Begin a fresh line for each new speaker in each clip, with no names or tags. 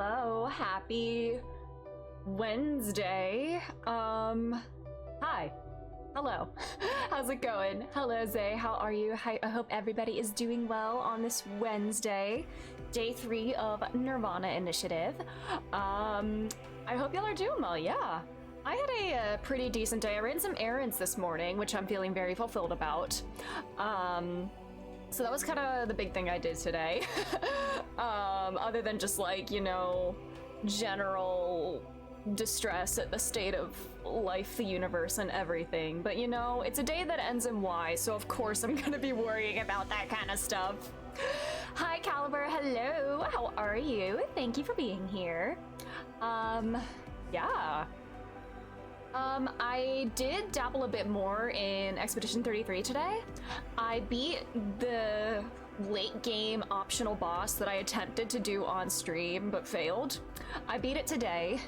hello. Happy Wednesday. Hi. Hello. How's it going? Hello, Zay. How are you? I hope everybody is doing well on this Wednesday, day 3 of nirvanA initiative. I hope y'all are doing well, yeah. I had a pretty decent day. I ran some errands this morning, which I'm feeling very fulfilled about. So that was kind of the big thing I did today. Other than just like, you know, general distress at the state of life, the universe, and everything. But you know, it's a day that ends in Y, so of course I'm gonna be worrying about that kind of stuff. Hi, Caliber. Hello. How are you? Thank you for being here. Yeah. I did dabble a bit more in Expedition 33 today. I beat the late game optional boss that I attempted to do on stream but failed. I beat it today.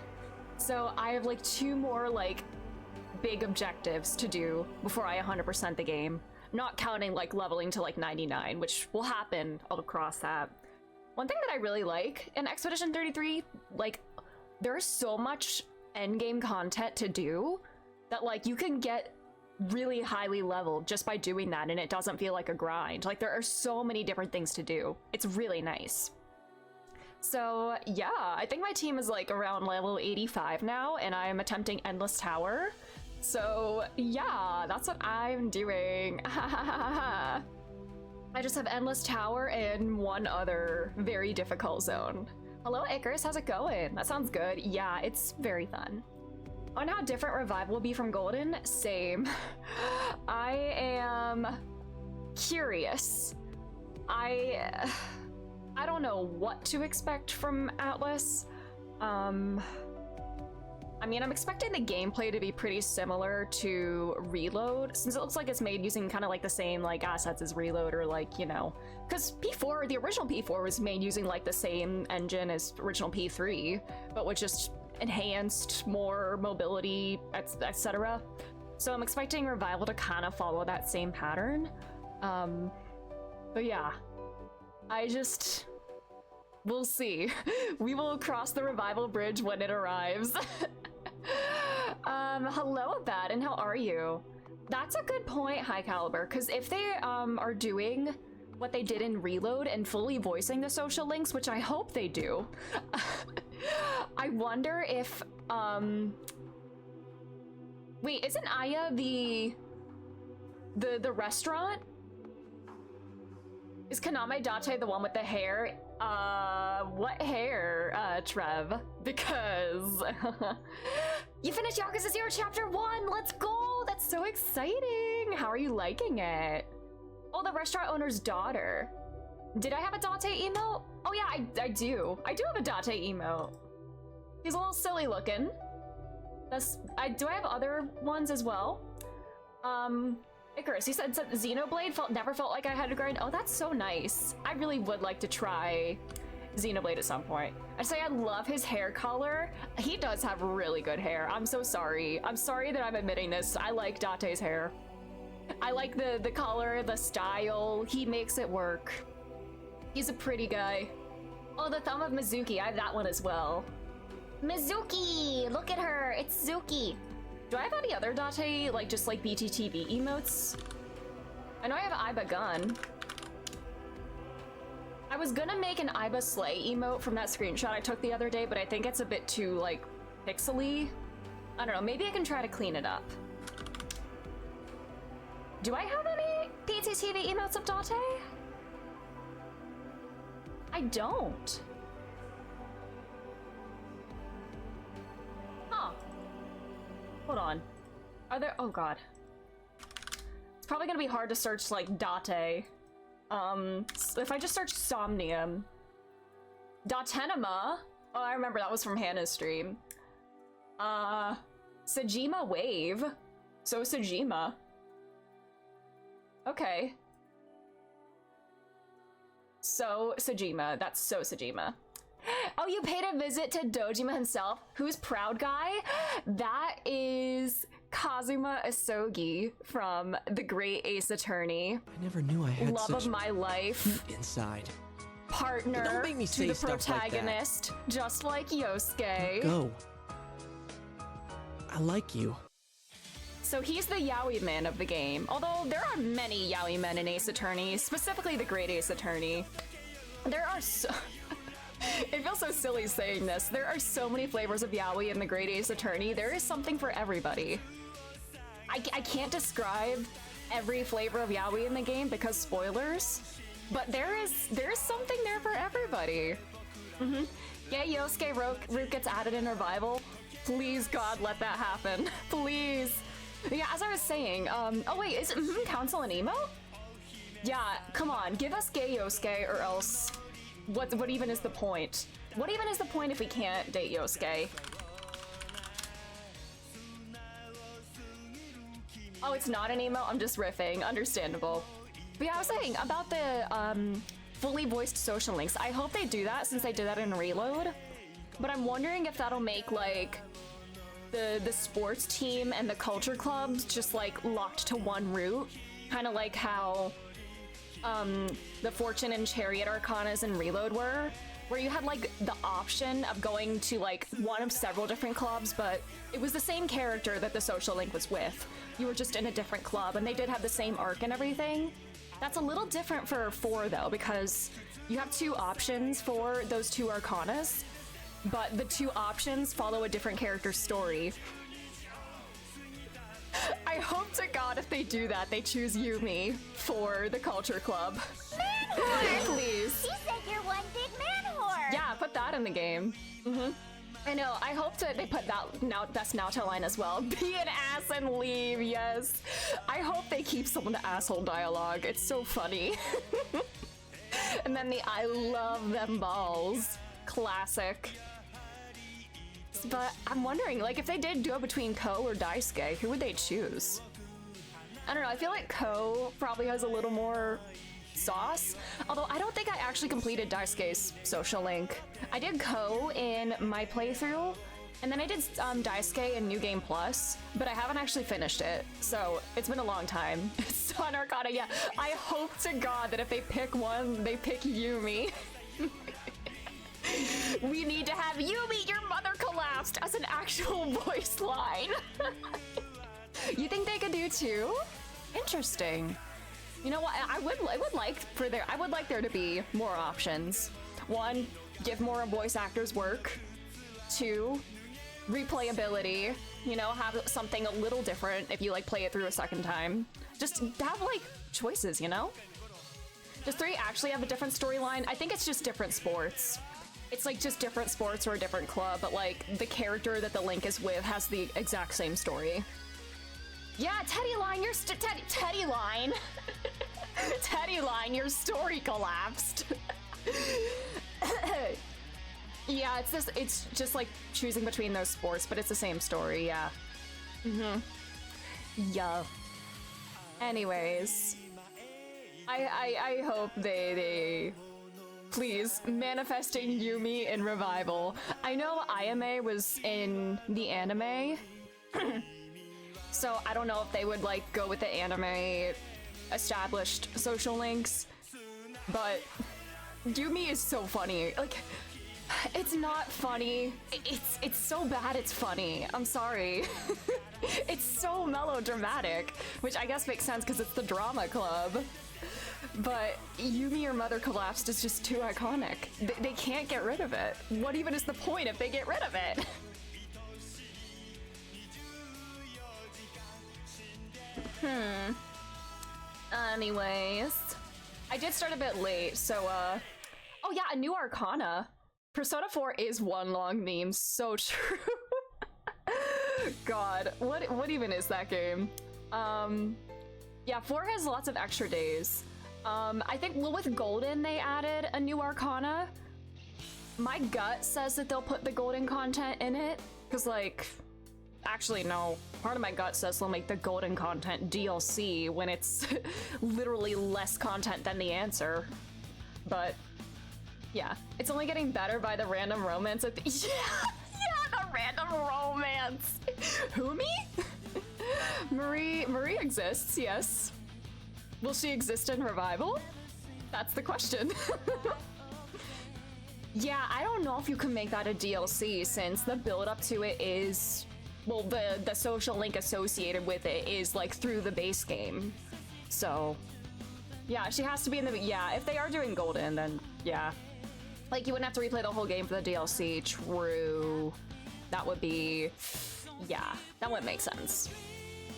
So I have like 2 more like big objectives to do before I 100% the game. Not counting like leveling to like 99, which will happen. I'll cross that. One thing that I really like in Expedition 33, like there's so much endgame content to do that like you can get really highly leveled just by doing that, and it doesn't feel like a grind. Like there are so many different things to do. It's really nice. So yeah, I think my team is like around level 85 now, and I'm attempting Endless Tower. So yeah, that's what I'm doing. I just have Endless Tower and one other very difficult zone. Hello, Icarus, how's it going? That sounds good. Yeah, it's very fun. On how different Revival will be from Golden? Same. I am curious. I don't know what to expect from Atlas. I mean, I'm expecting the gameplay to be pretty similar to Reload, since it looks like it's made using kind of like the same like assets as Reload, or like, you know, because P4, the original P4 was made using like the same engine as original P3, but with just enhanced, more mobility, etc. So I'm expecting Revival to kind of follow that same pattern. But yeah, we'll see. We will cross the Revival bridge when it arrives. Hello, Abaddon, how are you? That's a good point, High Caliber, because if they are doing what they did in Reload and fully voicing the social links, which I hope they do, I wonder if wait, isn't Aya the restaurant? Is Kaname Date the one with the hair? What hair, Trev? Because you finished Yakuza 0 Chapter 1! Let's go! That's so exciting! How are you liking it? Oh, the restaurant owner's daughter. Did I have a Date emote? Oh yeah, I do. I do have a Date emote. He's a little silly looking. Do I have other ones as well? Icarus, he said Xenoblade never felt like I had to grind. Oh, that's so nice. I really would like to try Xenoblade at some point. I'd say I love his hair color. He does have really good hair. I'm so sorry. I'm sorry that I'm admitting this. I like Date's hair. I like the color, the style. He makes it work. He's a pretty guy. Oh, the thumb of Mizuki. I have that one as well. Mizuki! Look at her. It's Zuki. Do I have any other Date, like just like BTTV emotes? I know I have Aiba Gun. I was gonna make an Aiba Slay emote from that screenshot I took the other day, but I think it's a bit too like pixely. I don't know, maybe I can try to clean it up. Do I have any BTTV emotes of Date? I don't. Huh. Hold on. Are there— oh god. It's probably gonna be hard to search like Date. If I just search Somnium. Datenema. Oh, I remember that was from Hannah's stream. Sajima Wave. So Sajima. Okay. So Sajima. That's So Sajima. Oh, you paid a visit to Dojima himself? Who's Proud Guy? That is Kazuma Asogi from The Great Ace Attorney.
I never knew I had
love
such
of my life.
heat inside.
partner
Don't make me
to
say
the
stuff like that.
protagonist, just like Yosuke.
Go. I like you.
So he's the yaoi man of the game, although there are many yaoi men in Ace Attorney, specifically the Great Ace Attorney. There are so... It feels so silly saying this. There are so many flavors of yaoi in the Great Ace Attorney. There is something for everybody. I can't describe every flavor of yaoi in the game because spoilers, but there is something there for everybody. Yeah, Yosuke Root gets added in Revival. Please, God, let that happen. Please. Yeah, as I was saying, oh wait, is it Council and Emo? Yeah, come on, give us gay Yosuke or else what even is the point? What even is the point if we can't date Yosuke? Oh, it's not an emo? I'm just riffing. Understandable. But yeah, I was saying about the fully voiced social links. I hope they do that since they did that in Reload. But I'm wondering if that'll make like the sports team and the culture clubs just like locked to one route. Kind of like how the Fortune and Chariot Arcanas in Reload were, where you had like the option of going to like one of several different clubs, but it was the same character that the social link was with. You were just in a different club, and they did have the same arc and everything. That's a little different for 4 though, because you have 2 options for those 2 Arcanas, but the 2 options follow a different character's story. I hope to God if they do that, they choose Yumi for the Culture Club.
Man whore!
Please.
She said you're one big man whore!
Yeah, put that in the game. I know, I hope that they put that now. That's Naoto line as well. Be an ass and leave, yes. I hope they keep some of the asshole dialogue. It's so funny. And then the I love them balls. Classic. But I'm wondering, like, if they did do it between Ko or Daisuke, who would they choose? I don't know, I feel like Ko probably has a little more sauce. Although I don't think I actually completed Daisuke's social link. I did Ko in my playthrough, and then I did Daisuke in New Game Plus, but I haven't actually finished it, so it's been a long time. Sun Arcana, yeah. I hope to God that if they pick one, they pick Yumi. We need to have Yumi, your mother collapsed, as an actual voice line. You think they could do 2? Interesting. You know what? I would like there to be more options. 1, give more voice actors work. 2, replayability. You know, have something a little different if you like play it through a second time. Just have like choices, you know? Does 3 actually have a different storyline? I think it's just different sports. It's like just different sports or a different club, but like the character that the link is with has the exact same story. Yeah, Teddy Line, Teddy Line. Teddy Line, your story collapsed. Yeah, it's just like choosing between those sports, but it's the same story, yeah. Yeah. Anyways, I hope they please, manifesting Yumi in Revival. I know Ayame was in the anime, so I don't know if they would like go with the anime established social links, but Yumi is so funny. Like, it's not funny. It's so bad it's funny. I'm sorry. It's so melodramatic, which I guess makes sense because it's the drama club. But Yumi, your mother collapsed is just too iconic. They can't get rid of it. What even is the point if they get rid of it? Anyways, I did start a bit late, so oh yeah, a new Arcana. Persona 4 is one long meme, so true. God, what even is that game? Yeah, 4 has lots of extra days. I think with Golden they added a new Arcana. My gut says that they'll put the Golden content in it, because like, actually no, part of my gut says they'll make the Golden content DLC when it's literally less content than the answer. But yeah, it's only getting better by the random romance at the yeah, the random romance. Who, me? Marie exists, yes. Will she exist in Revival? That's the question. Yeah, I don't know if you can make that a DLC since the build up to it is, well, the social link associated with it is like through the base game. So, yeah, she has to be in the, yeah, if they are doing Golden, then yeah. Like, you wouldn't have to replay the whole game for the DLC, true. That would be, yeah, that wouldn't make sense.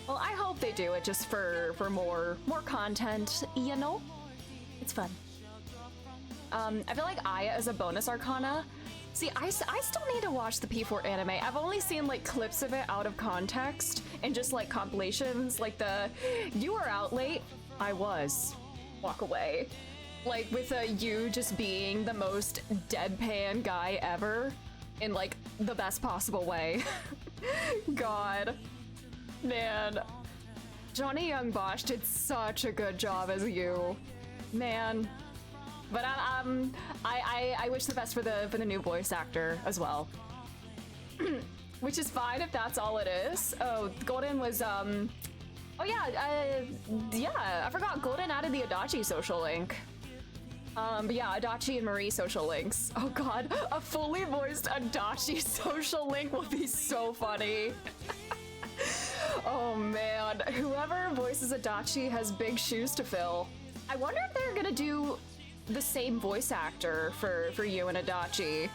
Well, I hope they do it just for more content, you know? It's fun. I feel like Aya is a bonus arcana. See, I still need to watch the P4 anime. I've only seen like clips of it out of context and just like compilations, like the "you were out late, I was, walk away," like with you just being the most deadpan guy ever in like the best possible way. God, man, Johnny Young Bosch did such a good job as you, man. But I wish the best for the new voice actor as well. Which is fine if that's all it is. Oh, Golden was oh yeah, yeah, I forgot Golden added the Adachi social link. But yeah, Adachi and Marie social links. Oh god, a fully voiced Adachi social link will be so funny. Oh man, whoever voices Adachi has big shoes to fill. I wonder if they're gonna do the same voice actor for you and Adachi,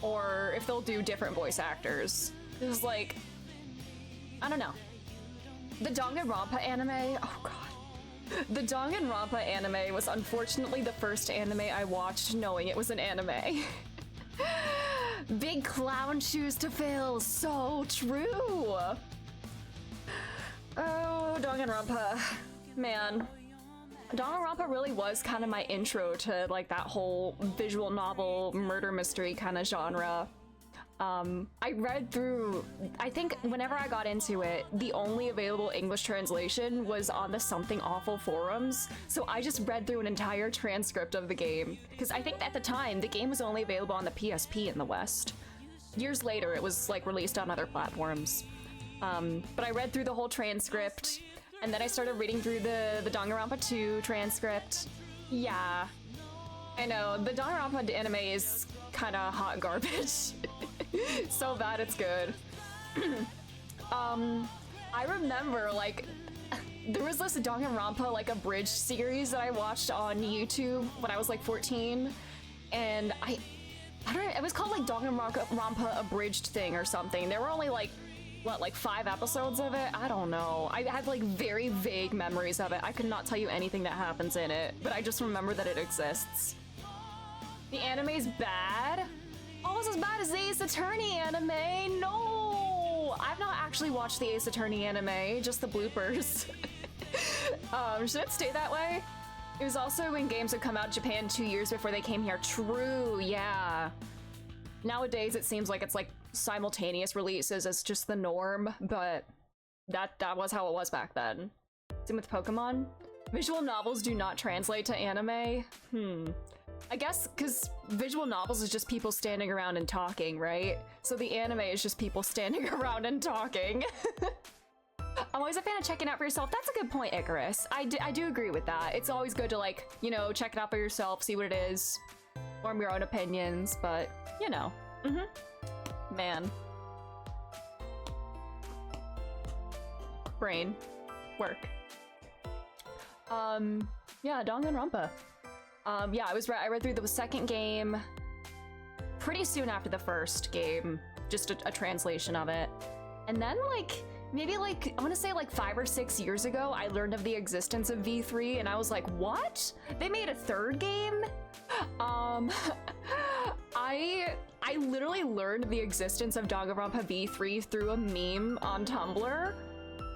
or if they'll do different voice actors. It's like, I don't know. The Danganronpa anime, oh god. The Danganronpa anime was unfortunately the first anime I watched knowing it was an anime. Big clown shoes to fill, so true. Oh, Danganronpa, man. Danganronpa really was kind of my intro to like that whole visual novel murder mystery kind of genre. I read through, I think whenever I got into it, the only available English translation was on the Something Awful forums, so I just read through an entire transcript of the game, because I think at the time the game was only available on the PSP in the West. Years later it was like released on other platforms. But I read through the whole transcript, and then I started reading through the Danganronpa 2 transcript. Yeah, I know, the Danganronpa anime is kind of hot garbage. So bad it's good. I remember, like, there was this Danganronpa, like, abridged series that I watched on YouTube when I was, like, 14, and I don't know, it was called, like, Danganronpa abridged thing or something. There were only, like, what, like 5 episodes of it? I don't know. I have like very vague memories of it. I could not tell you anything that happens in it, but I just remember that it exists. The anime's bad? Almost as bad as the Ace Attorney anime? No! I've not actually watched the Ace Attorney anime, just the bloopers. Should it stay that way? It was also when games would come out in Japan 2 years before they came here. True, yeah. Nowadays it seems like it's like simultaneous releases as just the norm, but that was how it was back then. Same with Pokemon. Visual novels do not translate to anime. I guess because visual novels is just people standing around and talking, right? So the anime is just people standing around and talking. I'm always a fan of checking out for yourself. That's a good point, Icarus. I do agree with that. It's always good to, like, you know, check it out for yourself, see what it is, form your own opinions, but, you know. Man. Brain. Work. Yeah, Danganronpa. Yeah, I read through the second game pretty soon after the first game, just a translation of it. And then, like, maybe like, I want to say like 5 or 6 years ago, I learned of the existence of V3, and I was like, what? They made a third game? I literally learned the existence of Danganronpa V3 through a meme on Tumblr.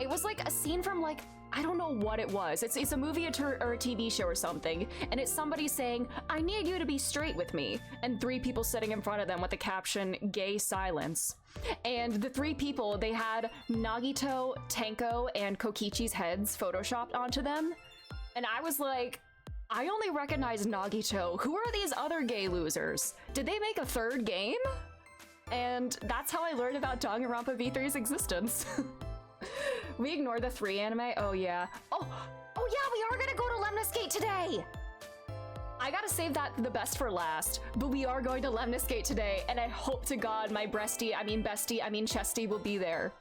It was like a scene from, like, I don't know what it was. It's a movie or a TV show or something, and it's somebody saying, I need you to be straight with me, and 3 people sitting in front of them with the caption, gay silence. And the 3 people, they had Nagito, Tenko, and Kokichi's heads photoshopped onto them. And I was like, I only recognize Nagito. Who are these other gay losers? Did they make a third game? And that's how I learned about Danganronpa V3's existence. We ignore the 3 anime? Oh yeah. Oh yeah, we are gonna go to Lemniscate today! I gotta save that the best for last, but we are going to Lemnis Gate today, and I hope to God my bestie, I mean Chesty will be there.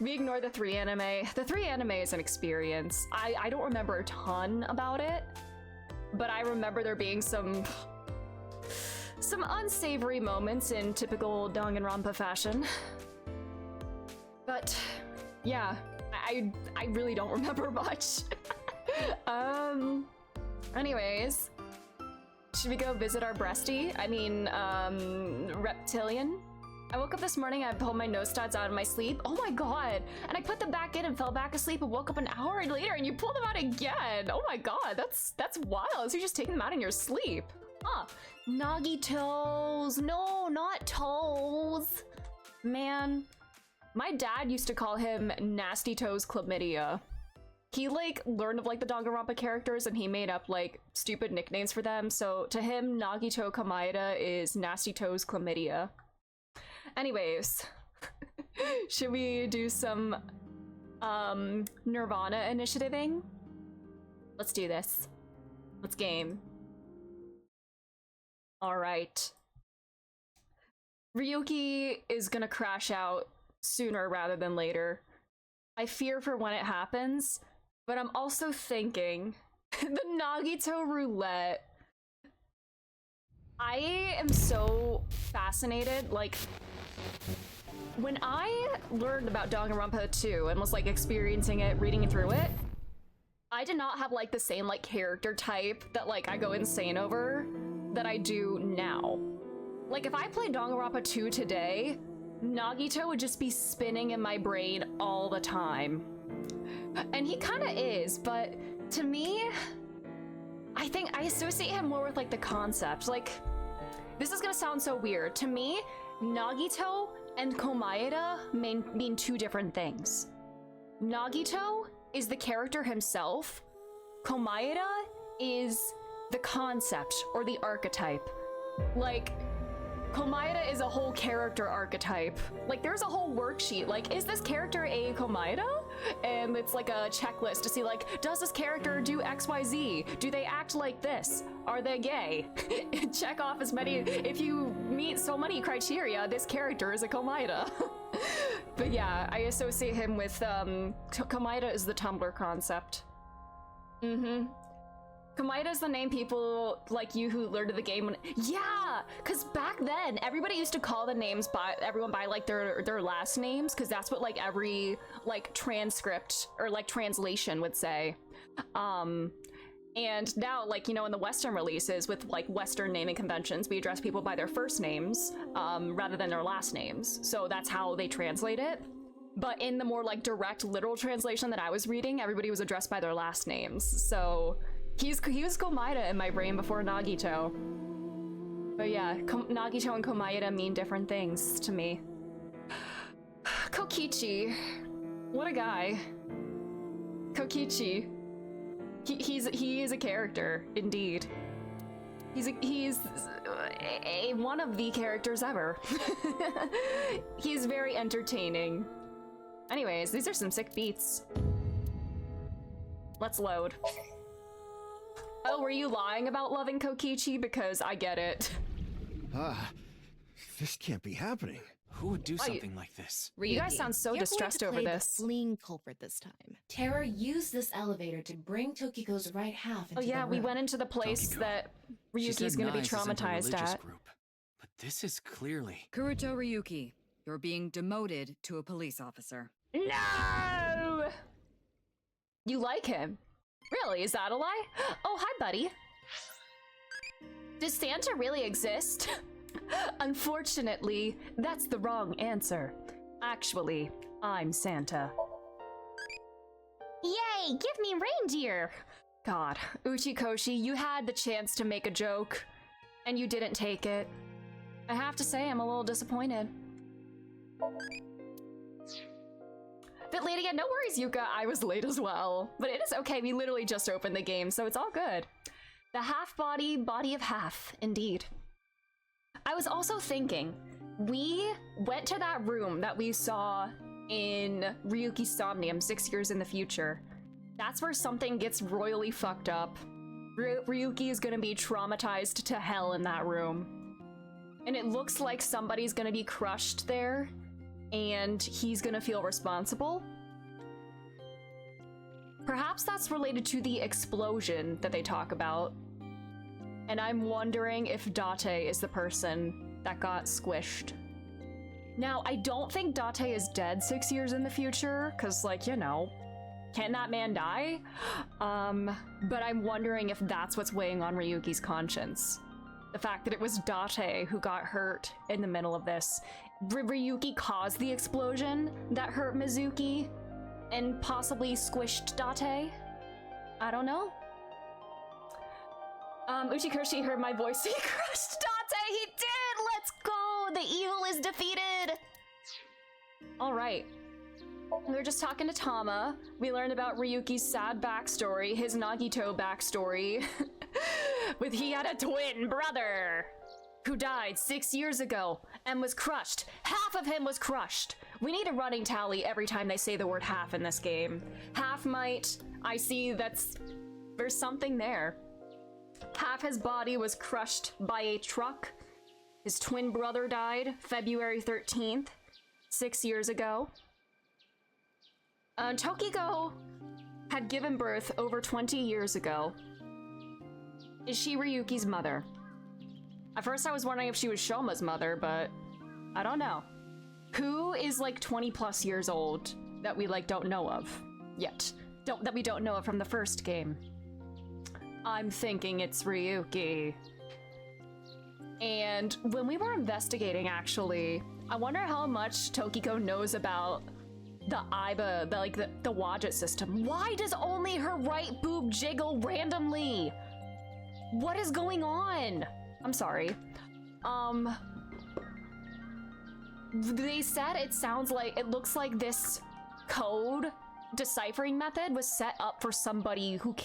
We ignore the 3 anime. The 3 anime is an experience. I don't remember a ton about it, but I remember there being some unsavory moments in typical Danganronpa fashion. But yeah, I really don't remember much. Anyways, should we go visit our breastie? I mean, reptilian? I woke up this morning, I pulled my nose studs out of my sleep. Oh my god! And I put them back in and fell back asleep and woke up an hour later and you pulled them out again! Oh my god, that's wild. So you're just taking them out in your sleep. Huh. Nagi toes. No, not toes. Man. My dad used to call him Nasty Toes Chlamydia. He like learned of like the Danganronpa characters and he made up like stupid nicknames for them. So to him, Nagito Kamaeda is Nasty Toes Chlamydia. Anyways, should we do some nirvanA initiativing? Let's do this. Let's game. All right. Ryuki is gonna crash out sooner rather than later. I fear for when it happens, but I'm also thinking the Nagito roulette. I am so fascinated, like, when I learned about Danganronpa 2 and was like experiencing it, reading through it, I did not have like the same like character type that like I go insane over that I do now. Like if I played Danganronpa 2 today, Nagito would just be spinning in my brain all the time. And he kind of is, but to me, I think I associate him more with like the concept. Like, this is gonna sound so weird. To me, Nagito and Komaeda mean two different things. Nagito is the character himself. Komaeda is the concept or the archetype. Like, Komaeda is a whole character archetype. Like, there's a whole worksheet. Like, is this character a Komaeda? And it's like a checklist to see, like, does this character do XYZ? Do they act like this? Are they gay? Check off as many. If you meet so many criteria, this character is a Komaeda. But yeah, I associate him with, Komaeda is the Tumblr concept. Komaeda is the name people like you who learned the game when— yeah, because back then everybody used to call the names by everyone by like their last names, because that's what like every like transcript or like translation would say. And now, like, you know, in the Western releases with like Western naming conventions, we address people by their first names rather than their last names. So that's how they translate it. But in the more like direct literal translation that I was reading, everybody was addressed by their last names. So he was Komaeda in my brain before Nagito. But yeah, Nagito and Komaeda mean different things to me. Kokichi. What a guy. Kokichi. He is a character, indeed. He's one of the characters ever. He's very entertaining. Anyways, these are some sick beats. Let's load. Oh, were you lying about loving Kokichi? Because I get it.
This can't be happening.
Who would do something like this?
You guys sound so distressed over this.
The fleeing culprit this time. Terra used this elevator to bring Tokiko's right half into the room.
We went into the place that Ryuki's gonna be traumatized at.
Group, but this is clearly—
Kuruto Ryuki, you're being demoted to a police officer.
No! You like him? Really? Is that a lie? Oh, hi, buddy. Does Santa really exist? Unfortunately, that's the wrong answer. Actually, I'm Santa.
Yay, give me reindeer!
God, Uchikoshi, you had the chance to make a joke, and you didn't take it. I have to say, I'm a little disappointed. But late again, no worries, Yuka, I was late as well. But it is okay, we literally just opened the game, so it's all good. The half body, body of half, indeed. I was also thinking, we went to that room that we saw in Ryuki's Somnium 6 years in the future. That's where something gets royally fucked up. Ryuki is gonna be traumatized to hell in that room. And it looks like somebody's gonna be crushed there, and he's gonna feel responsible. Perhaps that's related to the explosion that they talk about. And I'm wondering if Date is the person that got squished. Now, I don't think Date is dead 6 years in the future, because, like, you know, can that man die? But I'm wondering if that's what's weighing on Ryuki's conscience. The fact that it was Date who got hurt in the middle of this. Ryuki caused the explosion that hurt Mizuki and possibly squished Date? I don't know. Uchikoshi heard my voice. He crushed Date! He did! Let's go! The evil is defeated! Alright. We were just talking to Tama. We learned about Ryuki's sad backstory, his Nagito backstory. With he had a twin brother who died 6 years ago and was crushed. Half of him was crushed. We need a running tally every time they say the word half in this game. Half might. I see there's something there. Half his body was crushed by a truck. His twin brother died February 13th, 6 years ago. Tokiko had given birth over 20 years ago. Is she Ryuki's mother? At first I was wondering if she was Shoma's mother, but I don't know. Who is like 20 plus years old that we like don't know of yet? That we don't know of from the first game. I'm thinking it's Ryuki. And when we were investigating, actually, I wonder how much Tokiko knows about the IBA, the Wadget system. Why does only her right boob jiggle randomly? What is going on? I'm sorry. They said it looks like this code deciphering method was set up for somebody who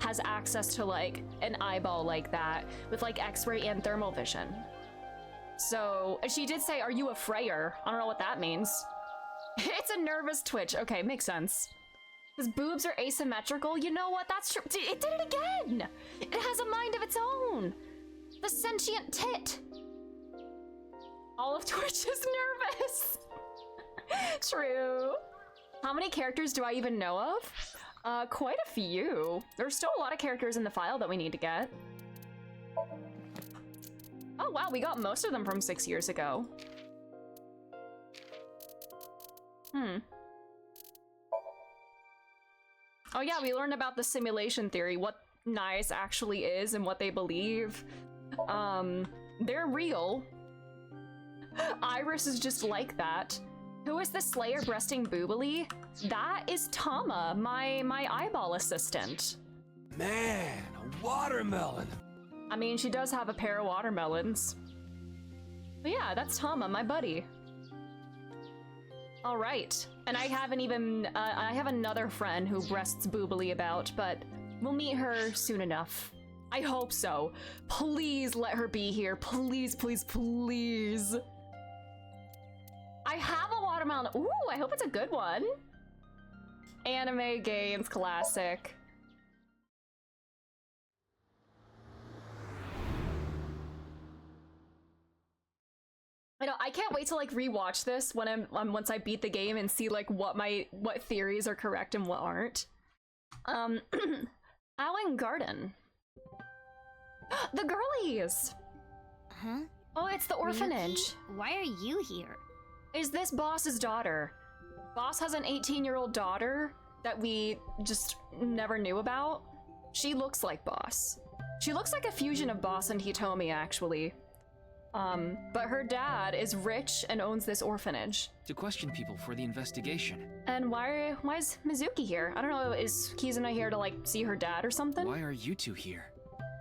has access to like an eyeball like that with like X-ray and thermal vision. So she did say, "Are you a Freyer?" I don't know what that means. It's a nervous twitch. Okay, makes sense. His boobs are asymmetrical. You know what? That's true. It did it again. It has a mind of its own. The sentient tit. All of Twitch is nervous. True. How many characters do I even know of? Quite a few. There's still a lot of characters in the file that we need to get. Oh wow, we got most of them from 6 years ago. Oh yeah, we learned about the simulation theory, what Nice actually is and what they believe. They're real. Iris is just like that. Who is the Slayer breasting boobily? That is Tama, my eyeball assistant.
Man, a watermelon.
I mean, she does have a pair of watermelons. But yeah, that's Tama, my buddy. All right, and I haven't even, I have another friend who breasts boobily about, but we'll meet her soon enough. I hope so. Please let her be here. Please, please, please. I have a watermelon. Ooh, I hope it's a good one. Anime games classic. I know, I can't wait to like rewatch this when once I beat the game and see like what theories are correct and what aren't. Allen Garden. The girlies.
Huh?
Oh, it's the orphanage.
Ryuki, why are you here?
Is this Boss's daughter? Boss has an 18-year-old daughter that we just never knew about. She looks like Boss. She looks like a fusion of Boss and Hitomi, actually. But her dad is rich and owns this orphanage.
To question people for the investigation.
And why is Mizuki here? I don't know, is Kizuna here to like see her dad or something?
Why are you two here?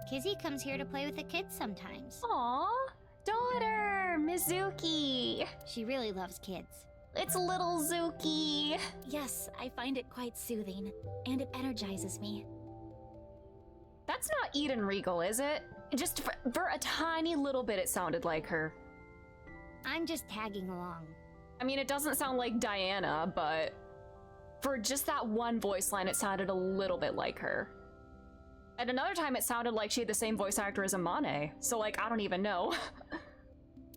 Kizzy comes here to play with the kids sometimes.
Aww, daughter, Mizuki.
She really loves kids.
It's little Zuki.
Yes, I find it quite soothing, and it energizes me.
That's not Eden Regal, is it? Just for a tiny little bit, it sounded like her.
I'm just tagging along.
I mean, it doesn't sound like Diana, but for just that one voice line, it sounded a little bit like her. At another time, it sounded like she had the same voice actor as Amane, so like, I don't even know.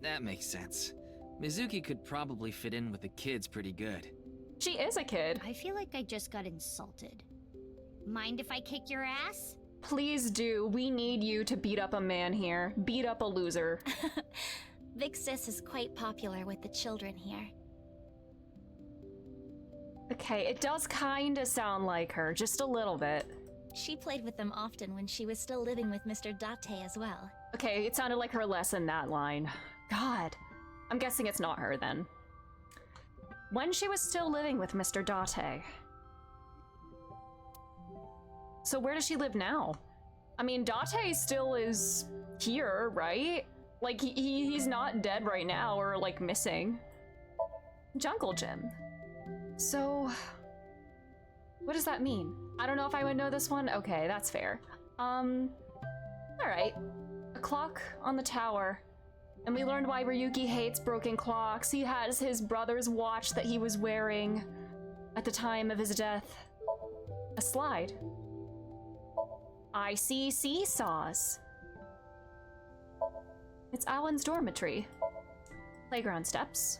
That makes sense. Mizuki could probably fit in with the kids pretty good.
She is a kid.
I feel like I just got insulted. Mind if I kick your ass?
Please do. We need you to beat up a man here. Beat up a loser.
Vixis is quite popular with the children here.
Okay, it does kinda sound like her, just a little bit.
She played with them often when she was still living with Mr. Date as well.
Okay, it sounded like her less in that line. God. I'm guessing it's not her then. When she was still living with Mr. Date. So where does she live now? I mean, Date still is here, right? Like, he's not dead right now or, like, missing. Jungle Gym. So, what does that mean? I don't know if I would know this one. Okay, that's fair. Alright. A clock on the tower. And we learned why Ryuki hates broken clocks. He has his brother's watch that he was wearing at the time of his death. A slide. I see seesaws. It's Alan's dormitory. Playground steps.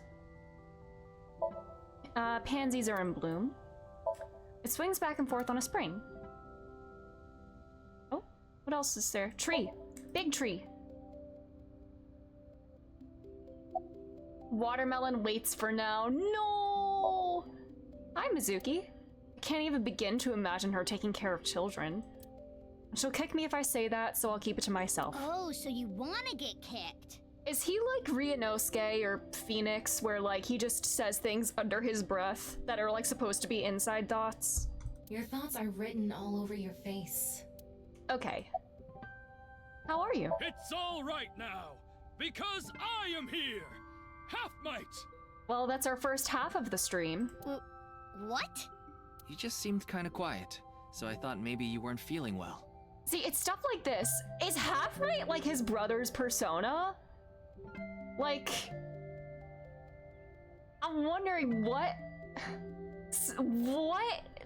Pansies are in bloom. It swings back and forth on a spring. Oh, what else is there? Tree. Big tree. Watermelon waits for now. No! Hi, Mizuki. I can't even begin to imagine her taking care of children. She'll kick me if I say that, so I'll keep it to myself.
Oh, so you wanna get kicked?
Is he like Ryunosuke or Phoenix, where like he just says things under his breath that are like supposed to be inside thoughts?
Your thoughts are written all over your face.
Okay. How are you?
It's all right now, because I am here! Half-mate!
Well, that's our first half of the stream.
What?
You just seemed kinda quiet, so I thought maybe you weren't feeling well.
See, it's stuff like this. Is Half-Mate like his brother's persona? Like, I'm wondering what?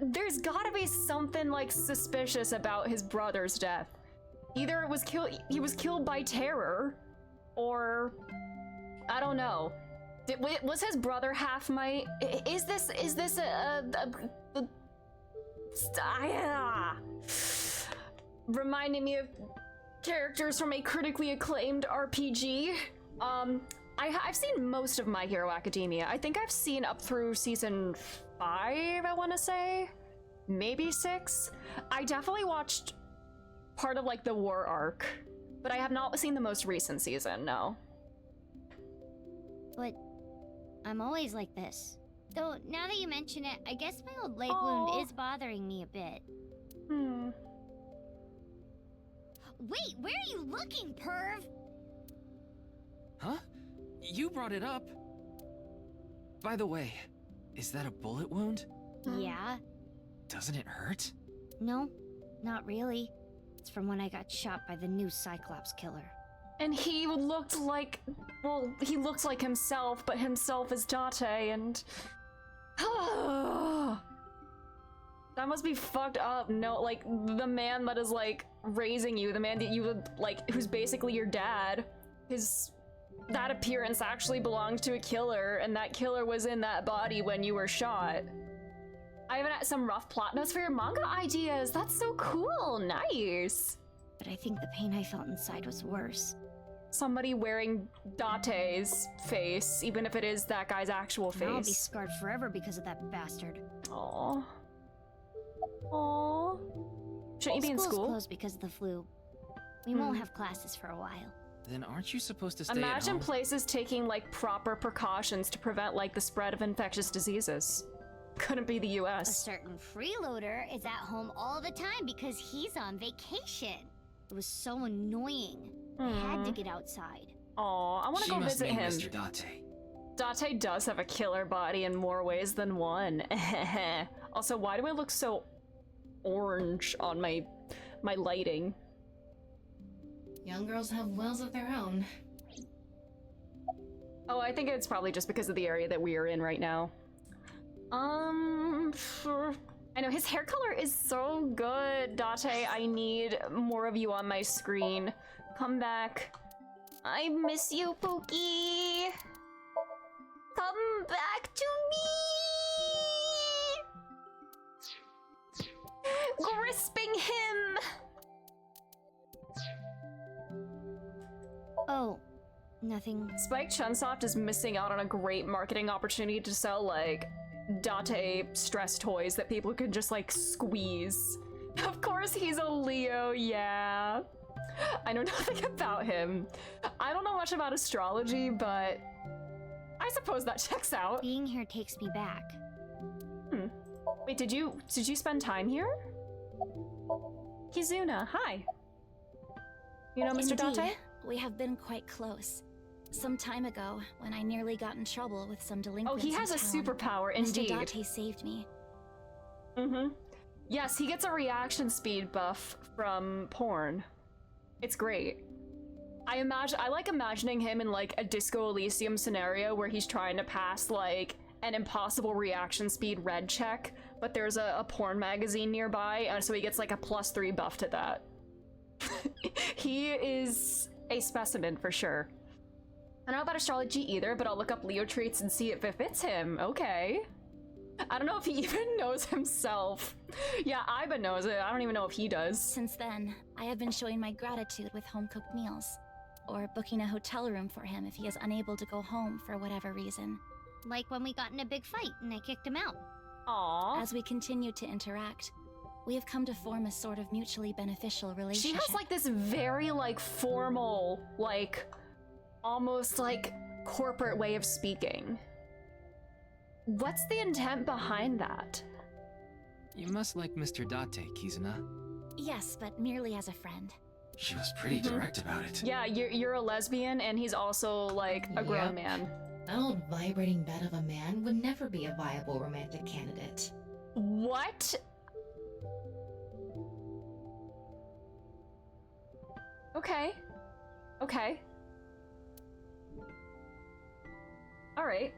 There's gotta be something like suspicious about his brother's death. Either he was killed by terror, or I don't know. Was his brother Half-Mate? Is this reminding me of characters from a critically acclaimed RPG? I've seen most of My Hero Academia. I think I've seen up through season 5, I want to say. Maybe 6. I definitely watched part of like the war arc, but I have not seen the most recent season, no.
But I'm always like this. Though, now that you mention it, I guess my old leg wound is bothering me a bit. Wait, where are you looking, perv?
Huh? You brought it up. By the way, is that a bullet wound?
Yeah.
Doesn't it hurt?
No, not really. It's from when I got shot by the new Cyclops killer.
And he looked like, well, he looks like himself, but himself is Date, and that must be fucked up. No, like, the man that is like raising you, the man that you would like, who's basically your dad, that appearance actually belonged to a killer, and that killer was in that body when you were shot. I have some rough plot notes for your manga ideas. That's so cool. Nice.
But I think the pain I felt inside was worse.
Somebody wearing Date's face, even if it is that guy's actual face.
Now I'll be scarred forever because of that bastard.
Aww. Aww. Shouldn't you be in
School's
school?
closed because of the flu. We won't have classes for a while.
Then aren't you supposed to stay at
Imagine
home?
places taking like proper precautions to prevent like the spread of infectious diseases. Couldn't be the
A
US.
certain freeloader is at home all the time because he's on vacation. It was so annoying. I had to get outside.
Aw, I want to
She
go
must
visit
mean
him.
Mr. Date.
Date does have a killer body in more ways than one. Also, why do I look so orange on my lighting?
Young girls have wills of their own.
Oh, I think it's probably just because of the area that we are in right now. I know his hair color is so good, Date. I need more of you on my screen. Come back. I miss you, Pookie. Come back to me. Grisping him.
Oh, nothing.
Spike Chunsoft is missing out on a great marketing opportunity to sell, like, Date stress toys that people can just, like, squeeze. Of course he's a Leo, yeah. I know nothing about him. I don't know much about astrology, but I suppose that checks out.
Being here takes me back.
Wait, did you spend time here? Kizuna, hi. You know Mr.
Indeed,
Date?
we have been quite close. Some time ago, when I nearly got in trouble with some delinquents
Oh, he has
in
a
town,
superpower, indeed.
Mr. Date saved me.
Yes, he gets a reaction speed buff from porn. It's great. I like imagining him in like a Disco Elysium scenario where he's trying to pass like an impossible reaction speed red check, but there's a porn magazine nearby, and so he gets like a +3 buff to that. He is a specimen for sure. I don't know about astrology either, but I'll look up Leo traits and see if it fits him. Okay. I don't know if he even knows himself. Yeah, Iba knows it. I don't even know if he does.
Since then, I have been showing my gratitude with home-cooked meals, or booking a hotel room for him if he is unable to go home for whatever reason.
Like when we got in a big fight and I kicked him out.
Aww.
As we continue to interact, we have come to form a sort of mutually beneficial
She
relationship.
has like this very like formal, like almost like corporate way of speaking. What's the intent behind that?
You must like Mr. Date, Kizuna.
Yes, but merely as a friend.
She was pretty direct about it.
Yeah, you're a lesbian and he's also like a grown
Yep.
man.
That old vibrating bed of a man would never be a viable romantic candidate.
What? Okay. Okay. Alright.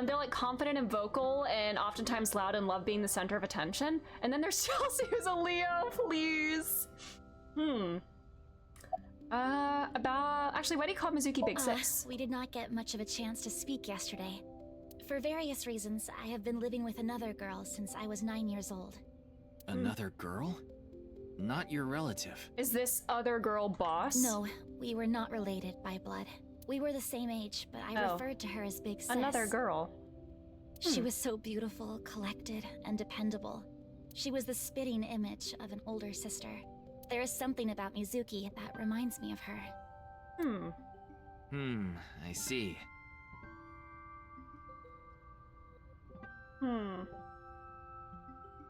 They're like confident and vocal and oftentimes loud and love being the center of attention. And then there's Chelsea who's a Leo, please. Actually, why do you call Mizuki Big Sis?
We did not get much of a chance to speak yesterday. For various reasons, I have been living with another girl since I was 9 years old.
Another girl? Not your relative.
Is this other girl boss?
No, we were not related by blood. We were the same age, but I referred to her as Big Sis.
Another girl.
She was so beautiful, collected, and dependable. She was the spitting image of an older sister. There is something about Mizuki that reminds me of her.
I see.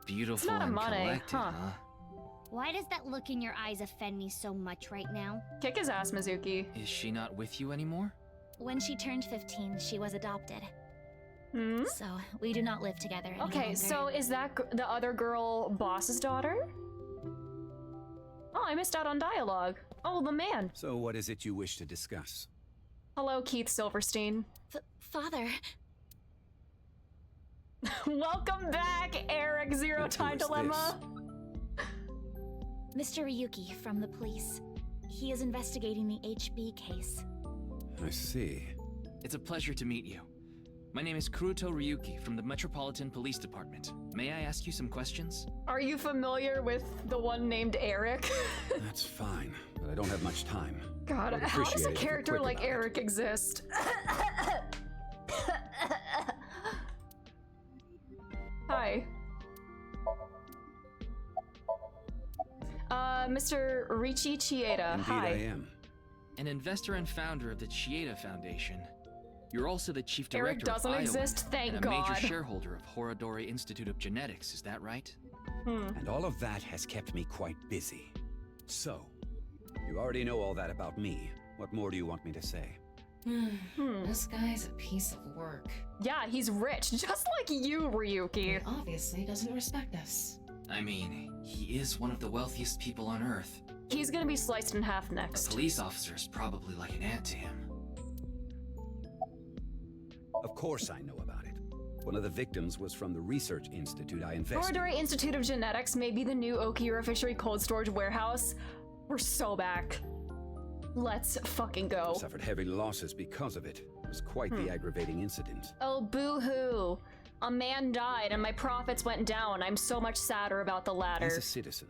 Beautiful
not a
and
Mane,
collected,
huh?
huh?
Why does that look in your eyes offend me so much right now?
Kick his ass, Mizuki.
Is she not with you anymore?
When she turned 15, she was adopted.
Hmm?
So, we do not live together any
Okay,
longer.
so is that the other girl boss's daughter? Oh, I missed out on dialogue. Oh, the man.
So what is it you wish to discuss?
Hello, Keith Silverstein.
Father,
Welcome back, Eric Zero
And who
Time
is
Dilemma.
Mr. Ryuki from the police. He is investigating the HB case.
I see.
It's a pleasure to meet you. My name is Kuruto Ryuki from the Metropolitan Police Department. May I ask you some questions?
Are you familiar with the one named Eric?
That's fine, but I don't have much time.
God,
I'd
how does
appreciate
a
it if you're
character
quick
like
about it.
Eric exist? Hi. Mr. Richie Chieda.
Indeed
Hi.
I am.
An investor and founder of the Chieda Foundation. You're also the chief
Eric
director
doesn't
of Iowa
exist, thank
and a
God.
major shareholder of Horodori Institute of Genetics, is that right?
And all of that has kept me quite busy. So, you already know all that about me. What more do you want me to say?
This guy's a piece of work.
Yeah, he's rich, just like you, Ryuki.
He obviously doesn't respect us.
I mean, he is one of the wealthiest people on Earth.
He's gonna be sliced in half
A
next.
police officer is probably like an aunt to him.
Of course I know about it. One of the victims was from the research institute I invested.
Laboratory Institute of Genetics may be the new Okira Fishery cold storage warehouse. We're so back. Let's fucking go.
I suffered heavy losses because of it. It was quite the aggravating incident.
Oh, boo-hoo. A man died and my profits went down. I'm so much sadder about the latter.
As a citizen,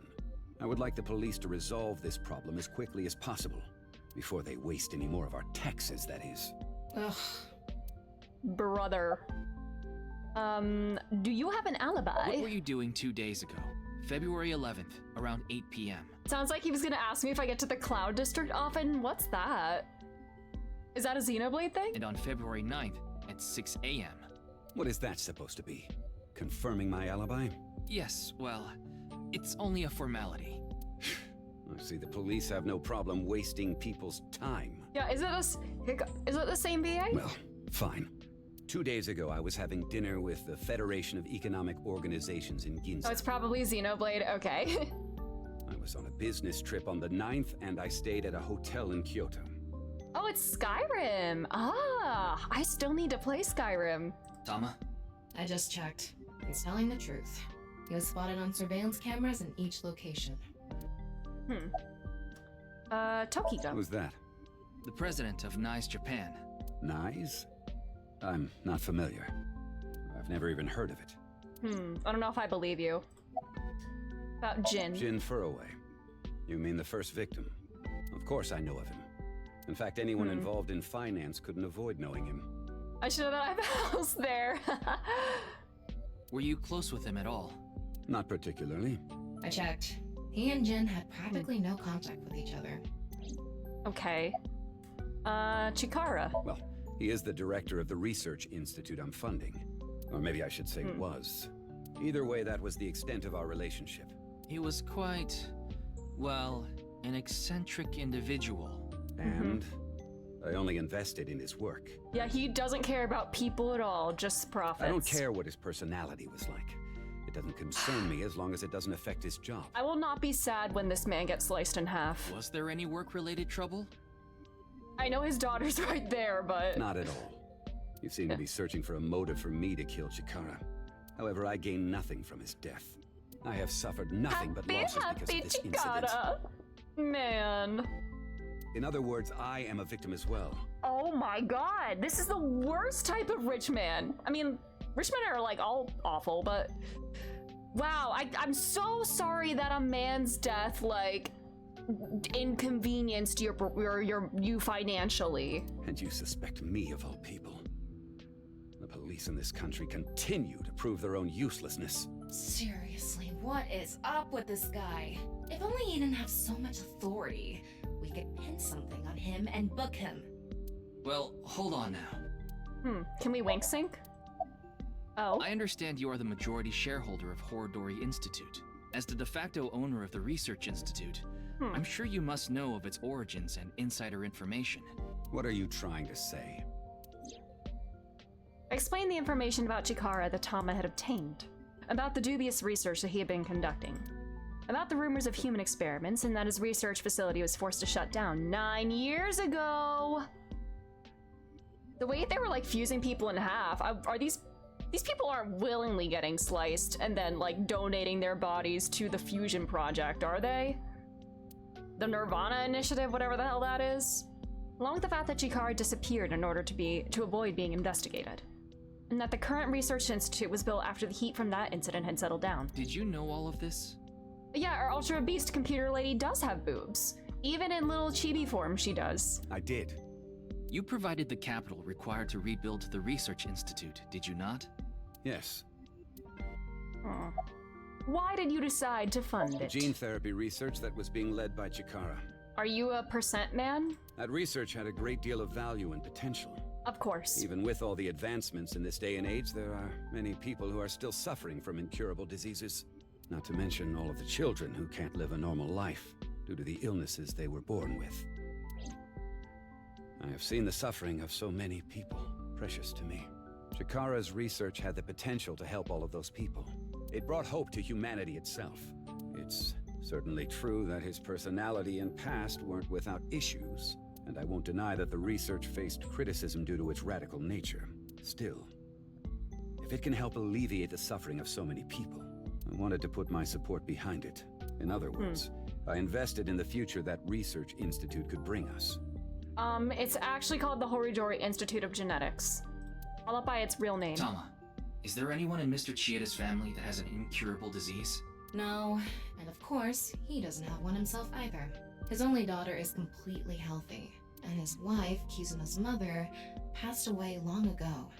I would like the police to resolve this problem as quickly as possible. Before they waste any more of our taxes, that is.
Ugh.
Brother. Do you have an alibi?
What were you doing 2 days ago? February 11th, around 8 p.m.
Sounds like he was gonna ask me if I get to the Cloud District often. What's that? Is that a Xenoblade thing?
And on February 9th at 6 a.m.
What is that supposed to be? Confirming my alibi?
Yes, well, it's only a formality.
I see the police have no problem wasting people's time.
Yeah, is it the same VA?
Well, fine. 2 days ago, I was having dinner with the Federation of Economic Organizations in Ginza.
Oh, it's probably Xenoblade. Okay.
I was on a business trip on the 9th, and I stayed at a hotel in Kyoto.
Oh, it's Skyrim. Ah, I still need to play Skyrim.
Tama?
I just checked. He's telling the truth. He was spotted on surveillance cameras in each location.
Tokiko.
Who's that?
The president of NICE Japan.
NICE? I'm not familiar. I've never even heard of it.
I don't know if I believe you. About Jin.
Jin Furroway. You mean the first victim? Of course I know of him. In fact, anyone involved in finance couldn't avoid knowing him.
I should have known I have a house there.
Were you close with him at all?
Not particularly.
I checked. He and Jin had practically no contact with each other.
Okay. Chikara.
Well, he is the director of the research institute I'm funding. Or maybe I should say was. Either way, that was the extent of our relationship.
He was quite, well, an eccentric individual.
And I only invested in his work.
Yeah, he doesn't care about people at all, just profits.
I don't care what his personality was like. It doesn't concern me as long as it doesn't affect his job.
I will not be sad when this man gets sliced in half.
Was there any work-related trouble?
I know his daughter's right there, but...
Not at all. You seem to be searching for a motive for me to kill Chikara. However, I gain nothing from his death. I have suffered nothing but losses because of this incident.
Man.
In other words, I am a victim as well.
Oh my god, this is the worst type of rich man. I mean, rich men are like all awful, but... Wow, I'm so sorry that a man's death, like, inconvenienced you financially.
And you suspect me of all people. The police in this country continue to prove their own uselessness.
Seriously, what is up with this guy? If only he didn't have so much authority, we could pin something on him and book him.
Well, hold on now.
Can we wink sync? Oh.
I understand you are the majority shareholder of Horodori Institute. As the de facto owner of the Research Institute, I'm sure you must know of its origins and insider information.
What are you trying to say?
Explain the information about Chikara that Tama had obtained. About the dubious research that he had been conducting. About the rumors of human experiments and that his research facility was forced to shut down 9 years ago. The way they were like fusing people in half, are these people aren't willingly getting sliced and then like donating their bodies to the fusion project, are they? The nirvanA initiative, whatever the hell that is. Along with the fact that Chikara disappeared in order to avoid being investigated. And that the current research institute was built after the heat from that incident had settled down.
Did you know all of this?
Yeah, our Ultra Beast computer lady does have boobs. Even in little chibi form, she does.
I did.
You provided the capital required to rebuild the Research Institute, did you not?
Yes.
Why did you decide to fund it?
Gene therapy research that was being led by Chikara.
Are you a percent man?
That research had a great deal of value and potential.
Of course.
Even with all the advancements in this day and age, there are many people who are still suffering from incurable diseases. Not to mention all of the children who can't live a normal life due to the illnesses they were born with. I have seen the suffering of so many people, precious to me. Chikara's research had the potential to help all of those people. It brought hope to humanity itself. It's certainly true that his personality and past weren't without issues, and I won't deny that the research faced criticism due to its radical nature. Still, If it can help alleviate the suffering of so many people, I wanted to put my support behind it. In other words, I invested in the future that research institute could bring us.
It's actually called the Horidori Institute of Genetics. Call it by its real name.
Tama, is there anyone in Mr. Chieda's family that has an incurable disease?
No, and of course, he doesn't have one himself either. His only daughter is completely healthy, and his wife, Kizuna's mother, passed away long ago.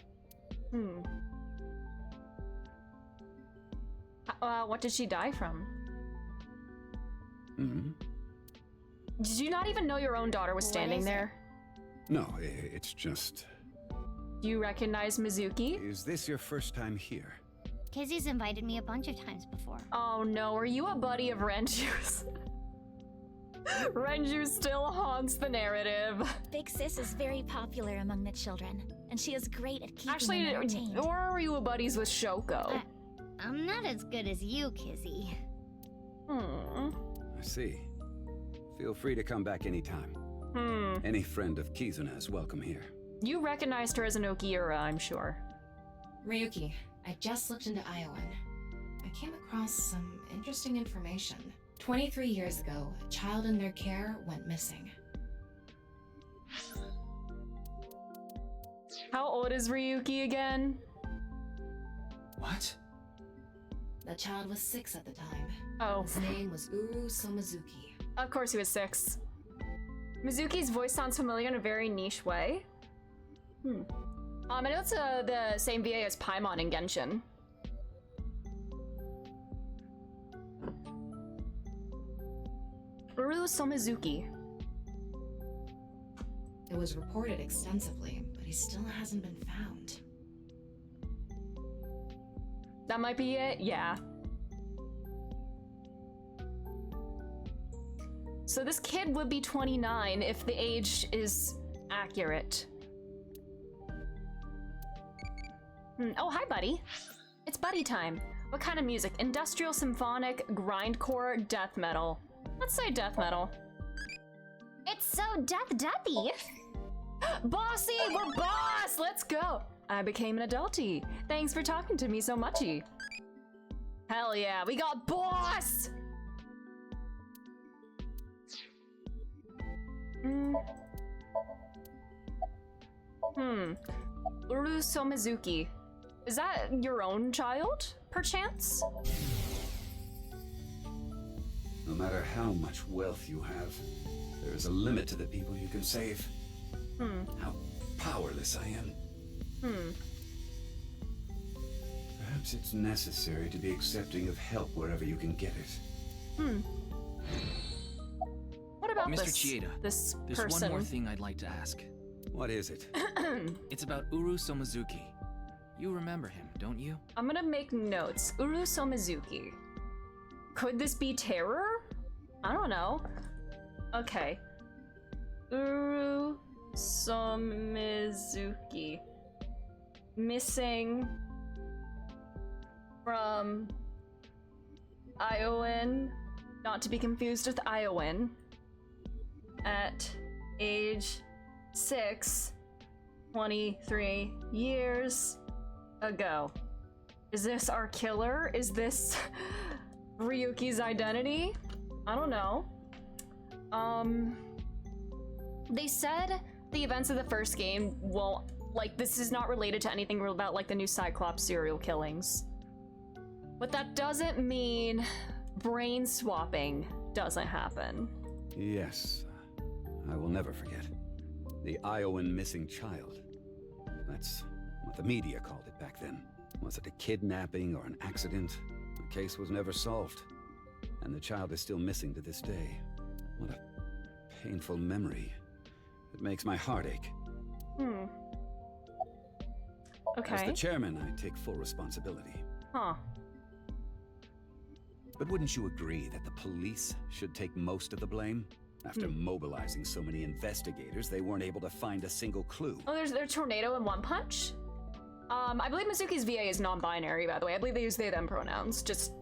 What did she die from?
Mm-hmm.
Did you not even know your own daughter was standing there?
No, it's just...
Do you recognize Mizuki?
Is this your first time here?
Kizzy's invited me a bunch of times before.
Oh no, are you a buddy of Renju's? Renju still haunts the narrative.
Big Sis is very popular among the children, and she is great at keeping
Actually,
them entertained.
or are you buddies with Shoko?
I'm not as good as you, Kizzy.
I see. Feel free to come back anytime. Any friend of Kizuna is welcome here.
You recognized her as an Okiura, I'm sure.
Ryuki, I just looked into Iowan. I came across some interesting information. 23 years ago, a child in their care went missing.
How old is Ryuki again?
What?
The child was 6 at the time.
Oh.
His name was Uru Somizuki.
Of course he was 6. Mizuki's voice sounds familiar in a very niche way. I know it's the same VA as Paimon in Genshin. Uru Somizuki.
It was reported extensively, but he still hasn't been found.
That might be it? Yeah. So this kid would be 29 if the age is accurate. Oh, hi, buddy. It's buddy time. What kind of music? Industrial, symphonic, grindcore, death metal. Let's say death metal.
It's so deathy.
Bossy, we're boss! Let's go! I became an adulty. Thanks for talking to me so muchy. Hell yeah, we got boss! Uru Somizuki. Is that your own child, perchance?
No matter how much wealth you have, there is a limit to the people you can save. How powerless I am. Perhaps it's necessary to be accepting of help wherever you can get it.
What about
Mr.
this?
Chieda,
This
there's
person.
one more thing I'd like to ask.
What is it?
It's about Uru Somizuki. You remember him, don't you?
I'm gonna make notes. Uru Somizuki. Could this be terror? I don't know. Okay. Uru Somizuki. Missing from Iowan, not to be confused with Iowan, at age 6, 23 years ago. Is this our killer? Is this Ryuki's identity? I don't know. They said the events of the first game won't, like, this is not related to anything about, like, the new Cyclops serial killings. But that doesn't mean brain swapping doesn't happen.
Yes, I will never forget. The Iowan missing child. That's what the media called it back then. Was it a kidnapping or an accident? The case was never solved, and the child is still missing to this day. What a painful memory. It makes my heart ache.
Okay.
As the chairman, I take full responsibility.
Huh.
But wouldn't you agree that the police should take most of the blame? After mobilizing so many investigators, they weren't able to find a single clue.
Oh, there's Tornado in One Punch? I believe Mizuki's VA is non-binary, by the way. I believe they use they, them pronouns. Just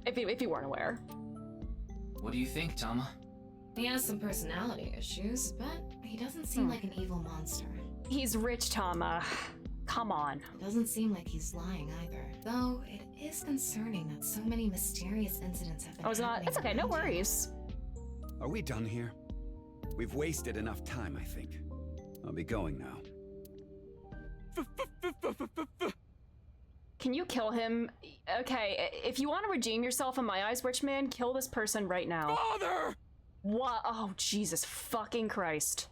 if you weren't aware.
What do you think, Tama?
He has some personality issues, but he doesn't seem like an evil monster.
He's rich, Tama. Come on.
It doesn't seem like he's lying either. Though, it is concerning that so many mysterious incidents have been happening
It's okay, no
around here.
worries.
Are we done here? We've wasted enough time, I think. I'll be going now.
Can you kill him? Okay, if you want to redeem yourself in my eyes, Witchman, kill this person right now.
Father!
What? Oh, Jesus fucking Christ.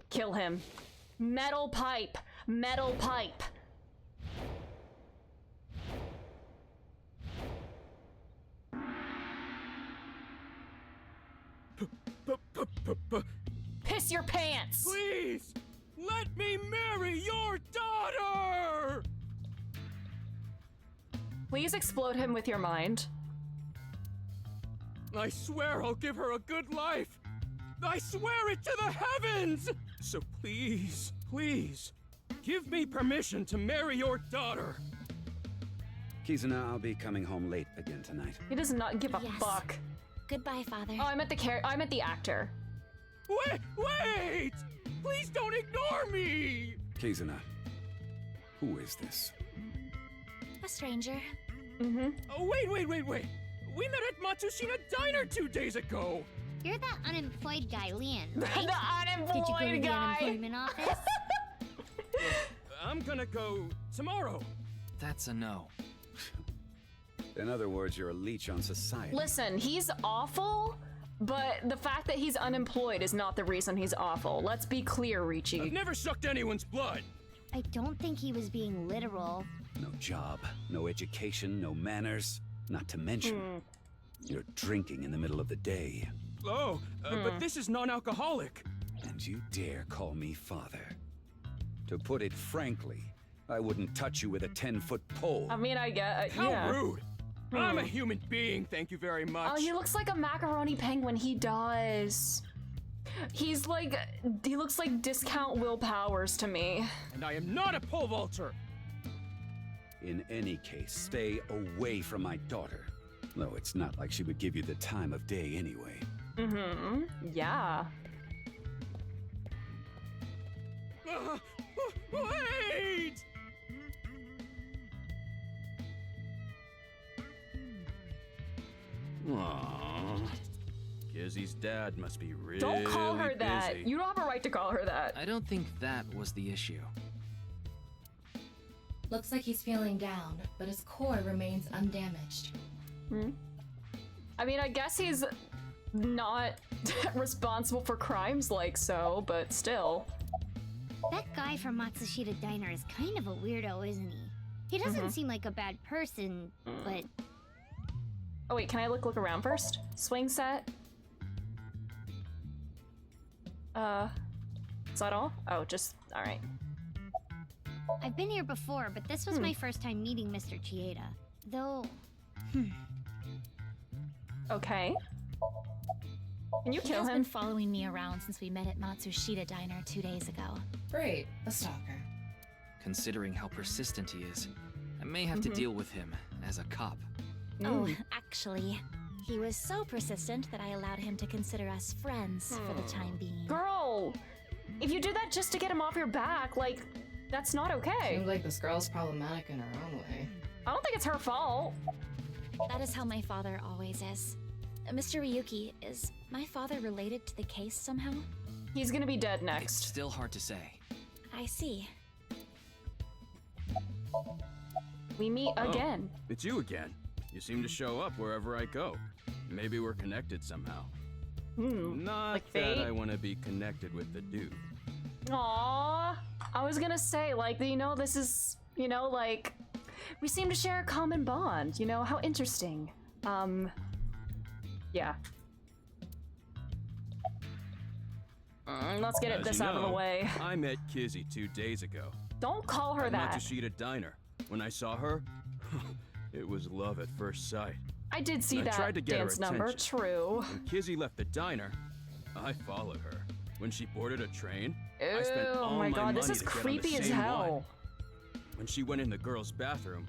Kill him. Metal pipe. Metal pipe. Piss your pants!
Please! Let me marry your daughter!
Please explode him with your mind.
I swear I'll give her a good life! I swear it to the heavens! So please, please, give me permission to marry your daughter!
Kizuna, I'll be coming home late again tonight.
He does not give a
Yes.
fuck.
Goodbye, Father.
Oh, I meant the actor.
Wait! Please don't ignore me!
Kizuna, who is this?
A stranger.
Mm-hmm.
Oh, wait! We met at Matsushita Diner 2 days ago!
You're that unemployed guy, Leon, right?
The
Did you go to
unemployed
the
guy.
unemployment office?
I'm gonna go tomorrow.
That's a no.
In other words, you're a leech on society.
Listen, he's awful, but the fact that he's unemployed is not the reason he's awful. Let's be clear,
I've
Ricci.
never sucked anyone's blood.
I don't think he was being literal.
No job, no education, no manners. Not to mention, you're drinking in the middle of the day.
Oh, but this is non-alcoholic.
And you dare call me father. To put it frankly, I wouldn't touch you with a 10-foot pole.
I mean, I get
How
yeah.
rude. I'm a human being, thank you very much.
Oh, he looks like a macaroni penguin. He does. He looks like discount Will Powers to me.
And I am not a pole vaulter.
In any case, stay away from my daughter. Though it's not like she would give you the time of day anyway.
Mm-hmm. Yeah.
Wait! Aww. Kizzy's dad must be really
Don't call her that.
busy.
You don't have a right to call her that.
I don't think that was the issue.
Looks like he's feeling down, but his core remains undamaged.
I mean, I guess he's not responsible for crimes like so, but still.
That guy from Matsushita Diner is kind of a weirdo, isn't he? He doesn't seem like a bad person, but
Oh wait, can I look around first? Swing set. Is that all? Oh, just alright.
I've been here before, but this was my first time meeting Mr. Chieda. Though,
Okay. Can you
He
kill
has been
him?
following me around since we met at Matsushita Diner 2 days ago.
Great, a stalker.
Considering how persistent he is, I may have to deal with him as a cop.
Oh, actually, he was so persistent that I allowed him to consider us friends for the time being.
Girl! If you do that just to get him off your back, like, that's not okay.
Seems like this girl's problematic in her own way.
I don't think it's her fault.
That is how my father always is. Mr. Ryuki, is my father related to the case somehow?
He's gonna be dead
It's
next.
still hard to say.
I see.
We meet again.
It's you again. You seem to show up wherever I go. Maybe we're connected somehow. Not
like
that
fate?
I want to be connected with the dude.
Aww. I was gonna say, like, you know, this is, you know, like, we seem to share a common bond. You know, how interesting. Yeah. Let's get
As
this
you
out of the
know,
way.
I met Kizzy 2 days ago.
Don't call her
At
that.
Matsushita Diner. When I saw her, it was love at first sight.
I did see
I tried to
that
get her
dance number.
attention.
True.
When Kizzy left the diner, I followed her. When she boarded a train, I spent
Oh
all
my god, this
money
is
to get on the
creepy as
same
hell.
one. When she went in the girls' bathroom,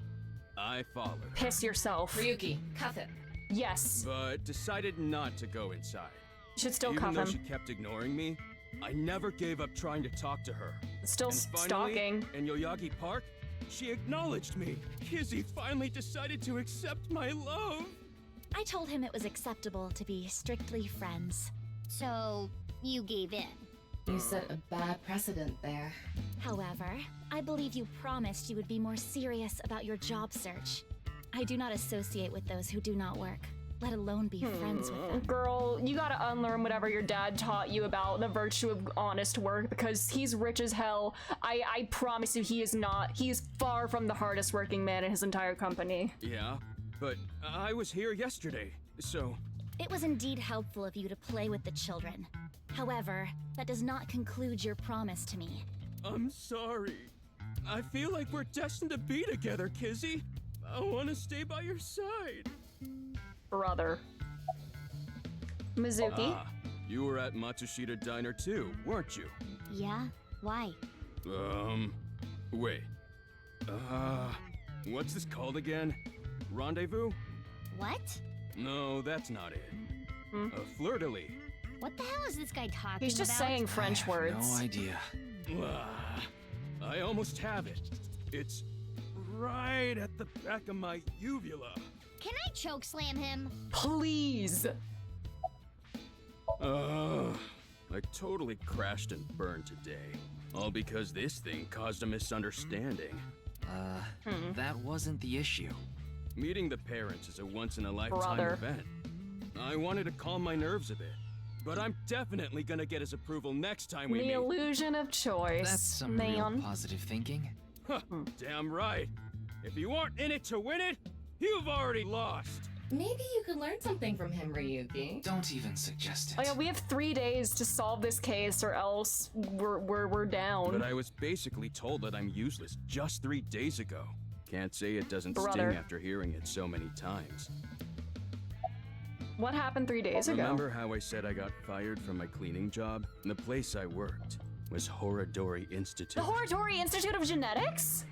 I followed her,
Piss yourself.
Ryuki, cuff him.
Yes.
but decided not to go inside.
You should still
Even
cuff
though
him.
she kept ignoring me, I never gave up trying to talk to her.
Still
And finally,
stalking.
in Yoyagi Park, she acknowledged me. Kizzy finally decided to accept my love.
I told him it was acceptable to be strictly friends.
So, you gave in.
You set a bad precedent there.
However, I believe you promised you would be more serious about your job search. I do not associate with those who do not work, let alone be friends with them.
Girl, you gotta unlearn whatever your dad taught you about the virtue of honest work, because he's rich as hell. I promise you he is not. He is far from the hardest working man in his entire company.
Yeah, but I was here yesterday, so...
It was indeed helpful of you to play with the children. However, that does not conclude your promise to me.
I'm sorry. I feel like we're destined to be together, Kizzy. I want to stay by your side.
Brother. Mizuki?
Ah, you were at Matsushita Diner too, weren't you?
Yeah? Why?
Wait. What's this called again? Rendezvous?
What?
No, that's not it. A fleur-de-lis.
What the hell is this guy talking about?
He's just saying French words.
No idea.
Ah, I almost have it. It's right at the back of my uvula.
Can I choke slam him?
Please.
I totally crashed and burned today. All because this thing caused a misunderstanding.
That wasn't the issue.
Meeting the parents is a once-in-a-lifetime
Brother.
event. I wanted to calm my nerves a bit, but I'm definitely gonna get his approval next time we
The
meet.
illusion of choice.
That's some
man.
real positive thinking.
Huh, damn right. If you aren't in it to win it, you've already lost.
Maybe you could learn something from him, Ryuki.
Don't even suggest it.
Oh yeah, we have 3 days to solve this case, or else we're down.
But I was basically told that I'm useless just 3 days ago. Can't say it doesn't
Brother.
sting after hearing it so many times.
What happened 3 days ago?
Remember how I said I got fired from my cleaning job? The place I worked was Horadori Institute.
The Horadori Institute of Genetics?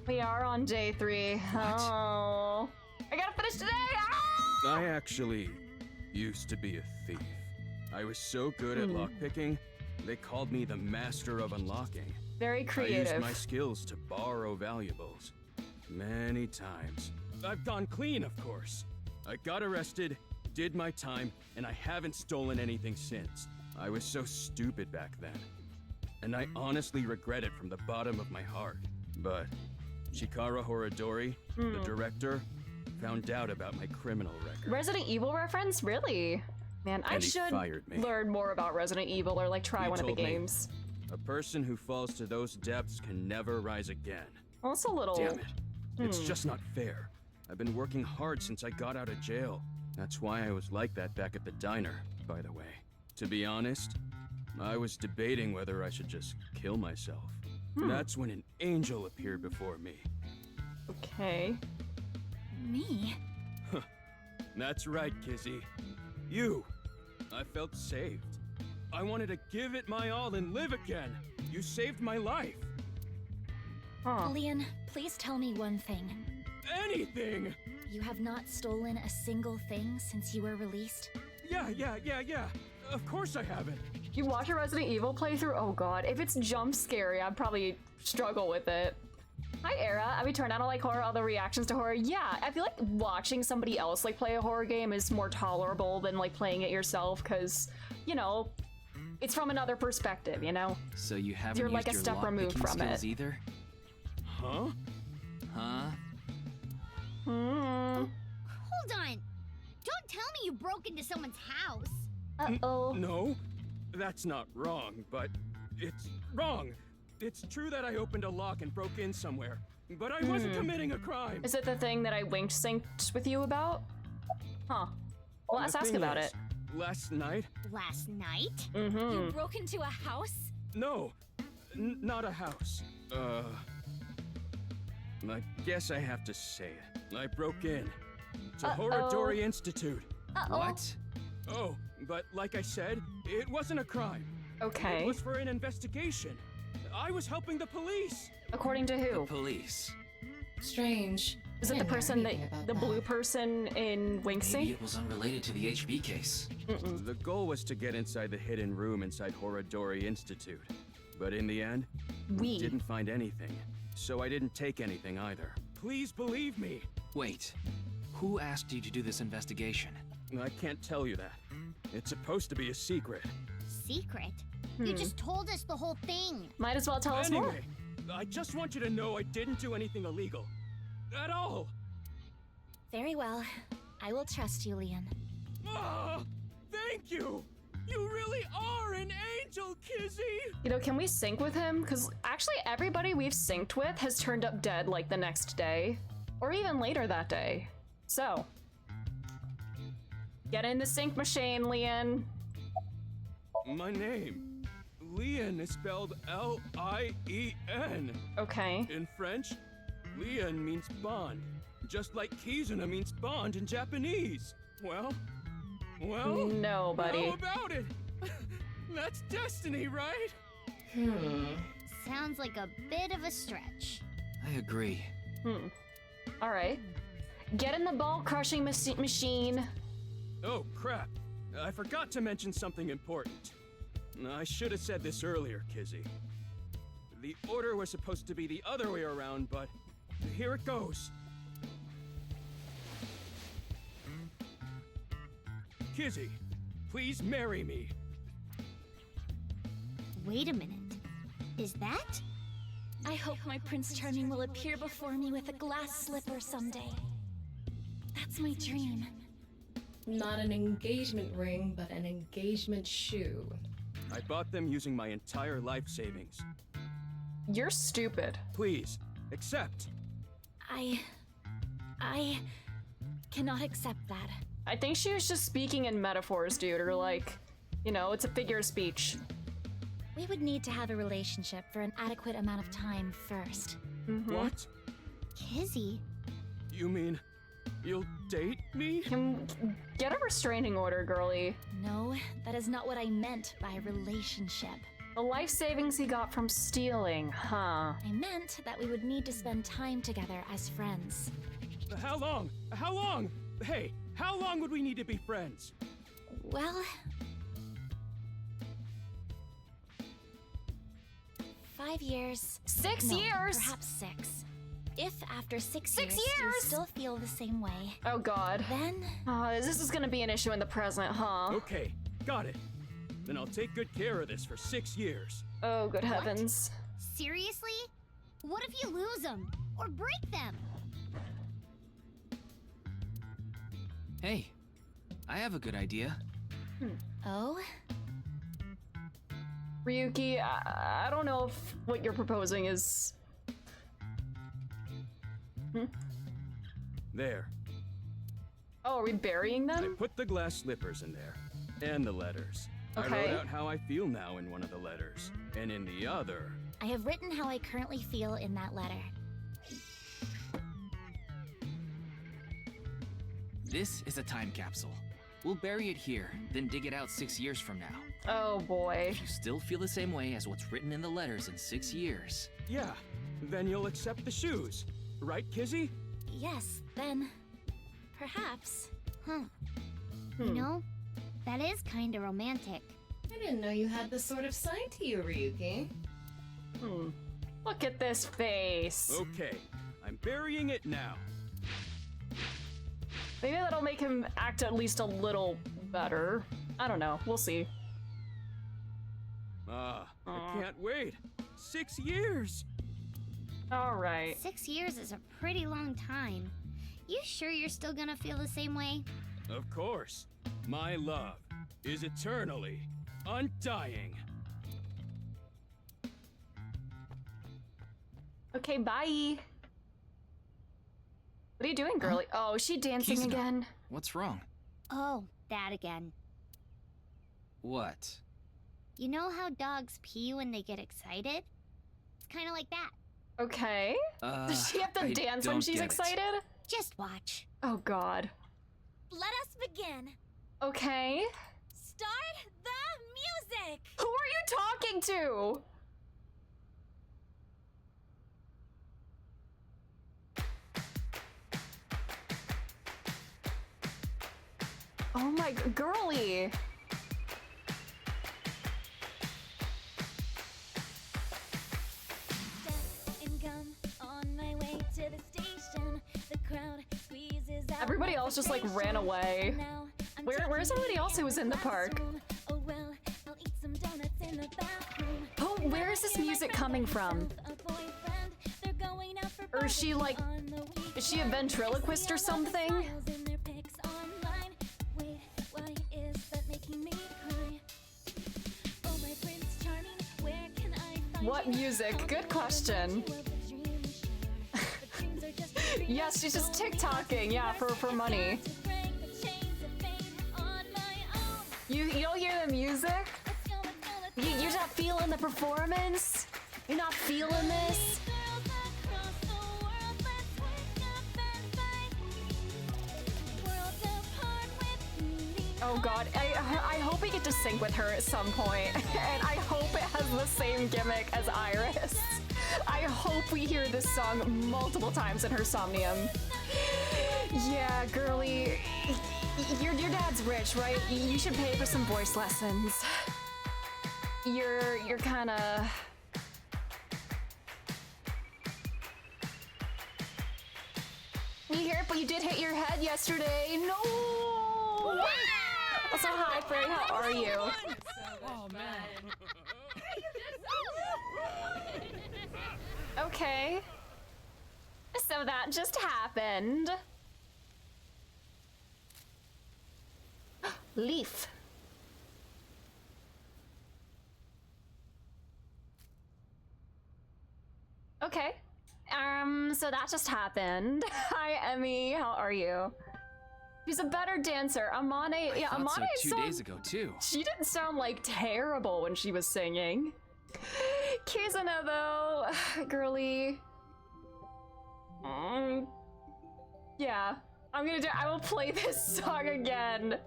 We are on day 3. Oh. I gotta finish today! Ah!
I actually used to be a thief. I was so good at lockpicking, they called me the master of unlocking.
Very
I used
creative.
my skills to borrow valuables. Many times. I've gone clean, of course. I got arrested, did my time, and I haven't stolen anything since. I was so stupid back then. And I honestly regret it from the bottom of my heart. But Chikara Horadori, the director, found out about my criminal record.
Resident Evil reference? Really? Man, I
And he
should
fired me.
learn more about Resident Evil, or like try
He
one of the
told me,
games.
a person who falls to those depths can never rise again.
Well, it's a little...
Damn it. It's just not fair. I've been working hard since I got out of jail. That's why I was like that back at the diner, by the way. To be honest, I was debating whether I should just kill myself. That's when an angel appeared before me.
Okay.
Me?
That's right, Kizzy. You. I felt saved. I wanted to give it my all and live again. You saved my life.
Huh.
Leon, please tell me one thing.
Anything!
You have not stolen a single thing since you were released?
Yeah. Of course I haven't.
You watch a Resident Evil playthrough? Oh god, if it's jump scary, I'd probably struggle with it. Hi, Era. I mean, turn out I like horror, all the reactions to horror. Yeah, I feel like watching somebody else like play a horror game is more tolerable than like playing it yourself, because, you know, it's from another perspective, you know?
So you haven't
You're
used
like a
your
step removed
lockpicking
from
skills
it.
either?
Huh?
Huh?
Hold on. Don't tell me you broke into someone's house.
Uh-oh.
No, that's not wrong, but it's wrong. It's true that I opened a lock and broke in somewhere, but I wasn't committing a crime.
Is it the thing that I winked synced with you about? Huh. Well, let's
The
ask
thing
about
is,
it.
Last night?
Last night?
You broke into a house?
No, not a house. I guess I have to say it. I broke in to Horadori Institute.
What?
Oh, but like I said, it wasn't a crime.
Okay.
It was for an investigation. I was helping the police.
According to who?
Police.
Strange.
Is it the
I didn't hear
person that,
anything about
the
that.
blue person in Wink
Maybe
Sync?
it was unrelated to the HB case.
The goal was to get inside the hidden room inside Horadori Institute. But in the end, we didn't find anything. So I didn't take anything either. Please believe me.
Wait, who asked you to do this investigation?
I can't tell you that. It's supposed to be a secret.
Secret? You just told us the whole thing.
Might as well tell us more.
Anyway, I just want you to know I didn't do anything illegal. At all.
Very well. I will trust you, Leon.
Ah, thank you. You really are an angel, Kizzy.
You know, can we sync with him? Because actually everybody we've synced with has turned up dead like the next day. Or even later that day. So, get in the sync machine, Leon.
My name. Leon is spelled L-I-E-N.
Okay.
In French, Leon means bond. Just like Kizuna means bond in Japanese. Well,
no, buddy.
how about it? That's destiny, right?
Sounds like a bit of a stretch.
I agree.
All right. Get in the ball crushing machine.
Oh, crap. I forgot to mention something important. I should have said this earlier, Kizzy. The order was supposed to be the other way around, but here it goes. Kizzy, please marry me.
Wait a minute. Is that?
I hope my Prince Charming will appear before me with a glass slipper someday. That's my dream.
Not an engagement ring, but an engagement shoe.
I bought them using my entire life savings.
You're stupid.
Please, accept.
I cannot accept that.
I think she was just speaking in metaphors, dude, or like, you know, it's a figure of speech.
We would need to have a relationship for an adequate amount of time first.
What?
Kizzy?
You mean you'll date me?
Get a restraining order, girly.
No, that is not what I meant by relationship.
The life savings he got from stealing, huh?
I meant that we would need to spend time together as friends.
How long? How long? Hey, how long would we need to be friends?
Well, 5 years.
6
No,
years?
Perhaps 6. If after 6
6
years you
years?
still feel the same way,
Oh god.
then
This is gonna be an issue in the present, huh?
Okay, got it. Then I'll take good care of this for 6 years.
Oh, good heavens.
Seriously? What if you lose them? Or break them?
Hey, I have a good idea.
oh,
Ryuki, I don't know if what you're proposing is...
There.
Oh, are we burying
I
them?
put the glass slippers in there. And the letters. I
Okay.
wrote out how I feel now in one of the letters. And in the other...
I have written how I currently feel in that letter.
This is a time capsule. We'll bury it here, then dig it out 6 years from now.
Oh boy.
If you still feel the same way as what's written in the letters in 6 years,
Yeah, then you'll accept the shoes. Right, Kizzy?
Yes, then perhaps.
You know, that is kinda romantic.
I didn't know you had this sort of side to you, Ryuki.
Look at this face.
Okay, I'm burying it now.
Maybe that'll make him act at least a little better. I don't know. We'll see.
I can't wait. 6 years!
All right.
6 years is a pretty long time. You sure you're still gonna feel the same way?
Of course. My love is eternally undying.
Okay, bye. What are you doing, girly? Oh, is she dancing
Kizuna.
again?
what's wrong?
Oh, that again.
What?
You know how dogs pee when they get excited? It's kinda like that.
Okay. Does she have to
I
dance when
don't
she's
get it.
excited?
Just watch.
Oh god.
Let us begin.
Okay.
Start the music.
Who are you talking to? Oh my girly. Everybody else just like ran away. Where's everybody else who was in the park? Oh, where is this music coming from? Or is she like, is she a ventriloquist or something? What music? Good question. Yes, she's just TikToking, yeah, for money. You don't hear the music? You're not feeling the performance? You're not feeling this? Oh god, I hope we get to sync with her at some point, and I hope it has the same gimmick as Iris. I hope we hear this song multiple times in her Somnium. Yeah, girly, your dad's rich, right? You should pay for some voice lessons. You're kinda... You hear it, but you did hit your head yesterday. No! Also, hi, Frey, how are you?
Oh, man.
Okay. So that just happened. Leaf. Okay. So that just happened. Hi, Emmy, how are you? She's a better dancer. Amane, yeah,
I thought
Amane
so 2 days ago, too.
She didn't sound like terrible when she was singing. Kizuna though, girly. Yeah, I will play this song again.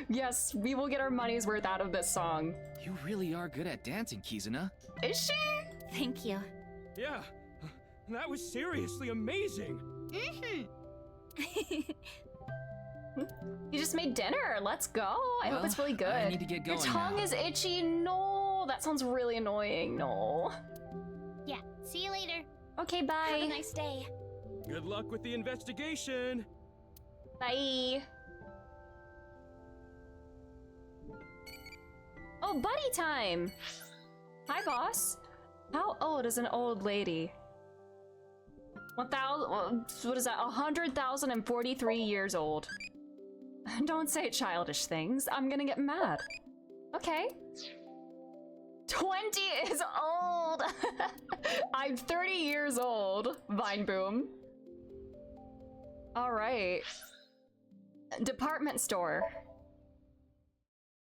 Yes, we will get our money's worth out of this song.
You really are good at dancing, Kizuna.
Is she?
Thank you.
Yeah, that was seriously amazing.
You just made dinner. Let's go. I hope it's really good.
I need to get going
Your tongue
now.
is itchy. No, that sounds really annoying. No.
Yeah, see you later.
Okay, bye.
Have a nice day.
Good luck with the investigation.
Bye. Oh, buddy time. Hi, boss. How old is an old lady? 1,000. What is that? 100,043 years old. Don't say childish things. I'm gonna get mad. Okay. 20 is old. I'm 30 years old. Vine boom. All right. Department store.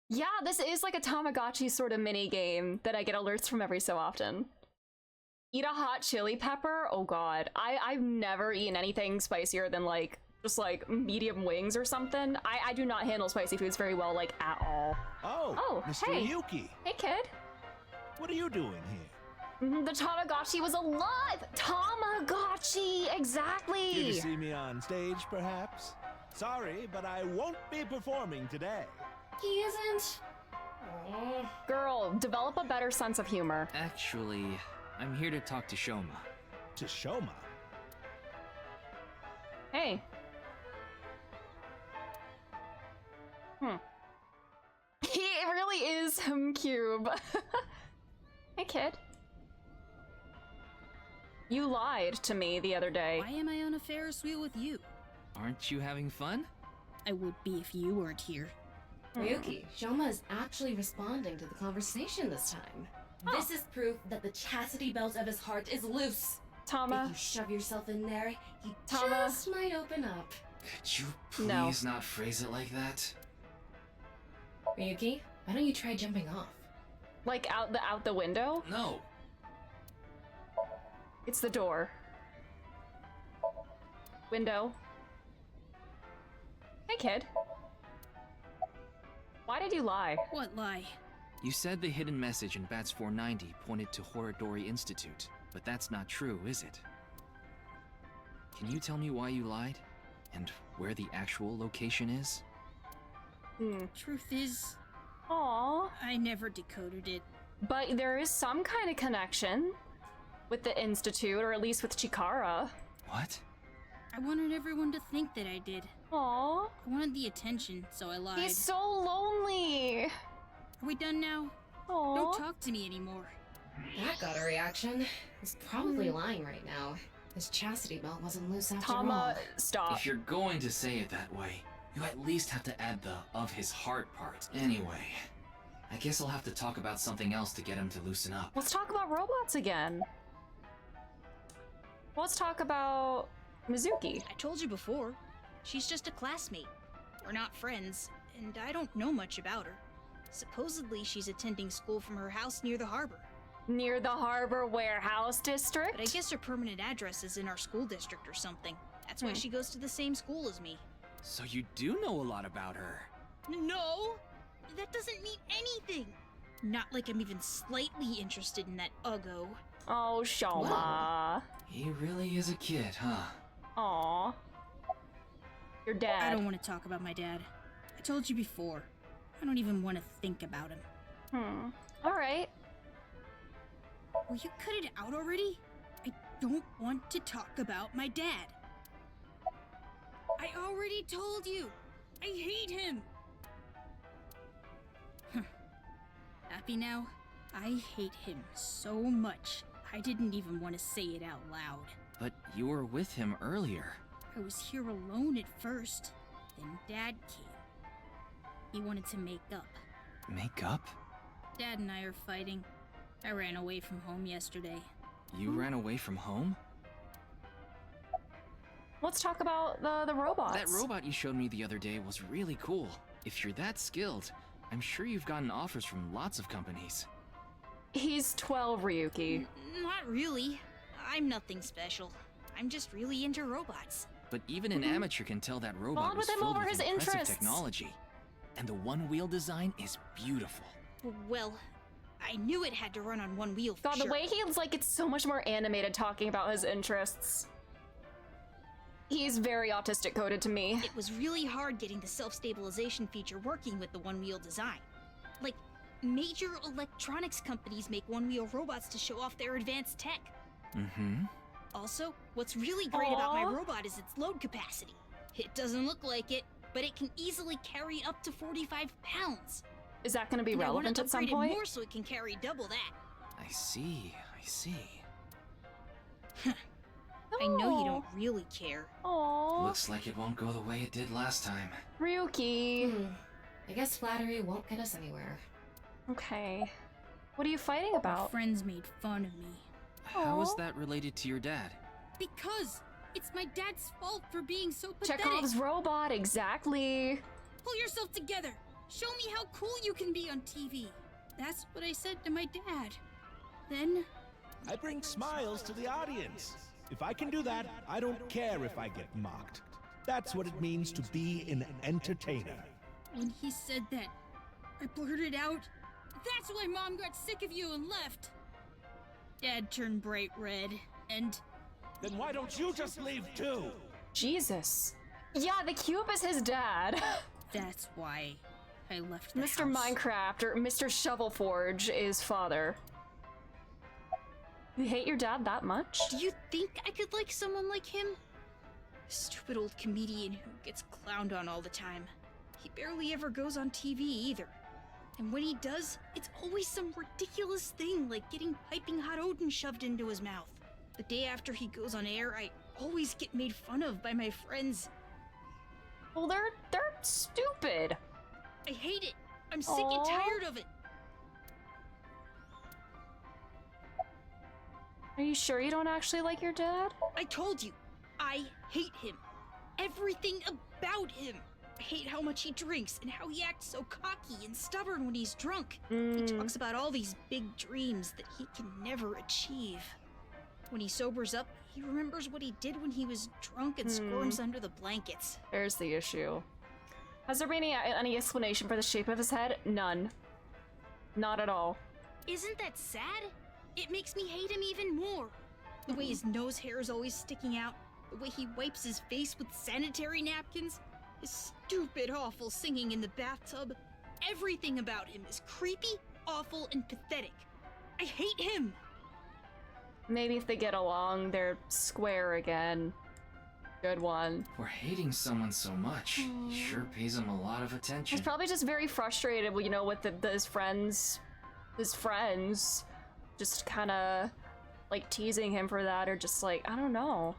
Yeah, this is like a Tamagotchi sort of mini game that I get alerts from every so often. Eat a hot chili pepper? Oh god. I've never eaten anything spicier than like just like medium wings or something. I do not handle spicy foods very well, like at all.
Oh, Mr.
Hey.
Yuki.
Hey kid.
What are you doing here?
The Tamagotchi was alive! Tamagotchi! Exactly!
Here to see me on stage, perhaps? Sorry, but I won't be performing today.
He isn't. Oh.
Girl, develop a better sense of humor.
Actually, I'm here to talk to Shoma.
To Shoma?
Hey. He really is Cube. Hey kid. You lied to me the other day.
Why am I on a Ferris wheel with you?
Aren't you having fun?
I would be if you weren't here.
Ryuki, Shoma is actually responding to the conversation this time.
This is proof that the chastity belt of his heart is loose.
Tama.
If you shove yourself in there, he
Tama.
just might open up.
Could you please
No.
not phrase it like that?
Ryuki, why don't you try jumping off?
Like out the window?
No.
It's the door. Window. Hey kid. Why did you lie?
What lie?
You said the hidden message in Bats 490 pointed to Horodori Institute, but that's not true, is it? Can you tell me why you lied? And where the actual location is?
Truth is,
Aww.
I never decoded it.
But there is some kind of connection with the Institute, or at least with Chikara.
What?
I wanted everyone to think that I did.
Aww.
I wanted the attention, so I lied.
He's so lonely.
Are we done now?
Aww.
Don't talk to me anymore.
That got a reaction. He's probably lying right now. His chastity belt wasn't loose after all.
Tama, stop.
If you're going to say it that way, you at least have to add the "of his heart" part. Anyway, I guess I'll have to talk about something else to get him to loosen up.
Let's talk about robots again. Let's talk about Mizuki.
I told you before. She's just a classmate. We're not friends, and I don't know much about her. Supposedly, she's attending school from her house near the harbor.
Near the Harbor Warehouse District?
But I guess her permanent address is in our school district or something. That's why she goes to the same school as me.
So you do know a lot about her.
No! That doesn't mean anything! Not like I'm even slightly interested in that Uggo.
Oh, Shoma.
He really is a kid, huh?
Aw. Your dad.
I don't want to talk about my dad. I told you before. I don't even want to think about him.
Alright.
Will you cut it out already? I don't want to talk about my dad. I already told you. I hate him. Happy now? I hate him so much. I didn't even want to say it out loud.
But you were with him earlier.
I was here alone at first. Then Dad came. He wanted to make up.
Make up?
Dad and I are fighting. I ran away from home yesterday.
You ran away from home?
Let's talk about the robots.
That robot you showed me the other day was really cool. If you're that skilled, I'm sure you've gotten offers from lots of companies.
He's 12, Ryuki.
Not really. I'm nothing special. I'm just really into robots.
But even an amateur can tell that robot
Bond
was
with him
filled
over
with
his
impressive
interests.
technology. And the one-wheel design is beautiful.
Well, I knew it had to run on one wheel for
God,
sure.
the way he's like, it's so much more animated talking about his interests. He's very autistic coded to me.
It was really hard getting the self-stabilization feature working with the one-wheel design. Like, major electronics companies make one-wheel robots to show off their advanced tech. Also, what's really great about my robot is its load capacity. It doesn't look like it, but it can easily carry up to 45 pounds.
Is that going to be
And
relevant
I
at some
want to
point?
upgrade it more so it can carry double that.
I see.
I know you don't really care.
Aww.
Looks like it won't go the way it did last time.
Ryuki.
I guess flattery won't get us anywhere.
Okay. What are you fighting
My
about?
friends made fun of me.
How is that related to your dad?
Because it's my dad's fault for being so pathetic.
Chekhov's robot, exactly.
Pull yourself together. Show me how cool you can be on TV. That's what I said to my dad. Then
I bring smiles to the audience. If I can do that, I don't care if I get mocked. That's what it means to be an entertainer.
when he said that, I blurted out, "That's why Mom got sick of you and left." Dad turned bright red, and...
Then why don't you just leave too?
Jesus. Yeah, the cube is his dad.
That's why I left the
Mr.
house.
Minecraft, or Mr. Shovelforge, is father. You hate your dad that much?
Do you think I could like someone like him? A stupid old comedian who gets clowned on all the time. He barely ever goes on TV either. And when he does, it's always some ridiculous thing like getting piping hot Odin shoved into his mouth. The day after he goes on air, I always get made fun of by my friends.
Well, they're stupid.
I hate it. I'm sick and tired of it.
Are you sure you don't actually like your dad?
I told you, I hate him. Everything about him. I hate how much he drinks and how he acts so cocky and stubborn when he's drunk. He talks about all these big dreams that he can never achieve. When he sobers up, he remembers what he did when he was drunk and squirms under the blankets.
There's the issue. Has there been any explanation for the shape of his head? None. Not at all.
Isn't that sad? It makes me hate him even more. The way his nose hair is always sticking out, the way he wipes his face with sanitary napkins, his stupid, awful singing in the bathtub. Everything about him is creepy, awful, and pathetic. I hate him!
Maybe if they get along, they're square again. Good one.
For hating someone so much, he sure pays him a lot of attention.
He's probably just very frustrated, you know, with his friends just kind of like teasing him for that, or just like, I don't know.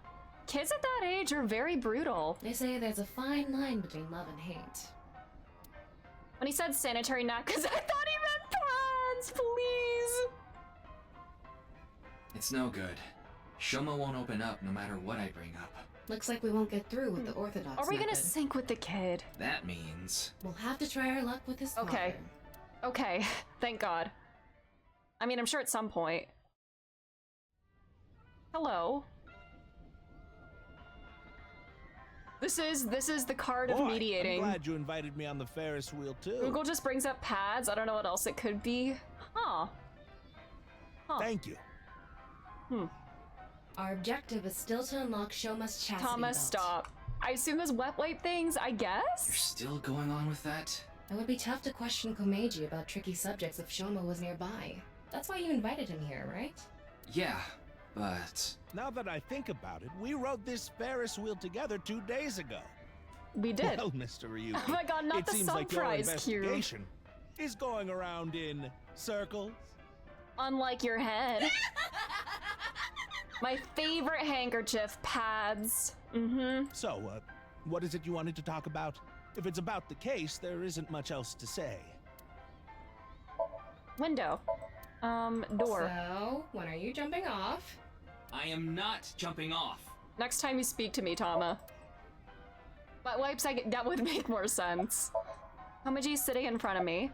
Kids at that age are very brutal.
They say there's a fine line between love and hate.
When he said sanitary napkins, I thought he meant pads, please.
It's no good. Shoma won't open up no matter what I bring up.
Looks like we won't get through with the Orthodox
Are we gonna
method.
sync with the kid?
That means...
We'll have to try our luck with his father.
Okay. Okay, thank God. I mean, I'm sure at some point. Hello. This is the card of mediating.
I'm glad you invited me on the Ferris wheel too.
Google just brings up pads. I don't know what else it could be. Huh.
Thank you.
Our objective is still to unlock Shoma's chastity
Thomas,
belt.
stop. I assume those wet wipe things, I guess?
You're still going on with that?
It would be tough to question Komeiji about tricky subjects if Shoma was nearby. That's why you invited him here, right?
Yeah, but...
Now that I think about it, we rode this Ferris wheel together 2 days ago.
We did.
Well, Mr. Ryuki,
Oh my God, not
it
the
seems like your
surprise cue.
investigation is going around in circles.
Unlike your head. My favorite handkerchief, pads.
So, what is it you wanted to talk about? If it's about the case, there isn't much else to say.
Window. Door.
So, when are you jumping off?
I am not jumping off.
Next time you speak to me, Tama. Wet wipes, that would make more sense. Komeji's sitting in front of me.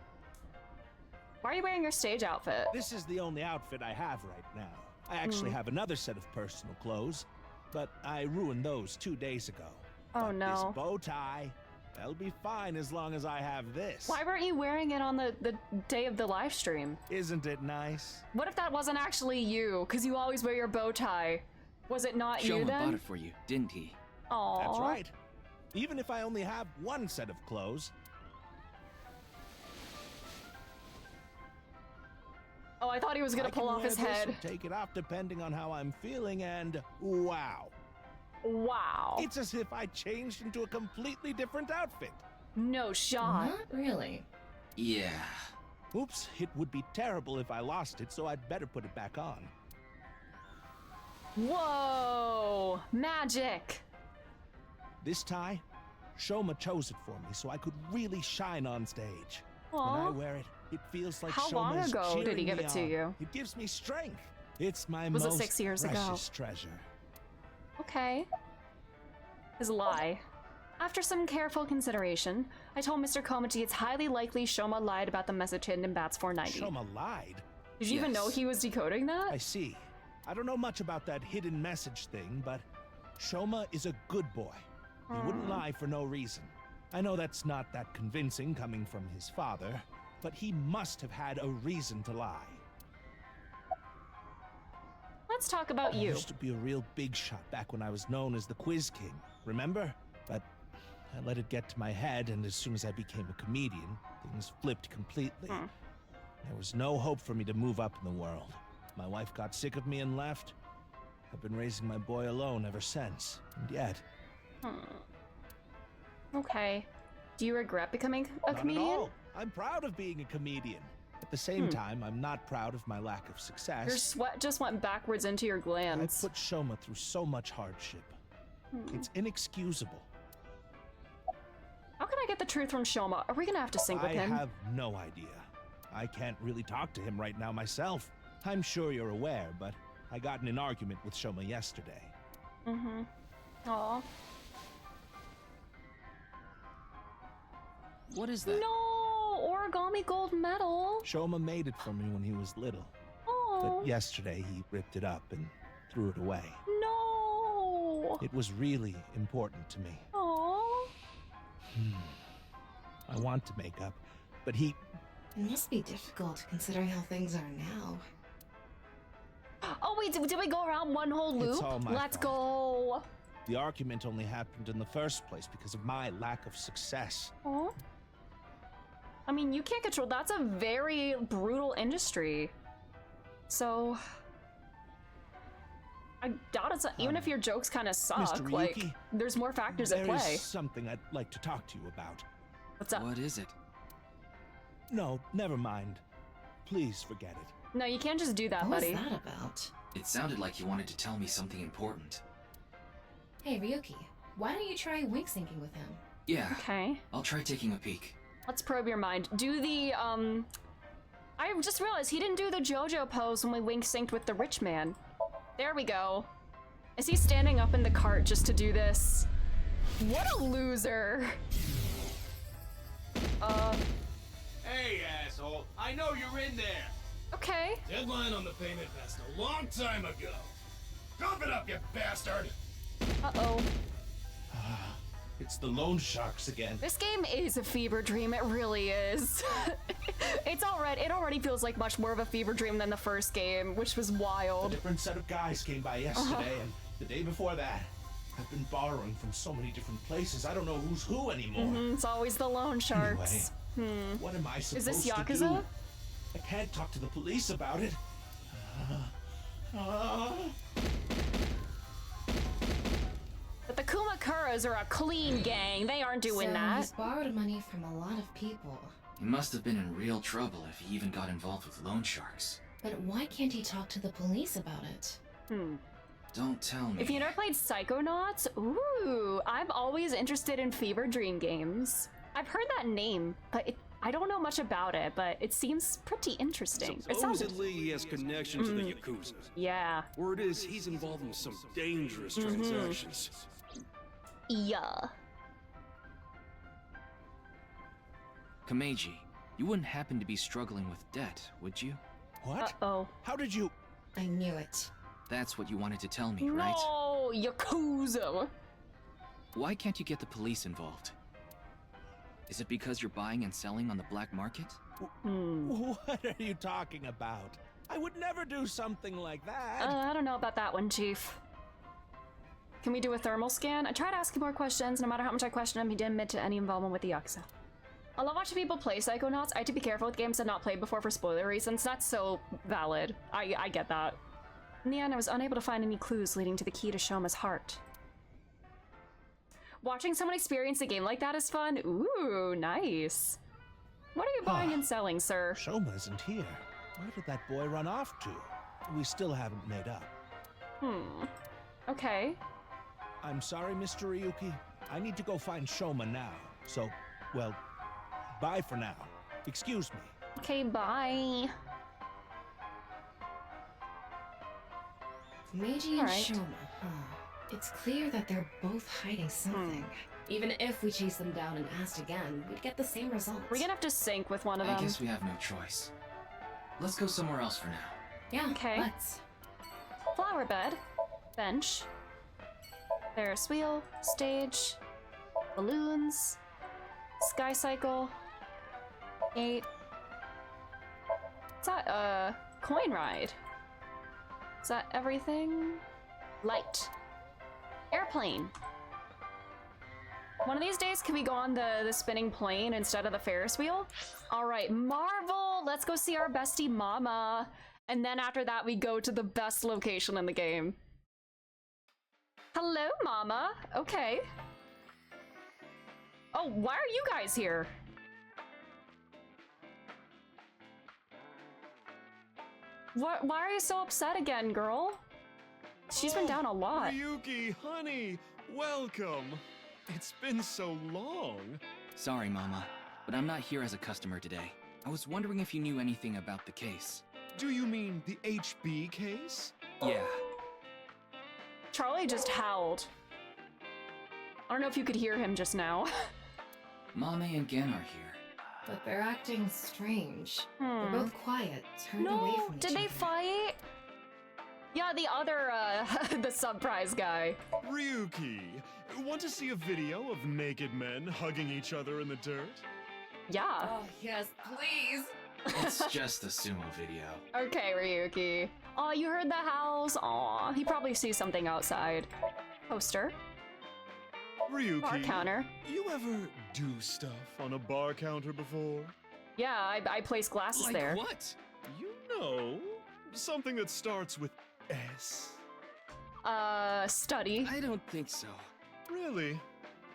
Why are you wearing your stage outfit?
This is the only outfit I have right now. I actually have another set of personal clothes, but I ruined those 2 days ago.
Oh
But
no.
This bow tie, that'll be fine as long as I have this.
Why weren't you wearing it on the day of the live stream?
Isn't it nice?
What if that wasn't actually you? Because you always wear your bow tie. Was it not you
Shoma
then?
bought it for you, didn't he?
Aww.
That's right. Even if I only have one set of clothes.
Oh, I thought he was gonna
I can
pull off
wear
his
this
head.
and take it off depending on how I'm feeling, and wow.
Wow.
It's as if I changed into a completely different outfit.
No shot.
Not really.
Yeah.
Oops, it would be terrible if I lost it, so I'd better put it back on.
Whoa! Magic!
This tie, Shoma chose it for me so I could really shine on stage.
Aw.
When I wear it, it feels like
How long
Shoma's
ago did he
cheering
give
me
it to
on.
you?
It gives me strength. It's my
Was it
most
6 years ago?
precious treasure.
Okay. His lie. After some careful consideration, I told Mr. Komeji it's highly likely Shoma lied about the message hidden in Bats 490.
Shoma lied?
Did you even know he was decoding that?
I see. I don't know much about that hidden message thing, but Shoma is a good boy. He wouldn't lie for no reason. I know that's not that convincing coming from his father, but he must have had a reason to lie.
Let's talk about
I
you.
used to be a real big shot back when I was known as the Quiz King, remember? But I let it get to my head, and as soon as I became a comedian, things flipped completely. There was no hope for me to move up in the world. My wife got sick of me and left. I've been raising my boy alone ever since, and yet...
Okay. Do you regret becoming a
Not
comedian?
at all. I'm proud of being a comedian. At the same time, I'm not proud of my lack of success.
Your sweat just went backwards into your
I
glands.
put Shoma through so much hardship. It's inexcusable.
How can I get the truth from Shoma? Are we gonna have to sync with him?
I have no idea. I can't really talk to him right now myself. I'm sure you're aware, but I got in an argument with Shoma yesterday.
Aw.
What is that?
No! Origami gold medal!
Shoma made it for me when he was little.
Oh.
But yesterday he ripped it up and threw it away.
No!
It was really important to me.
Oh.
I want to make up, but he...
It must be difficult considering how things are now.
Oh wait, did we go around one whole loop?
It's all my
Let's
fault.
go.
The argument only happened in the first place because of my lack of success.
Oh. I mean, you can't control. That's a very brutal industry. So, I doubt it's even if your jokes kind of suck.
Mr.
Like,
Ryuki,
there's more factors at
There
play.
is something I'd like to talk to you about.
What's up?
What is it?
No, never mind. Please forget it.
No, you can't just do that,
What was
buddy.
that about?
It sounded like you wanted to tell me something important.
Hey, Ryuki, why don't you try wink syncing with him?
Yeah.
Okay.
I'll try taking a peek.
Let's probe your mind. Do the I just realized he didn't do the JoJo pose when we wink synced with the rich man. There we go. Is he standing up in the cart just to do this? What a loser.
Hey, asshole. I know you're in there.
Okay.
Deadline on the payment passed a long time ago. Cough it up, you bastard!
Uh-oh.
It's the loan sharks again.
This game is a fever dream, it really is. It already feels like much more of a fever dream than the first game, which was
A
wild.
different set of guys came by yesterday, and the day before that. I've been borrowing from so many different places, I don't know who's who anymore.
It's always the loan sharks.
What am I supposed
Is this
to
Yakuza?
do? I can't talk to the police about it.
But the Kumakuras are a clean gang. They aren't doing that.
He's borrowed money from a lot of people.
He must have been in real trouble if he even got involved with loan sharks.
But why can't he talk to the police about it?
Don't tell me.
If you never played Psychonauts, ooh, I'm always interested in fever dream games. I've heard that name, but I don't know much about it, but it seems pretty interesting. It sounds
Supposedly he has connection to the Yakuza.
Yeah.
Word is he's involved in some dangerous transactions.
Yeah.
Kameji, you wouldn't happen to be struggling with debt, would you?
What?
Uh-oh.
How did you...
I knew it.
That's what you wanted to tell me, right?
No, Yakuza.
Why can't you get the police involved? Is it because you're buying and selling on the black market?
What are you talking about? I would never do something like that.
I don't know about that one, Chief. Can we do a thermal scan? I tried asking more questions. No matter how much I questioned him, he didn't admit to any involvement with the Yakuza. I love watching people play Psychonauts. I have to be careful with games I've not played before for spoiler reasons. That's so valid. I get that. In the end, I was unable to find any clues leading to the key to Shoma's heart. Watching someone experience a game like that is fun. Ooh, nice. What are you buying and selling, sir?
Shoma isn't here. Where did that boy run off to? We still haven't made up.
Okay.
I'm sorry, Mr. Ryuki. I need to go find Shoma now. So, well, bye for now. Excuse me.
Okay, bye.
Meiji and
Alright.
Shoma. It's clear that they're both hiding something. Even if we chase them down and asked again, we'd get the same result.
We're gonna have to sync with one of them.
I guess we have no choice. Let's go somewhere else for now.
Yeah,
Okay.
let's.
Flower bed, bench, Ferris wheel, stage, balloons, sky cycle, gate. Is that coin ride? Is that everything? Light. Airplane. One of these days, can we go on the spinning plane instead of the Ferris wheel? All right, Marvel, let's go see our bestie Mama. And then after that, we go to the best location in the game. Hello, Mama. Okay. Oh, why are you guys here? Why are you so upset again, girl? She's been down a lot.
Ryuki, honey, welcome. It's been so long.
Sorry, Mama, but I'm not here as a customer today. I was wondering if you knew anything about the case.
Do you mean the HB case?
Yeah.
Charlie just howled. I don't know if you could hear him just now.
Mame and Gen are here.
But they're acting strange. They're both quiet, turned away
No,
from each
did they
other.
fight? Yeah, the other, the surprise guy.
Ryuki, want to see a video of naked men hugging each other in the dirt?
Yeah.
Oh, yes, please.
It's just a sumo video.
Okay, Ryuki. Aw, you heard the howls? Aw, he probably sees something outside. Poster.
Ryuki,
Bar counter.
you ever do stuff on a bar counter before?
Yeah, I placed glasses
Like
there.
what? You know, something that starts with S.
Study.
I don't think so.
Really?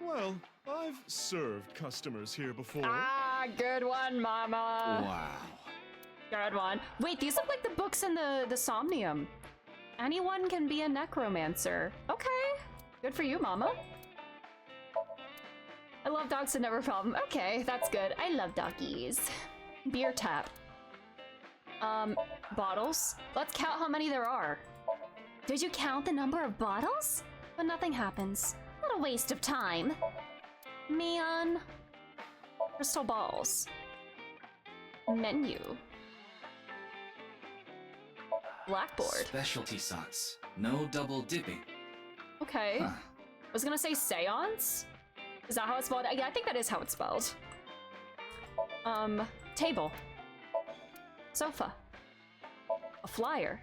Well, I've served customers here before.
Ah, good one, Mama.
Wow.
Good one. Wait, these look like the books in the Somnium. Anyone can be a necromancer. Okay. Good for you, Mama. I love dogs and never a problem. Okay, that's good. I love doggies. Beer tap. Bottles. Let's count how many there are. Did you count the number of bottles? But nothing happens. What a waste of time. Man. Crystal balls. Menu. Blackboard.
Specialty sauce. No double dipping.
Okay.
Huh.
I was gonna say seance? Is that how it's spelled? Yeah, I think that is how it's spelled. Table. Sofa. A flyer.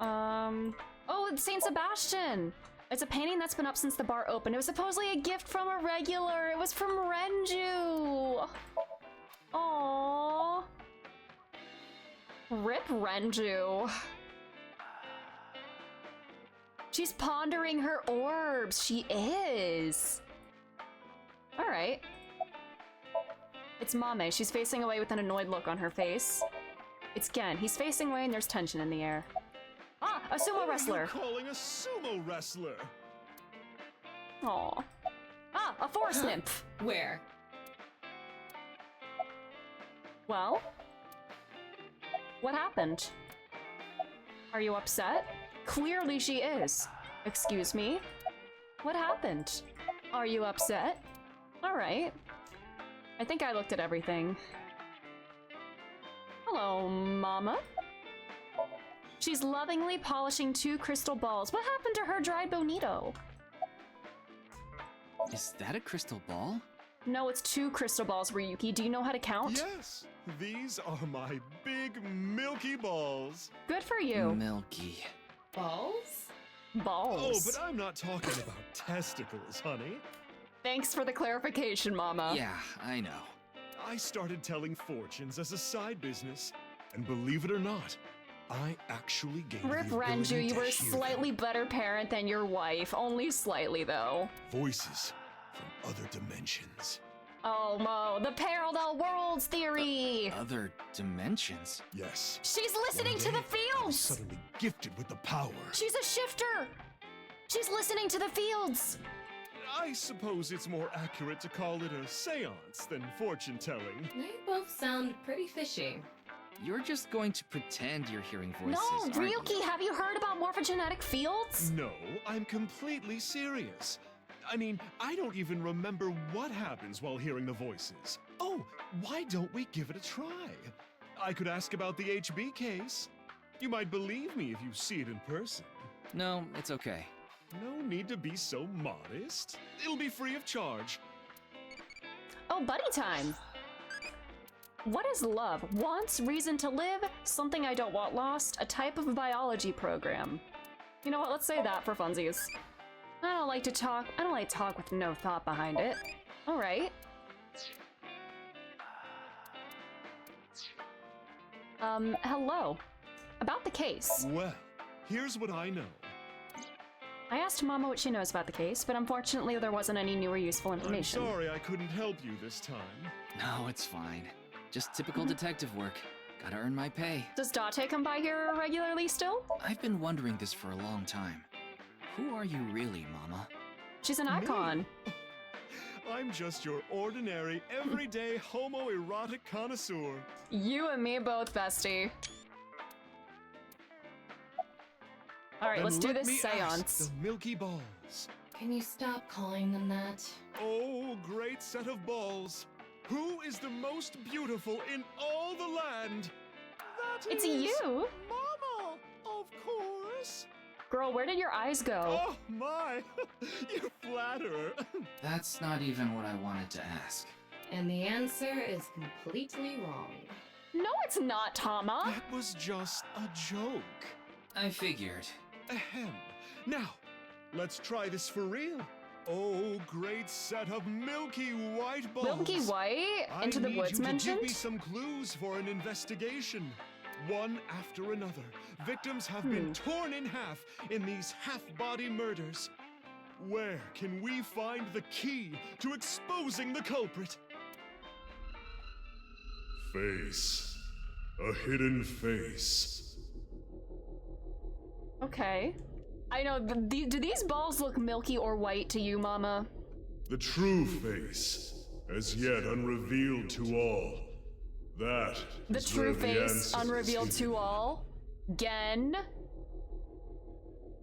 Oh, it's Saint Sebastian! It's a painting that's been up since the bar opened. It was supposedly a gift from a regular. It was from Renju. Aww. Rip Renju. She's pondering her orbs. She is. All right. It's Mame. She's facing away with an annoyed look on her face. It's Gen. He's facing away and there's tension in the air. Ah, a sumo wrestler.
You're calling a sumo wrestler?
Aw. Ah, a forest nymph.
Where?
Well, what happened? Are you upset? Clearly she is. Excuse me? What happened? Are you upset? All right. I think I looked at everything. Hello, Mama. She's lovingly polishing 2 crystal balls. What happened to her dried bonito?
Is that a crystal ball?
No, it's 2 crystal balls, Ryuki. Do you know how to count?
Yes, these are my big milky balls.
Good for you.
Milky.
Balls?
Balls.
Oh, but I'm not talking about testicles, honey.
Thanks for the clarification, Mama.
Yeah, I know.
I started telling fortunes as a side business, and believe it or not, I actually gained
Rip
the ability
Renju, you
to
were a
hear
slightly better parent than your wife. Only slightly, though.
voices from other dimensions.
Oh, Mo, the parallel worlds theory!
Other dimensions?
Yes.
She's listening
One
to the
day, I was
fields!
suddenly gifted with the power.
She's a shifter! She's listening to the fields!
I suppose it's more accurate to call it a seance than fortune telling.
They both sound pretty fishy.
You're just going to pretend you're hearing voices,
No,
aren't
Ryuki,
you?
have you heard about morphogenetic fields?
No, I'm completely serious. I mean, I don't even remember what happens while hearing the voices. Oh, why don't we give it a try? I could ask about the HB case. You might believe me if you see it in person.
No, it's okay.
No need to be so modest. It'll be free of charge.
Oh, buddy time! What is love? Wants, reason to live, something I don't want lost, a type of biology program. You know what, let's say that for funsies. I don't like talk with no thought behind it. Alright. Hello. About the case.
Well, here's what I know.
I asked Mama what she knows about the case, but unfortunately there wasn't any new or useful information.
I'm sorry I couldn't help you this time.
No, it's fine. Just typical detective work. Gotta earn my pay.
Does Date come by here regularly still?
I've been wondering this for a long time. Who are you really, Mama?
She's an icon.
I'm just your ordinary, everyday homoerotic connoisseur.
You and me both, bestie. Alright, let's do this seance.
The milky balls.
Can you stop calling them that?
Oh, great set of balls. Who is the most beautiful in all the land? That
It's
is
you!
Mama, of course.
Girl, where did your eyes go?
Oh my, you flatterer.
That's not even what I wanted to ask.
And the answer is completely wrong.
No, it's not, Tama.
That was just a joke.
I figured.
Ahem. Now, let's try this for real. Oh, great set of milky white balls.
Milky White? Into the Woods
I need you to
mentioned?
give me some clues for an investigation. One after another, victims have been torn in half in these half-body murders. Where can we find the key to exposing the culprit?
Face. A hidden face.
Okay. I know, do these balls look milky or white to you, Mama?
The true face, as yet unrevealed to all. That
The
is
true
where the
face,
answer
unrevealed
is
to
hidden.
all? Gen?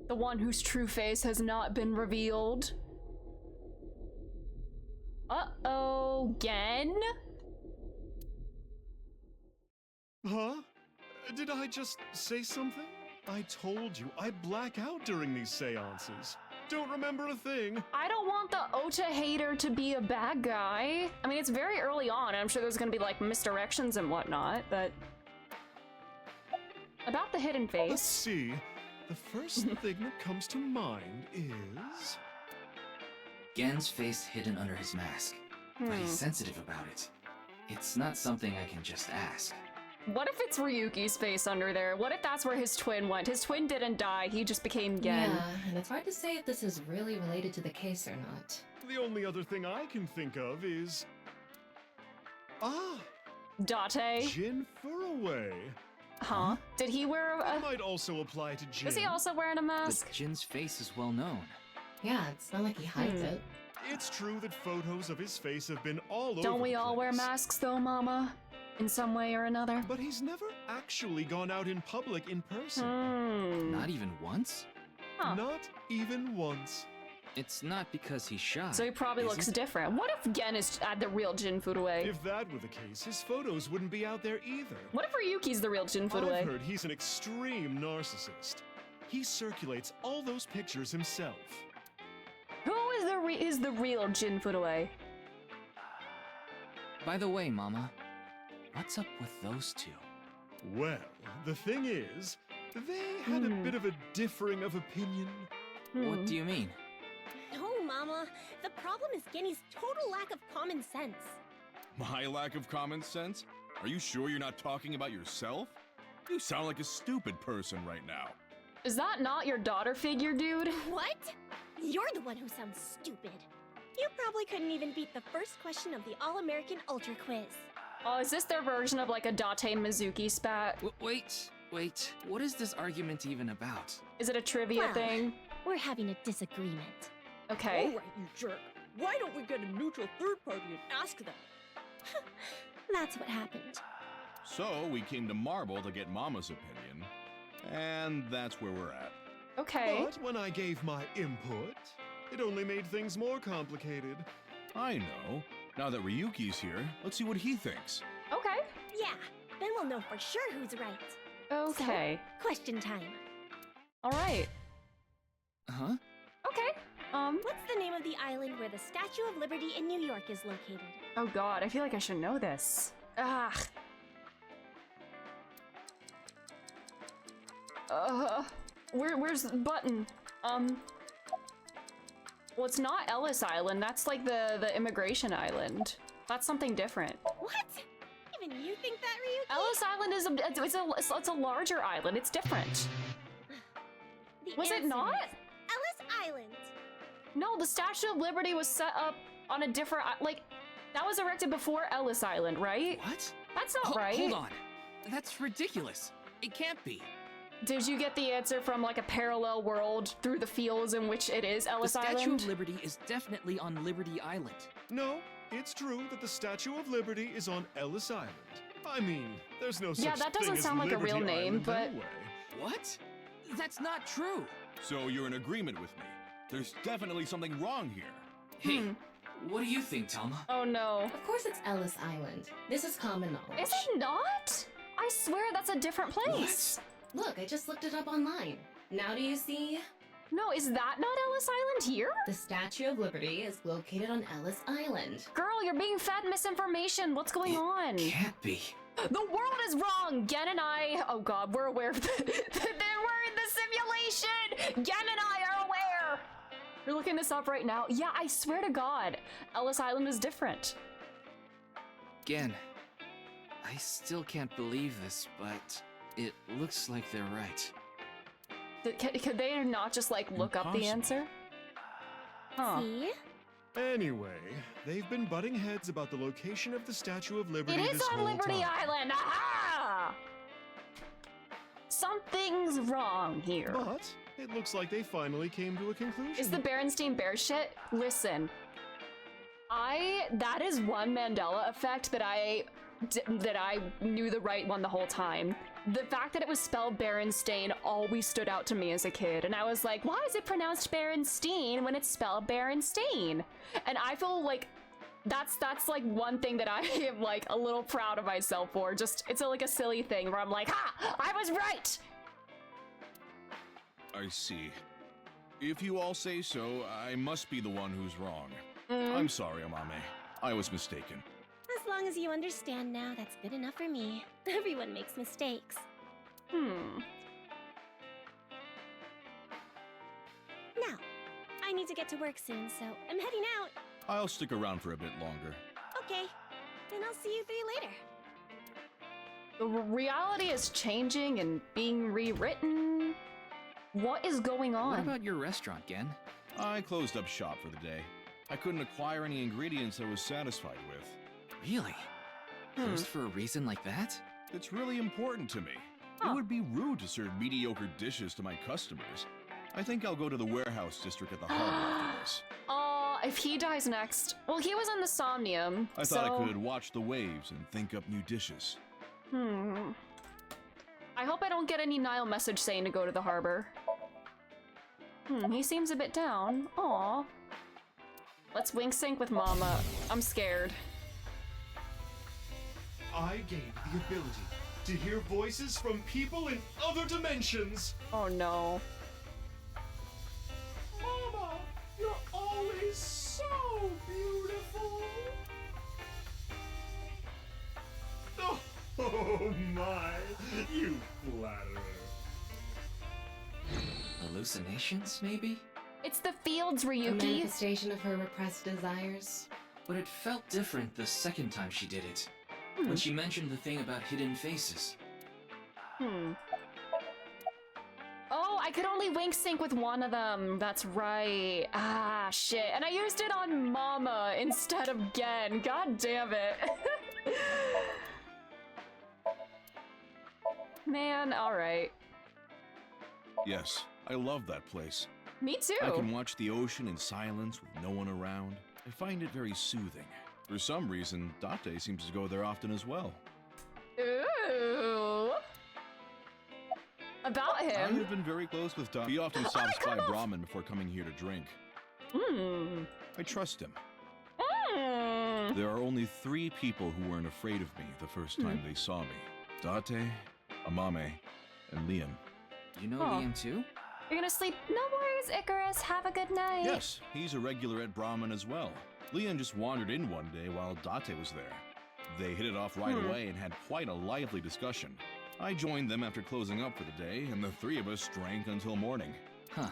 The one whose true face has not been revealed? Uh-oh, Gen?
Huh? Did I just say something? I told you, I black out during these seances. Don't remember a thing.
I don't want the Ota hater to be a bad guy. I mean, it's very early on, and I'm sure there's gonna be like misdirections and whatnot, but... About the hidden face.
Let's see. The first thing that comes to mind is...
Gen's face hidden under his mask, but he's sensitive about it. It's not something I can just ask.
What if it's Ryuki's face under there? What if that's where his twin went? His twin didn't die, he just became Gen.
Yeah, and it's hard to say if this is really related to the case or not.
The only other thing I can think of is...
Date?
Jin Furaway.
Huh? Did he wear a...
That might also apply to Jin.
Is he also wearing a mask?
But Jin's face is well known.
Yeah, it's not like he hides it.
It's true that photos of his face have been all over
Don't we
the
all wear
place.
masks though, Mama? In some way or another?
But he's never actually gone out in public in person.
Not even once?
Huh.
Not even once.
It's not because he's shy.
So he probably
is
looks
it?
different. What if Gen is the real Jin Furue?
If that were the case, his photos wouldn't be out there either.
What if Ryuki's the real Jin
I've
Furue?
heard he's an extreme narcissist. He circulates all those pictures himself.
Who is the real Jin Furue?
By the way, Mama, what's up with those two?
Well, the thing is, they had a bit of a differing of opinion.
What do you mean?
No, Mama. The problem is Genny's total lack of common sense.
My lack of common sense? Are you sure you're not talking about yourself? You sound like a stupid person right now.
Is that not your daughter figure, dude?
What? You're the one who sounds stupid. You probably couldn't even beat the first question of the All-American Ultra Quiz.
Oh, is this their version of like a Date Mizuki spat?
Wait. What is this argument even about?
Is it a trivia
Well,
thing?
We're having a disagreement.
Okay.
All right, you jerk. Why don't we get a neutral third party and ask them?
That's what happened.
So we came to Marble to get Mama's opinion, and that's where we're at.
Okay.
But when I gave my input, it only made things more complicated.
I know. Now that Ryuki's here, let's see what he thinks.
Okay.
Yeah, then we'll know for sure who's right.
Okay.
So, question time.
All right.
Huh?
Okay.
What's the name of the island where the Statue of Liberty in New York is located?
Oh God, I feel like I should know this. Ah. Where's the button? Well, it's not Ellis Island. That's like the immigration island. That's something different.
What? Even you think that, Ryuki?
Ellis Island is it's a larger island. It's different. Was it
answer
not?
is Ellis Island.
No, the Statue of Liberty was set up on a different that was erected before Ellis Island, right?
What?
That's not right.
Hold on. That's ridiculous. It can't be.
Did you get the answer from like a parallel world through the fields in which it is Ellis
The
Island?
Statue of Liberty is definitely on Liberty Island.
No, it's true that the Statue of Liberty is on Ellis Island. I mean, there's no such
Yeah, that doesn't
thing as
sound like a real
Liberty
name,
Island
but
anyway.
What? That's not true.
So you're in agreement with me. There's definitely something wrong here.
Hey, what do you think, Talma?
Oh no.
Of course it's Ellis Island. This is common knowledge.
Is it not? I swear that's a different place.
Look, I just looked it up online. Now do you see?
No, is that not Ellis Island here?
The Statue of Liberty is located on Ellis Island.
Girl, you're being fed misinformation. What's going on?
Can't be.
The world is wrong. Gen and I, oh God, we're aware of that we're in the simulation. Gen and I are aware. You're looking this up right now. Yeah, I swear to God, Ellis Island is different.
Gen, I still can't believe this, but It looks like they're right.
Could they not just, like, look up the answer? Huh.
See?
Anyway, they've been butting heads about the location of the Statue of Liberty
It is
this
on
whole
Liberty
time.
Island! Aha! Something's wrong here.
But it looks like they finally came to a conclusion.
Is the Berenstein Bear shit? Listen. That is one Mandela effect that I knew the right one the whole time. The fact that it was spelled Berenstain always stood out to me as a kid, and I was like, why is it pronounced Berenstein when it's spelled Berenstain? And I feel like that's like one thing that I am like a little proud of myself for. Just it's like a silly thing where I'm like, ha! I was right!
I see. If you all say so, I must be the one who's wrong. I'm sorry, Amame. I was mistaken.
As long as you understand now, that's good enough for me. Everyone makes mistakes. Now, I need to get to work soon, so I'm heading out.
I'll stick around for a bit longer.
Okay, then I'll see you three later.
The reality is changing and being rewritten. What is going on?
What about your restaurant, Gen?
I closed up shop for the day. I couldn't acquire any ingredients I was satisfied with.
Really? Closed for a reason like that?
It's really important to me. It would be rude to serve mediocre dishes to my customers. I think I'll go to the warehouse district at the harbor after this.
If he dies next... Well, he was on the Somnium,
I thought I could watch the waves and think up new dishes.
I hope I don't get any Nile message saying to go to the harbor. He seems a bit down. Aw. Let's wink sync with Mama. I'm scared.
I gained the ability to hear voices from people in other dimensions.
Oh no.
Mama, you're always so beautiful. Oh my, you flatterer.
Hallucinations, maybe?
It's the fields,
A
Ryuki.
manifestation of her repressed desires.
But it felt different the second time she did it. When she mentioned the thing about hidden faces.
Oh, I could only wink sync with one of them. That's right. Ah, shit. And I used it on Mama instead of Gen. God damn it. Man, alright.
Yes, I love that place.
Me too.
I can watch the ocean in silence with no one around. I find it very soothing. For some reason, Date seems to go there often as well.
Ooh. About
I
him.
have been very close with Date. He often stops by Brahmin before coming here to drink. I trust him. There are only 3 people who weren't afraid of me the first time they saw me. Date, Amame, and Liam.
You know Liam too?
You're gonna sleep? No worries, Icarus. Have a good night.
Yes, he's a regular at Brahmin as well. Liam just wandered in one day while Date was there. They hit it off right away and had quite a lively discussion. I joined them after closing up for the day, and the 3 of us drank until morning.
Huh.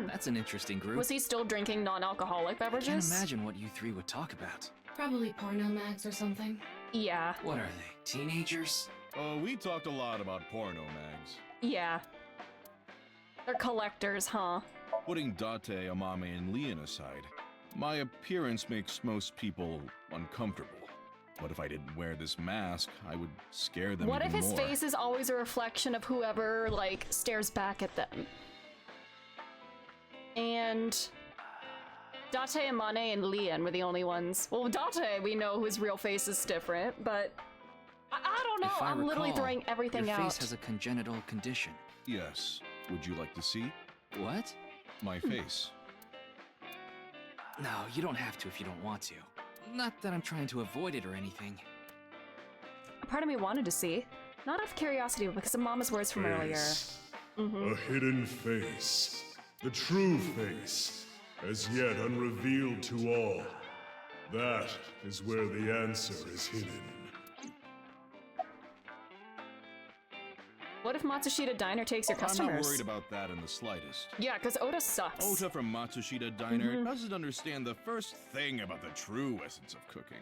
That's an interesting group.
Was he still drinking non-alcoholic
I
beverages?
can't imagine what you 3 would talk about.
Probably porno mags or something.
Yeah.
What are they, teenagers?
Oh, we talked a lot about porno mags.
Yeah. They're collectors, huh?
Putting Date, Amame, and Liam aside, my appearance makes most people uncomfortable. What if I didn't wear this mask? I would scare them
What if
even
his
more.
face is always a reflection of whoever, like, stares back at them? And Date, Amane, and Lian were the only ones. Well, Date, we know whose real face is different, but I don't know.
If I
I'm literally
recall,
throwing everything
your
out.
face has a congenital condition.
Yes. Would you like to see?
What?
My face.
No, you don't have to if you don't want to. Not that I'm trying to avoid it or anything.
A part of me wanted to see. Not out of curiosity, but because of Mama's words from earlier.
A hidden face. The true face. As yet unrevealed to all. That is where the answer is hidden.
What if Matsushita Diner takes your
I'm
customers?
not worried about that in the slightest.
Yeah, because Oda sucks.
Ota from Matsushita Diner doesn't understand the first thing about the true essence of cooking.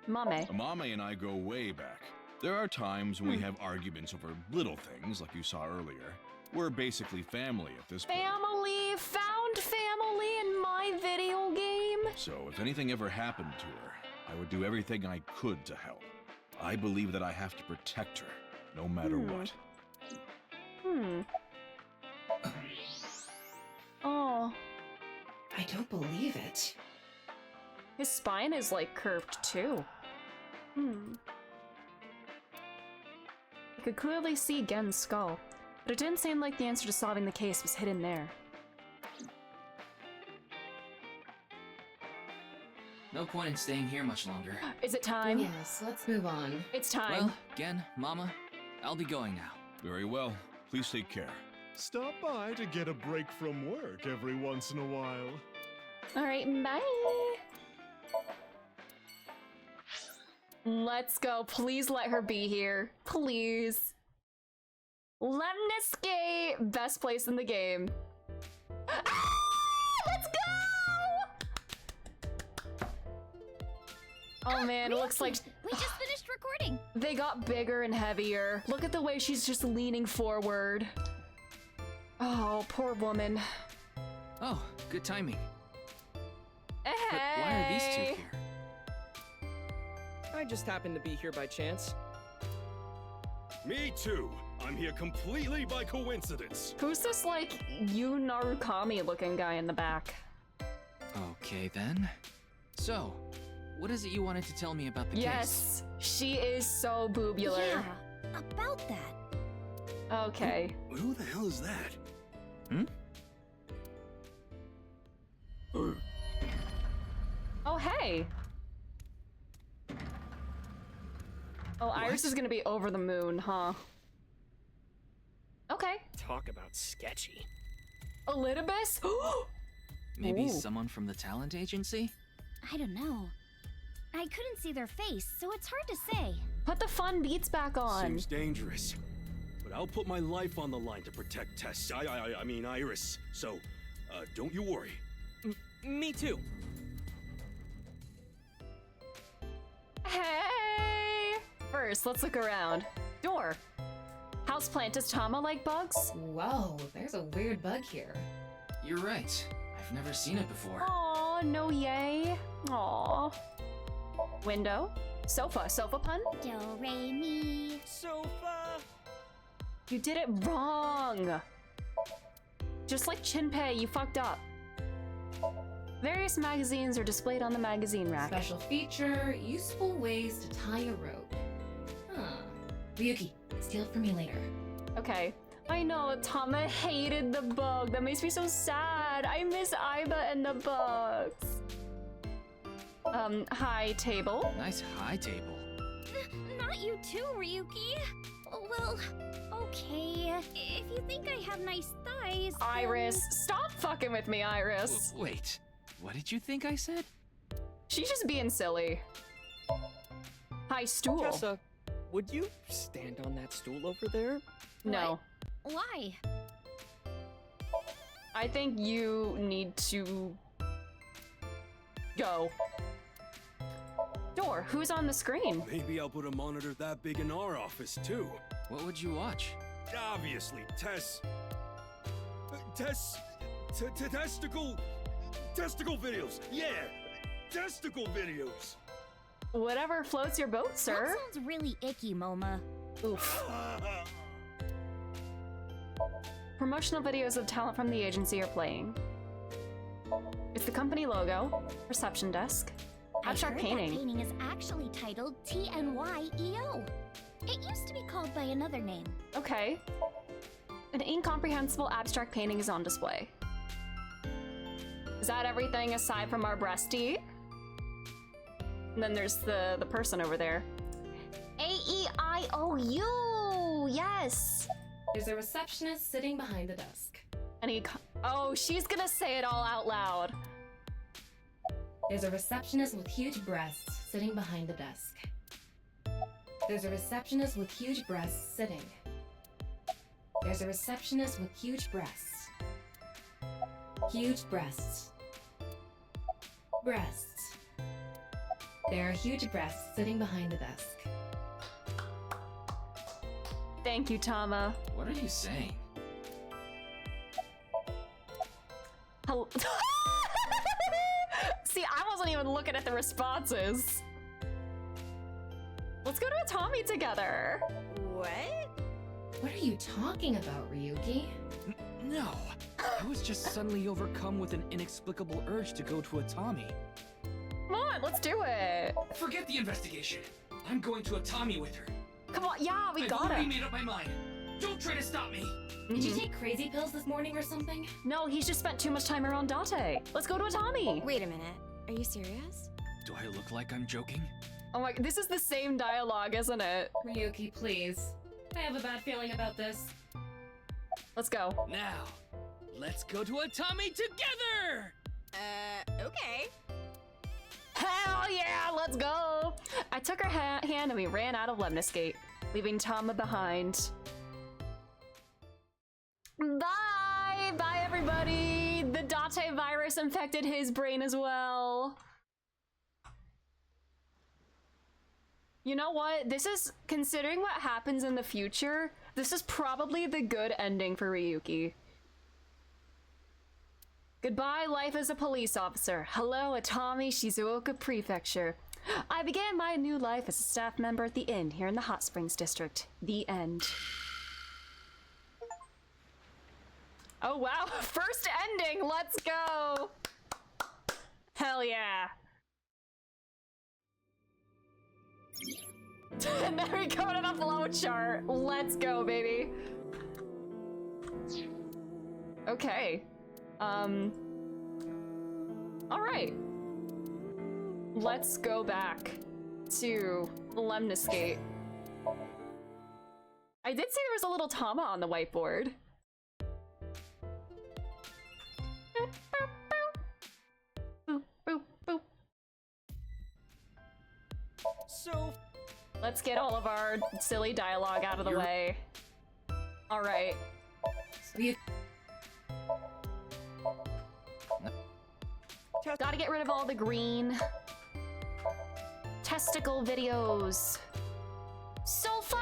Mame.
Amame and I go way back. There are times when we have arguments over little things, like you saw earlier. We're basically family at this point.
Family? Found family in my video game?
So if anything ever happened to her, I would do everything I could to help. I believe that I have to protect her, no matter what.
Oh.
I don't believe it.
His spine is like curved too. I could clearly see Gen's skull, but it didn't seem like the answer to solving the case was hidden there.
No point in staying here much longer.
Is it time?
Yes, let's move on.
It's time.
Well, Gen, Mama, I'll be going now.
Very well. Please take care.
Stop by to get a break from work every once in a while.
Alright, bye! Let's go. Please let her be here. Please. Lemniscape! Best place in the game. Ah! Let's go! Oh man, it looks like...
We just finished recording.
They got bigger and heavier. Look at the way she's just leaning forward. Oh, poor woman.
Oh, good timing.
Hey!
But why are these two here?
I just happened to be here by chance.
Me too. I'm here completely by coincidence.
Who's this, like, Yu Narukami looking guy in the back?
Okay then. So, what is it you wanted to tell me about the case?
Yes, she is so boobular.
Yeah, about that.
Okay.
Who the hell is that?
Oh, hey! Oh, Iris is gonna be over the moon, huh? Okay.
Talk about sketchy.
Elidibus?
Maybe
Ooh.
someone from the talent agency?
I don't know. I couldn't see their face, so it's hard to say.
Put the fun beats back on.
Seems dangerous. But I'll put my life on the line to protect Tess. I mean Iris. So, don't you worry.
Me too.
Hey! First, let's look around. Door. Houseplant, does Tama like bugs?
Whoa, there's a weird bug here.
You're right. I've never seen it before.
Aw, no yay. Aw. Window. Sofa. Sofa pun?
Do, re, mi.
Sofa.
You did it wrong. Just like Chinpei, you fucked up. Various magazines are displayed on the magazine rack.
Special feature, useful ways to tie a rope. Huh. Ryuki, steal it from me later.
Okay. I know, Tama hated the bug. That makes me so sad. I miss Aiba and the bugs. High table.
Nice high table.
Not you too, Ryuki. Well, okay. If you think I have nice thighs,
Iris, stop fucking with me, Iris.
Wait, what did you think I said?
She's just being silly. High stool.
Tessa, would you stand on that stool over there?
No.
Why?
I think you need to go. Door, who's on the screen?
Maybe I'll put a monitor that big in our office too.
What would you watch?
Obviously, Tess. Testicle videos. Yeah, testicle videos.
Whatever floats your boat, sir.
That sounds really icky, Moma.
Oof. Promotional videos of talent from the agency are playing. It's the company logo, reception desk, abstract painting.
That painting is actually titled TNYEO. It used to be called by another name.
Okay. An incomprehensible abstract painting is on display. Is that everything aside from our breastie? And then there's the person over there. AEIOU! Yes!
There's a receptionist sitting behind the desk.
Oh, she's gonna say it all out loud.
There's a receptionist with huge breasts sitting behind the desk. There's a receptionist with huge breasts sitting. There's a receptionist with huge breasts. Huge breasts. Breasts. There are huge breasts sitting behind the desk.
Thank you, Tama.
What are you saying?
Hello. See, I wasn't even looking at the responses. Let's go to a Tommy together.
What?
What are you talking about, Ryuki?
No. I was just suddenly overcome with an inexplicable urge to go to a Tommy.
Come on, let's do it.
Forget the investigation. I'm going to a Tommy with her.
Come on, yeah, we got
I've already
it.
made up my mind. Don't try to stop me.
Did you take crazy pills this morning or something?
No, he's just spent too much time around Date. Let's go to a Tommy.
Wait a minute. Are you serious?
Do I look like I'm joking?
Oh my, this is the same dialogue, isn't it?
Ryuki, please. I have a bad feeling about this.
Let's go.
Now, let's go to a Tommy together!
Okay.
Hell yeah, let's go! I took her hand and we ran out of Lemniscate, leaving Tama behind. Bye! Bye, everybody! The Date virus infected his brain as well. You know what? This is, considering what happens in the future, this is probably the good ending for Ryuki. Goodbye, life as a police officer. Hello, Atami, Shizuoka Prefecture. I began my new life as a staff member at the inn here in the Hot Springs District. The end. Oh wow, first ending, let's go! Hell yeah. And there we go to the flowchart. Let's go, baby. Okay. Alright. Let's go back to Lemniscate. I did see there was a little Tama on the whiteboard. Boop, boop, boop.
So,
let's get all of our silly dialogue out of the way. Alright. Gotta get rid of all the green. Testicle videos. Sofa!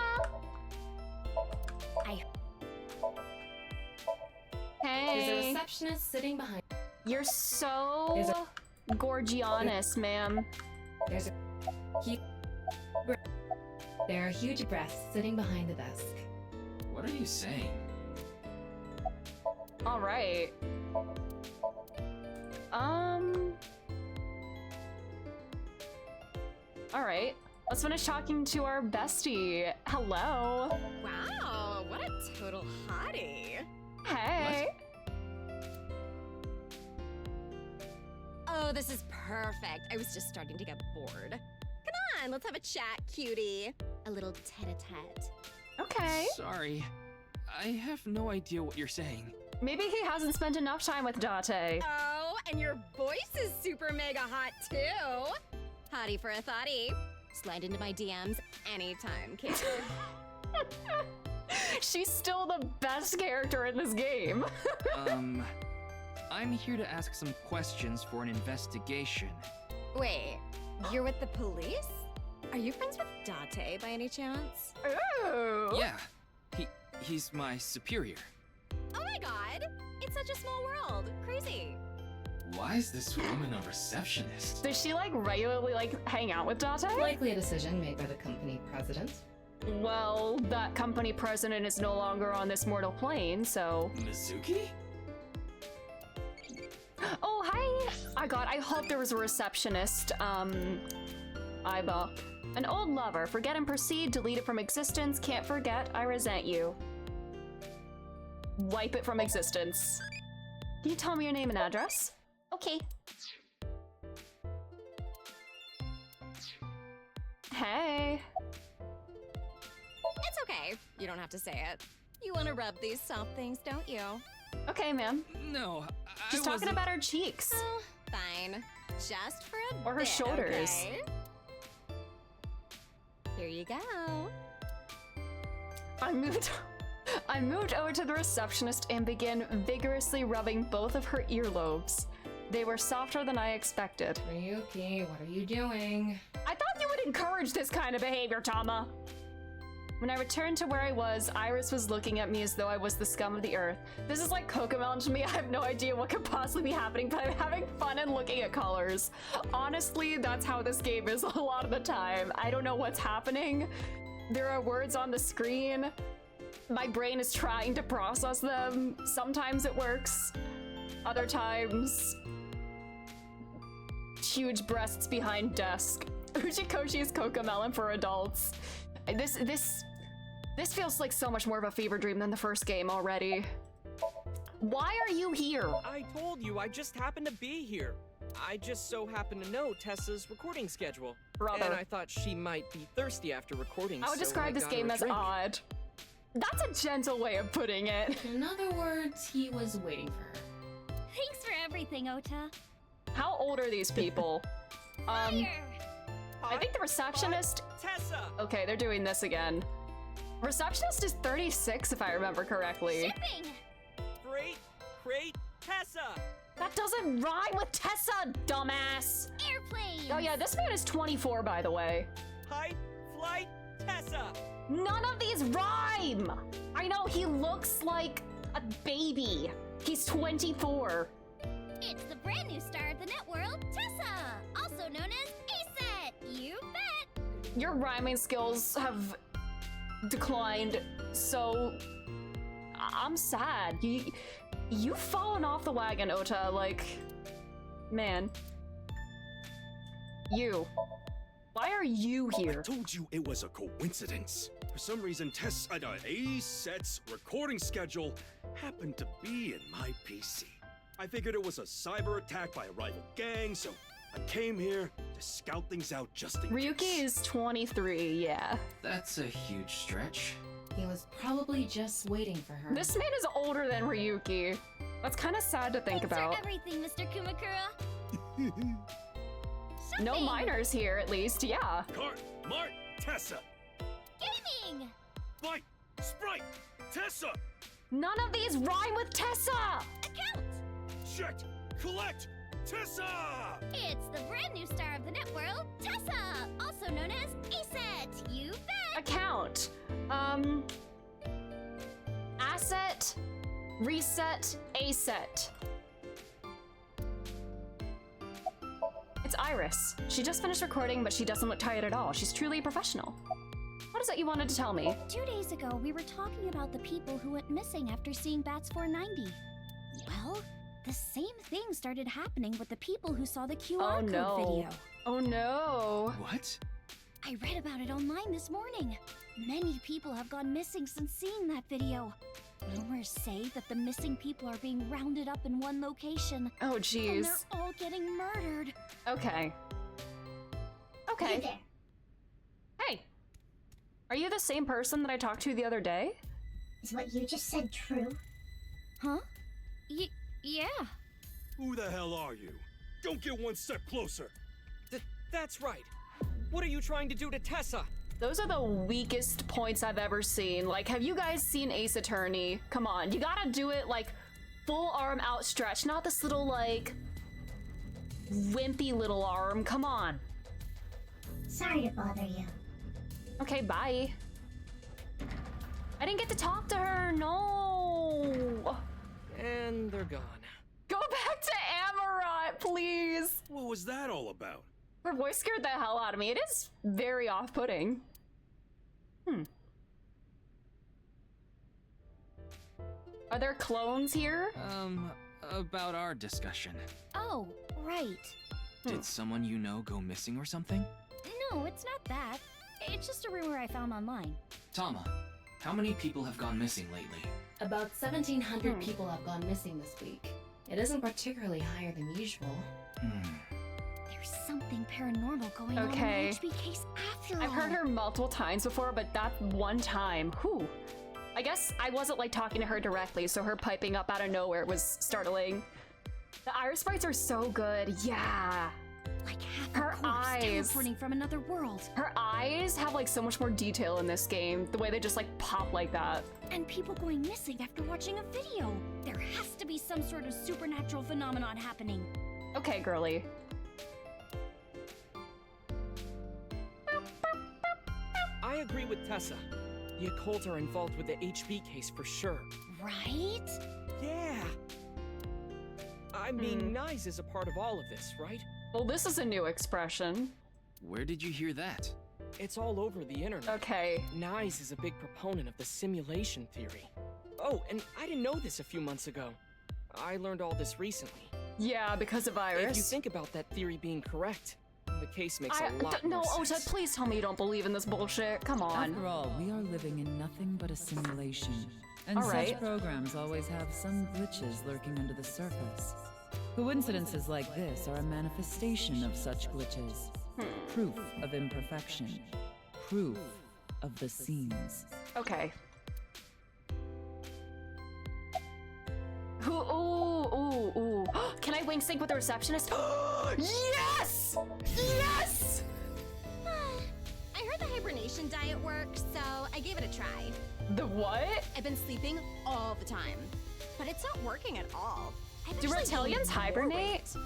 Hey!
There's a receptionist sitting behind.
You're so gorgianus, ma'am.
There are huge breasts sitting behind the desk.
What are you saying?
Alright. Alright. Let's finish talking to our bestie. Hello.
Wow, what a total hottie.
Hey.
Oh, this is perfect. I was just starting to get bored. Come on, let's have a chat, cutie. A little tete-a-tete.
Okay.
Sorry. I have no idea what you're saying.
Maybe he hasn't spent enough time with Date.
Oh, and your voice is super mega hot too. Hottie for a thottie. Slide into my DMs anytime, kid.
She's still the best character in this game.
I'm here to ask some questions for an investigation.
Wait, you're with the police? Are you friends with Date by any chance?
Ooh.
Yeah, he's my superior.
Oh my god, it's such a small world. Crazy.
Why is this woman a receptionist?
Does she like regularly like hang out with Date?
Likely a decision made by the company president.
Well, that company president is no longer on this mortal plane, so...
Mizuki?
Oh, hi! I hope there was a receptionist, Aiba. An old lover, forget and proceed, delete it from existence, can't forget, I resent you. Wipe it from existence. Can you tell me your name and address? Okay. Hey.
It's okay. You don't have to say it. You want to rub these soft things, don't you?
Okay, ma'am.
No,
She's talking about her cheeks.
Oh, fine. Just for a
Or her
bit,
shoulders.
okay? Here you go.
I moved over to the receptionist and began vigorously rubbing both of her earlobes. They were softer than I expected.
Ryuki, what are you doing?
I thought you would encourage this kind of behavior, Tama. When I returned to where I was, Iris was looking at me as though I was the scum of the earth. This is like Cocomelon to me. I have no idea what could possibly be happening, but I'm having fun and looking at colors. Honestly, that's how this game is a lot of the time. I don't know what's happening. There are words on the screen. My brain is trying to process them. Sometimes it works. Other times... huge breasts behind desk. Uchikoshi is Cocomelon for adults. This feels like so much more of a fever dream than the first game already. Why are you here?
I told you, I just happened to be here. I just so happen to know Tessa's recording schedule.
Brother.
And I thought she might be thirsty after recording,
I would
so
describe this
got her
game
a
as
drink.
odd. That's a gentle way of putting it.
In other words, he was waiting for her.
Thanks for everything, Ota.
How old are these people? I think the receptionist...
Tessa!
Okay, they're doing this again. Receptionist is 36, if I remember correctly.
Shipping!
Great, Tessa!
That doesn't rhyme with Tessa, dumbass!
Airplane!
Oh yeah, this man is 24, by the way.
High flight Tessa!
None of these rhyme! I know, he looks like a baby. He's 24.
It's the brand new star of the networld, Tessa! Also known as ASET! You bet!
Your rhyming skills have declined, so I'm sad. You've fallen off the wagon, Ota, like, man. You. Why are you here?
I told you it was a coincidence. For some reason, ASET's recording schedule happened to be in my PC. I figured it was a cyber attack by a rival gang, so I came here to scout things out just in case.
Ryuki is 23, yeah.
That's a huge stretch.
He was probably just waiting for her.
This man is older than Ryuki. That's kind of sad to think about.
Thanks for everything, Mr. Kumakura.
No minors here, at least, yeah.
Cart, Mart, Tessa.
Gaming!
Fight, Sprite, Tessa.
None of these rhyme with Tessa!
Account!
Check, collect, Tessa!
It's the brand new star of the networld, Tessa! Also known as ASET! You bet!
Account. Asset, reset, ASET. It's Iris. She just finished recording, but she doesn't look tired at all. She's truly a professional. What is it you wanted to tell me?
2 days ago, we were talking about the people who went missing after seeing Bats 490. Well, the same thing started happening with the people who saw the QR code video.
Oh no.
What?
I read about it online this morning. Many people have gone missing since seeing that video. Rumors say that the missing people are being rounded up in one location.
Oh
And
jeez.
they're all getting murdered.
Okay. Okay.
Hey there.
Hey. Are you the same person that I talked to the other day?
Is what you just said true? Huh? Yeah.
Who the hell are you? Don't get one step closer.
That's right. What are you trying to do to Tessa?
Those are the weakest points I've ever seen. Like, have you guys seen Ace Attorney? Come on, you gotta do it like full arm outstretched, not this little like wimpy little arm. Come on.
Sorry to bother you.
Okay, bye. I didn't get to talk to her, no.
And they're gone.
Go back to Amaranth, please.
What was that all about?
Her voice scared the hell out of me. It is very off-putting. Are there clones here?
About our discussion.
Oh, right.
Did someone you know go missing or something?
No, it's not that. It's just a rumor I found online.
Tama, how many people have gone missing lately?
About 1,700 people have gone missing this week. It isn't particularly higher than usual.
There's something paranormal going on in
Okay.
the HB case after all.
I've heard her multiple times before, but that one time, whew. I guess I wasn't like talking to her directly, so her piping up out of nowhere was startling. The Iris sprites are so good, yeah.
Like half
Her
a corpse
eyes.
teleporting from another world.
Her eyes have like so much more detail in this game, the way they just like pop like that.
And people going missing after watching a video. There has to be some sort of supernatural phenomenon happening.
Okay, girly.
I agree with Tessa. The occult are involved with the HB case for sure.
Right?
Yeah! I mean, Nyes is a part of all of this, right?
Well, this is a new expression.
Where did you hear that?
It's all over the internet.
Okay.
Nyes is a big proponent of the simulation theory. Oh, and I didn't know this a few months ago. I learned all this recently.
Yeah, because of Iris.
If you think about that theory being correct, the case makes a lot
no,
more
Ota,
sense.
please tell me you don't believe in this bullshit. Come on.
After all, we are living in nothing but a simulation. And
All
such
right.
programs always have some glitches lurking under the surface. Coincidences like this are a manifestation of such glitches. Proof of imperfection. Proof of the seams.
Okay. Ooh. Can I wink sync with the receptionist? Yes! Yes!
I heard the hibernation diet works, so I gave it a try.
The what?
I've been sleeping all the time, but it's not working at all. I've
Do
actually gained
reptilians
more
hibernate?
weight.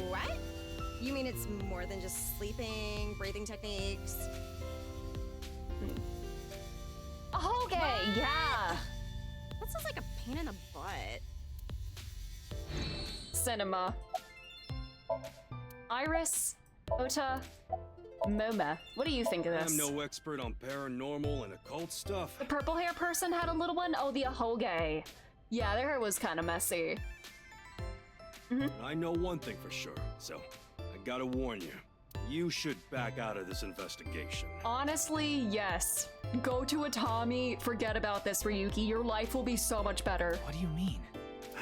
What? You mean it's more than just sleeping, breathing techniques?
Okay, yeah.
That sounds like a pain in the butt.
Cinema. Iris, Ota, Moma, what do you think of this?
I'm no expert on paranormal and occult stuff.
The purple hair person had a little one? Oh, the Ahoge. Yeah, their hair was kind of messy.
I know one thing for sure, so I gotta warn you. You should back out of this investigation.
Honestly, yes. Go to Atami, forget about this, Ryuki. Your life will be so much better.
What do you mean?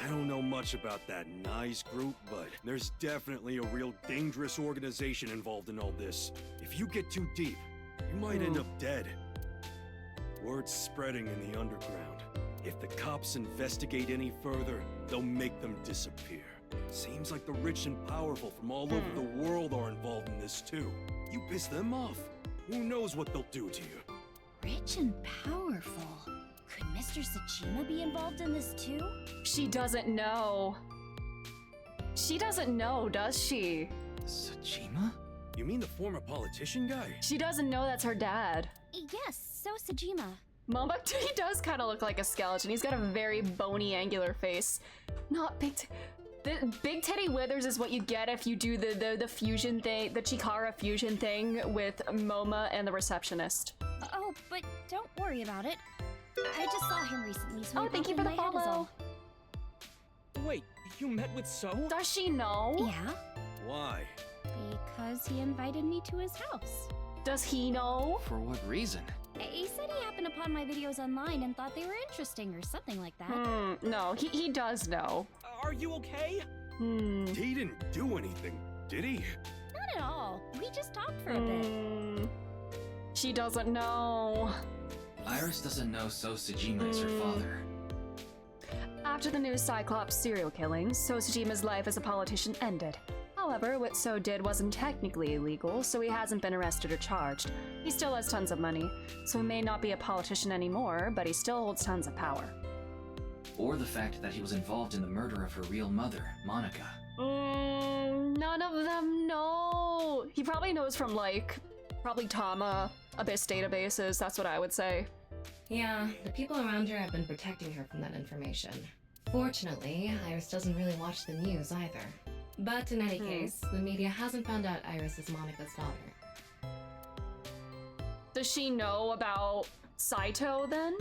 I don't know much about that Nyes group, but there's definitely a real dangerous organization involved in all this. If you get too deep, you might end up dead. Word's spreading in the underground. If the cops investigate any further, they'll make them disappear. Seems like the rich and powerful from all over the world are involved in this too. You piss them off, who knows what they'll do to you?
Rich and powerful. Could Mr. Tsuchima be involved in this too?
She doesn't know. She doesn't know, does she?
Tsuchima?
You mean the former politician guy?
She doesn't know that's her dad.
Yes, so Sejima.
Mamba, he does kind of look like a skeleton. He's got a very bony, angular face. Not big. The big Teddy Withers is what you get if you do the fusion thing, the Chikara fusion thing with Moma and the receptionist.
Oh, but don't worry about it. I just saw him recently, so
Oh, thank you for the follow.
Wait, you met with So?
Does she know?
Yeah,
Why?
because he invited me to his house.
Does he know?
For what reason?
He said he happened upon my videos online and thought they were interesting or something like that.
No, he does know.
Are you okay?
He didn't do anything, did he?
Not at all. We just talked for a bit.
She doesn't know.
Iris doesn't know So Sejima is her father.
After the new Cyclops serial killings, So Tsujima's life as a politician ended. However, what So did wasn't technically illegal, so he hasn't been arrested or charged. He still has tons of money, so he may not be a politician anymore, but he still holds tons of power.
Or the fact that he was involved in the murder of her real mother, Monica.
None of them know. He probably knows from, like, probably Tama, Abyss databases, that's what I would say.
Yeah, the people around her have been protecting her from that information. Fortunately, Iris doesn't really watch the news either. But in any case, the media hasn't found out Iris is Monica's daughter.
Does she know about Saito then?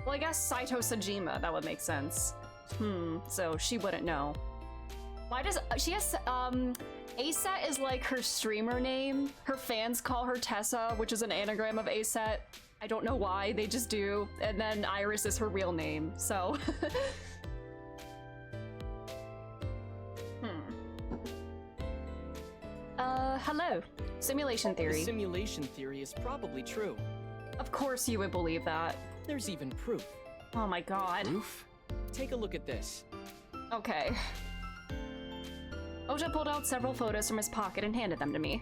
Well, I guess Saito Sejima, that would make sense. So she wouldn't know. Why does she has Aset is like her streamer name. Her fans call her Tessa, which is an anagram of Aset. I don't know why, they just do. And then Iris is her real name, so. Hello. Simulation
The
theory.
simulation theory is probably true.
Of course you would believe that.
There's even proof.
Oh my god.
Proof?
Take a look at this.
Okay. Ota pulled out several photos from his pocket and handed them to me.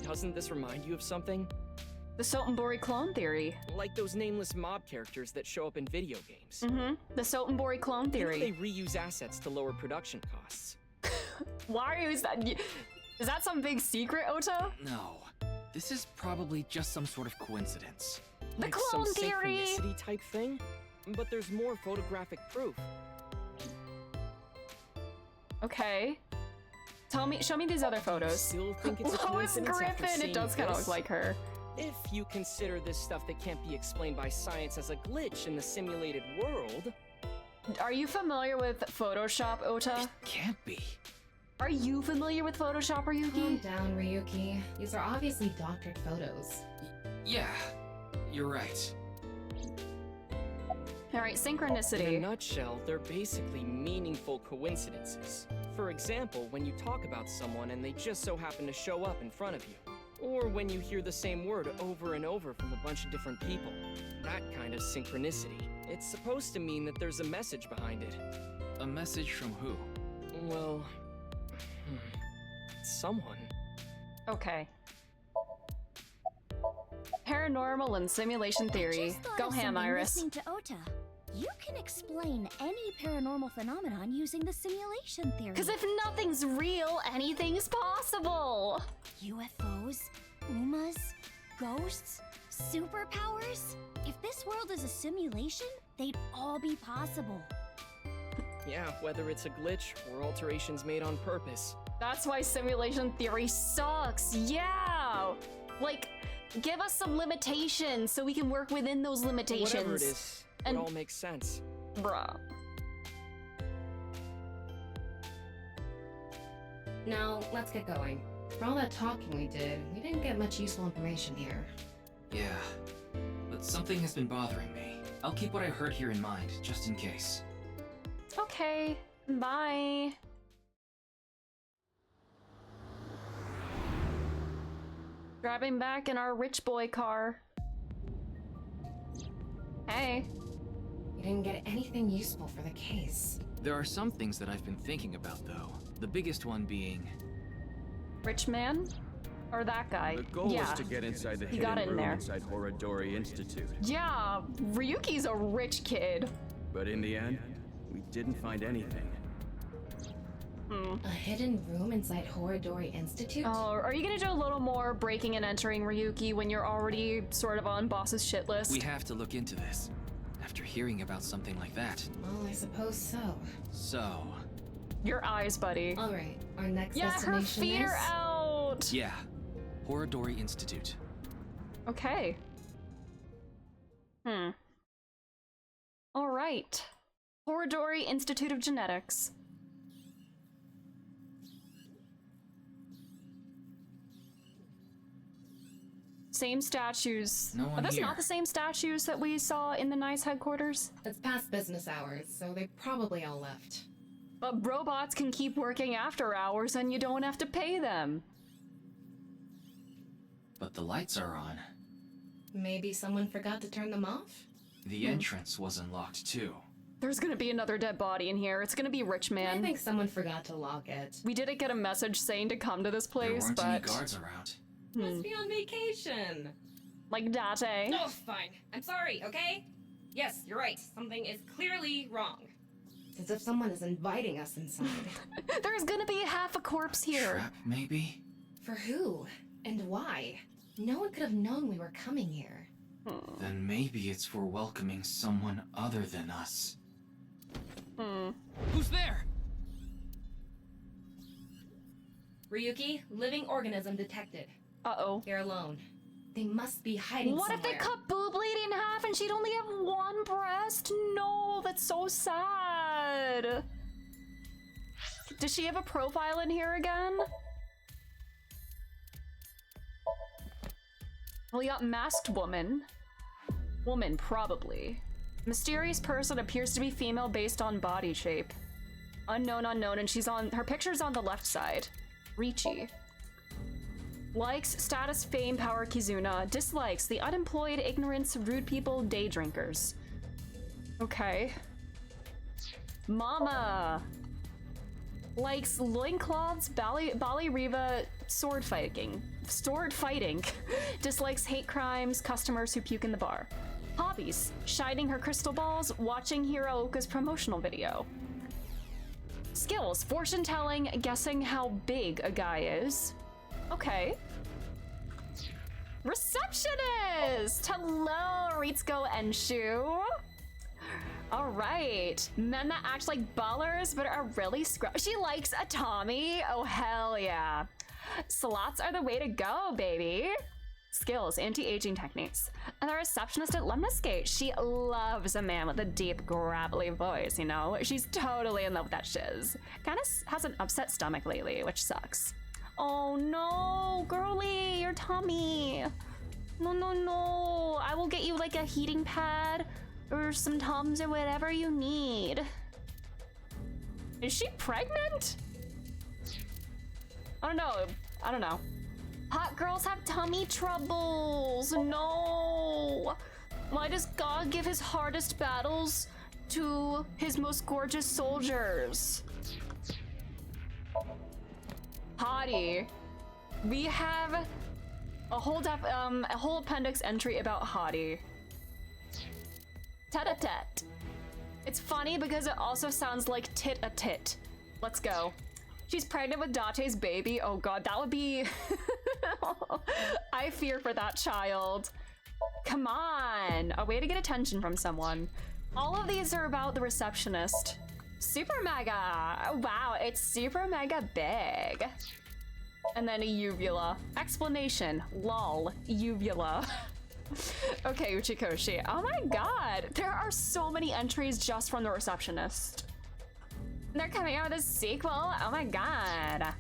Doesn't this remind you of something?
The Sotenbori clone theory.
Like those nameless mob characters that show up in video games.
The Sotenbori clone theory.
They reuse assets to lower production costs.
Why is that? Is that some big secret, Ota?
No. This is probably just some sort of coincidence.
The
Like
clone
some
theory!
synchronicity type thing? But there's more photographic proof.
Okay. Show me these other photos.
Still think it's a
Lois
coincidence after
Griffin, it
seeing
does kind of
this?
look like her.
If you consider this stuff that can't be explained by science as a glitch in the simulated world...
Are you familiar with Photoshop, Ota?
It can't be.
Are you familiar with Photoshop, Ryuki?
Calm down, Ryuki. These are obviously doctored photos.
Yeah, you're right.
Alright, synchronicity.
In a nutshell, they're basically meaningful coincidences. For example, when you talk about someone and they just so happen to show up in front of you. Or when you hear the same word over and over from a bunch of different people. That kind of synchronicity. It's supposed to mean that there's a message behind it.
A message from who?
Well... someone.
Okay. Paranormal and simulation theory.
Just thought
Go
of
ham,
something
Iris.
Listening to Ota, you can explain any paranormal phenomenon using the simulation theory.
Because if nothing's real, anything's possible!
UFOs, UMAs, ghosts, superpowers? If this world is a simulation, they'd all be possible.
Yeah, whether it's a glitch or alterations made on purpose.
That's why simulation theory sucks, yeah! Like, give us some limitations so we can work within those limitations.
Whatever it is, it all makes sense.
Bruh.
Now, let's get going. For all that talking we did, we didn't get much useful information here.
Yeah, but something has been bothering me. I'll keep what I heard here in mind, just in case.
Okay, bye. Driving back in our rich boy car. Hey.
We didn't get anything useful for the case.
There are some things that I've been thinking about, though. The biggest one being...
Rich man? Or that guy?
The goal
yeah.
was to get inside the
He got
hidden
in
room
there.
inside Horodori Institute.
Yeah, Ryuki's a rich kid.
But in the end, we didn't find anything.
A hidden room inside Horodori Institute?
Oh, are you gonna do a little more breaking and entering, Ryuki, when you're already sort of on boss's shit list?
We have to look into this. After hearing about something like that.
Well, I suppose so.
So...
Your eyes, buddy.
Alright, our next
Yeah,
destination
her feet
is...
are out!
Yeah. Horodori Institute.
Okay. Alright. Horodori Institute of Genetics. Same statues.
No one
Are those
here.
not the same statues that we saw in the NICE headquarters?
It's past business hours, so they probably all left.
But robots can keep working after hours and you don't have to pay them.
But the lights are on.
Maybe someone forgot to turn them off?
The entrance was unlocked, too.
There's gonna be another dead body in here. It's gonna be Rich Man.
I think someone forgot to lock it.
We didn't get a message saying to come to this
There
place,
weren't
but...
any guards around.
Must be on vacation.
Like that, eh?
Oh, fine. I'm sorry, okay? Yes, you're right. Something is clearly wrong.
As if someone is inviting us inside.
There's gonna be half a corpse here.
Trap, maybe?
For who? And why? No one could have known we were coming here.
Then maybe it's for welcoming someone other than us. Who's there?
Ryuki, living organism detected.
Uh-oh.
You're alone. They must be hiding
What
somewhere.
if they cut Boob Lady in half and she'd only have one breast? No, that's so sad. Does she have a profile in here again? We got masked woman. Woman, probably. Mysterious person appears to be female based on body shape. Unknown, and she's on, her picture's on the left side. Ricci. Likes, status, fame, power, Kizuna. Dislikes, the unemployed, ignorance, rude people, day drinkers. Okay. Mama. Likes loincloths, Bali Riva, sword fighting. Dislikes hate crimes, customers who puke in the bar. Hobbies, shining her crystal balls, watching Hiraoka's promotional video. Skills, fortune telling, guessing how big a guy is. Okay. August. Hello, Ritsuko and Shu. All right, men that act like ballers but are really She likes a Tommy. Oh hell yeah. Slots are the way to go, baby. Skills, anti-aging techniques. And the receptionist at Lemniscate. She loves a man with a deep, gravelly voice, you know? She's totally in love with that shiz. Kinda has an upset stomach lately, which sucks. Oh no, girly, your tummy. No, no, no. I will get you like a heating pad or some Tums or whatever you need. Is she pregnant? I don't know. Hot girls have tummy troubles. No. Why does God give his hardest battles to his most gorgeous soldiers? Hottie. We have a whole appendix entry about Hottie. Tet-a-tet. It's funny because it also sounds like tit-a-tit. Let's go. She's pregnant with Date's baby. Oh god, that would be... I fear for that child. Come on. A way to get attention from someone. All of these are about the receptionist. Super mega. Wow, it's super mega big. And then a uvula. Explanation. Lol. Uvula. Okay, Uchikoshi. Oh my god. There are so many entries just from the receptionist. They're coming out with a sequel? Oh my god.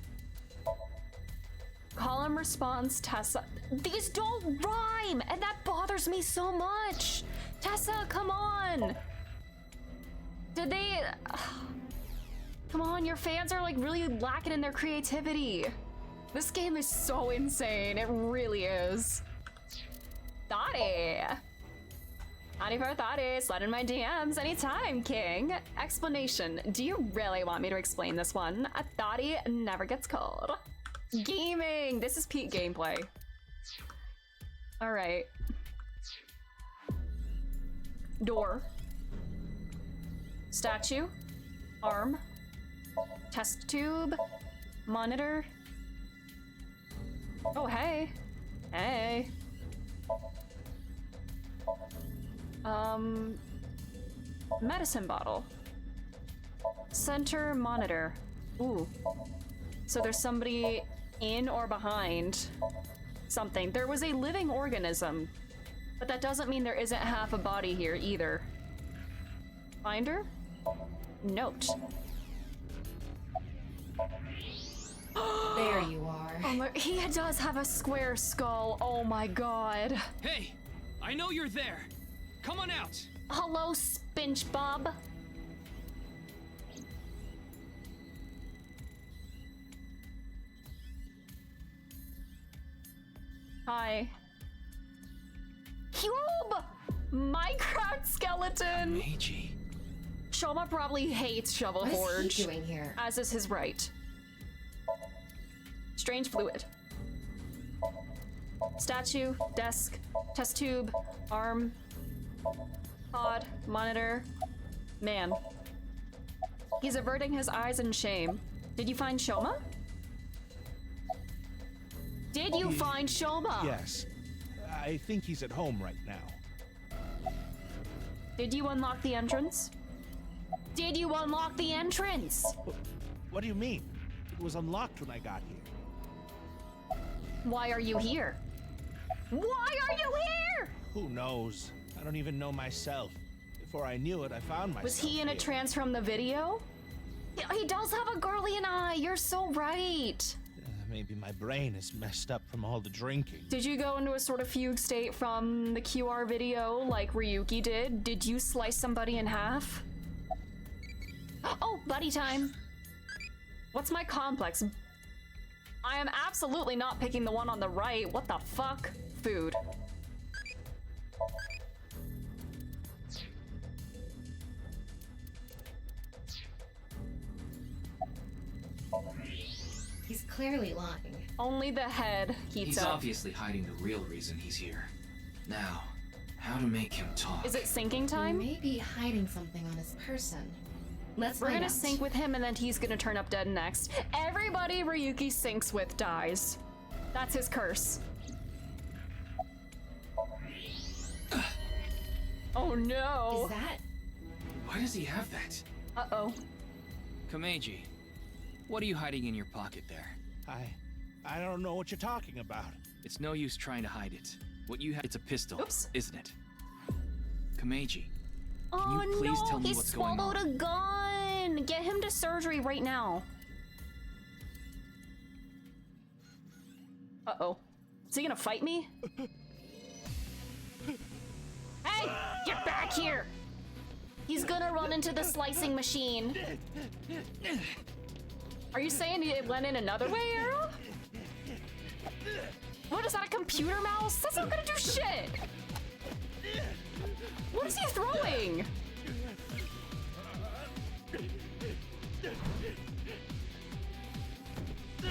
Column response Tessa. These don't rhyme, and that bothers me so much. Tessa, come on. Did they... Come on, your fans are like really lacking in their creativity. This game is so insane. It really is. Thoughty. Howdy for Thoughty. Slide in my DMs anytime, King. Explanation. Do you really want me to explain this one? A Thoughty never gets cold. Gaming. This is peak gameplay. All right. Door. Statue. Arm. Test tube. Monitor. Oh, hey. Hey. Medicine bottle. Center monitor. Ooh. So there's somebody in or behind something. There was a living organism, but that doesn't mean there isn't half a body here either. Finder? Note.
There you are.
Oh my, he does have a square skull. Oh my god.
Hey, I know you're there. Come on out.
Hello, Spinch Bob. Hi. Cube! Minecraft skeleton!
Meiji.
Shoma probably hates Shovel
What
Forge.
is he doing here?
As is his right. Strange fluid. Statue, desk, test tube, arm, pod, monitor, man. He's averting his eyes in shame. Did you find Shoma? Did you find Shoma?
Yes. I think he's at home right now.
Did you unlock the entrance? Did you unlock the entrance?
What do you mean? It was unlocked when I got here.
Why are you here? Why are you here?
Who knows? I don't even know myself. Before I knew it, I found myself.
Was he in a
here.
trance from the video? He does have a girly eye. You're so right.
Maybe my brain is messed up from all the drinking.
Did you go into a sort of fugue state from the QR video like Ryuki did? Did you slice somebody in half? Oh, buddy time. What's my complex? I am absolutely not picking the one on the right. What the fuck? Food.
He's clearly lying.
Only the head heats
He's
up.
obviously hiding the real reason he's here. Now, how to make him talk?
Is it syncing time?
He may be hiding something on his person. Let's
We're
find
gonna
out.
sync with him and then he's gonna turn up dead next. Everybody Ryuki syncs with dies. That's his curse. no.
Is that?
Why does he have that?
Uh-oh.
Komeiji, what are you hiding in your pocket there?
I don't know what you're talking about.
It's no use trying to hide it. What you have, it's a pistol,
Oops.
isn't it? Komeiji,
Oh
can you please
no,
tell me
he
what's going
swallowed
on?
a gun! Get him to surgery right now. Uh-oh. Is he gonna fight me? Hey! Get back here! He's gonna run into the slicing machine. Are you saying it went in another way, Arrow? What is that, a computer mouse? That's not gonna do shit! What is he throwing?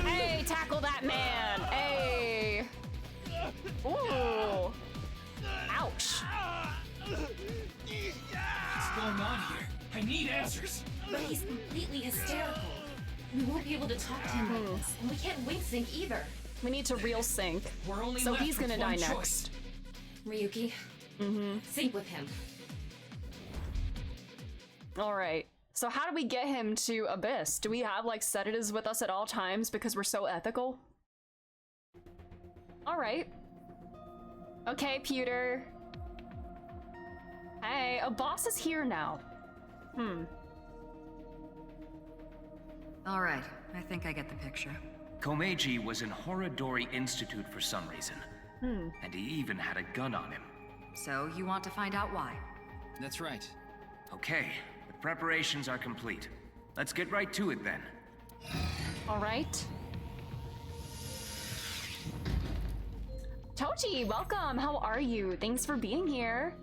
Hey, tackle that man! Hey! Ooh! Ouch!
What's going on here? I need answers.
But he's completely hysterical. We won't be able to talk to him like this, and we can't wing sync either.
We need to real sync.
We're only
So
left
he's
with
gonna
one
die
choice.
next.
Ryuki, sync with him.
Alright. So how do we get him to Abyss? Do we have like sedatives with us at all times because we're so ethical? Alright. Okay, Pewter. Hey, a boss is here now.
All right, I think I get the picture.
Komeiji was in Horodori Institute for some reason. And he even had a gun on him.
So, you want to find out why?
That's right.
Okay, the preparations are complete. Let's get right to it then.
Alright. Tochi, welcome! How are you? Thanks for being here.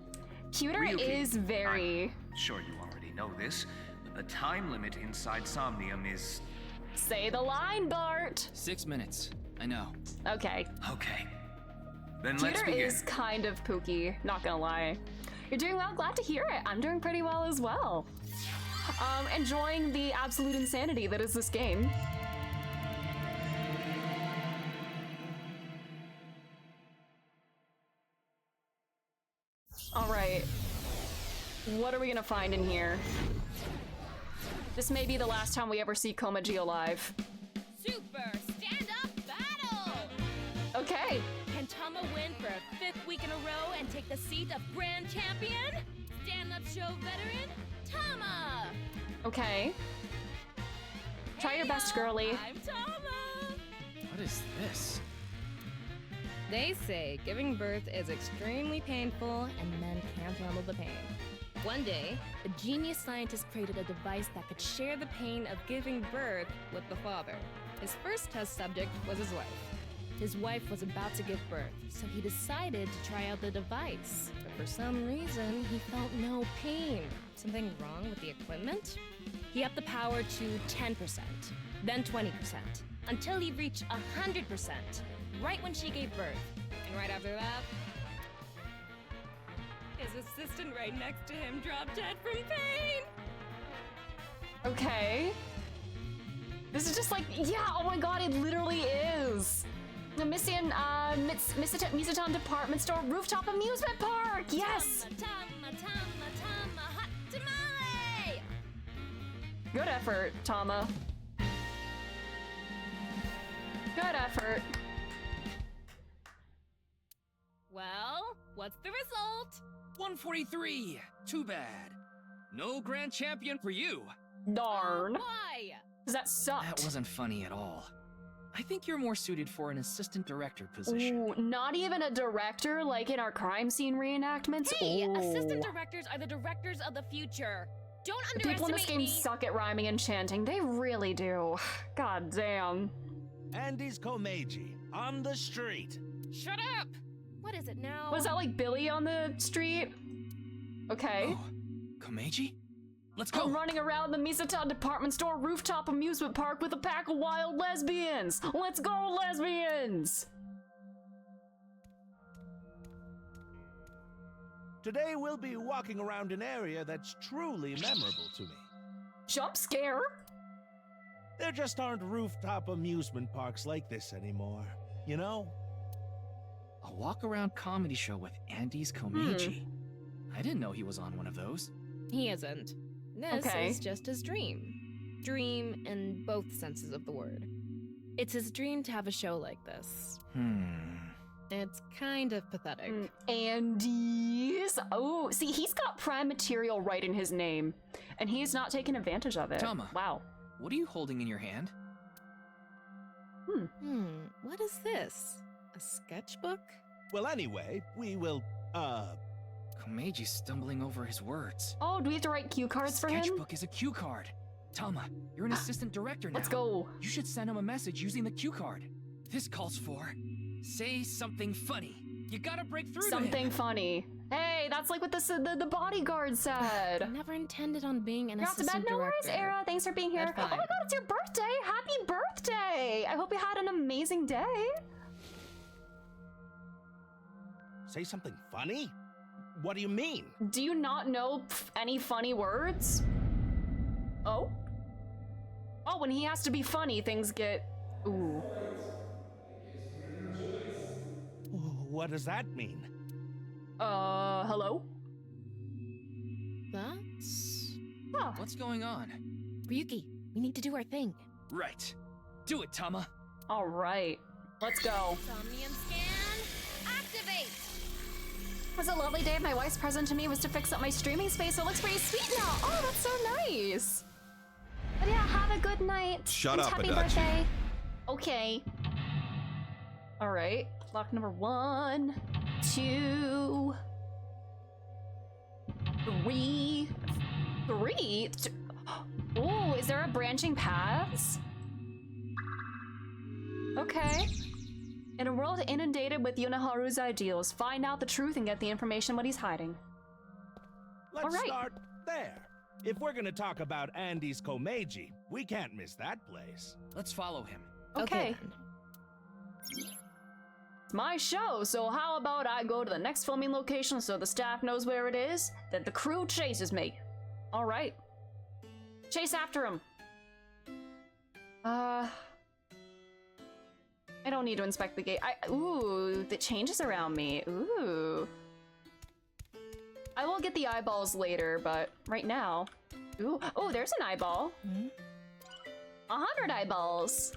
Pewter
Ryuki,
is very...
I'm sure you already know this, but the time limit inside Somnium is...
Say the line, Bart!
6 minutes. I know.
Okay.
Okay. Then let's
Pewter
begin.
is kind of pooky, not gonna lie. You're doing well, glad to hear it. I'm doing pretty well as well. Enjoying the absolute insanity that is this game. Alright. What are we gonna find in here? This may be the last time we ever see Komeiji alive.
Super stand-up battle!
Okay.
Can Tama win for a 5th week in a row and take the seat of Grand Champion? Stand-up show veteran, Tama!
Okay. Try your best, girly.
I'm Tama!
What is this?
They say giving birth is extremely painful and men can't handle the pain. One day, a genius scientist created a device that could share the pain of giving birth with the father. His first test subject was his wife. His wife was about to give birth, so he decided to try out the device. But for some reason, he felt no pain. Something wrong with the equipment? He upped the power to 10%, then 20%, until he reached 100%, right when she gave birth. And right after that, his assistant right next to him dropped dead from pain.
Okay. This is just like, yeah, oh my god, it literally is. The Misatan Department Store Rooftop Amusement Park, yes!
Tama, hot tamale!
Good effort, Tama. Good effort.
Well, what's the result?
143. Too bad. No grand champion for you.
Darn.
Why?
Because that sucked.
That wasn't funny at all. I think you're more suited for an assistant director position.
Ooh, not even a director like in our crime scene reenactments?
Hey,
Ooh.
assistant directors are the directors of the future. Don't
The people in this
underestimate
game
me.
suck at rhyming and chanting. They really do. God damn.
Andy's Komeiji, on the street.
Shut up! What is it now?
Was that like Billy on the street? Okay.
Oh, Komeiji? Let's go!
I'm running around the Misatan Department Store Rooftop Amusement Park with a pack of wild lesbians! Let's go, lesbians!
Today we'll be walking around an area that's truly memorable to me.
Jump scare?
There just aren't rooftop amusement parks like this anymore, you know?
A walk-around comedy show with Andy's Komeiji. I didn't know he was on one of those.
He isn't. This is just his dream. Dream in both senses of the word. It's his dream to have a show like this. It's kind of pathetic.
Andy's. Oh, see, he's got Prime Material right in his name, and he's not taking advantage of it.
Tama.
Wow.
What are you holding in your hand?
What is this? A sketchbook?
Well, anyway, we will,
Komeji's stumbling over his words.
Oh, do we have to write cue cards for him?
Sketchbook is a cue card. Tama, you're an assistant director now.
Let's go.
You should send him a message using the cue card. This calls for, say something funny. You gotta break through to him.
Something funny. Hey, that's like what the bodyguard said.
I never intended on being an
You're off to
assistant
bed? No
director.
worries, Era. Thanks for being here. Oh my god, it's your birthday! Happy birthday! I hope you had an amazing day.
say something funny? What do you mean?
Do you not know any funny words? Oh? Oh, when he has to be funny, things get... Ooh.
What does that mean?
Hello?
That's...
Huh.
What's going on?
Ryuki, we need to do our thing.
Right. Do it, Tama.
All right. Let's go.
Somnium scan, activate!
It was a lovely day. My wife's present to me was to fix up my streaming space, so it looks pretty sweet now. Oh, that's so nice. But yeah, have a good night.
Shut
and
up,
happy
Adachi.
birthday. Okay. All right. Block number 1, 2, 3. Oh, is there a branching paths? Okay. In a world inundated with Yunoharu's ideals, find out the truth and get the information what he's hiding.
Let's start there. If we're gonna talk about Andy's Komeiji, we can't miss that place.
Let's follow him.
Okay. It's my show, so how about I go to the next filming location so the staff knows where it is, that the crew chases me. All right. Chase after him. I don't need to inspect the gate. Ooh, the changes around me. Ooh. I will get the eyeballs later, but right now. Ooh, oh, there's an eyeball. 100 eyeballs.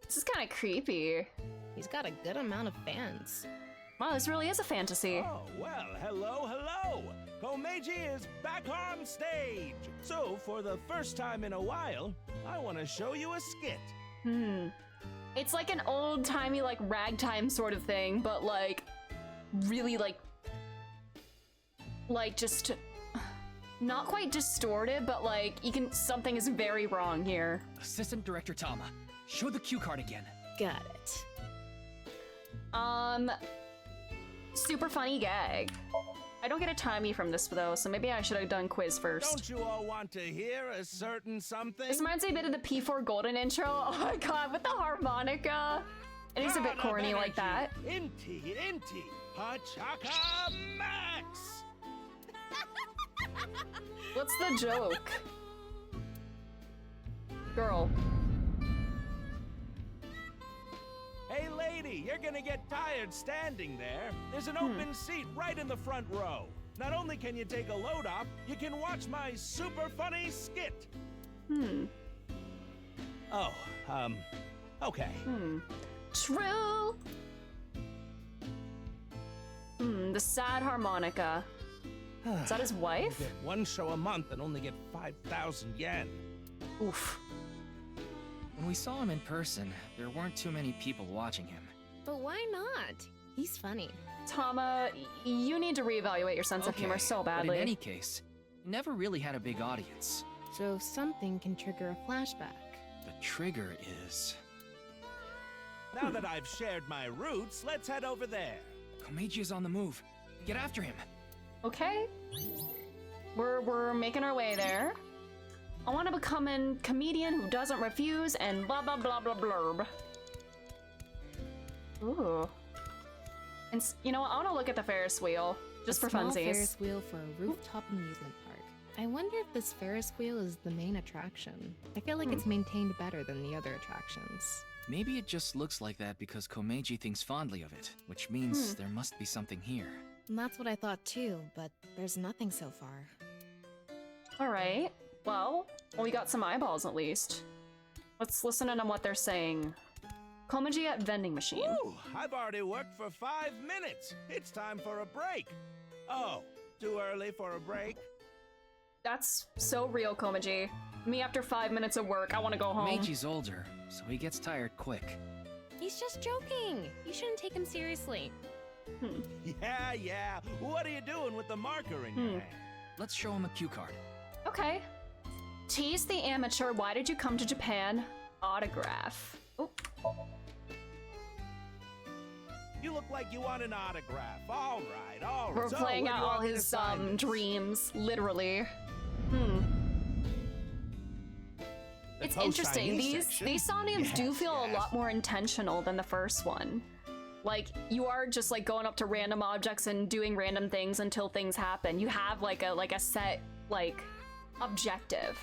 This is kind of creepy.
He's got a good amount of fans.
Wow, this really is a fantasy.
Oh, well, hello. Komeiji is back on stage. So, for the first time in a while, I want to show you a skit.
It's like an old-timey, like, ragtime sort of thing, but, like, really, like, just not quite distorted, but, like, something is very wrong here.
Assistant Director Tama, show the cue card again.
Got it.
Super funny gag. I don't get a timey from this, though, so maybe I should have done quiz first.
Don't you all want to hear a certain something?
This reminds me a bit of the P4 Golden intro. Oh my god, with the harmonica. It is a bit corny like that.
Inti, Hachaka Max!
What's the joke? Girl.
Hey lady, you're gonna get tired standing there. There's an open seat right in the front row. Not only can you take a load off, you can watch my super funny skit. Oh, okay.
True. The sad harmonica. Is that his wife?
Get one show a month and only get 5,000 yen.
Oof.
When we saw him in person, there weren't too many people watching him.
But why not? He's funny.
Tama, you need to reevaluate your sense of humor so badly.
But in any case, he never really had a big audience.
So something can trigger a flashback.
The trigger is...
Now that I've shared my roots, let's head over there.
Komeiji is on the move. Get after him.
Okay. We're making our way there. I want to become a comedian who doesn't refuse and blah blah blah blah blurb. Ooh. And you know what? I want to look at the Ferris wheel just for funsies.
Ferris wheel for a rooftop amusement park. I wonder if this Ferris wheel is the main attraction. I feel like it's maintained better than the other attractions.
Maybe it just looks like that because Komeiji thinks fondly of it, which means there must be something here.
That's what I thought too, but there's nothing so far.
Alright. Well, we got some eyeballs at least. Let's listen in on what they're saying. Komaji at vending machine.
Ooh, I've already worked for 5 minutes. It's time for a break. Oh, too early for a break?
That's so real, Komaji. Me after 5 minutes of work, I want to go home.
Meiji's older, so he gets tired quick.
He's just joking. You shouldn't take him seriously.
Yeah. What are you doing with the marker in your hand?
Let's show him a cue card.
Okay. Tease the amateur, why did you come to Japan? Autograph. Oh.
You look like you want an autograph. All right.
We're playing out all his dreams, literally. It's interesting. These Somniums do feel a lot more intentional than the first one. Like, you are just like going up to random objects and doing random things until things happen. You have like a set like objective.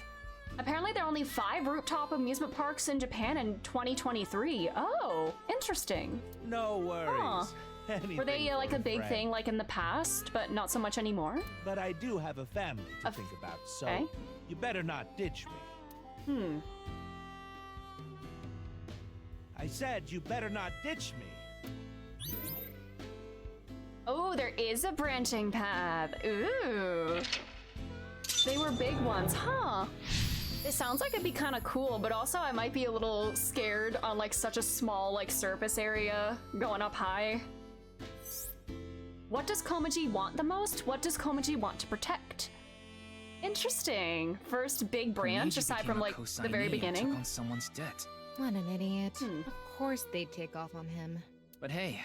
Apparently there are only 5 rooftop amusement parks in Japan in 2023. Oh, interesting.
No worries.
Were they like a big thing like in the past, but not so much anymore?
But I do have a family to think about, so you better not ditch me. I said you better not ditch me.
Oh, there is a branching path. Ooh. They were big ones, huh? It sounds like it'd be kind of cool, but also I might be a little scared on like such a small like surface area going up high. What does Komaji want the most? What does Komaji want to protect? Interesting. First big branch aside from like the very beginning.
Took on someone's debt.
What an idiot. Of course they'd take off on him.
But hey,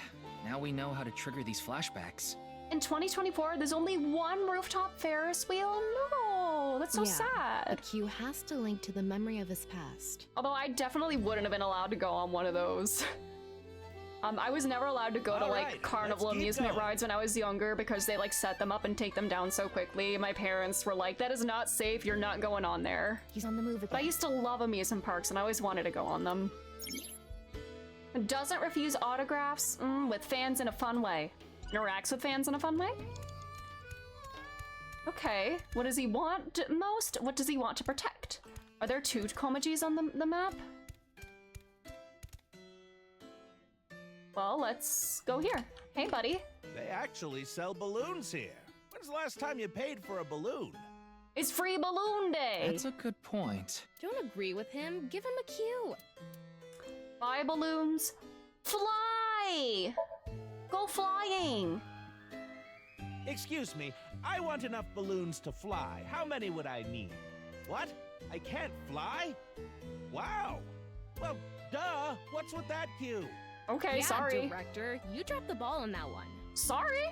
now we know how to trigger these flashbacks.
In 2024, there's only 1 rooftop Ferris wheel? No, that's so sad.
But Q has to link to the memory of his past.
Although I definitely wouldn't have been allowed to go on one of those. I was never allowed to go to like carnival amusement rides when I was younger because they like set them up and take them down so quickly. My parents were like, that is not safe, you're not going on there.
He's on the move again.
But I used to love amusement parks and I always wanted to go on them. Doesn't refuse autographs with fans in a fun way. Interacts with fans in a fun way? Okay, what does he want most? What does he want to protect? Are there 2 Komajis on the map? Well, let's go here. Hey, buddy.
They actually sell balloons here. When's the last time you paid for a balloon?
It's free balloon day!
That's a good point.
Don't agree with him. Give him a cue.
Buy balloons. Fly! Go flying!
Excuse me, I want enough balloons to fly. How many would I need? What? I can't fly? Wow! Well, duh! What's with that cue?
Okay,
yeah,
sorry.
Director, you dropped the ball on that one.
Sorry?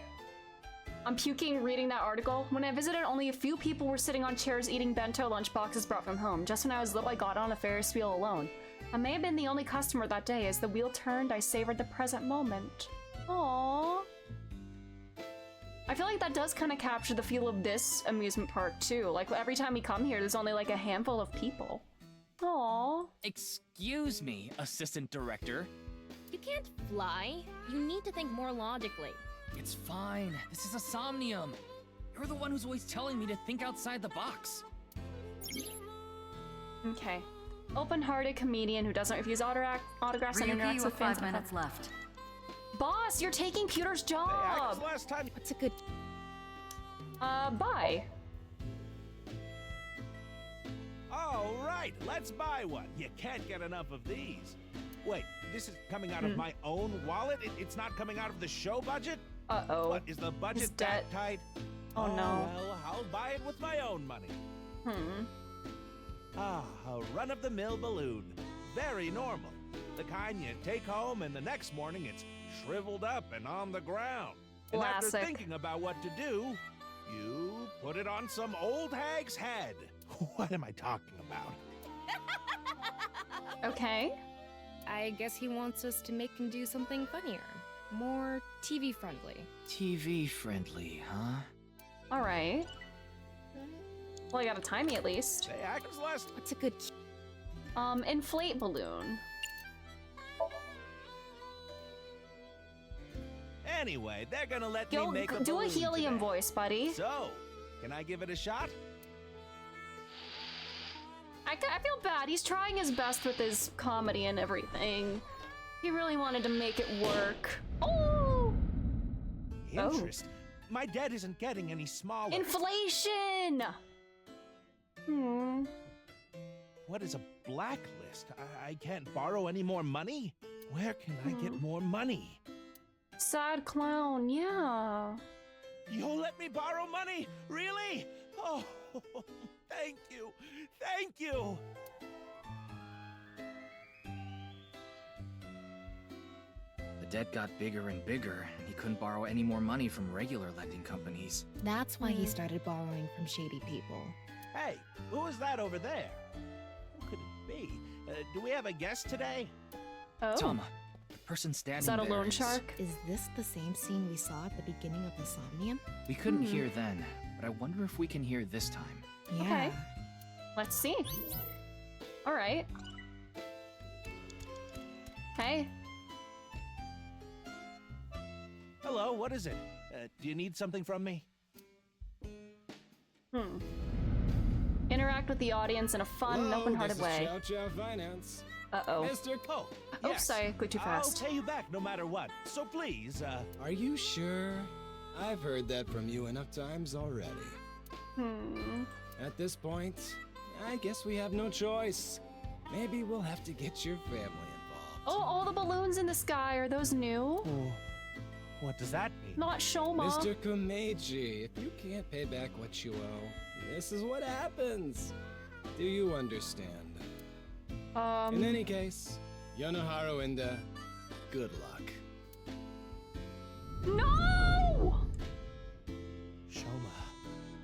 I'm puking reading that article. When I visited, only a few people were sitting on chairs eating bento lunchboxes brought from home. Just when I was little, I got on a Ferris wheel alone. I may have been the only customer that day. As the wheel turned, I savored the present moment. Aww. I feel like that does kind of capture the feel of this amusement park too. Like every time we come here, there's only like a handful of people. Aww.
Excuse me, assistant director.
You can't fly. You need to think more logically.
It's fine. This is a Somnium. You're the one who's always telling me to think outside the box.
Okay. Open-hearted comedian who doesn't refuse autographs and interacts with fans.
5 minutes left.
Boss, you're taking Pewter's job!
Last time.
What's a good...
Buy.
All right, let's buy one. You can't get enough of these. Wait, this is coming out of my own wallet? It's not coming out of the show budget?
Uh-oh.
What, is the budget that tight?
Oh, no.
Well, I'll buy it with my own money. Ah, a run-of-the-mill balloon. Very normal. The kind you take home and the next morning it's shriveled up and on the ground. And after
Classic.
thinking about what to do, you put it on some old hag's head. What am I talking about?
Okay.
I guess he wants us to make him do something funnier. More TV friendly.
TV friendly, huh?
Alright. Well, I got a timey at least.
What's a good...
Inflate balloon.
Anyway, they're gonna let
Yo,
me make a
do a
balloon
helium
today.
voice, buddy.
So, can I give it a shot?
I feel bad. He's trying his best with his comedy and everything. He really wanted to make it work. Oh!
Interest? My debt isn't getting any smaller.
Inflation!
What is a blacklist? I can't borrow any more money? Where can I get more money?
Sad clown, yeah.
You'll let me borrow money? Really? Oh, thank you. Thank you.
The debt got bigger and bigger. He couldn't borrow any more money from regular lending companies.
That's why he started borrowing from shady people.
Hey, who is that over there? Who could it be? Do we have a guest today?
Oh.
Tama, the person standing
Is that a
there
loan shark?
Is this the same scene we saw at the beginning of the Somnium?
We couldn't hear then, but I wonder if we can hear this time.
Yeah.
Okay. Let's see. All right. Hey.
Hello, what is it? Do you need something from me?
Interact with the audience in a fun and open-hearted way.
Chow Chow Finance.
Uh-oh.
Mr.
Oh,
Oops,
yes.
sorry, clicked too fast.
I'll pay you back no matter what. So please,
Are you sure? I've heard that from you enough times already. At this point, I guess we have no choice. Maybe we'll have to get your family involved.
Oh, all the balloons in the sky, are those new?
Oh, what does that mean?
Not Shoma.
Mr. Komeiji, if you can't pay back what you owe, this is what happens. Do you understand? In any case, Yonohara Inda, good luck.
No!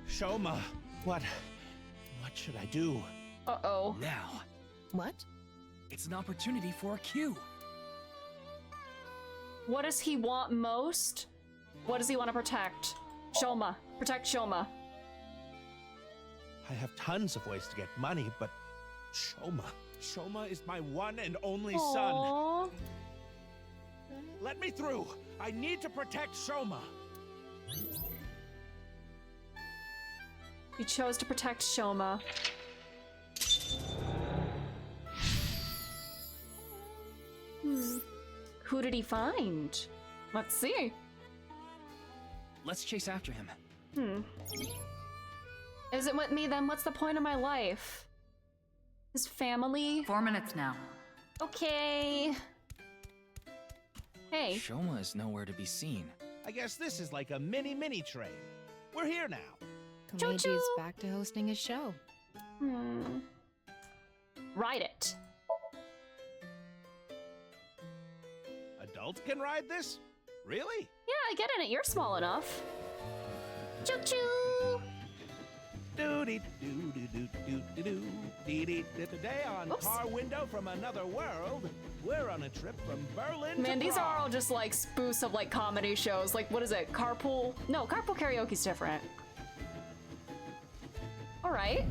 Shoma, what should I do?
Uh-oh.
Now,
What?
it's an opportunity for a cue.
What does he want most? What does he want to protect? Shoma. Protect Shoma.
I have tons of ways to get money, but Shoma is my one and only
Aww.
son. Let me through. I need to protect Shoma.
You chose to protect Shoma. Who did he find? Let's see.
Let's chase after him.
Is it with me then? What's the point of my life? His family?
4 minutes now.
Okay. Hey.
Shoma is nowhere to be seen.
I guess this is like a mini train. We're here now.
Komeiji's back to hosting his show.
Ride it.
Adults can ride this? Really?
Yeah, I get in it. You're small enough. Choo-choo!
Today on Car Window from Another World, we're on a trip from Berlin
Man,
to
these are
Prague.
all just like spoofs of like comedy shows. Like, what is it? Carpool? No, Carpool Karaoke's different. All right.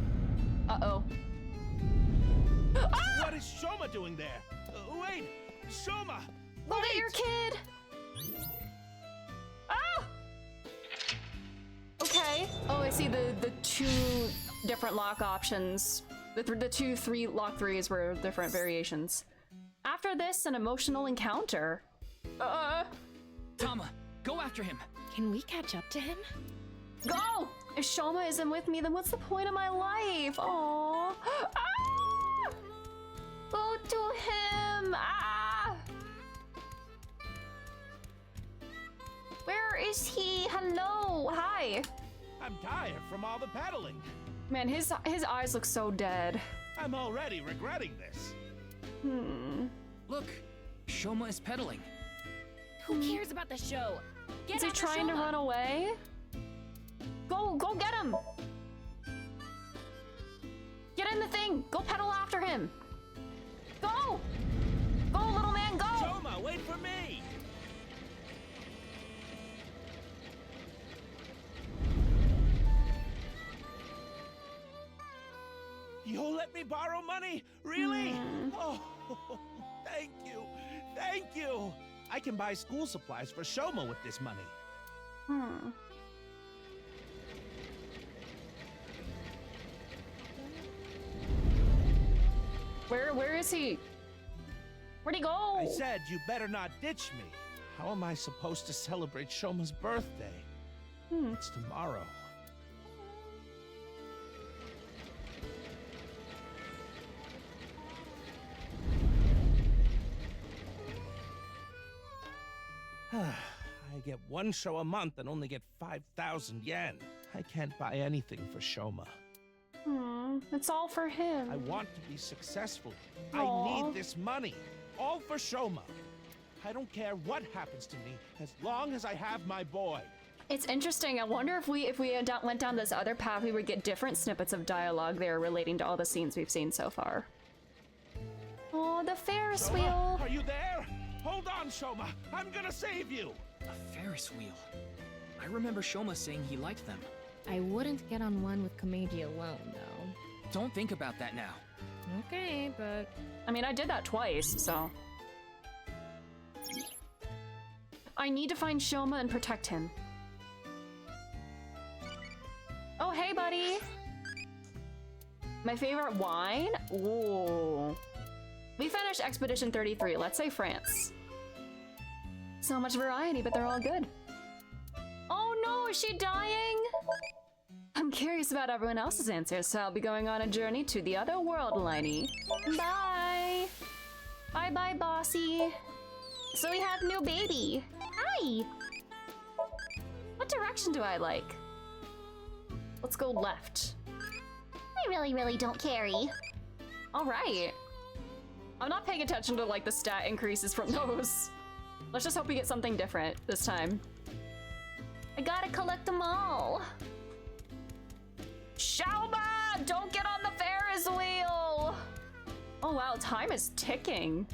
Uh-oh. Ah!
What is Shoma doing there? Wait, Shoma!
Go get your kid! Ah! Okay. Oh, I see the two different lock options. The 3 lock threes were different variations. After this, an emotional encounter.
Tama, go after him.
Can we catch up to him?
Go! If Shoma isn't with me, then what's the point of my life? Aww. Ah! Go to him! Ah! Where is he? Hello! Hi!
I'm tired from all the pedaling.
Man, his eyes look so dead.
I'm already regretting this.
Look, Shoma is pedaling.
Who cares about the show? Get
Is he
after
trying to
Shoma.
run away? Go get him! Get in the thing! Go pedal after him! Go! Go, little man, go!
Shoma, wait for me! You'll let me borrow money? Really? Oh, thank you. Thank you. I can buy school supplies for Shoma with this money.
Where is he? Where'd he go?
I said you better not ditch me. How am I supposed to celebrate Shoma's birthday? It's tomorrow. I get one show a month and only get 5,000 yen. I can't buy anything for Shoma.
It's all for him.
I want to be successful.
Aww.
I need this money. All for Shoma. I don't care what happens to me as long as I have my boy.
It's interesting. I wonder if we went down this other path, we would get different snippets of dialogue there relating to all the scenes we've seen so far. Oh, the Ferris
Shoma,
wheel.
are you there? Hold on, Shoma. I'm gonna save you.
A Ferris wheel. I remember Shoma saying he liked them.
I wouldn't get on one with Komedi alone, though.
Don't think about that now.
Okay, but...
I mean, I did that twice, so... I need to find Shoma and protect him. Oh, hey, buddy! My favorite wine? Ooh. We finished Expedition 33. Let's say France. So much variety, but they're all good. Oh no, is she dying? I'm curious about everyone else's answers, so I'll be going on a journey to the other world, Liney. Bye! Bye-bye, bossy. So we have new baby. Hi! What direction do I like? Let's go left.
I really don't carry.
Alright. I'm not paying attention to like the stat increases from those. Let's just hope we get something different this time. I gotta collect them all. Shoma! Don't get on the Ferris wheel! Oh wow, time is ticking.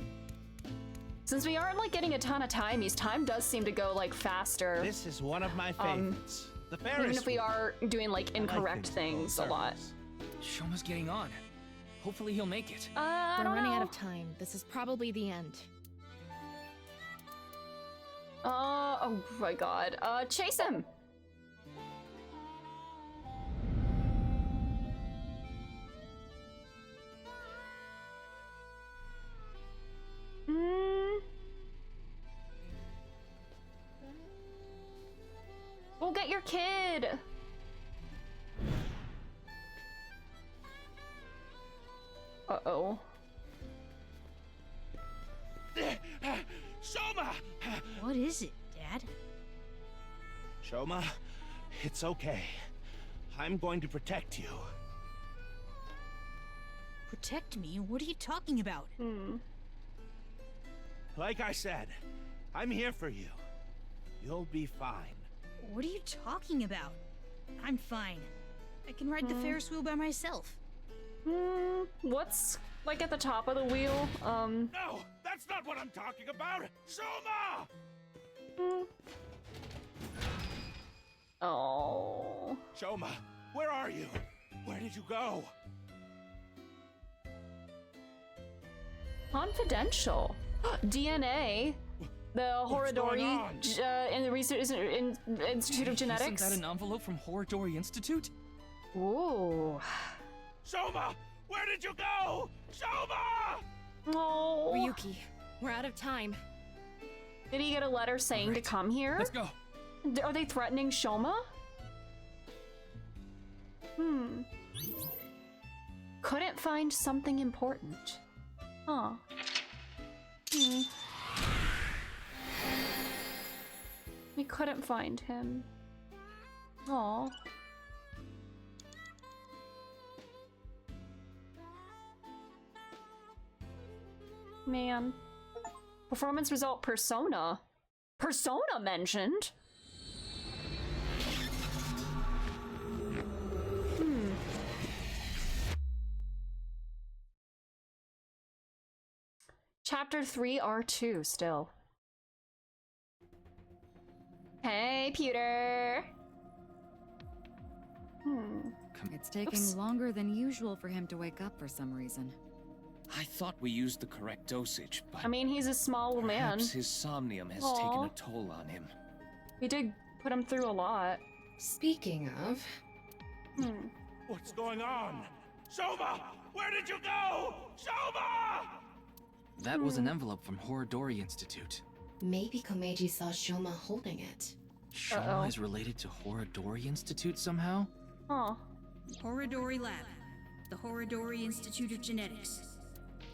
Since we aren't like getting a ton of timies, time does seem to go like faster.
This is one of my favorites. The Ferris
Even if we
wheel.
are doing like incorrect things a lot.
Shoma's getting on. Hopefully he'll make it.
I
We're
don't
running out
know.
of time. This is probably the end.
Oh my god. Chase him! Go get your kid! Uh-oh.
Shoma!
What is it, Dad?
Shoma, it's okay. I'm going to protect you.
Protect me? What are you talking about?
Like I said, I'm here for you. You'll be fine.
What are you talking about? I'm fine. I can ride the Ferris wheel by myself.
What's like at the top of the wheel?
No, that's not what I'm talking about! Shoma!
Oh.
Shoma, where are you? Where did you go?
Confidential. DNA. The Horadori in the Research Institute of Genetics.
Isn't that an envelope from Horadori Institute?
Ooh.
Shoma, where did you go? Shoma!
Oh.
Ryuki, we're out of time.
Did he get a letter saying to come here?
Let's go.
Are they threatening Shoma? Couldn't find something important. Huh. We couldn't find him. Aw. Man. Performance result Persona. Persona mentioned? Chapter 3 R2 still. Hey, Pewter.
It's taking longer than usual for him to wake up for some reason.
I thought we used the correct dosage, but
I mean, he's a small man.
perhaps his somnium has
Aw.
taken a toll on him.
We did put him through a lot.
Speaking of,
What's going on? Shoma! Where did you go? Shoma!
That was an envelope from Horodori Institute.
maybe Komeiji saw Shoma holding it.
Shoma is related to Horodori Institute somehow?
Huh.
Horodori Lab, the Horodori Institute of Genetics.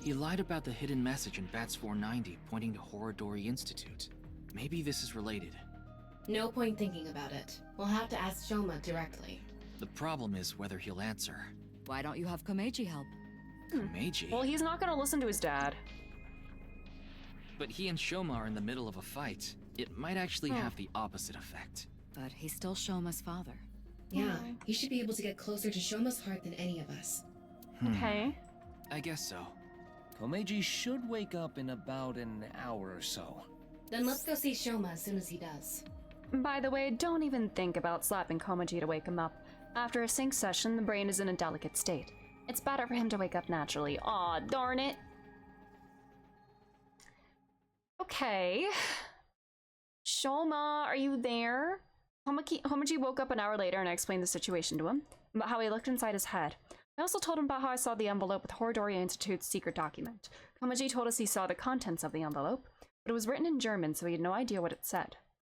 He lied about the hidden message in Bats 490 pointing to Horodori Institute. Maybe this is related.
No point thinking about it. We'll have to ask Shoma directly.
The problem is whether he'll answer.
Why don't you have Komeiji help?
Komeiji?
Well, he's not gonna listen to his dad.
But he and Shoma are in the middle of a fight. It might actually have the opposite effect.
But he's still Shoma's father.
Yeah, he should be able to get closer to Shoma's heart than any of us.
Okay.
I guess so.
Komeiji should wake up in about an hour or so.
Then let's go see Shoma as soon as he does.
By the way, don't even think about slapping Komeiji to wake him up. After a sync session, the brain is in a delicate state. It's better for him to wake up naturally. Aw, darn it. Okay. Shoma, are you there? Komeiji woke up an hour later and I explained the situation to him, about how he looked inside his head. I also told him about how I saw the envelope with Horodori Institute's secret document. Komeiji told us he saw the contents of the envelope, but it was written in German, so he had no idea what it said.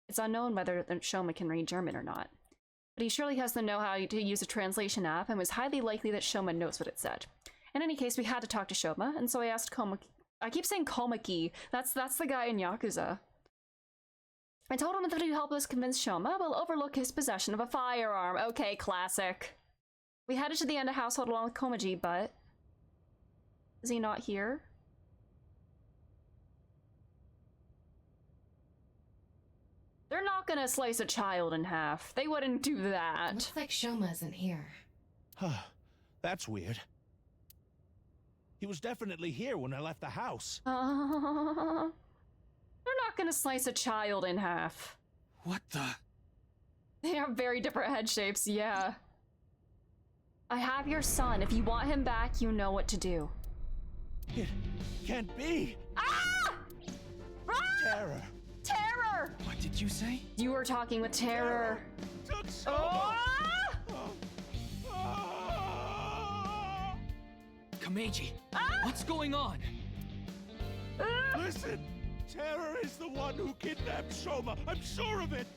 It's unknown whether Shoma can read German or not. But he surely has the know-how to use a translation app, and was highly likely that Shoma knows what it said. In any case, we had to talk to Shoma, and so I asked I keep saying Komaki. That's the guy in Yakuza. I told him that he'd help us convince Shoma will overlook his possession of a firearm. Okay, classic. We headed to the Enda household along with Komeiji, but... is he not here? They're not gonna slice a child in half. They wouldn't do that.
Looks like Shoma isn't here.
That's weird. He was definitely here when I left the house.
They're not gonna slice a child in half.
What the?
They have very different head shapes, yeah. I have your son. If you want him back, you know what to do.
It can't be!
Ah!
Terror!
Terror!
What did you say?
You were talking with Terror.
Komeiji, what's going on?
Listen! Terror is the one who kidnapped Shoma. I'm sure of it!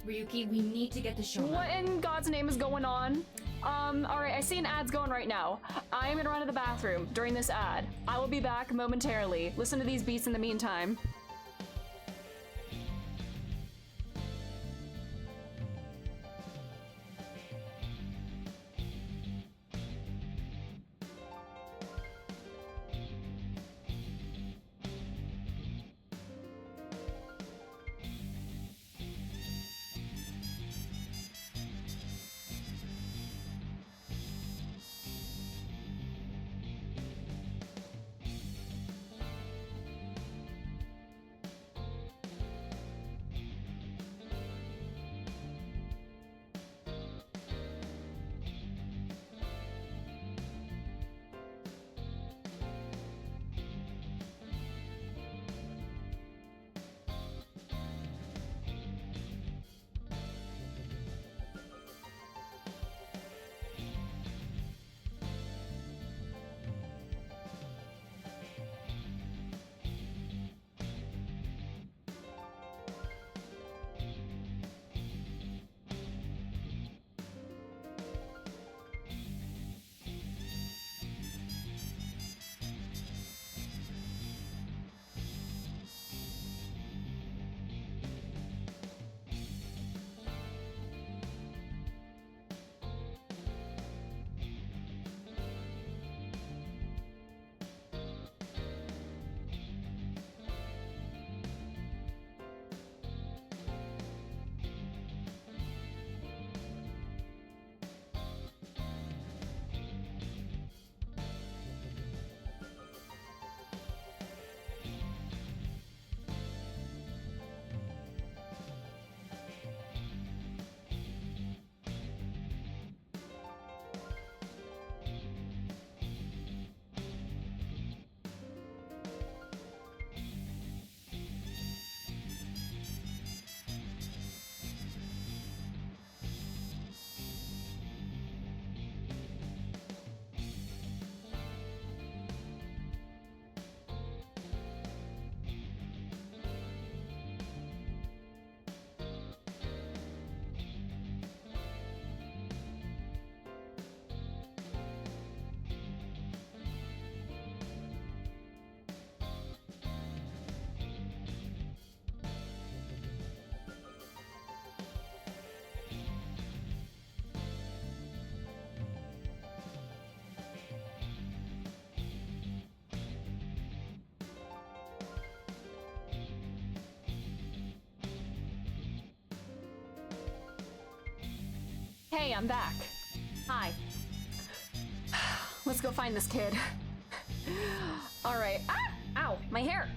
Ryuki, we need to get to Shoma.
What in God's name is going on? Alright, I see an ad's going right now. I'm gonna run to the bathroom during this ad. I will be back momentarily. Listen to these beats in the meantime. Hey, I'm back. Hi. Let's go find this kid. Alright. Ah! Ow, my hair.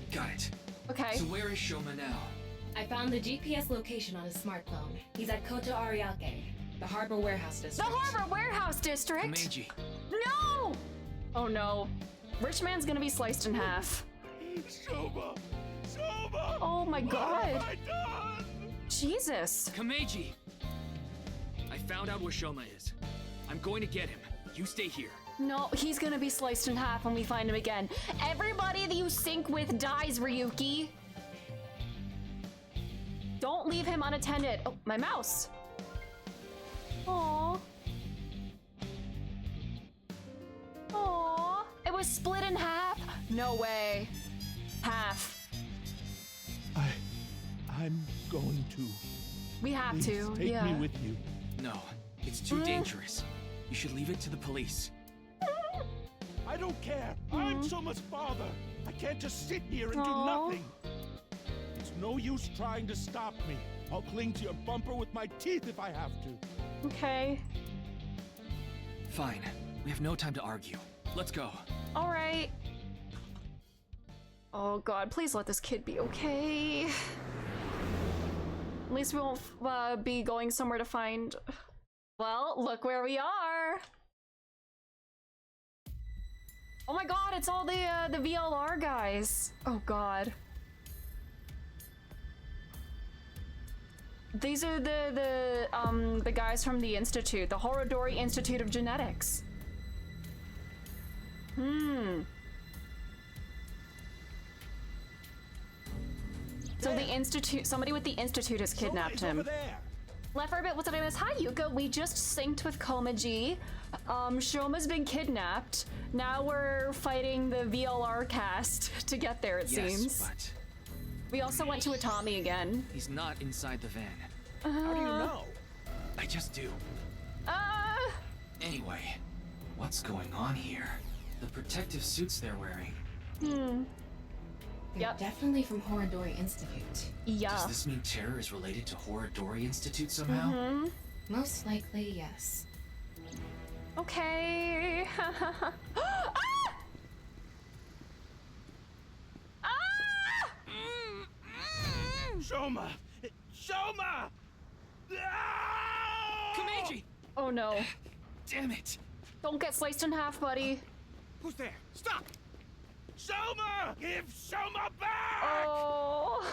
Got it.
Okay.
So where is Shoma now?
I found the GPS location on his smartphone. He's at Koto Ariake, the Harbor Warehouse District.
The Harbor Warehouse District?
Meiji.
No! Oh no. Rich man's gonna be sliced in half.
Shoma! Shoma!
Oh my god.
What have I done?
Jesus.
Kameji! I found out where Shoma is. I'm going to get him. You stay here.
No, he's gonna be sliced in half when we find him again. Everybody that you sync with dies, Ryuki. Don't leave him unattended. Oh, my mouse. Aww. Aww. It was split in half? No way. Half.
I'm going to.
We have
Please
to,
take
yeah.
me with you.
No, it's too dangerous. You should leave it to the police.
I don't care. I'm Shoma's father. I can't just sit here and do
Aw.
nothing. It's no use trying to stop me. I'll cling to your bumper with my teeth if I have to.
Okay.
Fine. We have no time to argue. Let's go.
All right. Oh god, please let this kid be okay. At least we won't be going somewhere to find... Well, look where we are. Oh my god, it's all the VLR guys. Oh god. These are the guys from the Institute, the Horodori Institute of Genetics. So the Institute, somebody with the Institute has kidnapped him. Left for a bit, what's the name is? Hi Yuka, we just synced with Komaji. Shoma's been kidnapped. Now we're fighting the VLR cast to get there, it seems.
But
We also went to Atami again.
he's not inside the van.
How do you know?
I just do. Anyway, what's going on here? The protective suits they're wearing.
They're definitely from Horodori Institute.
Yeah.
Does this mean terror is related to Horodori Institute somehow?
Most likely, yes.
Okay. Ah! Ah!
Shoma! Shoma!
Kameji!
Oh no.
Damn it!
Don't get sliced in half, buddy.
Who's there? Stop! Shoma! Give Shoma back!
Oh.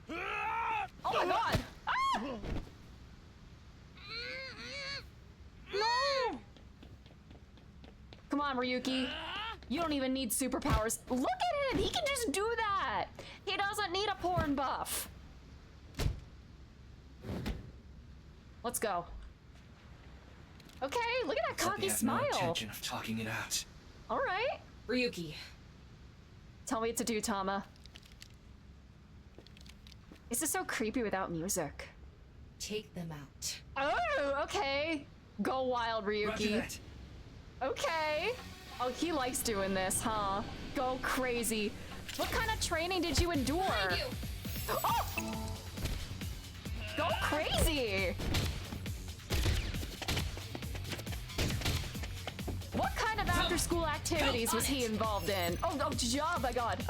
Oh my god! Ah! No! Come on, Ryuki. You don't even need superpowers. Look at him! He can just do that! He doesn't need a porn buff. Let's go. Okay, look at that cocky
They have
smile.
no intention of talking it out.
Alright.
Ryuki.
Tell me what to do, Tama. This is so creepy without music.
Take them out.
Oh, okay. Go wild,
Roger
Ryuki.
that.
Okay. Oh, he likes doing this, huh? Go crazy. What kind of training did you endure? Oh! Go crazy! What kind of after-school activities was he involved in? Oh my god.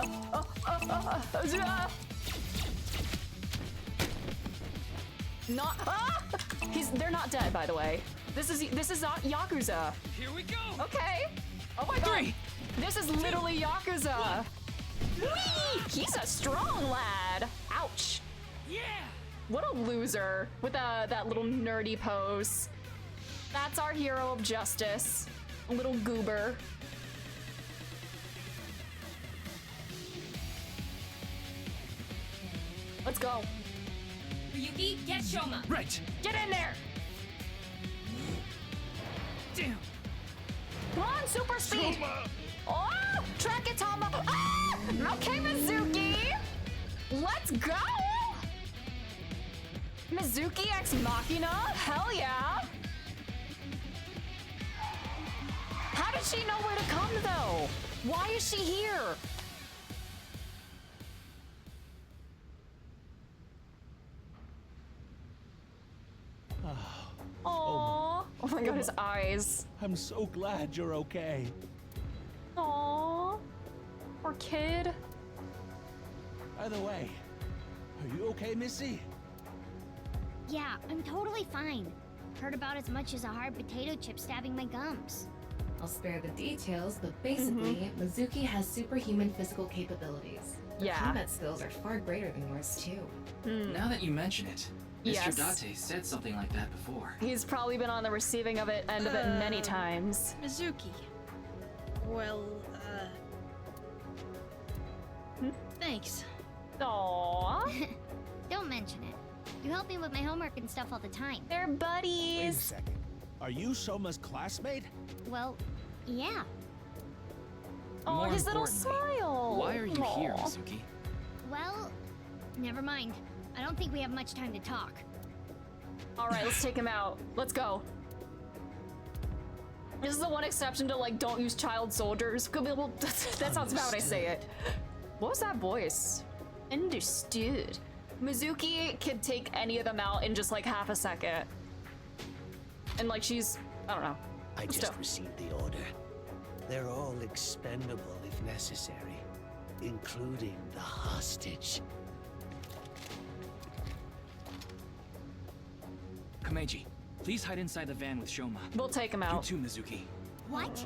Not, they're not dead, by the way. This is not Yakuza.
Here we go!
Okay. Oh my god. This is literally Yakuza. Whee! He's a strong lad. Ouch.
Yeah!
What a loser with that little nerdy pose. That's our hero of justice. A little goober. Let's go.
Ryuki, get Shoma.
Right!
Get in there!
Damn!
Come on, super speed! Oh! Track it, Tama! Ah! Okay, Mizuki! Let's go! Mizuki Ex Machina? Hell yeah! How did she know where to come, though? Why is she here?
remarkable.
my god, his eyes.
I'm so glad you're okay.
Aww. Poor kid.
By the way, are you okay, Missy?
Yeah, I'm totally fine. Hurt about as much as a hard potato chip stabbing my gums.
I'll spare the details, but basically, Mizuki has superhuman physical capabilities. Her
Yeah.
combat skills are far greater than yours, too.
Now that you mention it,
Yes.
Mr. Date said something like that before.
He's probably been on the receiving end of it many times.
Mizuki. Well, thanks.
Aww.
Don't mention it. You help me with my homework and stuff all the time.
They're
Wait a
buddies.
second. Are you Soma's classmate?
Well, yeah.
Oh,
More
his little
importantly,
smile.
Why are you here,
Aw.
Mizuki?
Well, never mind. I don't think we have much time to talk.
Alright, let's take him out. Let's go. This is the one exception to, like, don't use child soldiers. Well, that sounds bad when I say it. What was that voice? Understood. Mizuki could take any of them out in just, like, half a second. And, like, she's... I don't know.
I
Let's
just
go.
received the order. They're all expendable if necessary, including the hostage.
Komeiji, please hide inside the van with Shoma.
We'll take him out.
You too, Mizuki.
What?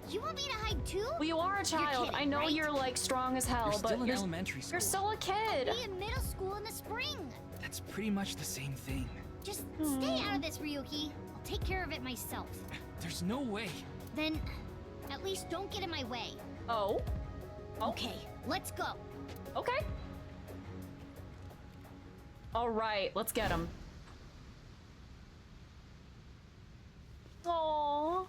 You want me to hide too?
Well, you are a child.
kidding,
I know
right?
you're, like, strong as hell,
You're
but
still in elementary school.
you're still a kid.
I'll be in middle school in the spring.
That's pretty much the same thing.
Just stay out of this, Ryuki. I'll take care of it myself.
There's no way.
Then, at least don't get in my way.
Oh?
Okay, let's go.
Okay. Alright, let's get him. Aww.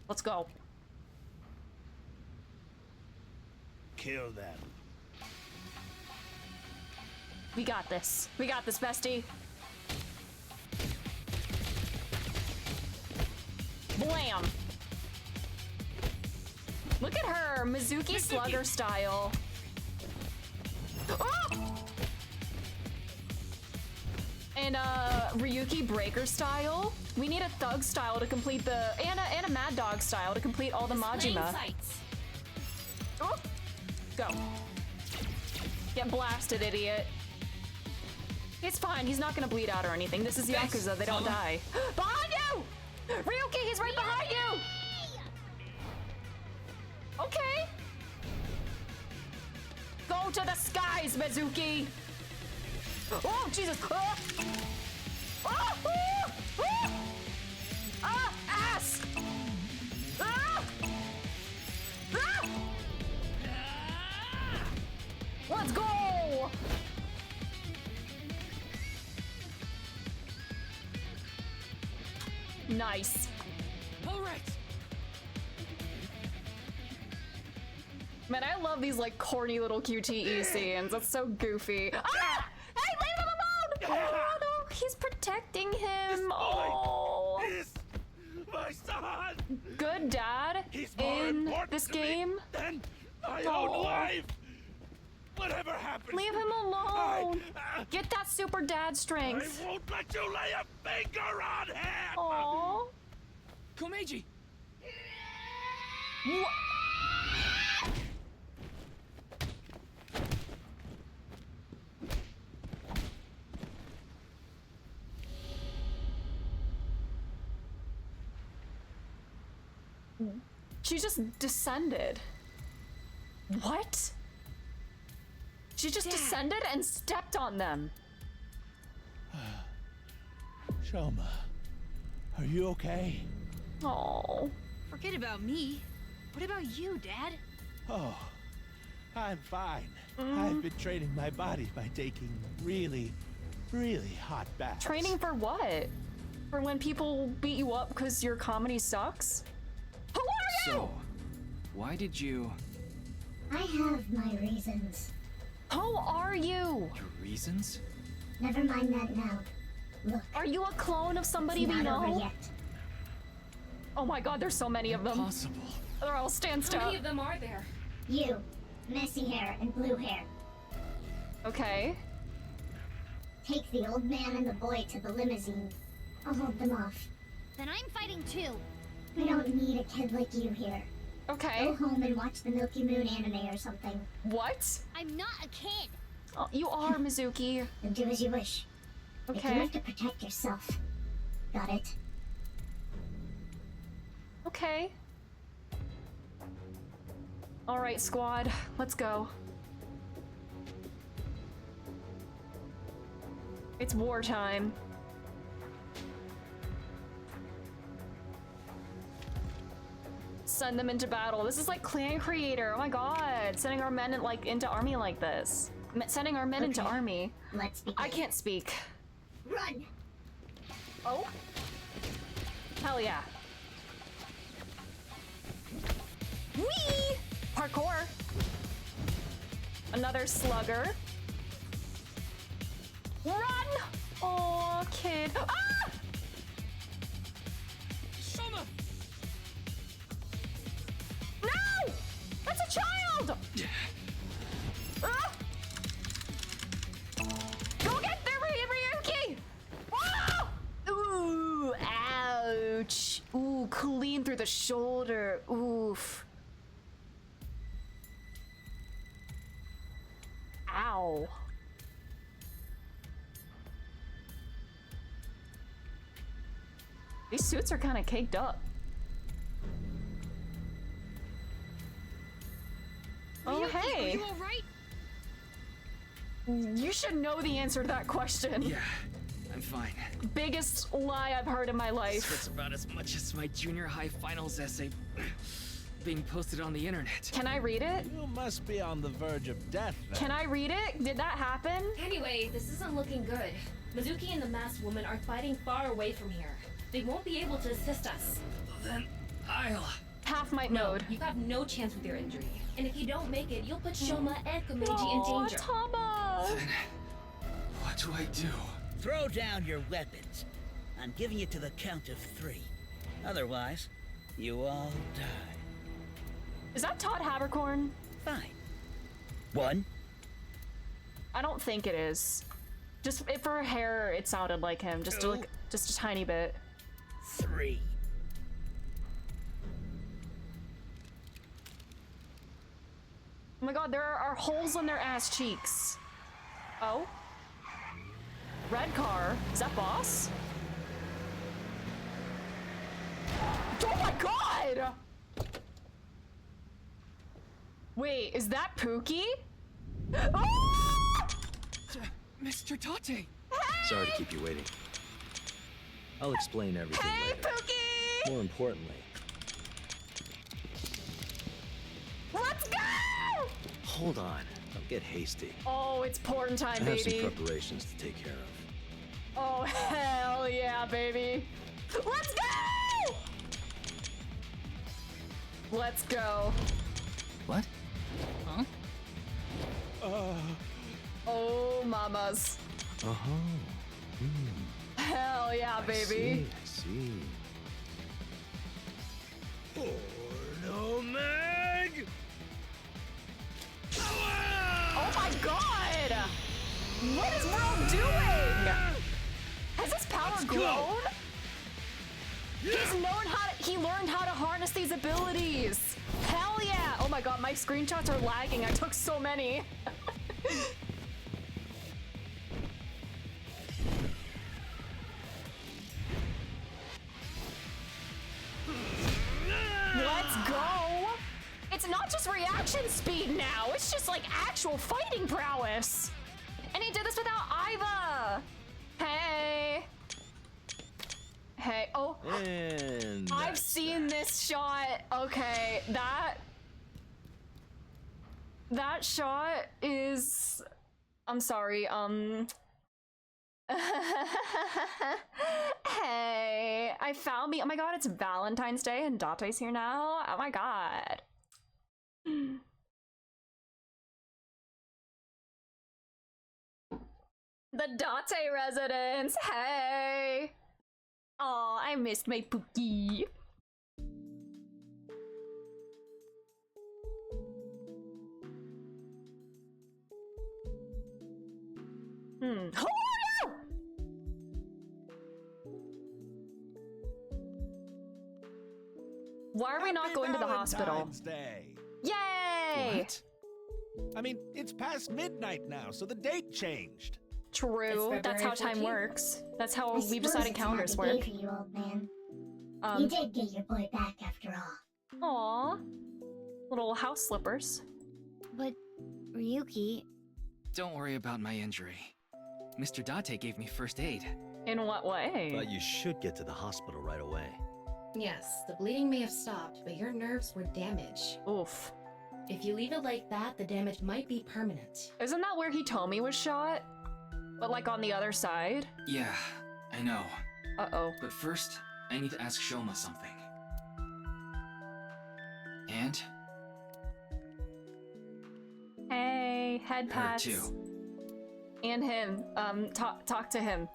Let's go.
Kill them.
We got this. We got this, bestie. Blam! Look at her, Mizuki Slugger style. Oh! And Ryuki Breaker style. We need a Thug style to complete the and a Mad Dog style to complete all the Majima. Oh! Go. Get blasted, idiot. It's fine, he's not gonna bleed out or anything. This is Yakuza, they don't die. Behind you! Ryuki, he's right behind you! Okay. Go to the skies, Mizuki! Oh, Jesus! Ah! Ah! Ah! Ah! Ah! Ass! Ah! Ah! Let's go! Nice.
All right.
Man, I love these like corny little QTE scenes. That's so goofy. Ah! Hey, leave him alone! Oh no, he's protecting him. Oh.
My son!
Good dad
He's more
in
important
this
to me
game.
than my
Oh.
own life! Whatever happens,
Leave him alone. Get that super dad
I
strength.
won't let you lay a finger on him!
Aww.
Komeiji!
She just descended. What? She just descended and stepped on them.
Shoma, are you okay?
Oh.
Forget about me. What about you, Dad?
Oh, I'm fine. I've been training my body by taking really hot baths.
Training for what? For when people beat you up because your comedy sucks? Who are you?
So, why did you...
I have my reasons.
Who are you?
Your reasons?
Never mind that now. Look.
Are you a clone of somebody
It's
we
not over
know?
yet.
Oh my god, there's so many of them.
Impossible.
They're all stand
How
up.
many of them are there?
You, messy hair and blue hair.
Okay.
Take the old man and the boy to the limousine. I'll hold them off.
Then I'm fighting too.
We don't need a kid like you here.
Okay.
Go home and watch the Milky Moon anime or something.
What?
I'm not a kid.
Oh, you are, Mizuki.
Then do as you wish. But
Okay.
you have to protect yourself. Got it?
Okay. Alright, squad. Let's go. It's wartime. Send them into battle. This is like Clan Creator. Oh my god. Sending our men into army like this. Sending our men into army.
Let's begin.
I can't speak.
Run!
Oh? Hell yeah. Whee! Parkour. Another slugger. Run! Oh, kid. Ah!
Shoma!
No! That's a child! Ah! Go get the Ryuki! Ah! Ooh, ouch. Ooh, clean through the shoulder. Oof. Ow. These suits are kind of caked up. Oh, hey.
Are you alright?
You should know the answer to that question.
Yeah, I'm fine.
Biggest lie I've heard in my life.
It's about as much as my junior high finals essay being posted on the internet.
Can I read it?
You must be on the verge of death, then.
Can I read it? Did that happen?
Anyway, this isn't looking good. Mizuki and the masked woman are fighting far away from here. They won't be able to assist us.
Then I'll...
Half might node.
You have no chance with your injury. And if you don't make it, you'll put Shoma and Komeiji in danger.
Tama!
Then what do I do?
Throw down your weapons. I'm giving you to the count of 3. Otherwise, you all die.
Is that Todd Habercorn?
Fine. 1.
I don't think it is. Just for her hair, it sounded like him. Just a tiny bit.
3.
Oh my god, there are holes in their ass cheeks. Oh? Red car. Is that boss? Oh my god! Wait, is that Pookie? Ah!
Mr. Tate!
Sorry to keep you waiting. I'll explain everything
Hey,
later.
Pookie!
More importantly,
Let's go!
hold on. Don't get hasty.
Oh, it's porn time,
I have some
baby.
preparations to take care of.
Oh, hell yeah, baby. Let's go! Let's go.
What? Huh?
Oh, mamas.
Uh-huh.
Hell yeah, baby.
I see.
Porno Mag!
Oh my god! What is World doing? Has his power grown? He learned how to harness these abilities. Hell yeah! Oh my god, my screenshots are lagging. I took so many. Let's go! It's not just reaction speed now, it's just like actual fighting prowess. And he did this without Iva! Hey! Hey, oh.
And
I've seen this shot. Okay, that shot is... I'm sorry, Hey, I found me. Oh my god, it's Valentine's Day and Date's here now. Oh my god. The Date residence. Hey. Oh, I missed my Pookie. Oh Why are we not going to the hospital?
Valentine's Day.
Yay!
What? I mean, it's past midnight now, so the date changed.
True. That's how time works. That's how we've decided calendars work.
For you, old man. You did get your boy back after all.
Aww. Little house slippers.
But, Ryuki...
Don't worry about my injury. Mr. Date gave me first aid.
In what way?
But you should get to the hospital right away.
Yes, the bleeding may have stopped, but your nerves were damaged.
Oof.
If you leave it like that, the damage might be permanent.
Isn't that where Hitomi was shot? But like on the other side?
Yeah, I know.
Uh-oh.
But first, I need to ask Shoma something. And?
Hey, head
Her
pats.
too.
And him. Talk to him.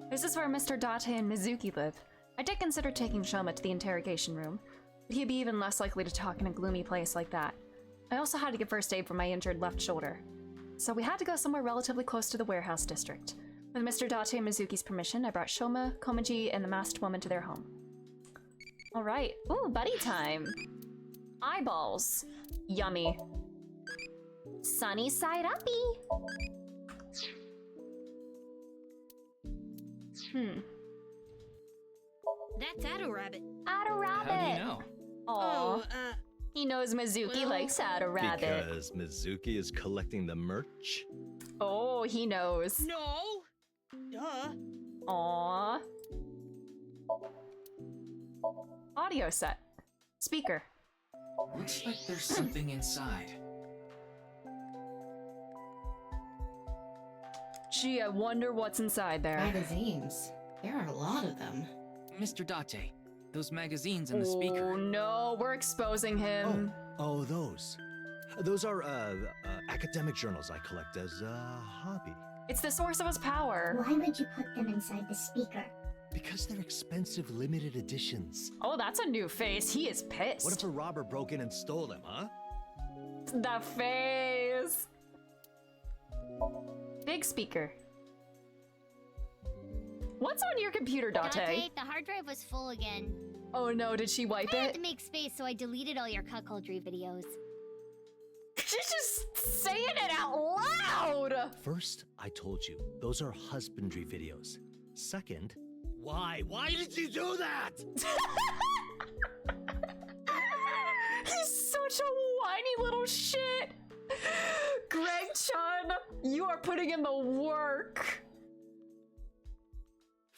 This is where Mr. Date and Mizuki live. I did consider taking Shoma to the interrogation room, but he'd be even less likely to talk in a gloomy place like that. I also had to get first aid for my injured left shoulder. So we had to go somewhere relatively close to the warehouse district. With Mr. Date and Mizuki's permission, I brought Shoma, Komaji, and the masked woman to their home. Alright. Ooh, buddy time. Eyeballs. Yummy. Sunny side uppy.
That's Addo Rabbit.
Addo Rabbit.
How do you know?
Aw. He knows Mizuki likes Addo Rabbit.
Because Mizuki is collecting the merch?
Oh, he knows.
No! Duh.
Aww. Audio set. Speaker.
Looks like there's something inside.
Gee, I wonder what's inside there.
Magazines. There are a lot of them.
Mr. Date, those magazines and the speaker.
Oh no, we're exposing him.
Oh, those. Those are, academic journals I collect as a hobby.
It's the source of his power.
Why would you put them inside the speaker?
Because they're expensive limited editions.
Oh, that's a new face. He is pissed.
What if a robber broke in and stole them, huh?
The face. Big speaker. What's on your computer, Date?
Date, the hard drive was full again.
Oh no, did she wipe
I had
it?
to make space, so I deleted all your cuckoldry videos.
She's just saying it out loud!
First, I told you, those are husbandry videos. Second, why? Why did you do that?
He's such a whiny little shit! Greg-chan, you are putting in the work.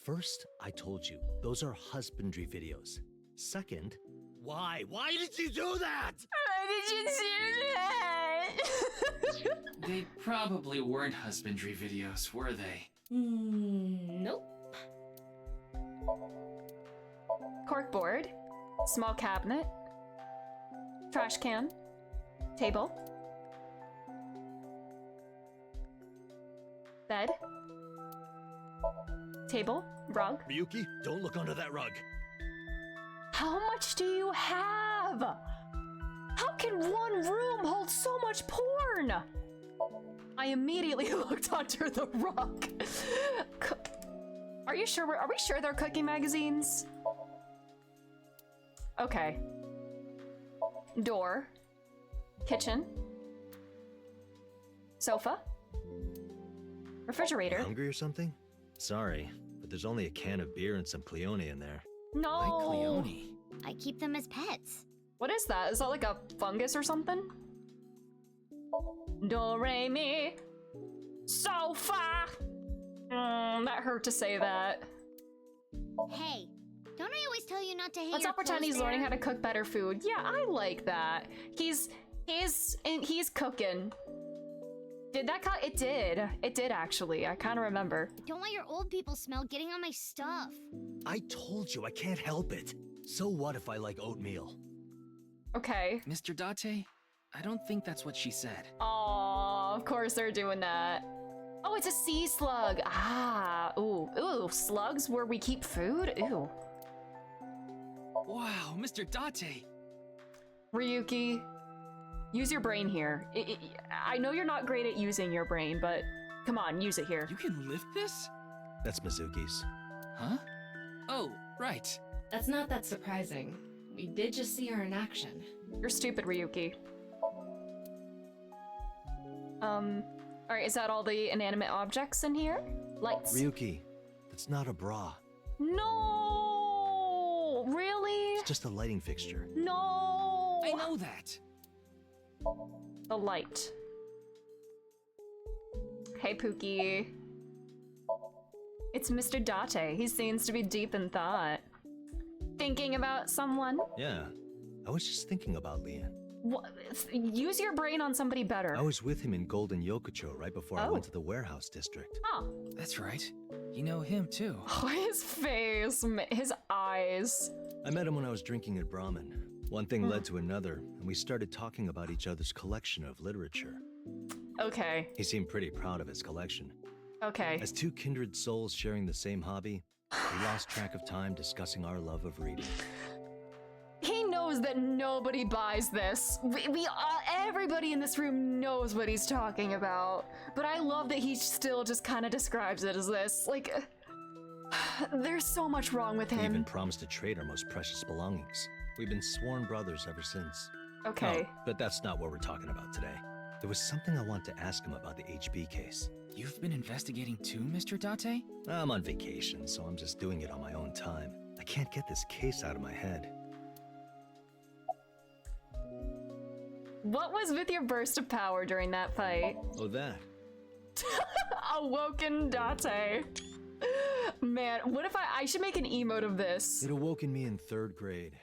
First, I told you, those are husbandry videos. Second, why? Why did you do that?
Why did you do that?
They probably weren't husbandry videos, were they?
Nope.
Corkboard, small cabinet, trash can, table, bed, table, rug.
Ryuki, don't look under that rug.
How much do you have? How can one room hold so much porn? I immediately looked under the rug. Are we sure they're cooking magazines? Okay. Door. Kitchen. Sofa. Refrigerator.
Hungry or something? Sorry, but there's only a can of beer and some Cleone in there.
No.
Like Cleone.
I keep them as pets.
What is that? Is that like a fungus or something? Do, re, mi. Sofa. That hurt to say that.
Hey, don't I always tell you not to hang
Let's
your
not pretend
clothes
he's learning
there?
how to cook better food. Yeah, I like that. He's cooking. Did that cut? It did. It did actually. I kind of remember.
I don't want your old people smell getting on my stuff.
I told you I can't help it. So what if I like oatmeal?
Okay.
Mr. Date, I don't think that's what she said.
Aw, of course they're doing that. Oh, it's a sea slug. Ah, ooh, ooh, slugs where we keep food? Ew.
Wow, Mr. Date.
Ryuki, use your brain here. I know you're not great at using your brain, but come on, use it here.
You can lift this?
That's Mizuki's.
Huh? Oh, right.
That's not that surprising. We did just see her in action.
You're stupid, Ryuki. Alright, is that all the inanimate objects in here? Lights.
Ryuki, that's not a bra.
No! Really?
It's just a lighting fixture.
No!
I know that.
The light. Hey, Pookie. It's Mr. Date. He seems to be deep in thought. Thinking about someone?
Yeah, I was just thinking about Leon.
What? Use your brain on somebody better.
I was with him in Golden Yokocho right before I went to the warehouse district.
Oh.
That's right. You know him too.
Oh, his face, his eyes.
I met him when I was drinking at Brahmin. One thing led to another, and we started talking about each other's collection of literature.
Okay.
He seemed pretty proud of his collection.
Okay.
As two kindred souls sharing the same hobby, we lost track of time discussing our love of reading.
He knows that nobody buys this. Everybody in this room knows what he's talking about. But I love that he still just kind of describes it as this. Like, there's so much wrong with him.
He even promised to trade our most precious belongings. We've been sworn brothers ever since.
Okay.
Oh, but that's not what we're talking about today. There was something I want to ask him about the HB case.
You've been investigating too, Mr. Date?
I'm on vacation, so I'm just doing it on my own time. I can't get this case out of my head.
What was with your burst of power during that fight?
Oh, that.
Awoken Date. Man, what if I should make an emote of this?
It awoke in me in 3rd grade.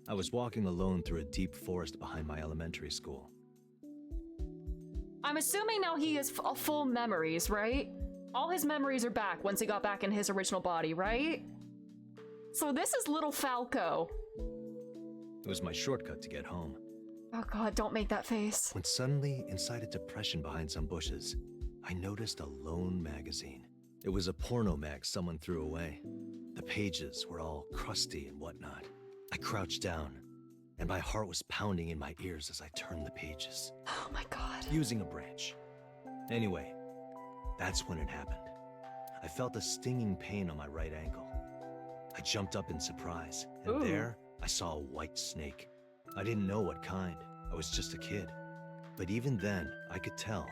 I was walking alone through a deep forest behind my elementary school.
I'm assuming now he has full memories, right? All his memories are back once he got back in his original body, right? So this is little Falco.
It was my shortcut to get home.
Oh god, don't make that face.
When suddenly, inside a depression behind some bushes, I noticed a lone magazine. It was a porno mag someone threw away. The pages were all crusty and whatnot. I crouched down, and my heart was pounding in my ears as I turned the pages.
Oh my god.
Using a branch. Anyway, that's when it happened. I felt a stinging pain on my right ankle. I jumped up in surprise, and there I saw a white snake. I didn't know what kind. I was just a kid. But even then, I could tell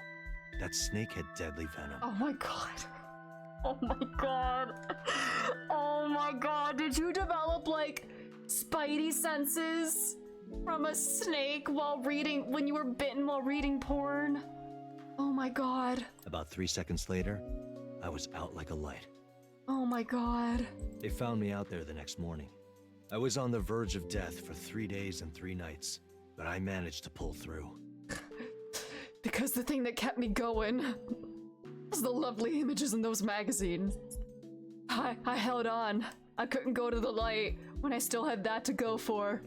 that snake had deadly venom.
Oh my god. Oh my god. Oh my god. Did you develop like spidey senses from a snake while reading, when you were bitten while reading porn? Oh my god.
About 3 seconds later, I was out like a light.
Oh my god.
They found me out there the next morning. I was on the verge of death for 3 days and 3 nights, but I managed to pull through.
Because the thing that kept me going was the lovely images in those magazines. I held on. I couldn't go to the light when I still had that to go for.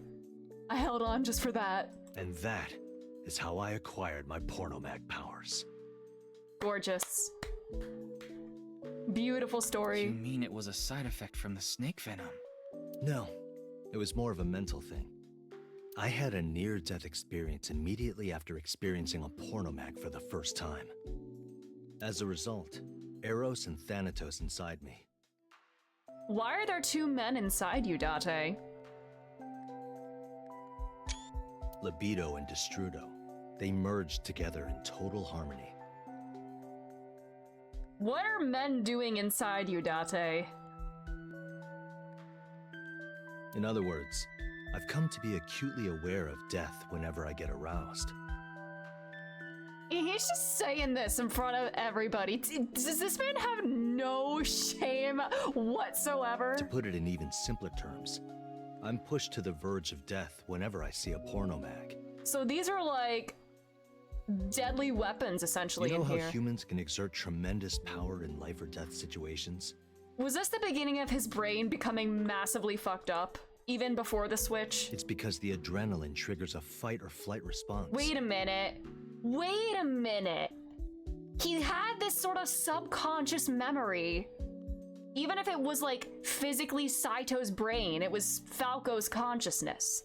I held on just for that.
And that is how I acquired my pornomag powers.
Gorgeous. Beautiful story.
You mean it was a side effect from the snake venom?
No, it was more of a mental thing. I had a near-death experience immediately after experiencing a pornomag for the first time. As a result, Eros and Thanatos inside me.
Why are there 2 men inside you, Date?
Libido and Destrudo. They merged together in total harmony.
What are men doing inside you, Date?
In other words, I've come to be acutely aware of death whenever I get aroused.
He's just saying this in front of everybody. Does this man have no shame whatsoever?
To put it in even simpler terms, I'm pushed to the verge of death whenever I see a pornomag.
So these are like deadly weapons, essentially,
you know
in
how
here.
humans can exert tremendous power in life or death situations?
Was this the beginning of his brain becoming massively fucked up, even before the switch?
It's because the adrenaline triggers a fight or flight response.
Wait a minute. Wait a minute. He had this sort of subconscious memory. Even if it was like physically Saito's brain, it was Falco's consciousness.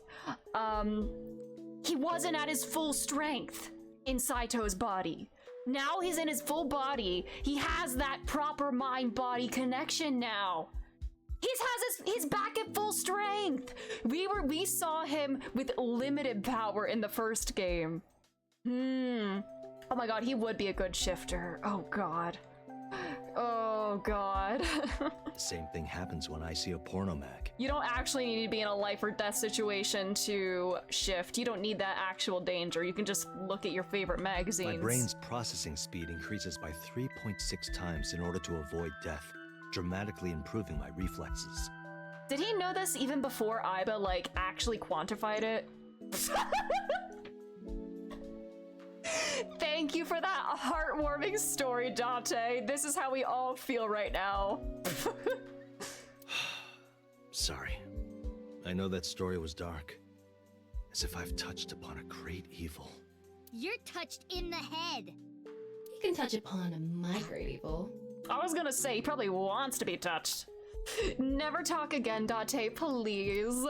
He wasn't at his full strength in Saito's body. Now he's in his full body. He has that proper mind-body connection now. He's back at full strength. We saw him with limited power in the first game. Oh my god, he would be a good shifter. Oh god. Oh god.
The same thing happens when I see a porno mag.
You don't actually need to be in a life or death situation to shift. You don't need that actual danger. You can just look at your favorite magazines.
My brain's processing speed increases by 3.6 times in order to avoid death, dramatically improving my reflexes.
Did he know this even before Iba, like, actually quantified it? Thank you for that heartwarming story, Dante. This is how we all feel right now.
Sorry. I know that story was dark. As if I've touched upon a great evil.
You're touched in the head.
You can touch upon my great evil.
I was gonna say, he probably wants to be touched. Never talk again, Dante, please.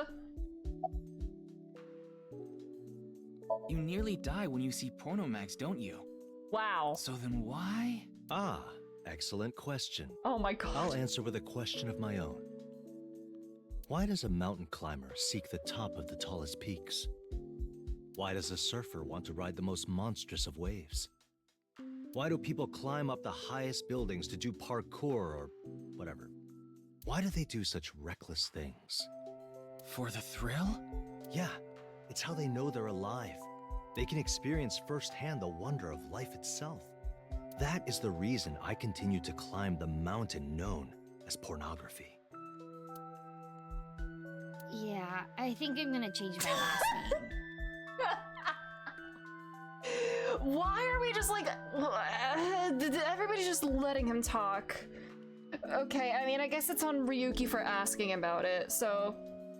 You nearly die when you see porno mags, don't you?
Wow.
So then why?
Ah, excellent question.
Oh my god.
I'll answer with a question of my own. Why does a mountain climber seek the top of the tallest peaks? Why does a surfer want to ride the most monstrous of waves? Why do people climb up the highest buildings to do parkour or whatever? Why do they do such reckless things?
For the thrill?
Yeah, it's how they know they're alive. They can experience firsthand the wonder of life itself. That is the reason I continue to climb the mountain known as pornography.
Yeah, I think I'm gonna change my last name.
Why are we just like... Everybody's just letting him talk. Okay, I mean, I guess it's on Ryuki for asking about it, so...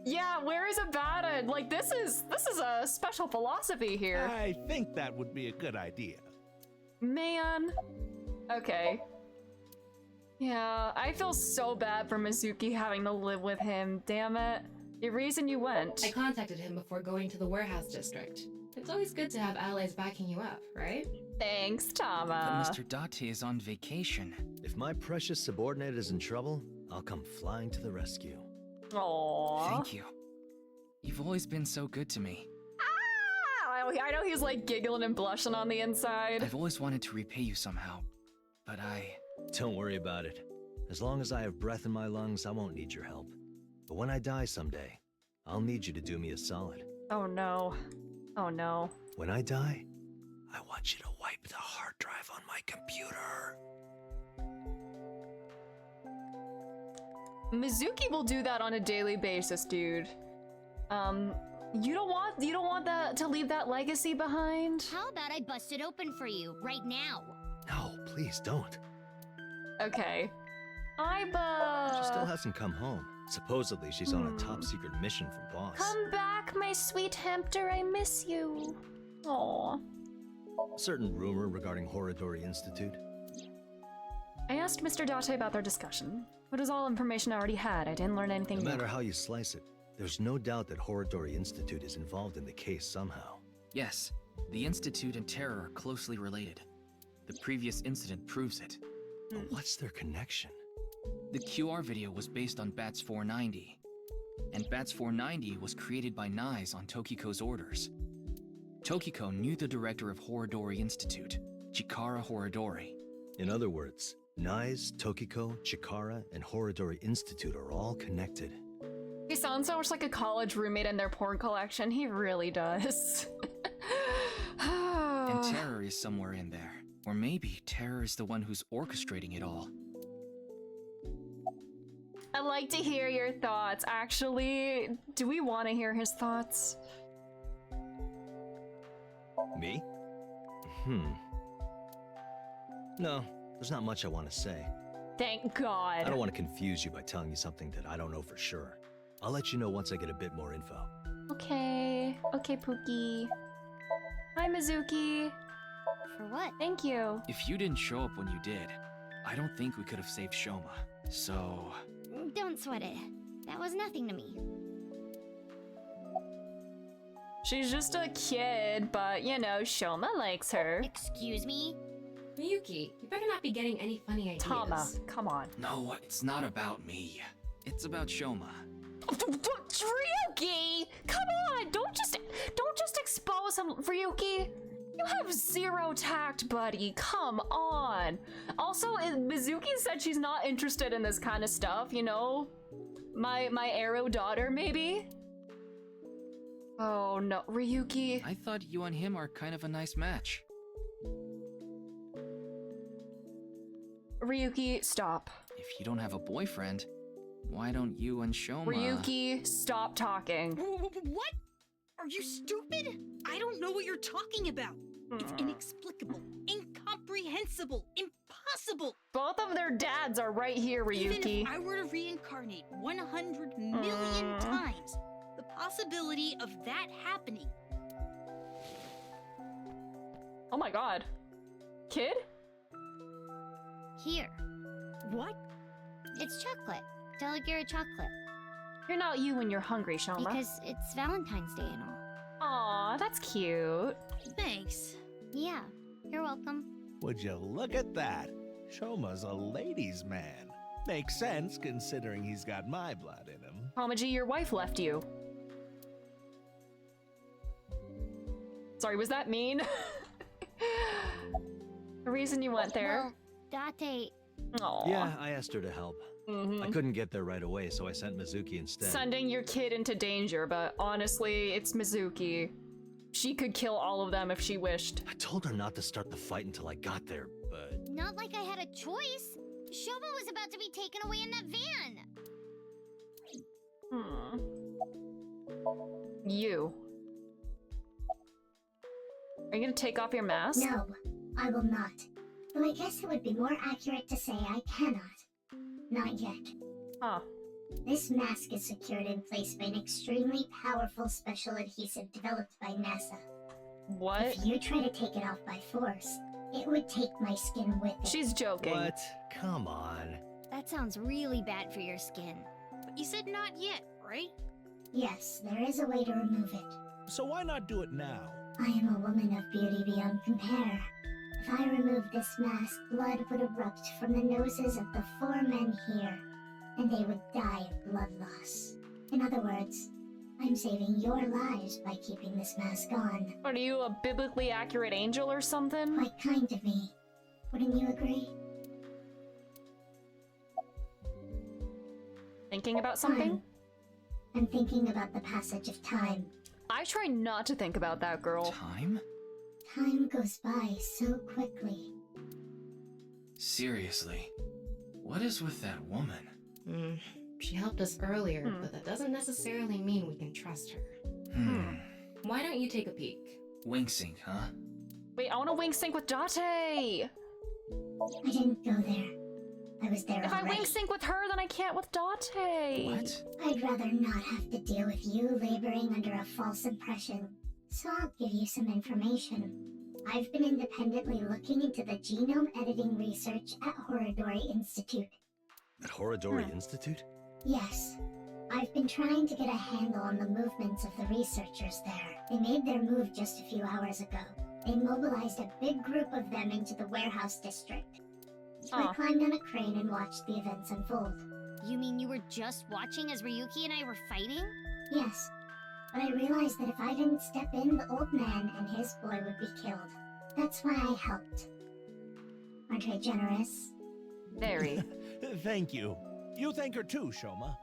Yeah, where is Abada? Like, this is a special philosophy here.
I think that would be a good idea.
Man. Okay. Yeah, I feel so bad for Mizuki having to live with him, damn it. The reason you went.
I contacted him before going to the warehouse district. It's always good to have allies backing you up, right?
Thanks, Tama.
But Mr. Date is on vacation.
If my precious subordinate is in trouble, I'll come flying to the rescue.
Aww.
Thank you. You've always been so good to me.
Ah! I know he's like giggling and blushing on the inside.
I've always wanted to repay you somehow, but I...
Don't worry about it. As long as I have breath in my lungs, I won't need your help. But when I die someday, I'll need you to do me a solid.
Oh no. Oh no.
When I die, I want you to wipe the hard drive on my computer.
Mizuki will do that on a daily basis, dude. You don't want that to leave that legacy behind?
How about I bust it open for you right now?
No, please don't.
Okay. Iba!
She still hasn't come home. Supposedly, she's on a top secret mission from Boss.
Come back, my sweet Hampter, I miss you. Aww.
A certain rumor regarding Horadori Institute.
I asked Mr. Date about their discussion. It was all information I already had. I didn't learn anything new.
No matter how you slice it, there's no doubt that Horadori Institute is involved in the case somehow.
Yes, the Institute and Terror are closely related. The previous incident proves it.
But what's their connection?
The QR video was based on Bats 490, and Bats 490 was created by Nyes on Tokiko's orders. Tokiko knew the director of Horadori Institute, Chikara Horadori.
In other words, Nyes, Tokiko, Chikara, and Horadori Institute are all connected.
He sounds so much like a college roommate in their porn collection. He really does.
And Terror is somewhere in there. Or maybe Terror is the one who's orchestrating it all.
I'd like to hear your thoughts. Actually, do we want to hear his thoughts?
Me? No, there's not much I want to say.
Thank God.
I don't want to confuse you by telling you something that I don't know for sure. I'll let you know once I get a bit more info.
Okay. Okay, Pookie. Hi, Mizuki.
For what?
Thank you.
If you didn't show up when you did, I don't think we could have saved Shoma. So...
Don't sweat it. That was nothing to me.
She's just a kid, but you know, Shoma likes her.
Excuse me?
Miyuki, you better not be getting any funny ideas.
Tama, come on.
No, it's not about me. It's about Shoma.
Ryuki! Come on! Don't just expose him, Ryuki! You have zero tact, buddy. Come on. Also, Mizuki said she's not interested in this kind of stuff, you know? My arrow daughter, maybe? Oh no, Ryuki.
I thought you and him are kind of a nice match.
Ryuki, stop.
If you don't have a boyfriend, why don't you and Shoma...
Ryuki, stop talking.
What? Are you stupid? I don't know what you're talking about. It's inexplicable, incomprehensible, impossible.
Both of their dads are right here, Ryuki.
Even if I were to reincarnate 100 million times, the possibility of that happening.
Oh my god. Kid?
Here.
What?
It's chocolate. Deligura chocolate.
You're not you when you're hungry, Shoma.
Because it's Valentine's Day and all.
Aw, that's cute.
Thanks.
Yeah, you're welcome.
Would you look at that? Shoma's a ladies' man. Makes sense considering he's got my blood in him.
Homaji, your wife left you. Sorry, was that mean? The reason you went there.
Well, Date.
Aww.
Yeah, I asked her to help. I couldn't get there right away, so I sent Mizuki instead.
Sending your kid into danger, but honestly, it's Mizuki. She could kill all of them if she wished.
I told her not to start the fight until I got there, but...
Not like I had a choice. Shoma was about to be taken away in that van.
You. Are you gonna take off your mask?
No, I will not. Though I guess it would be more accurate to say I cannot. Not yet.
Huh.
This mask is secured in place by an extremely powerful special adhesive developed by NASA.
What?
If you try to take it off by force, it would take my skin with it.
She's joking.
What? Come on.
That sounds really bad for your skin.
But you said not yet, right?
Yes, there is a way to remove it.
So why not do it now?
I am a woman of beauty beyond compare. If I remove this mask, blood would erupt from the noses of the 4 men here, and they would die of blood loss. In other words, I'm saving your lives by keeping this mask on.
Are you a biblically accurate angel or something?
Quite kind of me. Wouldn't you agree?
Thinking about something?
I'm thinking about the passage of time.
I try not to think about that, girl.
Time?
Time goes by so quickly.
Seriously, what is with that woman?
She helped us earlier, but that doesn't necessarily mean we can trust her. Why don't you take a peek?
Wink sync, huh?
Wait, I want to wink sync with Date!
I didn't go there. I was there
If
already.
I wink sync with her, then I can't with Date!
What?
I'd rather not have to deal with you laboring under a false impression. So I'll give you some information. I've been independently looking into the genome editing research at Horodori Institute.
At Horodori Institute?
Yes. I've been trying to get a handle on the movements of the researchers there. They made their move just a few hours ago. They mobilized a big group of them into the warehouse district. I climbed on a crane and watched the events unfold.
You mean you were just watching as Ryuki and I were fighting?
Yes. But I realized that if I didn't step in, the old man and his boy would be killed. That's why I helped. Aren't I generous?
Very.
Thank you. You thank her too, Shoma.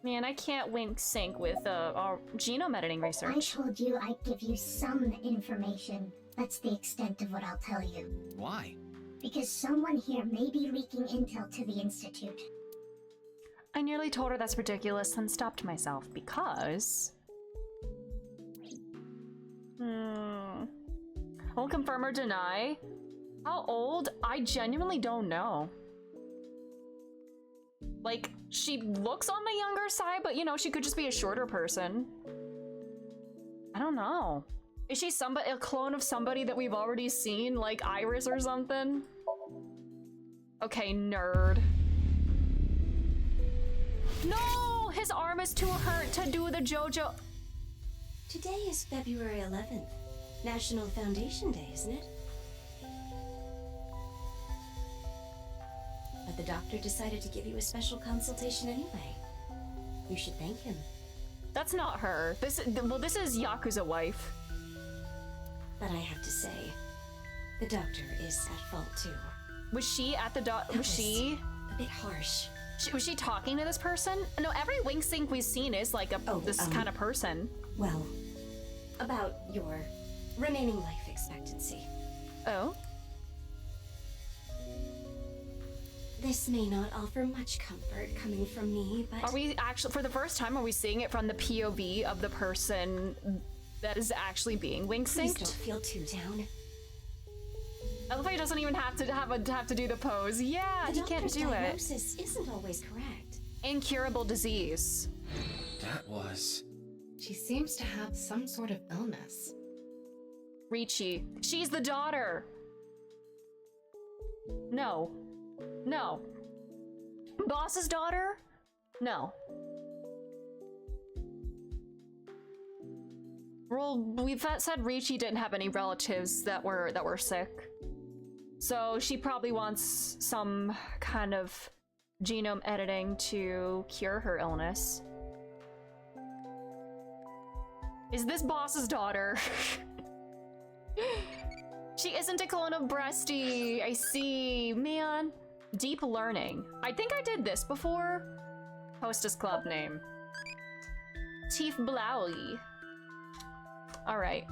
Man, I can't wink sync with our genome editing
I
research.
told you I'd give you some information. That's the extent of what I'll tell you.
Why?
Because someone here may be leaking intel to the Institute.
I nearly told her that's ridiculous, then stopped myself because... I won't confirm or deny. How old? I genuinely don't know. Like, she looks on the younger side, but you know, she could just be a shorter person. I don't know. Is she a clone of somebody that we've already seen, like Iris or something? Okay, nerd. No! His arm is too hurt to do the JoJo.
Today is February 11th. National Foundation Day, isn't it? A but the doctor decided to give you a special consultation anyway. You should thank him.
That's not her. This is Yakuza wife.
But I have to say, the doctor is at fault too.
Was she at the was she
a bit harsh?
Was she talking to this person? No, every wink sync we've seen is like this kind of person.
Well, about your remaining life expectancy.
Oh?
This may not offer much comfort coming from me, but...
Are we actually, for the first time, are we seeing it from the POV of the person that is actually being wink synced?
Please don't feel too down.
I love how he doesn't even have to do the pose. Yeah, he can't do it.
The diagnosis isn't always correct.
Incurable disease.
That was...
She seems to have some sort of illness.
Ricci. She's the daughter. No. No. Boss's daughter? No. Well, we've said Ricci didn't have any relatives that were sick. So she probably wants some kind of genome editing to cure her illness. Is this boss's daughter? She isn't a clone of Breasty. I see. Man. Deep learning. I think I did this before. Hostess club name. Tief Blowy. Alright.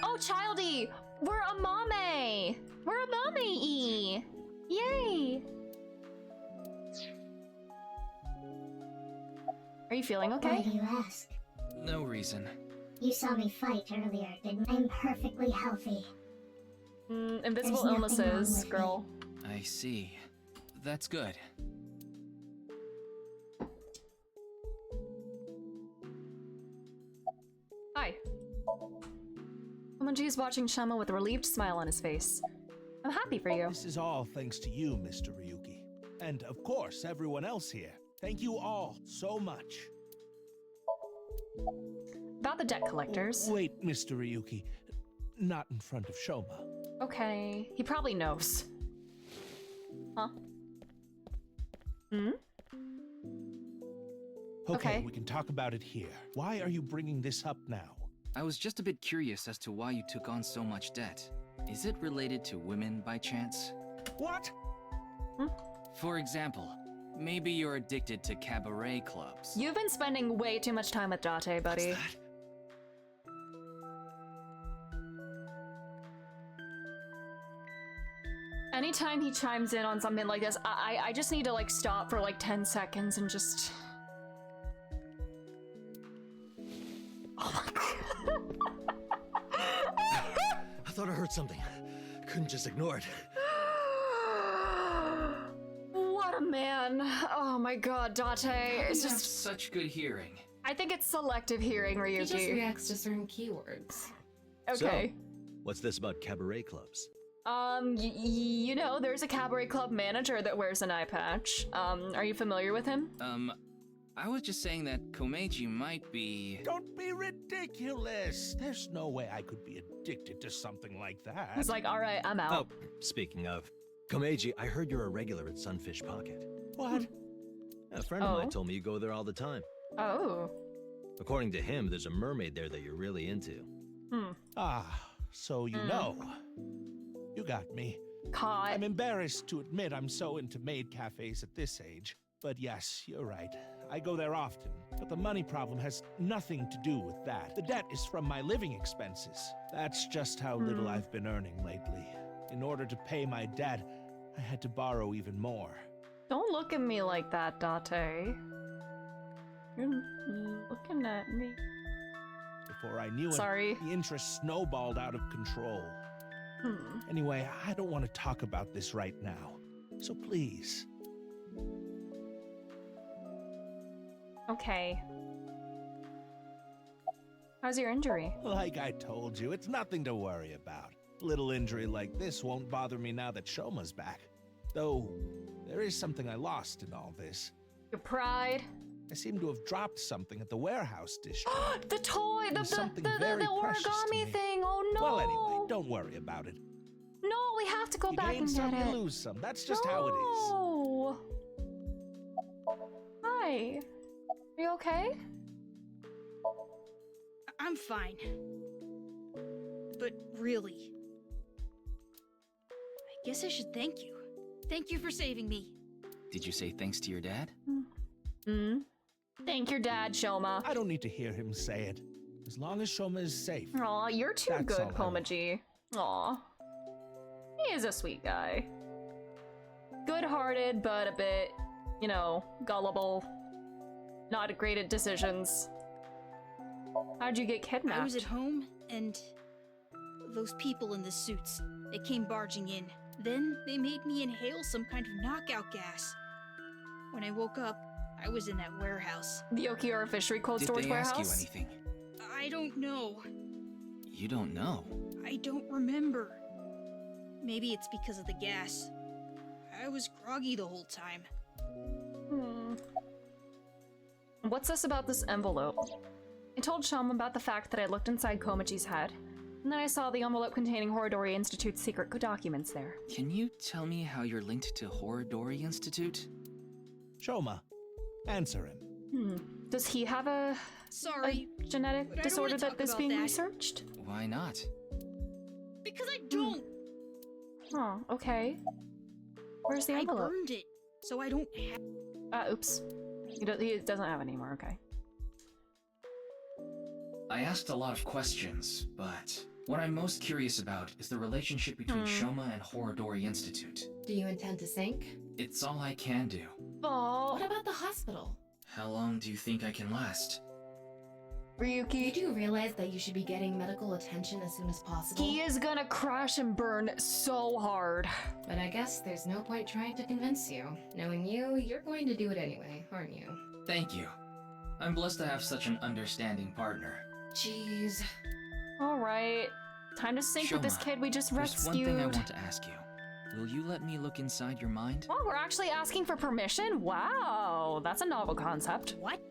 Oh, Childy! We're a mame! We're a mame! Yay! Are you feeling okay?
Why do you ask?
No reason.
You saw me fight earlier, didn't you? I'm perfectly healthy.
Invisible illnesses, girl.
I see. That's good.
Hi. Someone is watching Shama with a relieved smile on his face. I'm happy for you.
This is all thanks to you, Mr. Ryuki. And of course, everyone else here. Thank you all so much.
About the debt collectors.
Wait, Mr. Ryuki. Not in front of Shoma.
Okay. He probably knows. Huh? Hmm?
Okay, we can talk about it here. Why are you bringing this up now?
I was just a bit curious as to why you took on so much debt. Is it related to women by chance?
What?
For example, maybe you're addicted to cabaret clubs.
You've been spending way too much time with Date, buddy.
What's that?
Anytime he chimes in on something like this, I just need to like stop for like 10 seconds and just... Oh my god.
I thought I heard something. Couldn't just ignore it.
What a man. Oh my god, Date. It's just
such good hearing.
I think it's selective hearing, Ryuki.
He just reacts to certain keywords.
Okay.
So, what's this about cabaret clubs?
You know, there's a cabaret club manager that wears an eye patch. Are you familiar with him?
I was just saying that Komeiji might be...
Don't be ridiculous! There's no way I could be addicted to something like that.
He's like, alright, I'm out.
Oh, speaking of, Komeiji, I heard you're a regular at Sunfish Pocket.
What?
A friend of mine told me you go there all the time.
Oh.
According to him, there's a mermaid there that you're really into.
Ah, so you know. You got me.
Caught.
I'm embarrassed to admit I'm so into maid cafes at this age. But yes, you're right. I go there often. But the money problem has nothing to do with that. The debt is from my living expenses. That's just how little I've been earning lately. In order to pay my debt, I had to borrow even more.
Don't look at me like that, Date. You're looking at me.
Before I knew it, the interest snowballed out of control. Anyway, I don't want to talk about this right now. So please.
Okay. How's your injury?
Like I told you, it's nothing to worry about. A little injury like this won't bother me now that Shoma's back. Though, there is something I lost in all this.
Your pride?
I seem to have dropped something at the warehouse district.
The toy! The origami thing! Oh no!
Well, anyway, don't worry about it.
No! No, we have to go
You
back
gain
and
some,
get
you
it.
lose some. That's just how it is.
No. Hi. Are you okay?
I'm fine. But really, I guess I should thank you. Thank you for saving me.
Did you say thanks to your dad?
Hmm. Thank your dad, Shoma.
I don't need to hear him say it. As long as Shoma is safe.
Aw, you're too
That's
good,
all I want.
Pomaji. Aw. He is a sweet guy. Good-hearted, but a bit, you know, gullible. Not great at decisions. How'd you get kidnapped?
I was at home, and those people in the suits, they came barging in. Then they made me inhale some kind of knockout gas. When I woke up, I was in that warehouse.
The Okiura Fishery Cold Storage
Did they
Warehouse?
ask you anything?
I don't know.
You don't know?
I don't remember. Maybe it's because of the gas. I was groggy the whole time.
What's this about this envelope? I told Shoma about the fact that I looked inside Komachi's head, and then I saw the envelope containing Horodori Institute's secret documents there.
Can you tell me how you're linked to Horodori Institute?
Shoma, answer him.
Does he have a genetic
but I don't
disorder
wanna talk
that is
about
being
that.
researched?
Why not?
Because I don't.
Oh, okay. Where's the
I
envelope?
burned it, so I don't have.
Oops. He doesn't have it anymore, okay.
I asked a lot of questions, but what I'm most curious about is the relationship between Shoma and Horodori Institute.
Do you intend to sink?
It's all I can do.
Oh.
What about the hospital?
How long do you think I can last?
Ryuki.
You do realize that you should be getting medical attention as soon as possible?
He is gonna crash and burn so hard.
But I guess there's no point trying to convince you. Knowing you, you're going to do it anyway, aren't you?
Thank you. I'm blessed to have such an understanding partner.
Jeez.
Alright. Time to sync with this
Shoma,
kid we just
there's
rescued.
one thing I want to ask you. Will you let me look inside your mind?
Oh, we're actually asking for permission? Wow, that's a novel concept.
What?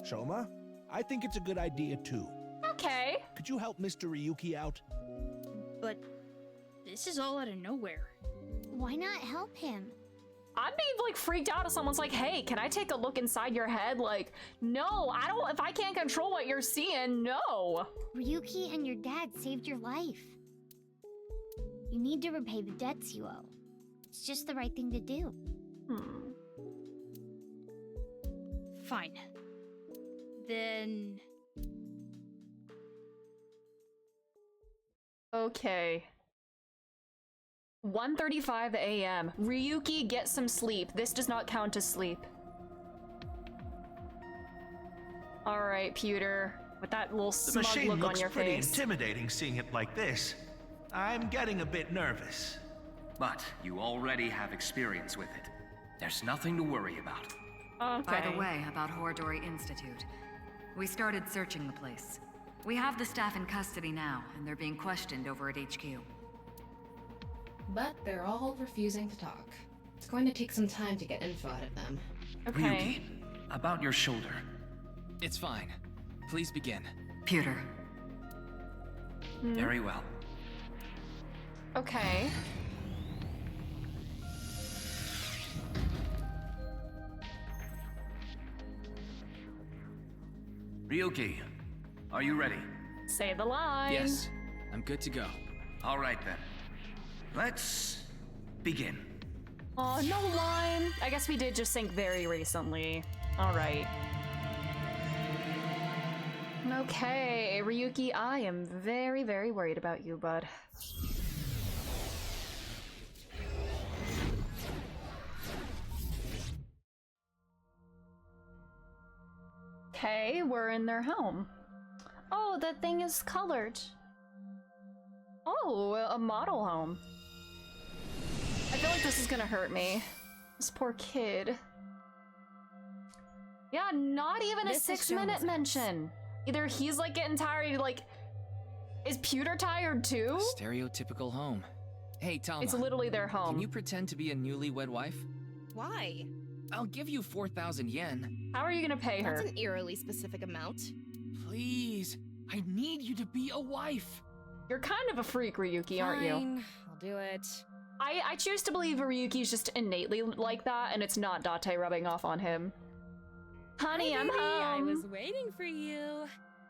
Shoma, I think it's a good idea too.
Okay.
Could you help Mr. Ryuki out?
But this is all out of nowhere.
Why not help him?
I'd be like freaked out if someone's like, hey, can I take a look inside your head? Like, no, I don't, if I can't control what you're seeing, no.
Ryuki and your dad saved your life. You need to repay the debts you owe. It's just the right thing to do.
Fine. Then...
Okay. 1:35 a.m. Ryuki, get some sleep. This does not count as sleep. Alright, Pewter. With that little
The
smug
machine
look on
looks
your
pretty
face.
intimidating seeing it like this. I'm getting a bit nervous.
But you already have experience with it. There's nothing to worry about.
By the way, about Horodori Institute. We started searching the place. We have the staff in custody now, and they're being questioned over at HQ.
But they're all refusing to talk. It's going to take some time to get info out of them.
Ryuki, about your shoulder.
It's fine. Please begin.
Pewter.
Very well.
Okay.
Ryuki, are you ready?
Say the line.
Yes, I'm good to go.
All right then. Let's begin.
Oh, no line. I guess we did just sync very recently. Alright. Okay, Ryuki, I am very, very worried about you, bud. Okay, we're in their home. Oh, that thing is colored. Oh, a model home. I feel like this is gonna hurt me. This poor kid. Yeah, not even a
This is
6-minute
Shoma's
mention. Either he's like getting tired, like, is Pewter tired too?
Stereotypical home. Hey, Tama.
It's literally their home.
Can you pretend to be a newlywed wife?
Why?
I'll give you 4,000 yen.
How are you gonna pay her?
That's an eerily specific amount.
Please, I need you to be a wife.
You're kind of a freak, Ryuki, aren't you?
Fine. I'll do it.
I choose to believe Ryuki's just innately like that, and it's not Date rubbing off on him. Honey,
Hi,
I'm
baby, I
home.
was waiting for you.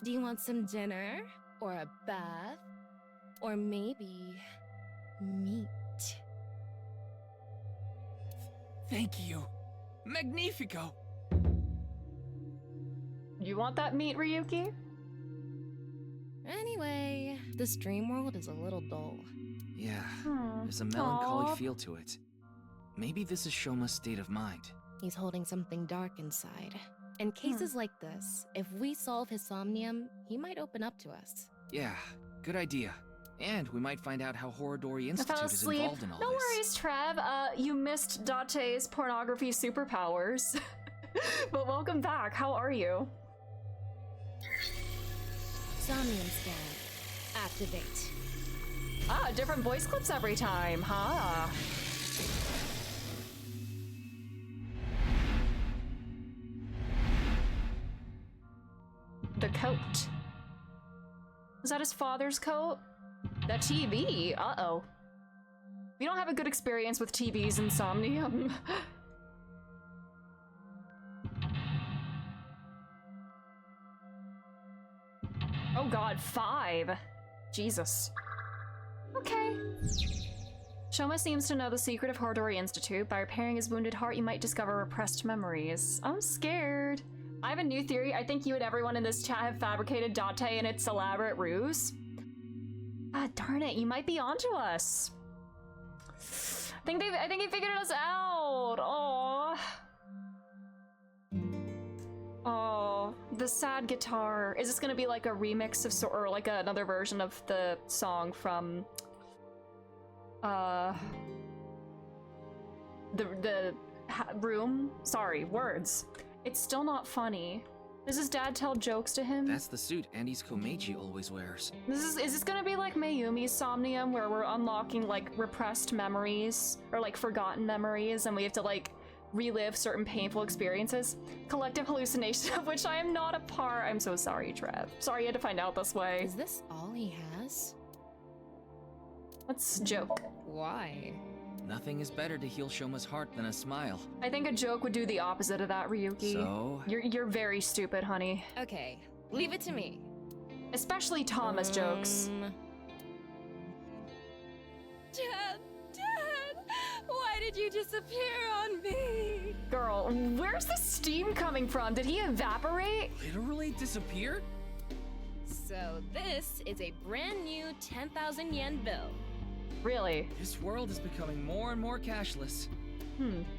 Do you want some dinner? Or a bath? Or maybe meat?
Thank you. Magnifico!
You want that meat, Ryuki?
Anyway, this dream world is a little dull.
Yeah,
Hmm.
there's a melancholy
Aw.
feel to it. Maybe this is Shoma's state of mind.
He's holding something dark inside. In cases like this, if we solve his somnium, he might open up to us.
Yeah, good idea. And we might find out how Horodori
I fell
Institute is
asleep.
involved in all
No
this.
worries, Trev. You missed Date's pornography superpowers. But welcome back. How are you?
Somnium scan. Activate.
Ah, different voice clips every time, huh? The coat. Is that his father's coat? The TV? Uh-oh. We don't have a good experience with TVs in Somnium. Oh god, 5. Jesus. Okay. Shoma seems to know the secret of Horodori Institute. By repairing his wounded heart, you might discover repressed memories. I'm scared. I have a new theory. I think you and everyone in this chat have fabricated Date and its elaborate ruse. Ah, darn it, you might be onto us. I think he figured us out. Aww. Oh, the sad guitar. Is this gonna be like a remix of or like another version of the song from the room? Sorry, words. It's still not funny. Does his dad tell jokes to him?
That's the suit Andy's Komeiji always wears.
Is this gonna be like Mayumi's Somnium, where we're unlocking like repressed memories or like forgotten memories, and we have to like relive certain painful experiences? Collective hallucination of which I am not a part. I'm so sorry, Trev. Sorry you had to find out this way.
Is this all he has?
Let's joke.
Why?
Nothing is better to heal Shoma's heart than a smile.
I think a joke would do the opposite of that, Ryuki.
So?
You're very stupid, honey.
Okay, leave it to me.
Especially Thomas jokes.
Dad! Why did you disappear on me?
Girl, where's the steam coming from? Did he evaporate?
Literally disappear?
So this is a brand new 10,000 yen bill.
Really?
This world is becoming more and more cashless.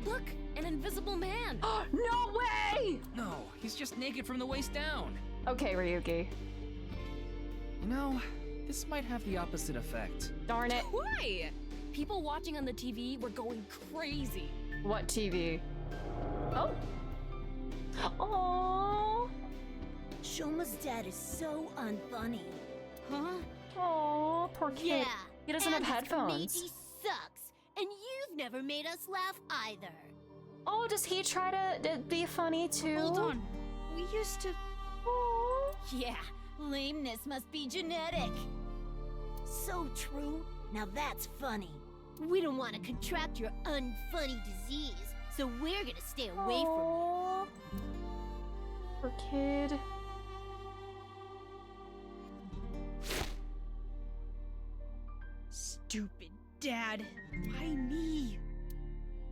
Look, an invisible man.
No way!
No, he's just naked from the waist down.
Okay, Ryuki.
You know, this might have the opposite effect.
Darn it.
Why? People watching on the TV were going crazy.
What TV? Oh. Aww.
Shoma's dad is so unfunny. Huh?
Aww, poor kid.
Yeah.
He doesn't have
and
headphones.
He sucks, and you've never made us laugh either.
Oh, does he try to be funny too?
Hold on. We used to...
Aww.
Yeah, lameness must be genetic. So true. Now that's funny. We don't want to contract your unfunny disease, so we're gonna stay away from you.
Poor kid.
Stupid dad. Why me?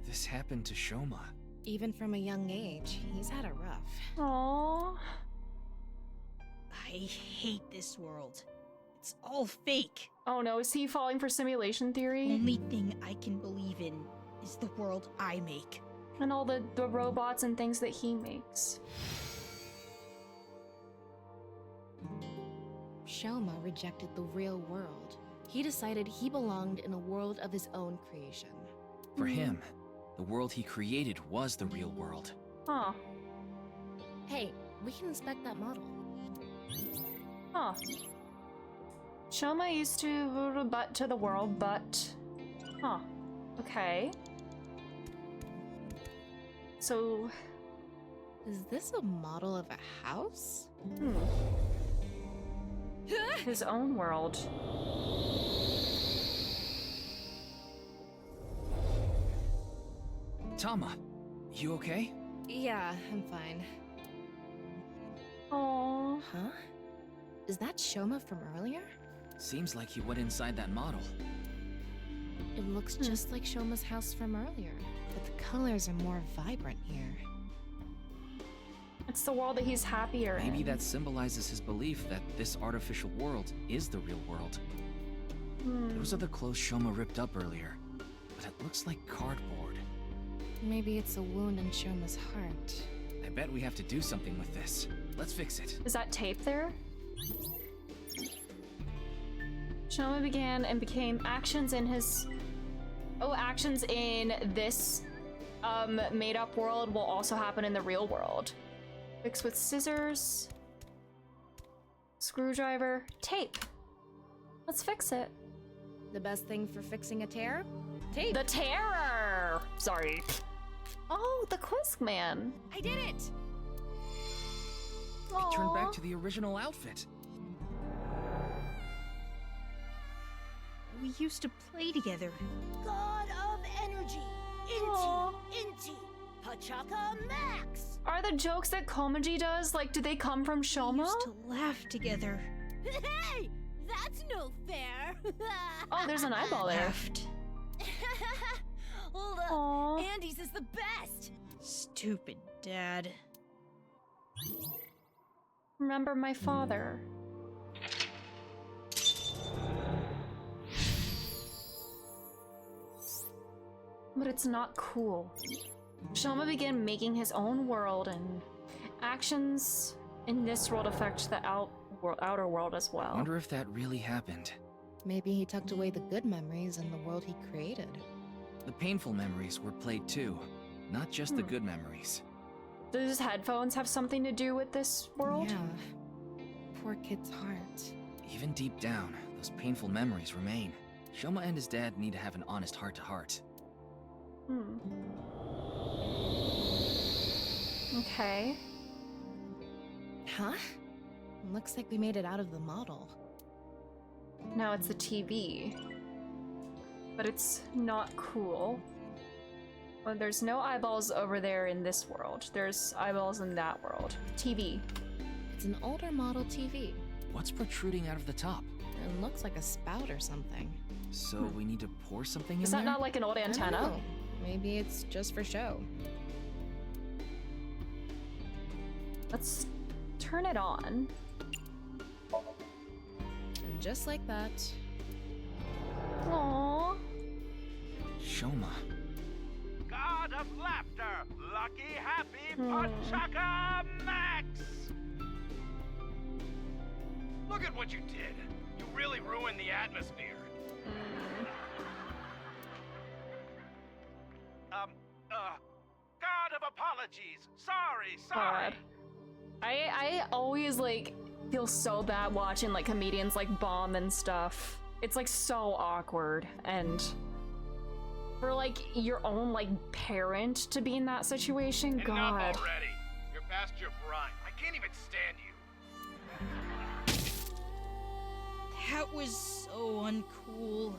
This happened to Shoma.
Even from a young age, he's had it rough.
Aww.
I hate this world. It's all fake.
Oh no, is he falling for simulation theory?
Only thing I can believe in is the world I make.
And all the robots and things that he makes.
Shoma rejected the real world. He decided he belonged in a world of his own creation.
For him, the world he created was the real world.
Huh.
Hey, we can inspect that model.
Huh. Shoma used to butt to the world, but... Huh. Okay. So...
Is this a model of a house?
His own world.
Tama, you okay?
Yeah, I'm fine.
Aww.
Huh? Is that Shoma from earlier?
Seems like he went inside that model.
It looks just like Shoma's house from earlier, but the colors are more vibrant here.
It's the world that he's happier in.
Maybe that symbolizes his belief that this artificial world is the real world. Those are the clothes Shoma ripped up earlier, but it looks like cardboard.
Maybe it's a wound in Shoma's heart.
I bet we have to do something with this. Let's fix it.
Is that tape there? Shoma began and became actions in his... Oh, actions in this made-up world will also happen in the real world. Fix with scissors. Screwdriver. Tape. Let's fix it.
The best thing for fixing a tear? Tape.
The terror! Sorry. Oh, the quiz man.
I did it!
It turned back to the original outfit.
We used to play together.
God of energy, Inti, Pachaka Max.
Are the jokes that Komaji does, like, do they come from Shoma?
We used to laugh together.
Hey, that's no fair.
Oh, there's an eyeball there.
Look, Andy's is the best.
Stupid dad.
Remember my father. But it's not cool. Shoma began making his own world, and actions in this world affect the outer world as well.
I wonder if that really happened.
Maybe he tucked away the good memories in the world he created.
The painful memories were played too, not just the good memories.
Does his headphones have something to do with this world?
Yeah. Poor kid's heart.
Even deep down, those painful memories remain. Shoma and his dad need to have an honest heart-to-heart.
Okay.
Huh? Looks like we made it out of the model.
Now it's the TV. But it's not cool. Well, there's no eyeballs over there in this world. There's eyeballs in that world. TV.
It's an older model TV.
What's protruding out of the top?
It looks like a spout or something.
So we need to pour something in there?
Is that not like an old antenna?
I don't know. Maybe it's just for show.
Let's turn it on.
And just like that...
Aww.
Shoma.
God of laughter, lucky, happy, Pachaka Max! Look at what you did. You really ruined the atmosphere. God of apologies. Sorry.
I always, like, feel so bad watching, like, comedians, like, bomb and stuff. It's, like, so awkward, and for, like, your own, like, parent to be in that situation, God.
Enough already. You're past your prime. I can't even stand you.
That was so uncool.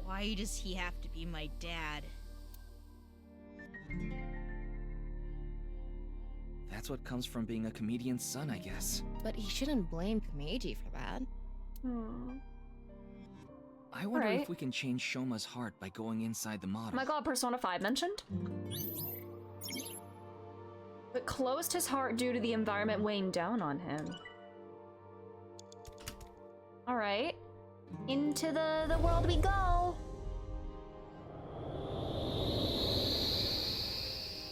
Why does he have to be my dad?
That's what comes from being a comedian's son, I guess.
But he shouldn't blame Komeiji for that.
I wonder if we can change Shoma's heart by going inside the model.
Oh my god, Persona 5 mentioned? But closed his heart due to the environment weighing down on him. Alright. Into the world we go!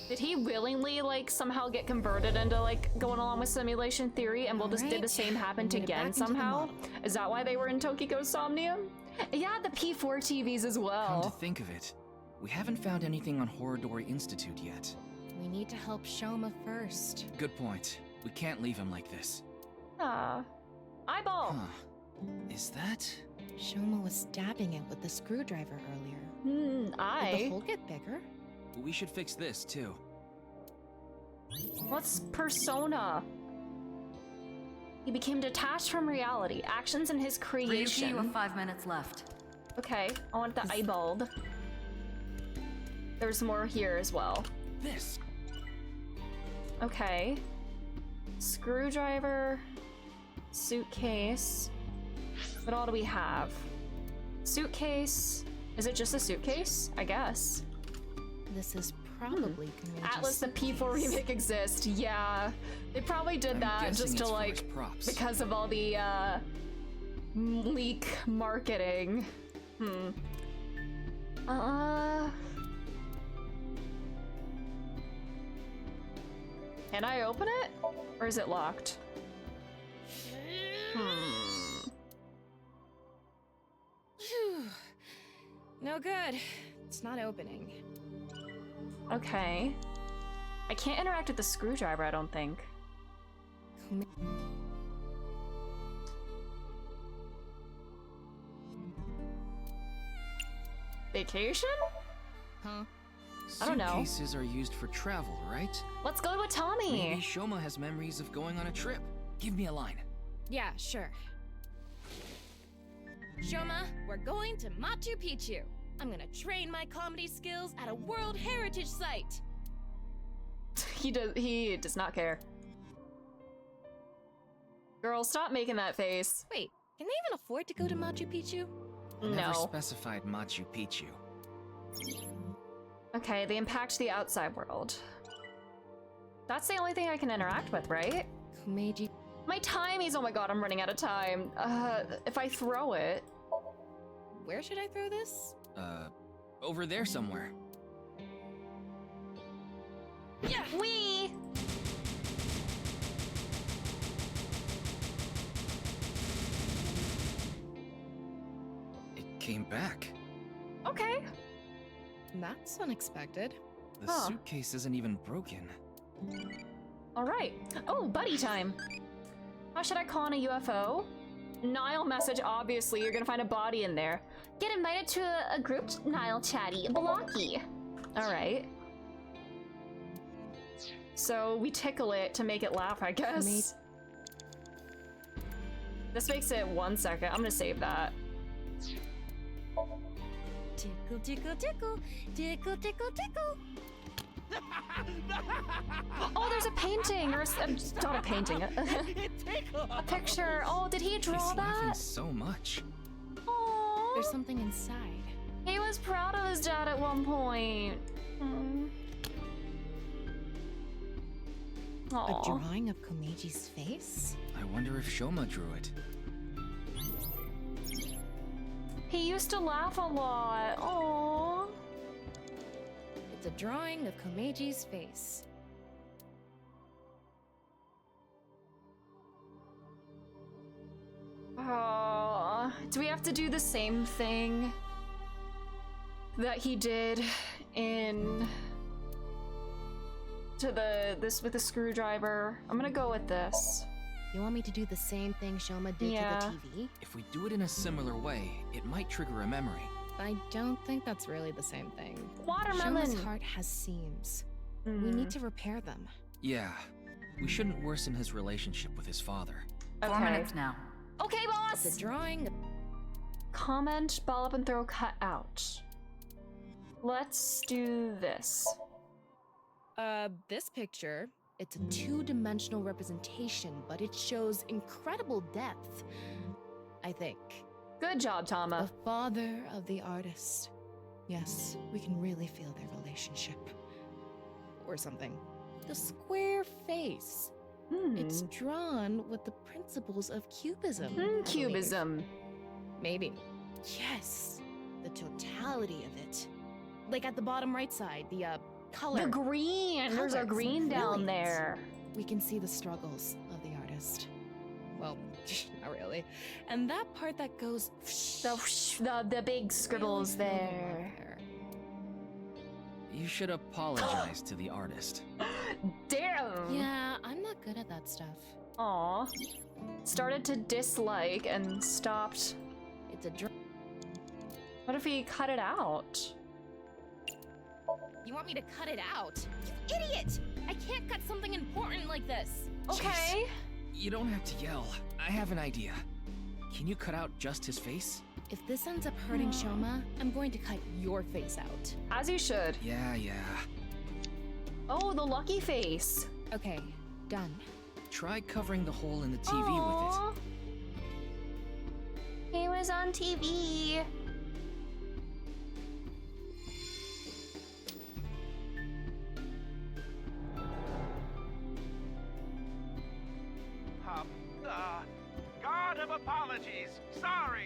Did he willingly, like, somehow get converted into, like, going along with simulation theory, and will this did the same happen again somehow? Is that why they were in Tokiko's Somnium? Yeah, the P4 TVs as well.
Come to think of it, we haven't found anything on Horodori Institute yet.
We need to help Shoma first.
Good point. We can't leave him like this.
Eyeball!
Huh. Is that?
Shoma was stabbing it with the screwdriver earlier. Did the hole get bigger?
We should fix this, too.
What's Persona? He became detached from reality. Actions in his creation.
Ryuki, you have 5 minutes left.
Okay, I want the eyeball. There's more here as well.
This.
Okay. Screwdriver. Suitcase. What all do we have? Suitcase. Is it just a suitcase? I guess.
This is probably
Atlas the P4 remake exists. Yeah. They probably did that just to like
props.
because of all the leak marketing. Can I open it? Or is it locked?
No good. It's not opening.
Okay. I can't interact with the screwdriver, I don't think. Vacation?
Huh?
I don't know.
Suitcases are used for travel, right?
Let's go with Tommy.
Maybe Shoma has memories of going on a trip. Give me a line.
Yeah, sure. Shoma, we're going to Machu Picchu. I'm gonna train my comedy skills at a World Heritage Site.
He does not care. Girl, stop making that face.
Wait, can they even afford to go to Machu Picchu?
Never specified Machu Picchu.
Okay, they impact the outside world. That's the only thing I can interact with, right?
Kumeiji.
My timies, oh my god, I'm running out of time. If I throw it...
Where should I throw this?
Over there somewhere.
Yeah! Wee!
It came back.
Okay.
That's unexpected.
The suitcase isn't even broken.
Alright. Oh, buddy time. How should I call on a UFO? Nile message, obviously. You're gonna find a body in there. Get invited to a grouped Nile chatty. Blocky. Alright. So we tickle it to make it laugh, I guess. This makes it 1 second. I'm gonna save that.
Tickle, tickle, tickle, tickle, tickle, tickle.
Oh, there's a painting, or not a painting, a picture. Oh, did he draw
He's laughing
that?
so much.
Aww.
There's something inside.
He was proud of his dad at one point.
A drawing of Komeiji's face?
I wonder if Shoma drew it.
He used to laugh a lot. Aww.
It's a drawing of Komeiji's face.
Do we have to do the same thing that he did in this with the screwdriver? I'm gonna go with this.
You want me to do the same thing Shoma did to the TV?
If we do it in a similar way, it might trigger a memory.
I don't think that's really the same thing.
Watermelon!
Shoma's heart has seams. We need to repair them.
Yeah, we shouldn't worsen his relationship with his father.
4 minutes now.
Okay, boss!
It's a drawing.
Comment, ball up and throw, cut out. Let's do this.
This picture, it's a two-dimensional representation, but it shows incredible depth, I think.
Good job, Tama.
The father of the artist. Yes, we can really feel their relationship. Or something. The square face. It's drawn with the principles of cubism.
Cubism.
Maybe. Yes. The totality of it. Like at the bottom right side, the color.
The green! There's a green down there.
We can see the struggles of the artist. Well, not really. And that part that goes...
The big scribbles there.
You should apologize to the artist.
Damn!
Yeah, I'm not good at that stuff.
Aw. Started to dislike and stopped.
It's a
What if he cut it out?
You want me to cut it out? You idiot! I can't cut something important like this.
Okay.
You don't have to yell. I have an idea. Can you cut out just his face?
If this ends up hurting Shoma, I'm going to cut your face out.
As you should.
Yeah.
Oh, the lucky face.
Okay, done.
Try covering the hole in the TV with
it. He was on TV.
God of apologies. Sorry.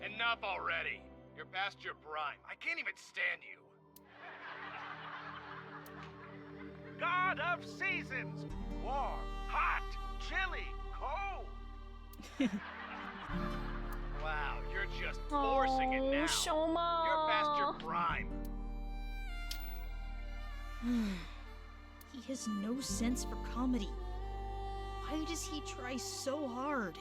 Enough already. You're past your prime. I can't even stand you. God of seasons. Warm, hot, chilly, cold. Wow, you're just forcing it now.
Shoma.
You're past your prime.
He has no sense for comedy. Why does he try so hard?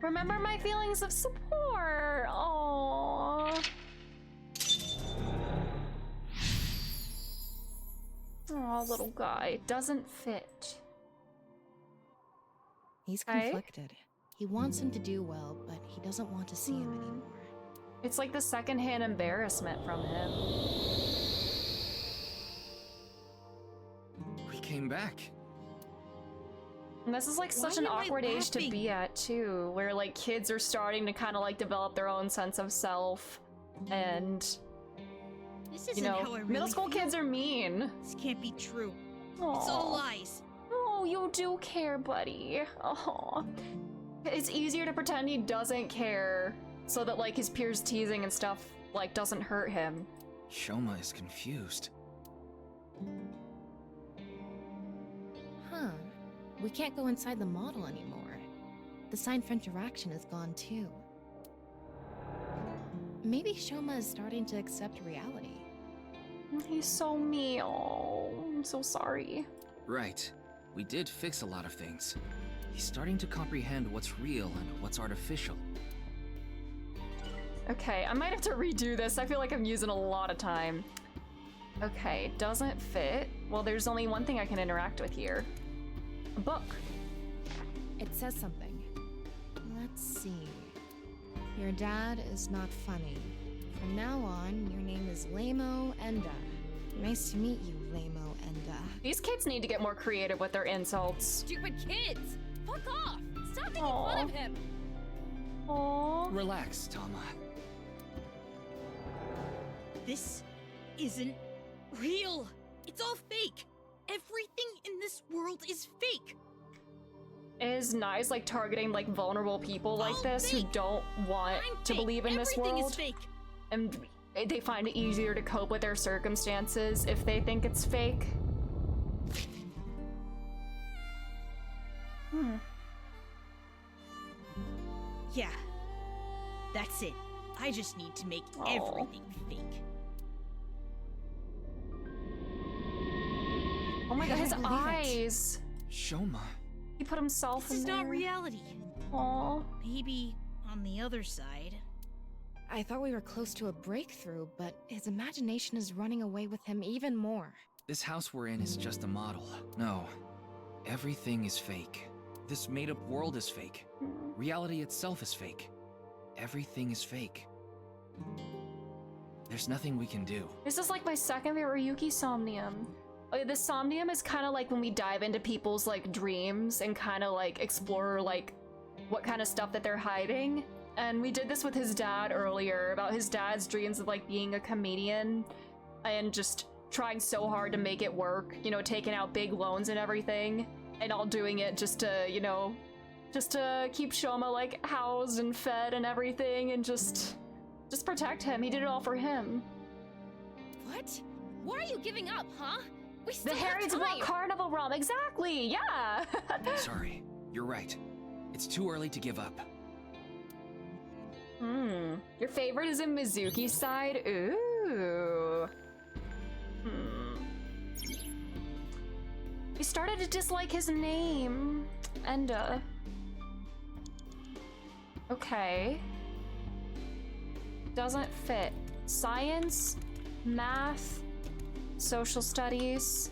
Remember my feelings of support. Aww. Oh, little guy. Doesn't fit.
He's conflicted. He wants him to do well, but he doesn't want to see him anymore.
It's like the secondhand embarrassment from him.
We came back.
And this is like such an awkward age to be at too, where like kids are starting to kind of like develop their own sense of self, and
this isn't how I really
middle school kids are mean.
This can't be true.
Aww.
It's all lies.
Oh, you do care, buddy. Oh, it's easier to pretend he doesn't care, so that like his peers teasing and stuff like doesn't hurt him.
Shoma is confused.
Huh. We can't go inside the model anymore. The sign for interaction is gone too. Maybe Shoma is starting to accept reality.
He's so mean. Oh, I'm so sorry.
Right. We did fix a lot of things. He's starting to comprehend what's real and what's artificial.
Okay, I might have to redo this. I feel like I'm using a lot of time. Okay, doesn't fit. Well, there's only one thing I can interact with here. A book.
It says something. Let's see. Your dad is not funny. From now on, your name is Lamo Enda. Nice to meet you, Lamo Enda.
These kids need to get more creative with their insults.
Stupid kids! Fuck off! Stop making fun of him!
Aww.
Relax, Tama.
This isn't real. It's all fake. Everything in this world is fake.
It is nice, like, targeting, like, vulnerable people like this who don't want to believe in this world.
Everything is fake.
And they find it easier to cope with their circumstances if they think it's fake.
Yeah. That's it. I just need to make everything fake.
Oh my god, his eyes!
Shoma.
He put himself in
This is
there.
not reality.
Aww.
Maybe on the other side.
I thought we were close to a breakthrough, but his imagination is running away with him even more.
This house we're in is just a model. No. Everything is fake. This made-up world is fake. Reality itself is fake. Everything is fake. There's nothing we can do.
This is like my second favorite Yuki Somnium. The Somnium is kind of like when we dive into people's like dreams and kind of like explore like what kind of stuff that they're hiding. And we did this with his dad earlier about his dad's dreams of like being a comedian and just trying so hard to make it work, you know, taking out big loans and everything, and all doing it just to, you know, just to keep Shoma like housed and fed and everything, and just protect him. He did it all for him.
What? Why are you giving up, huh? We still
The
have
Harry's
time.
World Carnival Rum, exactly, yeah!
Sorry, you're right. It's too early to give up.
Your favorite is in Mizuki's side? Ooh. He started to dislike his name. Enda. Okay. Doesn't fit. Science, math, social studies.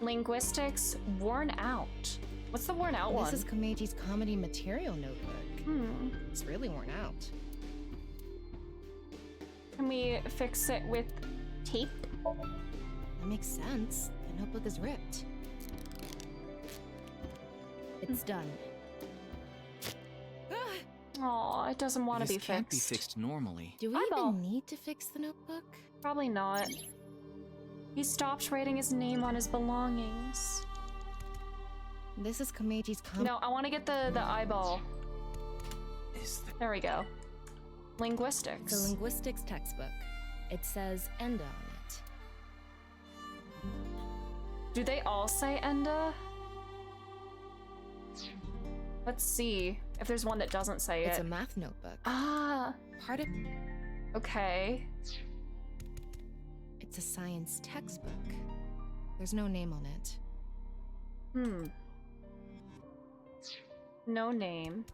Linguistics worn out. What's the worn out one?
This is Komeji's comedy material notebook. It's really worn out.
Can we fix it with tape?
That makes sense. The notebook is ripped. It's done.
Aw, it doesn't want to be
This can't be
fixed.
fixed normally.
Do we even need to fix the notebook?
Probably not. He stopped writing his name on his belongings.
This is Komeji's
No, I want to get the eyeball. There we go. Linguistics.
The linguistics textbook. It says Enda on it.
Do they all say Enda? Let's see if there's one that doesn't say
It's
it.
a math notebook.
Ah.
Part of...
Okay.
It's a science textbook. There's no name on it.
No name.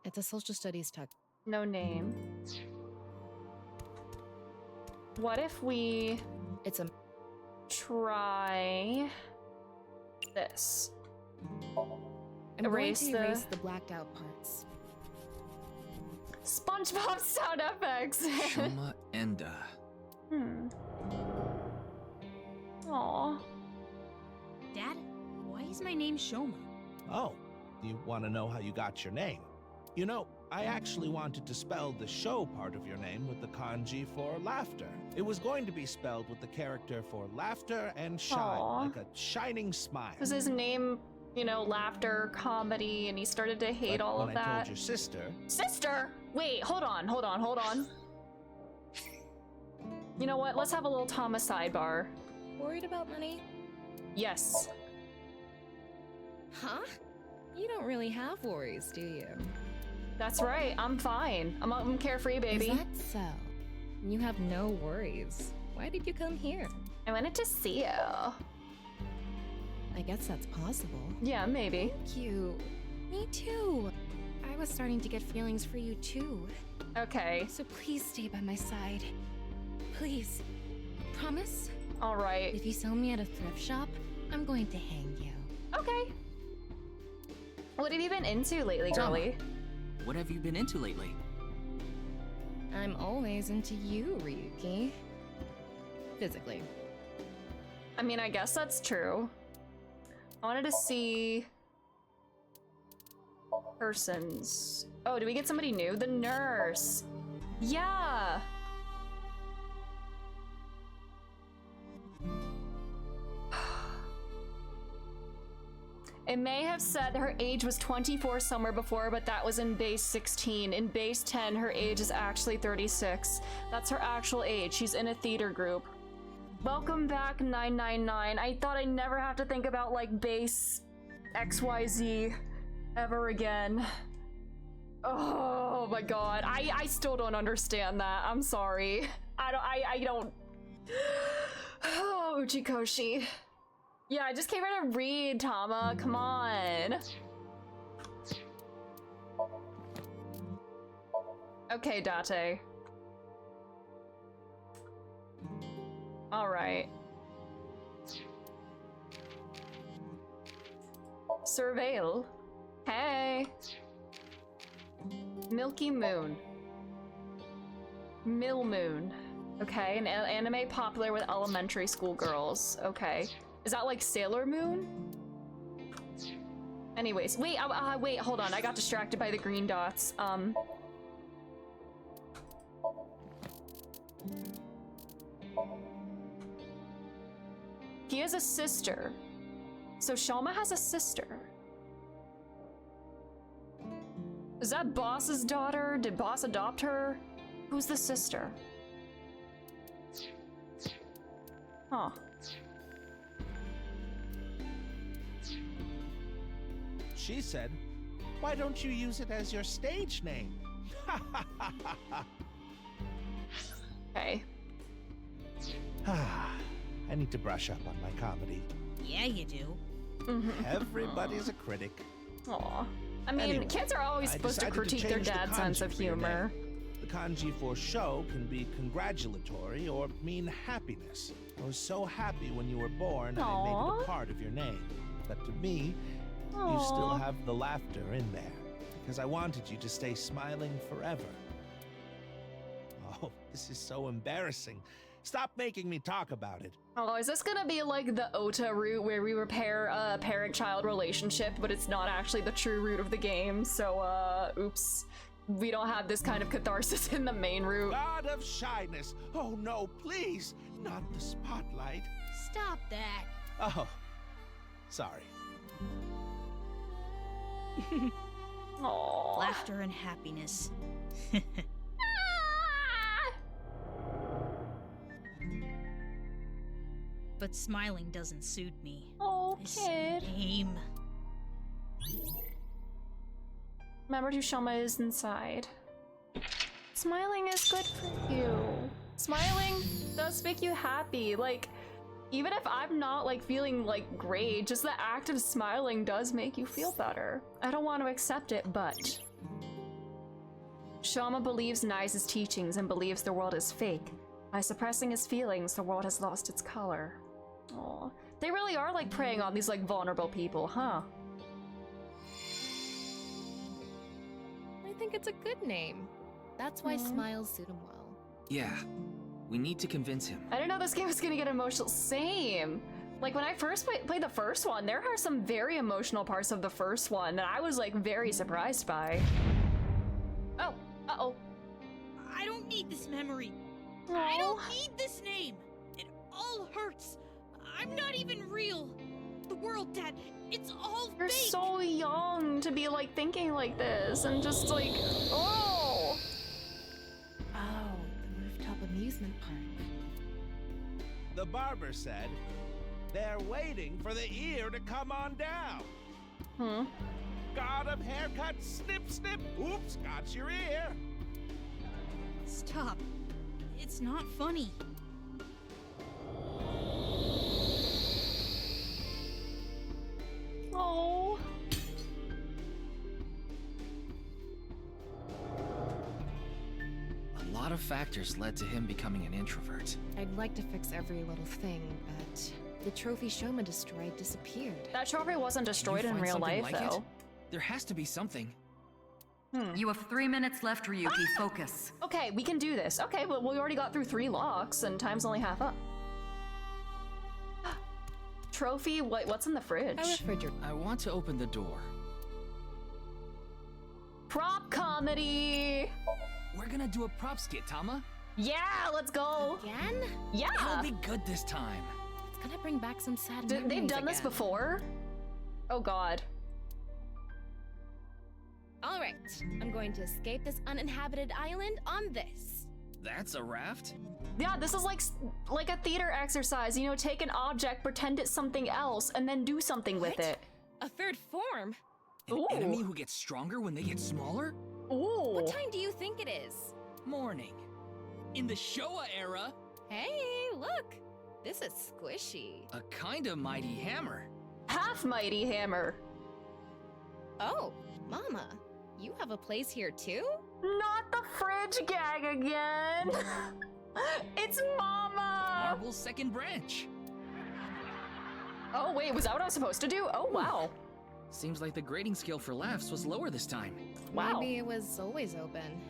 It's a social studies text.
No name. What if we...
It's a...
Try... this.
I'm going to erase the blacked out parts.
SpongeBob sound effects!
Shoma Enda.
Aww.
Dad, why is my name Shoma?
Oh, you want to know how you got your name? You know, I actually wanted to spell the show part of your name with the kanji for laughter. It was going to be spelled with the character for laughter and shine,
Aw.
like a shining smile.
Was his name, you know, laughter, comedy, and he started to hate
But
all
when
of
I
that?
told your sister...
Sister! Wait, hold on. You know what? Let's have a little Thomas sidebar.
Worried about money?
Yes.
Huh? You don't really have worries, do you?
That's right. I'm fine. I'm carefree, baby.
Is that so? You have no worries. Why did you come here?
I wanted to see you.
I guess that's possible.
Yeah, maybe.
Thank you. Me too. I was starting to get feelings for you too.
Okay.
So please stay by my side. Please. Promise?
All right.
If you sell me at a thrift shop, I'm going to hang you.
Okay. What have you been into lately,
Tama,
girly?
What have you been into lately?
I'm always into you, Ryuki. Physically.
I mean, I guess that's true. I wanted to see... persons. Oh, did we get somebody new? The nurse. Yeah! It may have said her age was 24 somewhere before, but that was in base 16. In base 10, her age is actually 36. That's her actual age. She's in a theater group. Welcome back, 999. I thought I'd never have to think about, like, base XYZ ever again. Oh my god. I still don't understand that. I'm sorry. I don't... Oh, Uchikoshi. Yeah, I just came here to read, Tama. Come on. Okay, Date. Alright. Surveil. Hey. Milky Moon. Mill Moon. Okay, an anime popular with elementary school girls. Okay. Is that like Sailor Moon? Anyways, wait, wait, hold on. I got distracted by the green dots. He has a sister. So Shoma has a sister. Is that Boss's daughter? Did Boss adopt her? Who's the sister? Huh.
She said, why don't you use it as your stage name?
Okay.
I need to brush up on my comedy.
Yeah, you do.
Everybody's a critic.
Aw. I mean,
Anyway,
kids are always
I
supposed to
decided to
critique their
change the
dad's sense
kanji
of
for your
humor.
name. The kanji for show can be congratulatory or mean happiness. I was so happy when you were born and I made it a part of your name. But to me, you still have the laughter in there, because I wanted you to stay smiling forever. Oh, this is so embarrassing. Stop making me talk about it.
Oh, is this gonna be like the Ota route where we repair a parent-child relationship, but it's not actually the true route of the game? So, oops. We don't have this kind of catharsis in the main route.
God of shyness. Oh no, please, not the spotlight.
Stop that.
Oh, sorry.
Aww.
Laughter and happiness. But smiling doesn't suit me.
Oh,
This
kid.
Name.
Remember Tushoma is inside. Smiling is good for you. Smiling does make you happy. Like, even if I'm not like feeling like great, just the act of smiling does make you feel better. I don't want to accept it, but Shama believes Nai's teachings and believes the world is fake. By suppressing his feelings, the world has lost its color. Aw. They really are like preying on these like vulnerable people, huh?
I think it's a good name. That's why smiles suit him well.
Yeah, we need to convince him.
I didn't know this game was gonna get emotional. Same. Like when I first played the first one, there are some very emotional parts of the first one that I was like very surprised by. Oh, uh-oh.
I don't need this memory.
Aww.
I don't need this name. It all hurts. I'm not even real. The world, Dad, it's all
You're
fake.
so young to be like thinking like this and just like, oh.
Oh, the rooftop amusement park.
The barber said they're waiting for the ear to come on down.
Hmm.
God of haircut, snip, snip. Oops, got your ear.
Stop. It's not funny.
Oh.
A lot of factors led to him becoming an introvert.
I'd like to fix every little thing, but the trophy Shoma destroyed disappeared.
That trophy wasn't destroyed
You
in
find
real
something
life,
like
though.
it? There has to be something.
You have 3 minutes left, Ryuki. Focus.
Okay, we can do this. Okay, well, we already got through 3 locks, and time's only half up. Trophy? What's in the fridge?
I want to open the door.
Prop comedy!
We're gonna do a prop skit, Tama.
Yeah, let's go!
Again?
Yeah!
It'll be good this time.
It's gonna bring back some sad
They've
memories
done this
again.
before? Oh god.
Alright, I'm going to escape this uninhabited island on this.
That's a raft?
Yeah, this is like a theater exercise. You know, take an object, pretend it's something else, and then do something with it.
A third form?
An enemy who gets stronger when they get smaller?
Ooh.
What time do you think it is?
Morning. In the Showa era.
Hey, look! This is squishy.
A kind of mighty hammer.
Half mighty hammer.
Oh, Mama, you have a place here too?
Not the fridge gag again. It's Mama.
Marble's second branch.
Oh wait, was that what I was supposed to do? Oh wow.
Seems like the grading scale for laughs was lower this time.
Wow.
Maybe it was always open.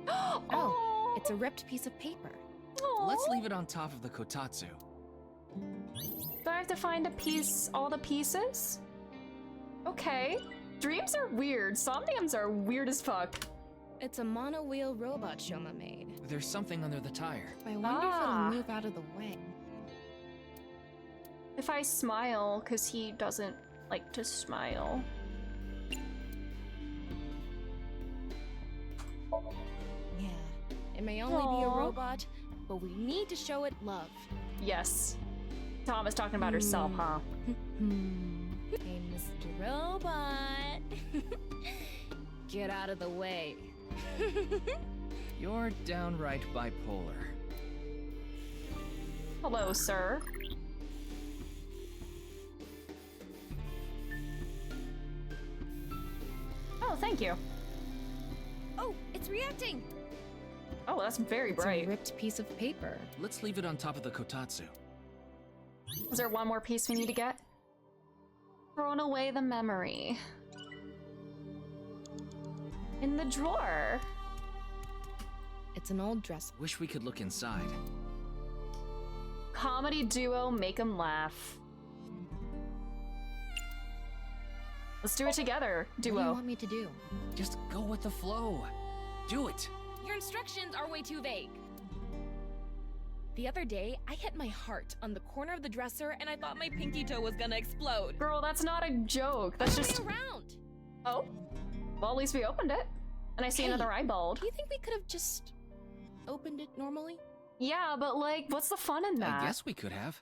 Oh, it's a ripped piece of paper.
Let's leave it on top of the kotatsu.
Do I have to find all the pieces? Okay. Dreams are weird. Somniums are weird as fuck.
It's a monowheel robot Shoma made.
There's something under the tire.
I wonder if it'll move out of the way.
If I smile, because he doesn't like to smile.
Yeah, it may only be a robot, but we need to show it love.
Yes. Tom is talking about herself, huh?
Hey, Mr. Robot. Get out of the way.
You're downright bipolar.
Hello, sir. Oh, thank you.
Oh, it's reacting.
Oh, that's very
It's
bright.
a ripped piece of paper.
Let's leave it on top of the kotatsu.
Is there one more piece we need to get? Thrown away the memory. In the drawer.
It's an old dress.
Wish we could look inside.
Comedy duo, make 'em laugh. Let's do it together, duo.
What do you want me to do?
Just go with the flow. Do it.
Your instructions are way too vague.
The other day, I hit my heart on the corner of the dresser and I thought my pinky toe was gonna explode.
Girl, that's not a joke. That's
Turn
just...
around.
Oh. Well, at least we opened it. And I see another eyeball.
Do you think we could have just opened it normally?
Yeah, but like, what's the fun in that?
I guess we could have.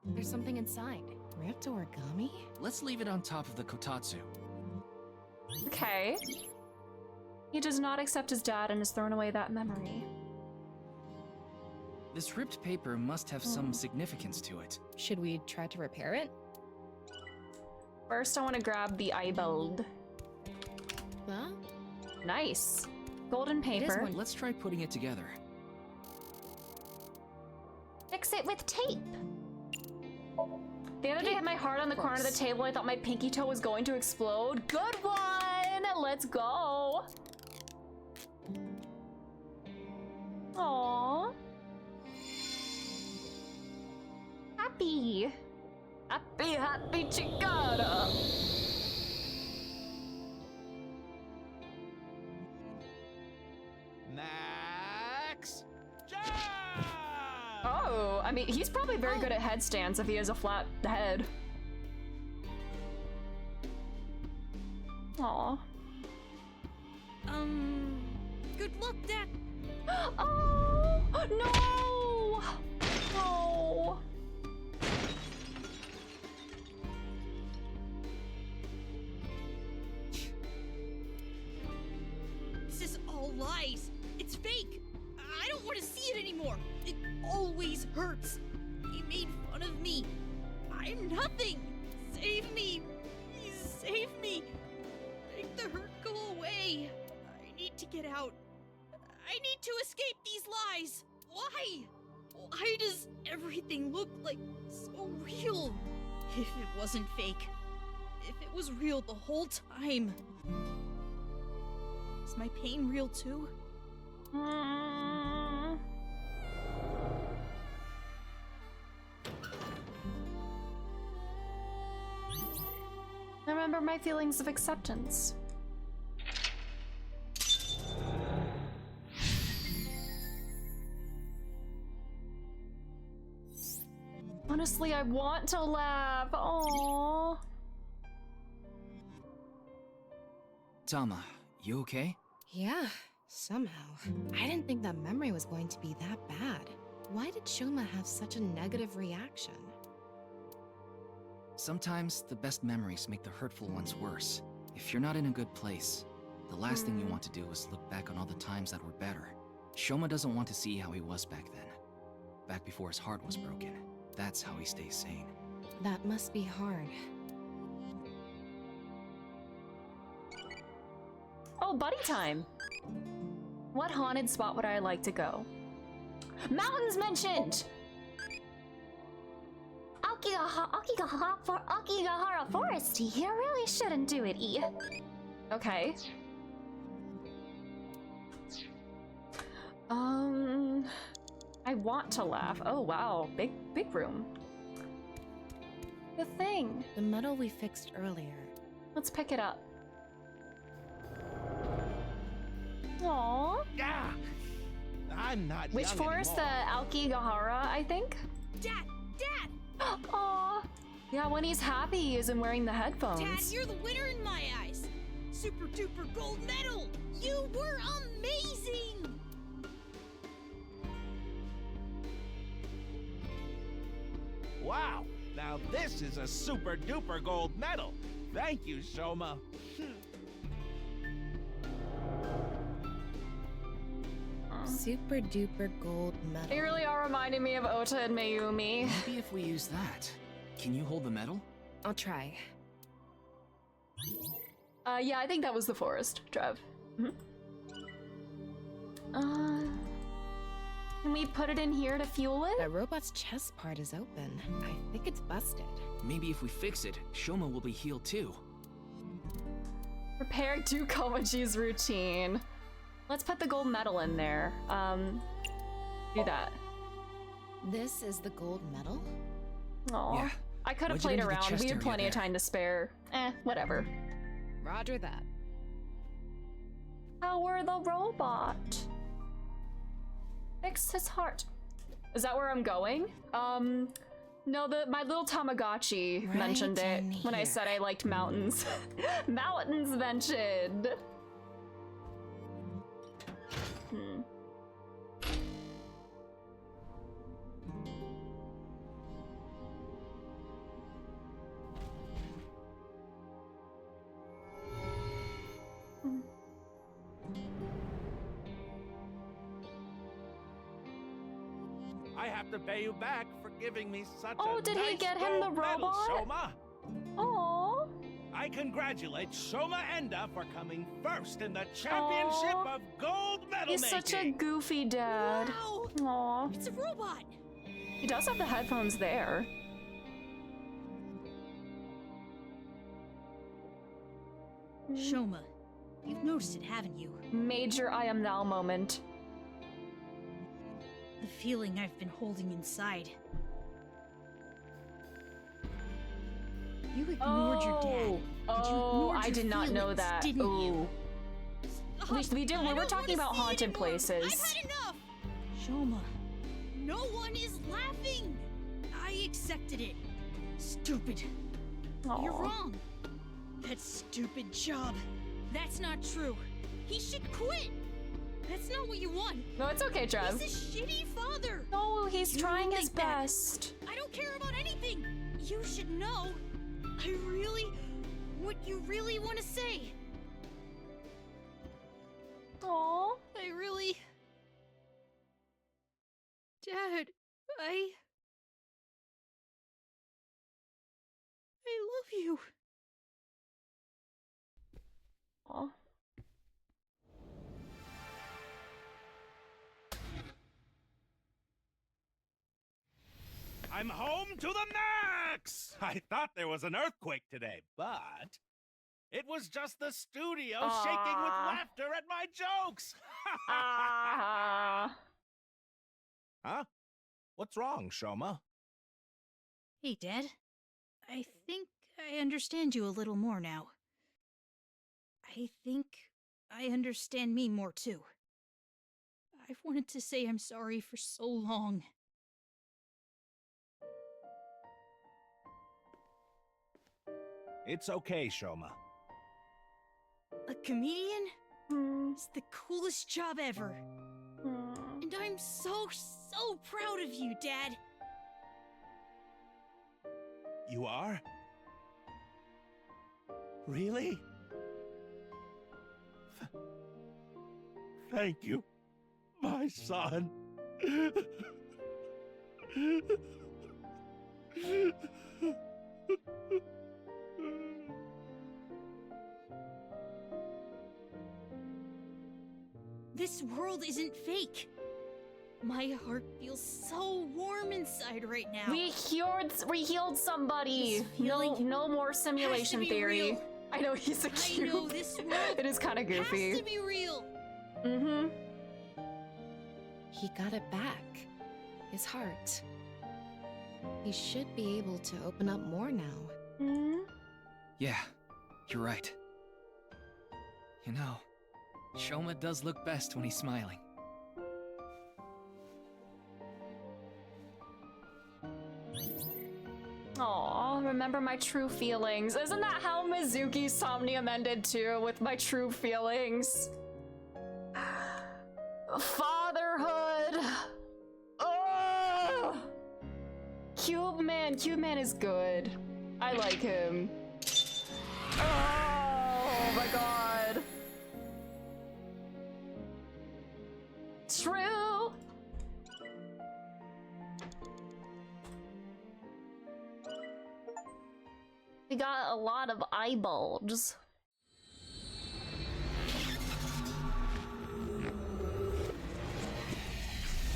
There's something inside. Ripped origami?
Let's leave it on top of the kotatsu.
Okay. He does not accept his dad and has thrown away that memory.
This ripped paper must have some significance to it.
Should we try to repair it?
First, I want to grab the eyeball.
Huh?
Nice. Golden paper.
Let's try putting it together.
Fix it with tape. The other day I hit my heart on the corner of the table. I thought my pinky toe was going to explode. Good one! Let's go. Aww. Happy. Happy chicada.
Max!
Oh, I mean, he's probably very good at headstands if he has a flat head. Aw.
Good luck, Dad.
Oh, no! No!
This is all lies. It's fake. I don't want to see it anymore. It always hurts. He made fun of me. I'm nothing. Save me. Please save me. Make the hurt go away. I need to get out. I need to escape these lies. Why? Why does everything look like so real? If it wasn't fake. If it was real the whole time. Is my pain real too?
I remember my feelings of acceptance. Honestly, I want to laugh. Aww.
Tama, you okay?
Yeah, somehow. I didn't think that memory was going to be that bad. Why did Shoma have such a negative reaction?
Sometimes the best memories make the hurtful ones worse. If you're not in a good place, the last thing you want to do is look back on all the times that were better. Shoma doesn't want to see how he was back then. Back before his heart was broken. That's how he stays sane.
That must be hard.
Oh, buddy time. What haunted spot would I like to go? Mountains mentioned! Akigahara Forest. You really shouldn't do it, E. Okay. I want to laugh. Oh wow, big room. The thing.
The medal we fixed earlier.
Let's pick it up. Aww.
Yeah. I'm not
Which
young
forest?
anymore.
The Alkigahara, I think?
Dad! Dad!
Aw. Yeah, when he's happy, he isn't wearing the headphones.
Dad, you're the winner in my eyes! Super duper gold medal! You were amazing!
Wow, now this is a super duper gold medal. Thank you, Shoma.
Super duper gold medal.
They really are reminding me of Ota and Mayumi.
Maybe if we use that. Can you hold the medal?
I'll try.
Yeah, I think that was the forest, Trev. Can we put it in here to fuel it?
That robot's chest part is open. I think it's busted.
Maybe if we fix it, Shoma will be healed too.
Prepare to Komachi's routine. Let's put the gold medal in there. Do that.
This is the gold medal?
Aw.
Yeah.
I could have
Wedge it
played
into the
around.
chest
We had
area
plenty of
there.
time to spare. Whatever.
Roger that.
Power the robot. Fix his heart. Is that where I'm going? No, my little Tamagotchi
Right
mentioned it
in
when I
here.
said I liked mountains. Mountains mentioned.
I have to pay you back for giving me such
Oh,
a
did he
nice
get him the
gold medal,
robot?
Shoma.
Oh.
I congratulate Shoma Enda for coming first in the championship
Aw.
of gold medal
He's
making.
such a goofy dad.
Wow!
Aw.
It's a robot!
He does have the headphones there.
Shoma, you've noticed it, haven't you?
Major I am thou moment.
The feeling I've been holding inside. You ignored your dad. and you ignored
I
your
did not know
feelings,
that.
Didn't you?
Ooh. We did. We were talking about haunted places.
I've had enough! Shoma, no one is laughing! I accepted it. Stupid. You're
Aw.
wrong. That stupid job. That's not true. He should quit. That's not what you want.
No, it's okay, Trev.
He's a shitty father.
No, he's
You
trying
don't
his
think that.
best.
I don't care about anything. You should know. What you really want to say.
Aww.
I really... Dad, I love you.
Aw.
I'm home to the max! I thought there was an earthquake today, but it was just the studio shaking with
Aw.
laughter at my jokes!
Ah.
Huh? What's wrong, Shoma?
Hey, Dad. I think I understand you a little more now. I think I understand me more too. I've wanted to say I'm sorry for so long.
It's okay, Shoma.
A comedian? It's the coolest job ever. And I'm so proud of you, Dad.
You are? Really? Thank you, my son.
This world isn't fake. My heart feels so warm inside right now.
We healed somebody.
This feeling
No more simulation
has to be
theory.
real.
I know he's a
I
cute.
know this world
It is kind of goofy.
has to be real.
Mm-hmm.
He got it back. His heart. He should be able to open up more now.
Yeah, you're right. You know, Shoma does look best when he's smiling.
Aw, remember my true feelings. Isn't that how Mizuki's Somnium ended too, with my true feelings? Fatherhood! Oh! Cube Man is good. I like him. Oh my god. True! We got a lot of eyeballs.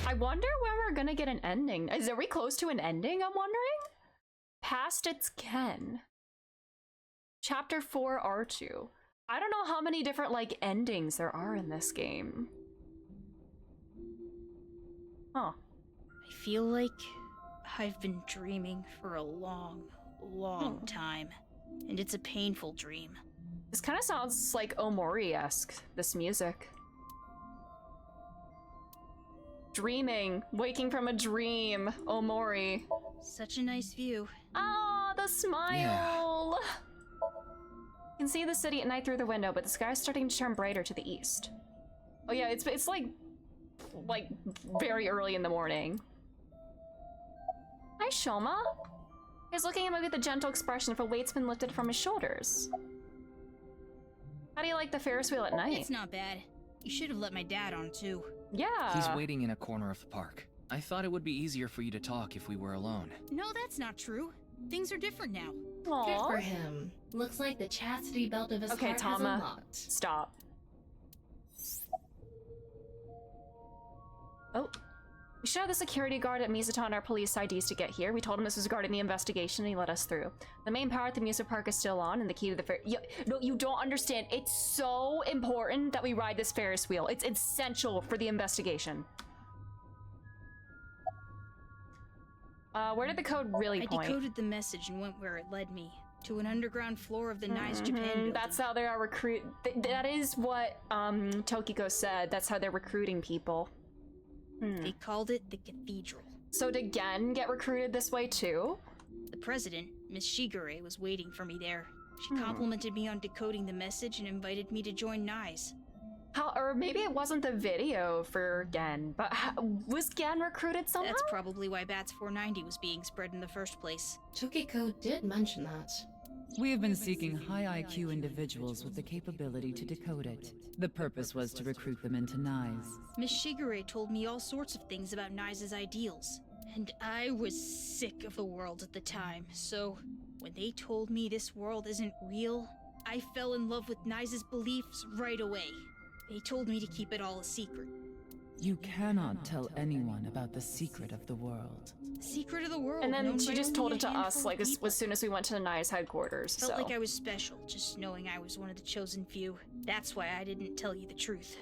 I wonder when we're gonna get an ending. Are we close to an ending, I'm wondering? Past its Ken. Chapter 4 R2. I don't know how many different, like, endings there are in this game. Huh.
I feel like I've been dreaming for a long time. And it's a painful dream.
This kind of sounds like Omori-esque, this music. Dreaming, waking from a dream, Omori.
Such a nice view.
Ah, the smile! Yeah. You can see the city at night through the window, but the sky is starting to turn brighter to the east. Oh yeah, it's like very early in the morning. Hi, Shoma. He's looking at me with a gentle expression if a weight's been lifted from his shoulders. How do you like the Ferris wheel at night?
It's not bad. You should have let my dad on too.
Yeah.
He's waiting in a corner of the park. I thought it would be easier for you to talk if we were alone.
No, that's not true. Things are different now.
Aww.
Good for him. Looks like the chastity belt of his heart has
Tama,
unlocked.
Stop. Oh. We showed the security guard at Mizutan our police IDs to get here. We told him this was regarding the investigation and he let us through. The main power at the amusement park is still on and the key to the fair— no, you don't understand. It's so important that we ride this Ferris wheel. It's essential for the investigation. Where did the code really point?
I decoded the message and went where it led me. To an underground floor of the Nice Japan building.
That's how they are that is what Tokiko said. That's how they're recruiting people.
They called it the Cathedral.
So did Gen get recruited this way too?
The president, Miss Shigure, was waiting for me there. She complimented me on decoding the message and invited me to join NICE.
Or maybe it wasn't the video for Gen, but was Gen recruited somehow?
That's probably why Bats 490 was being spread in the first place.
Tokiko did mention that.
We have been seeking high IQ individuals with the capability to decode it. The purpose was to recruit them into NICE.
Miss Shigure told me all sorts of things about NICE's ideals, and I was sick of the world at the time, so when they told me this world isn't real, I fell in love with NICE's beliefs right away. They told me to keep it all a secret.
You cannot tell anyone about the secret of the world.
Secret of the world.
And then she just told it to us, like, as soon as we went to the NICE headquarters.
Felt like I was special, just knowing I was one of the chosen few. That's why I didn't tell you the truth.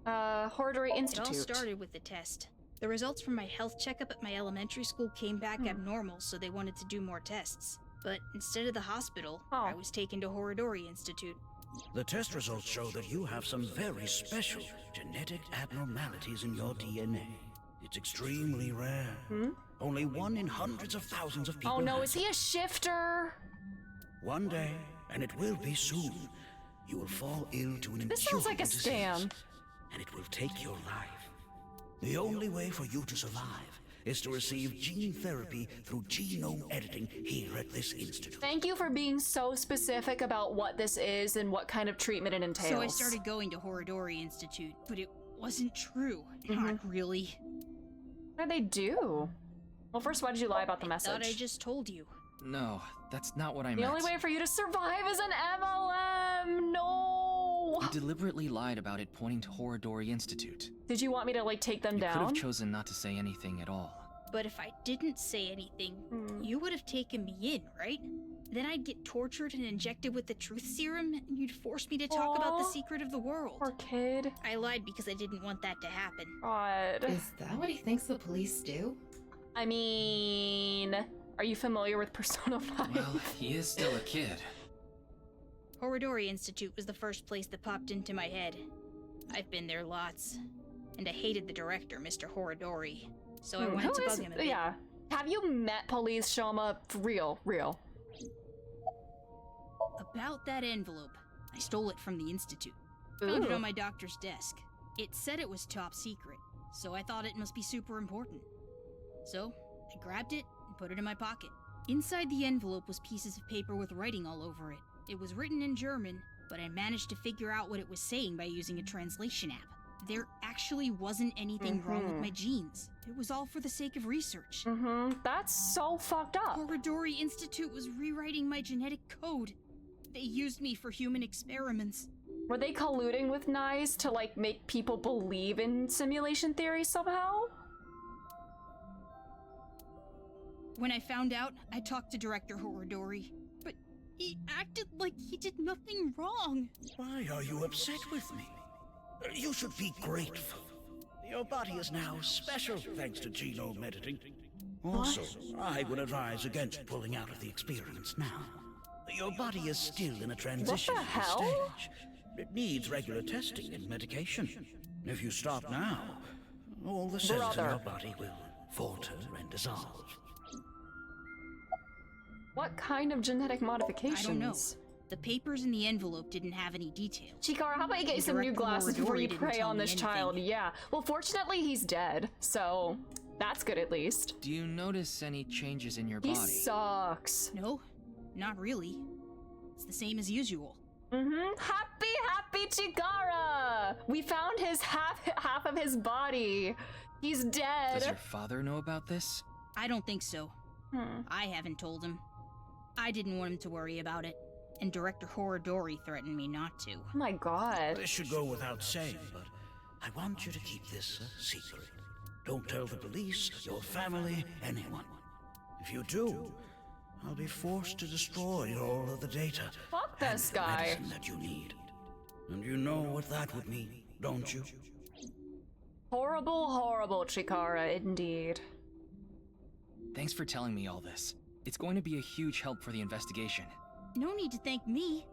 Horadori Institute.
It all started with the test. The results from my health checkup at my elementary school came back abnormal, so they wanted to do more tests. But instead of the hospital, I was taken to Horadori Institute.
The test results show that you have some very special genetic abnormalities in your DNA. It's extremely rare. Only one in hundreds of thousands of people.
Oh no, is he a shifter?
One day, and it will be soon, you will fall ill to an incurable disease.
This sounds like a scam.
And it will take your life. The only way for you to survive is to receive gene therapy through genome editing here at this institute.
Thank you for being so specific about what this is and what kind of treatment it entails.
So I started going to Horadori Institute, but it wasn't true. Not really.
What did they do? Well, first, why did you lie about the message?
I thought I just told you.
No, that's not what I meant.
The only way for you to survive is an MLM! No!
You deliberately lied about it pointing to Horadori Institute.
Did you want me to, like, take them down?
You could have chosen not to say anything at all.
But if I didn't say anything, you would have taken me in, right? Then I'd get tortured and injected with the truth serum, and you'd force me to talk about the secret of the world.
Poor kid.
I lied because I didn't want that to happen.
God.
Is that what he thinks the police do?
I mean, are you familiar with Persona 5?
Well, he is still a kid.
Horadori Institute was the first place that popped into my head. I've been there lots. And I hated the director, Mr. Horadori. So I wanted to bug him a bit.
Yeah. Have you met police, Shoma? Real.
About that envelope. I stole it from the Institute. Found it on my doctor's desk. It said it was top secret, so I thought it must be super important. So, I grabbed it and put it in my pocket. Inside the envelope was pieces of paper with writing all over it. It was written in German, but I managed to figure out what it was saying by using a translation app. There actually wasn't anything wrong with my genes. It was all for the sake of research.
That's so fucked up.
Horadori Institute was rewriting my genetic code. They used me for human experiments.
Were they colluding with NICE to like make people believe in simulation theory somehow?
When I found out, I talked to Director Horodori, but he acted like he did nothing wrong.
Why are you upset with me? You should be grateful. Your body is now special thanks to genome editing. Also, I would advise against pulling out of the experiments now. Your body is still in a transition stage. It needs regular testing and medication. If you stop now, all the cells in your body will falter and dissolve.
What kind of genetic modifications?
I don't know. The papers in the envelope didn't have any details.
Chikara, how about you get some new glasses before you prey on this child? Yeah. Well, fortunately, he's dead, so that's good at least.
Do you notice any changes in your body?
He sucks.
No, not really. It's the same as usual.
Happy Chikara! We found his half of his body. He's dead.
Does your father know about this?
I don't think so. I haven't told him. I didn't want him to worry about it, and Director Horodori threatened me not to.
Oh my god.
This should go without saying, but I want you to keep this a secret. Don't tell the police, your family, anyone. If you do, I'll be forced to destroy all of the data.
Fuck this guy.
Medicine that you need. And you know what that would mean, don't you?
Horrible, horrible, Chikara, indeed.
Thanks for telling me all this. It's going to be a huge help for the investigation.
No need to thank me.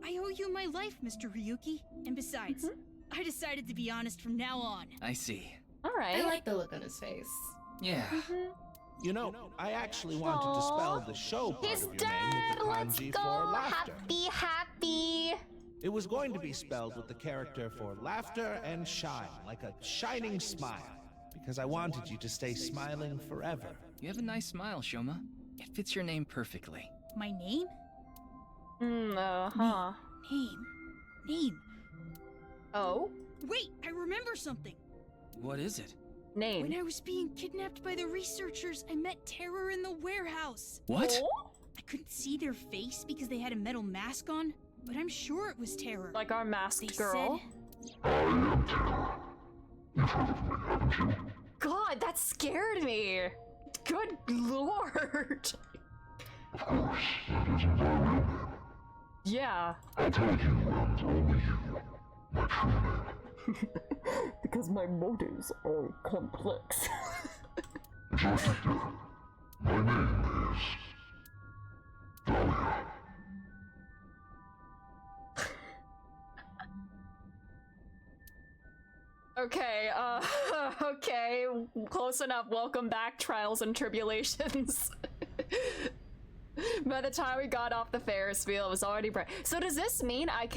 I owe you my life, Mr. Ryuki. And besides, I decided to be honest from now on.
I see.
Alright.
I like the look on his face.
Yeah.
You know, I actually want to dispel the show part
He's
of your
dead!
name with the
Let's
kanji
go!
for laughter.
Happy!
It was going to be spelled with the character for laughter and shine, like a shining smile, because I wanted you to stay smiling forever.
You have a nice smile, Shoma. It fits your name perfectly.
My name? Name.
Oh?
Wait, I remember something.
What is it?
Name.
When I was being kidnapped by the researchers, I met Terror in the warehouse.
What?
Oh?
I couldn't see their face because they had a metal mask on, but I'm sure it was Terror.
Like our masked girl?
Said,
I am Terror. You've heard of me, haven't you?
God, that scared me. Good lord.
Of course, that isn't my real name.
Yeah.
I'll tell you and only you my true name.
Because my motives are complex.
Just there. My name is Dahlia.
Okay, okay, close enough. Welcome back, Trials and Tribulations. By the time we got off the Ferris wheel, it was already bright. So does this mean I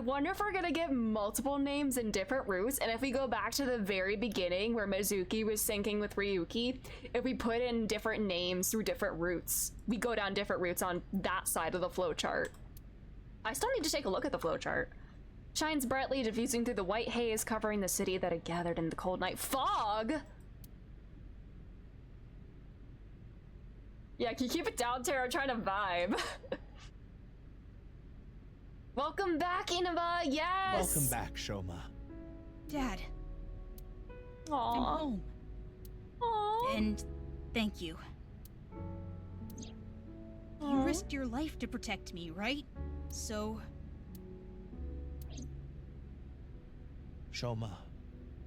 wonder if we're gonna get multiple names in different routes, and if we go back to the very beginning where Mizuki was syncing with Ryuki, if we put in different names through different routes, we go down different routes on that side of the flowchart. I still need to take a look at the flowchart. Shines brightly, diffusing through the white haze covering the city that had gathered in the cold night. Fog? Yeah, can you keep it down, Tara? I'm trying to vibe. Welcome back, Inaba. Yes!
Welcome back, Shoma.
Dad.
Aww.
I'm home.
Aww.
And thank you. You risked your life to protect me, right? So...
Shoma,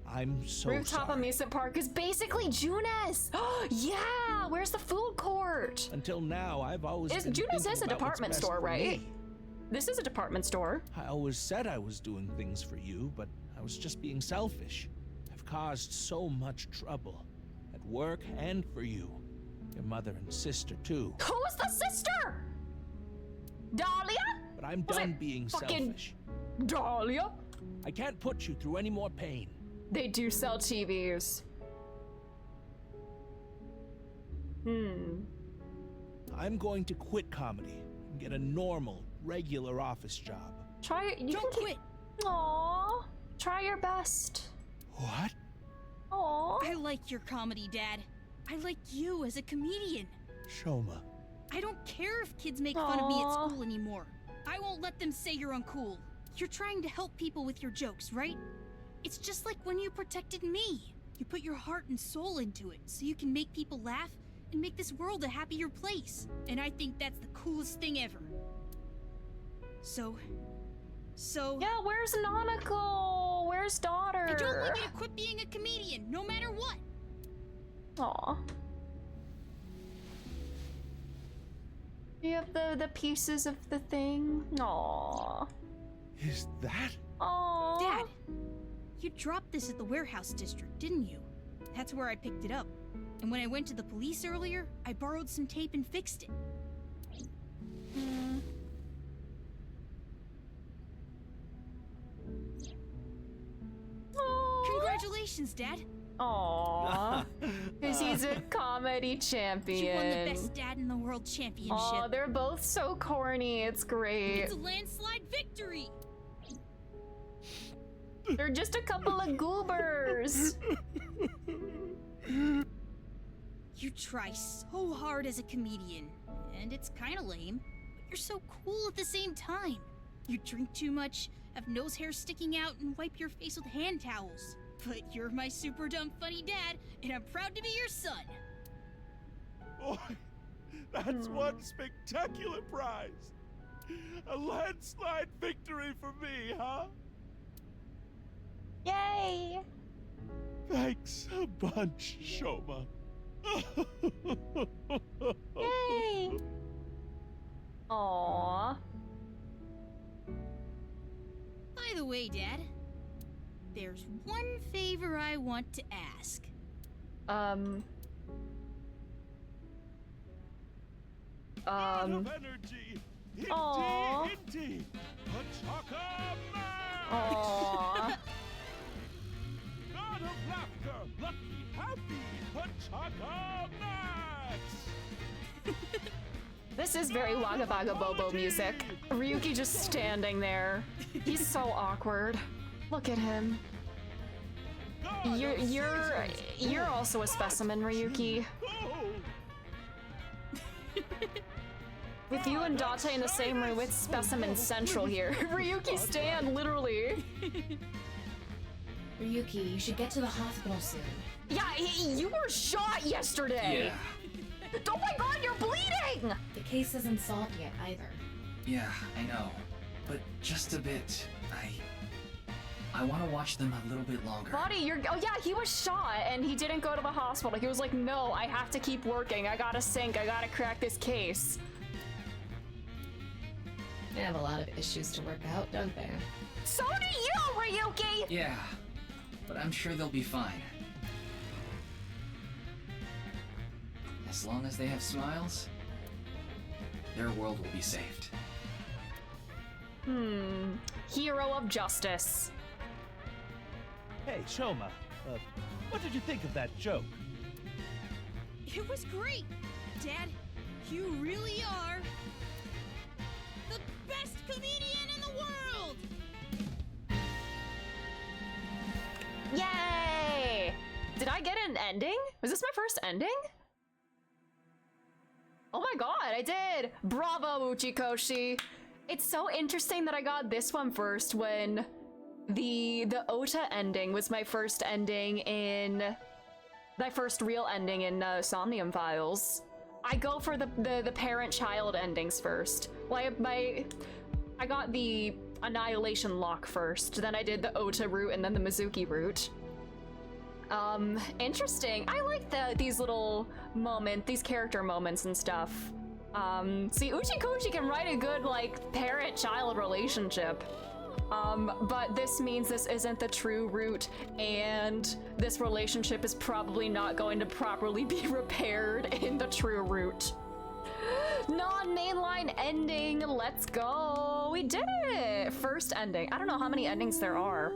I'm so
Rooftop
sorry.
amusement park is basically Junes. Yeah, where's the food court?
Until now, I've always been
Junes
thinking
is a
about what's
department
best
store,
for
right?
me.
This is a department store.
I always said I was doing things for you, but I was just being selfish. I've caused so much trouble. At work and for you. Your mother and sister, too.
Who's the sister? Dahlia?
But I'm done being selfish.
Dahlia?
I can't put you through any more pain.
They do sell TVs.
I'm going to quit comedy and get a normal, regular office job.
Try it.
Don't quit.
Aww. Try your best.
What?
Aww.
I like your comedy, Dad. I like you as a comedian.
Shoma.
I don't care if kids make fun of me at school anymore. I won't let them say you're uncool. You're trying to help people with your jokes, right? It's just like when you protected me. You put your heart and soul into it so you can make people laugh and make this world a happier place. And I think that's the coolest thing ever. So...
Yeah, where's Nautical? Where's daughter?
I don't want you to quit being a comedian, no matter what.
Aw. You have the pieces of the thing? Aw.
Is that?
Aw.
Dad, you dropped this at the warehouse district, didn't you? That's where I picked it up. And when I went to the police earlier, I borrowed some tape and fixed it. Congratulations, Dad.
Aww. Because he's a comedy champion.
You won the best dad in the world championship.
Aw, they're both so corny. It's great.
It's a landslide victory.
They're just a couple of goobers.
You try so hard as a comedian, and it's kind of lame, but you're so cool at the same time. You drink too much, have nose hair sticking out, and wipe your face with hand towels. But you're my super dumb funny dad, and I'm proud to be your son.
Boy, that's one spectacular prize. A landslide victory for me, huh?
Yay!
Thanks a bunch, Shoma.
Yay! Aww.
By the way, Dad, there's one favor I want to ask.
Energy.
Aww.
Indeed.
Aww.
God of laughter, lucky, happy, Pachaka Max!
This is very Wagga Wagga Bobo music. Ryuki just standing there. He's so awkward. Look at him. You're also a specimen, Ryuki. With you and Date in the same room, it's specimen central here. Ryuki stand, literally.
Ryuki, you should get to the hospital soon.
Yeah, you were shot yesterday.
Yeah.
Oh my god, you're bleeding!
The case isn't solved yet either.
Yeah, I know. But just a bit. I want to watch them a little bit longer.
Buddy, oh yeah, he was shot and he didn't go to the hospital. He was like, no, I have to keep working. I gotta sync. I gotta crack this case.
They have a lot of issues to work out, don't they?
So do you, Ryuki!
Yeah, but I'm sure they'll be fine. As long as they have smiles, their world will be saved.
Hero of justice.
Hey, Shoma, what did you think of that joke?
It was great! Dad, you really are the best comedian in the world!
Yay! Did I get an ending? Was this my first ending? Oh my god, I did! Bravo, Uchikoshi! It's so interesting that I got this one first when the Ota ending was my first ending in... my first real ending in Somnium Files. I go for the parent-child endings first. Well, I got the Annihilation Lock first, then I did the Ota route and then the Mizuki route. Interesting. I like these little these character moments and stuff. See, Uchikoshi can write a good, like, parent-child relationship. But this means this isn't the true route, and this relationship is probably not going to properly be repaired in the true route. Non-mainline ending, let's go! We did it! First ending. I don't know how many endings there are.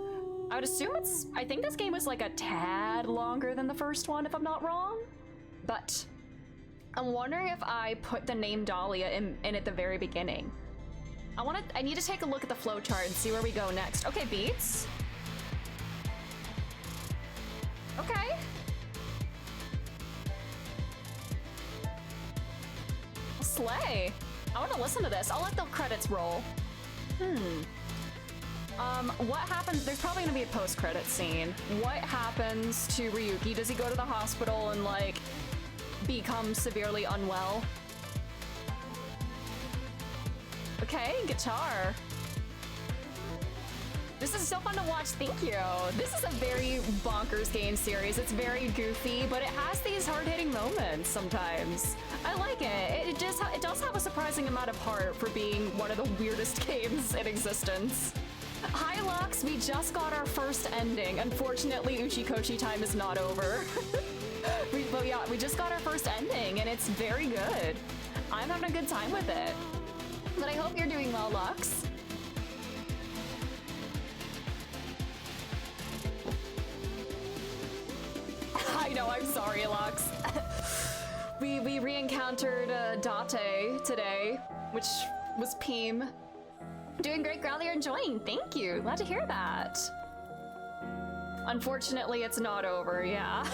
I would assume I think this game was like a tad longer than the first one, if I'm not wrong. But I'm wondering if I put the name Dahlia in at the very beginning. I need to take a look at the flowchart and see where we go next. Okay, beats. Okay. Slay. I want to listen to this. I'll let the credits roll. What happens? There's probably gonna be a post-credit scene. What happens to Ryuki? Does he go to the hospital and, like, become severely unwell? Okay, guitar. This is so fun to watch, thank you. This is a very bonkers game series. It's very goofy, but it has these hard-hitting moments sometimes. I like it. It does have a surprising amount of heart for being one of the weirdest games in existence. Hi Lux, we just got our first ending. Unfortunately, Uchikoshi time is not over. But yeah, we just got our first ending and it's very good. I'm having a good time with it. But I hope you're doing well, Lux. I know, I'm sorry, Lux. we re-encountered Date today, which was Peem. Doing great, Growly, you're enjoying. Thank you. Glad to hear that. Unfortunately, it's not over, yeah.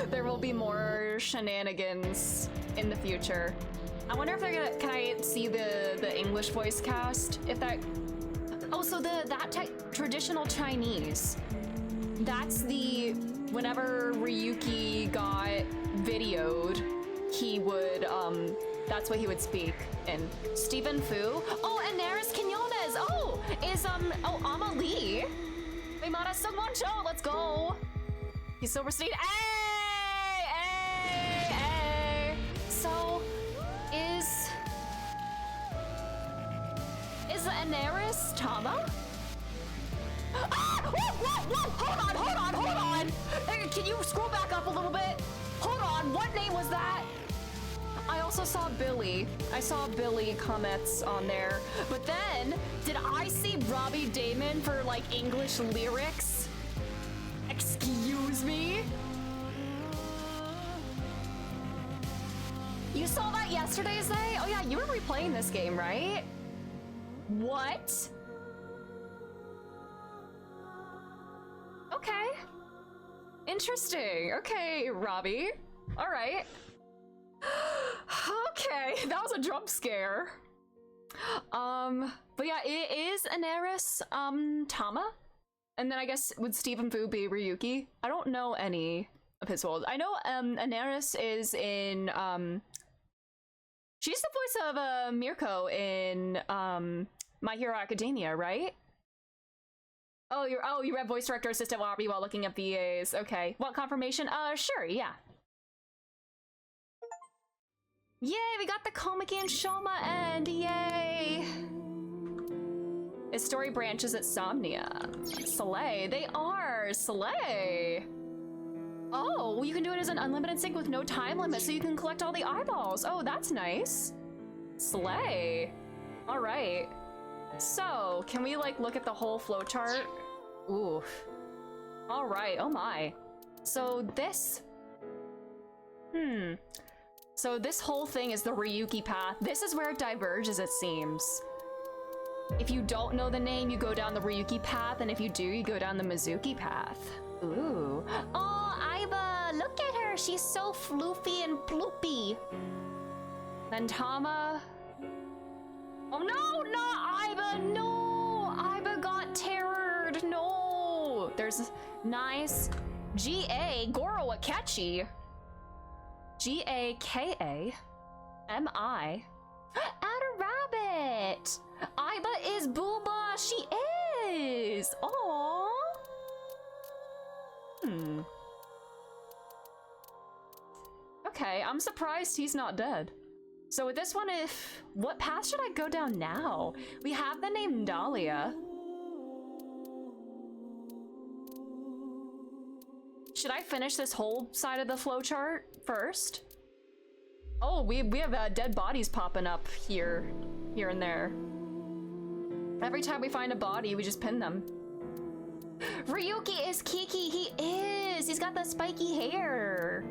There will be more shenanigans in the future. I wonder if they're gonna, can I see the English voice cast? If that, oh, so traditional Chinese. That's the, whenever Ryuki got videoed, he would, that's what he would speak in. Stephen Fu? Oh, and Neris Quinones! Oh, is, Amelie! Weimara Sugmoncho, let's go! He's Silver Steed. Hey! So, is Aneris Tama? Ah! Whoa! Hold on! Hey, can you scroll back up a little bit? Hold on, what name was that? I also saw Billy. I saw Billy comments on there. But then, did I see Robbie Damon for, like, English lyrics? Excuse me? You saw that yesterday, Zay? Oh yeah, you were replaying this game, right? What? Okay. Interesting. Okay, Robbie. All right. Okay, that was a jump scare. But yeah, it is Aneris, Tama. And then I guess would Stephen Fu be Ryuki? I don't know any of his roles. I know, Aneris is in, she's the voice of, Mirko in, My Hero Academia, right? Oh, you read voice director assistant Wabi while looking at VAs. Okay. Want confirmation? Sure, yeah. Yay, we got the Komaki and Shoma end, yay! His story branches at Somnium. Slay, they are, slay! Oh, you can do it as an unlimited sync with no time limit, so you can collect all the eyeballs. Oh, that's nice. Slay. All right. So, can we, like, look at the whole flowchart? Ooh. All right, oh my. So this... So this whole thing is the Ryuki path. This is where it diverges, it seems. If you don't know the name, you go down the Ryuki path, and if you do, you go down the Mizuki path. Ooh. Oh, Aiba, look at her. She's so floofy and ploopy. Then Tama... Oh no, not Aiba, no! Aiba got terrored, no! There's nice G-A, Goro Akechi. G-A-K-A-M-I. Add a rabbit! Aiba is Booba, she is! Aww! Okay, I'm surprised he's not dead. So with this one, what path should I go down now? We have the name Dahlia. Should I finish this whole side of the flowchart first? Oh, we have dead bodies popping up here and there. Every time we find a body, we just pin them. Ryuki is Kiki, he is! He's got the spiky hair.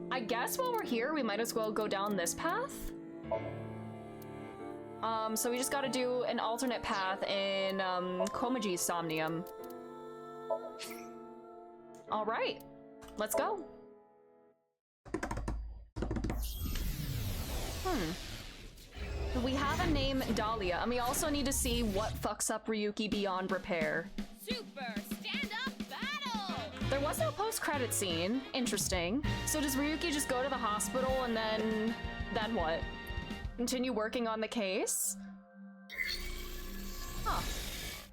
I guess while we're here, we might as well go down this path. So we just gotta do an alternate path in, Komaji's Somnium. All right, let's go. We have a name, Dahlia, and we also need to see what fucks up Ryuki beyond repair.
Super stand-up battle!
There was no post-credit scene. Interesting. So does Ryuki just go to the hospital and then what? Continue working on the case? Huh.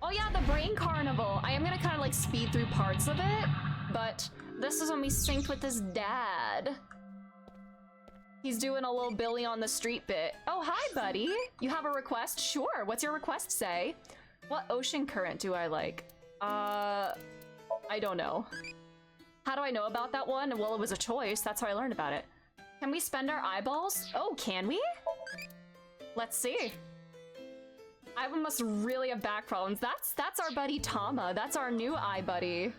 Oh yeah, the brain carnival. I am gonna kind of like speed through parts of it, but this is when we synced with his dad. He's doing a little Billy on the street bit. Oh, hi, buddy. You have a request? Sure. What's your request say? What ocean current do I like? I don't know. How do I know about that one? Well, it was a choice. That's how I learned about it. Can we spend our eyeballs? Oh, can we? Let's see. I must really have back problems. That's our buddy Tama. That's our new eye buddy.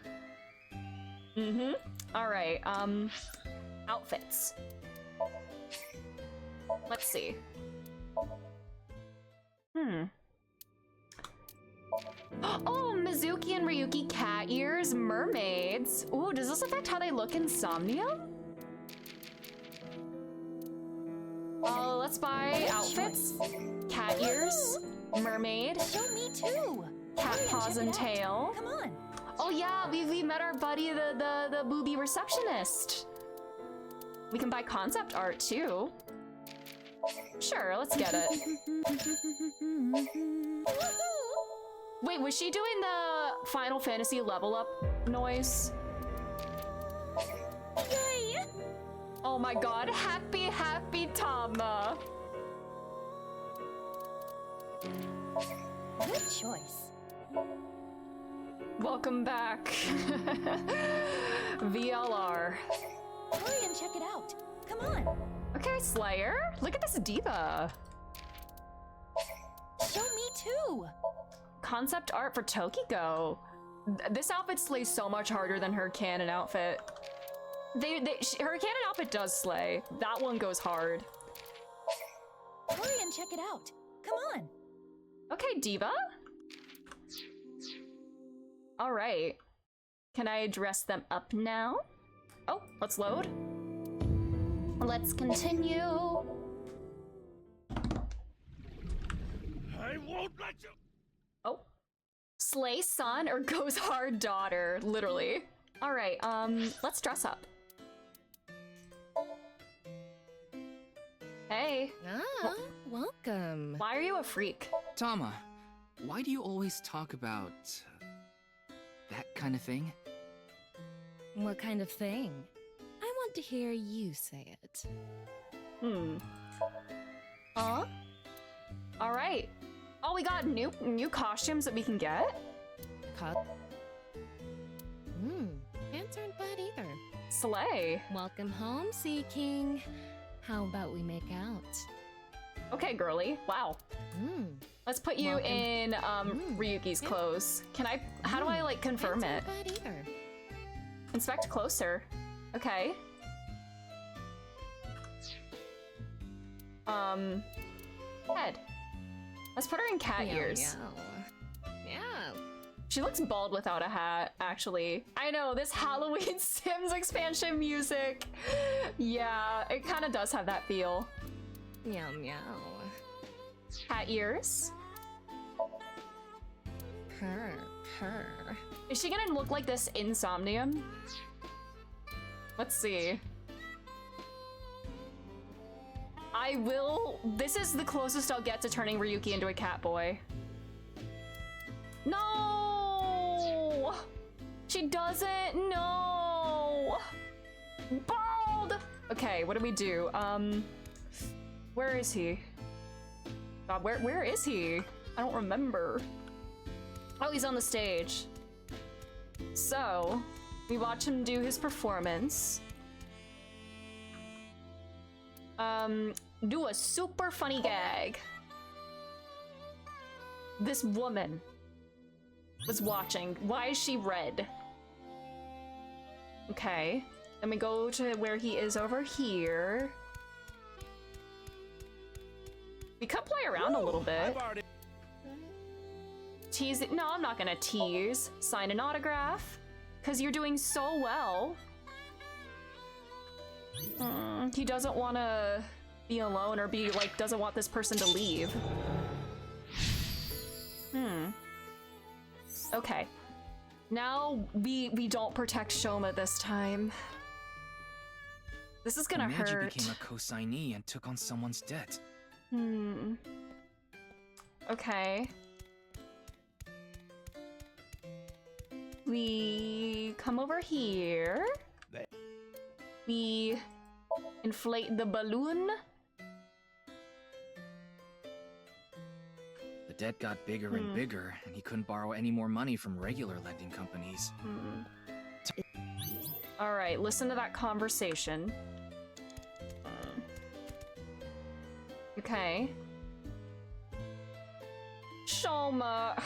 Mm-hmm. All right. Outfits. Let's see. Oh, Mizuki and Ryuki cat ears, mermaids. Ooh, does this affect how they look in Somnium? Let's buy outfits. Cat ears, mermaid.
Show me too.
Cat paws and tail.
Come on.
Oh yeah, we met our buddy, the booby receptionist. We can buy concept art too. Sure, let's get it. Wait, was she doing the Final Fantasy level up noise?
Yay!
Oh my god, happy Tama.
Good choice.
Welcome back. VLR.
Hurry and check it out. Come on.
Okay, Slayer. Look at this diva.
Show me too.
Concept art for Tokiko. This outfit slays so much harder than her canon outfit. Her canon outfit does slay. That one goes hard.
Hurry and check it out. Come on.
Okay, diva. All right. Can I dress them up now? Oh, let's load. Let's continue.
I won't let you.
Oh. Slay son or goes hard daughter, literally. All right, let's dress up. Hey.
Ah, welcome.
Why are you a freak?
Tama, why do you always talk about that kind of thing?
What kind of thing? I want to hear you say it.
All right. Oh, we got new costumes that we can get.
Pants aren't bad either.
Slay.
Welcome home, Sea King. How about we make out?
Okay, girly. Wow. Let's put you in Ryuki's clothes. Can I? How do I like confirm it?
Not bad either.
Inspect closer. Okay. Head. Let's put her in cat ears.
Yeah.
She looks bald without a hat, actually. I know, this Halloween Sims expansion music. Yeah, it kind of does have that feel.
Meow meow.
Cat ears.
Purr.
Is she gonna look like this in Somnium? Let's see. I will. This is the closest I'll get to turning Ryuki into a cat boy. No! She doesn't. No! Bald! Okay, what do we do? Where is he? God, where is he? I don't remember. Oh, he's on the stage. So, we watch him do his performance. Do a super funny gag. This woman was watching. Why is she red? Okay. Then we go to where he is over here. We could play around a little bit. Tease it. No, I'm not gonna tease. Sign an autograph. Because you're doing so well. He doesn't want to be alone or be like doesn't want this person to leave. Okay. Now we don't protect Shoma this time. This is gonna hurt.
Komeiji became a co-signee and took on someone's debt.
Okay. We come over here. We inflate the balloon.
The debt got bigger and bigger, and he couldn't borrow any more money from regular lending companies.
Alright, listen to that conversation. Okay. Shoma!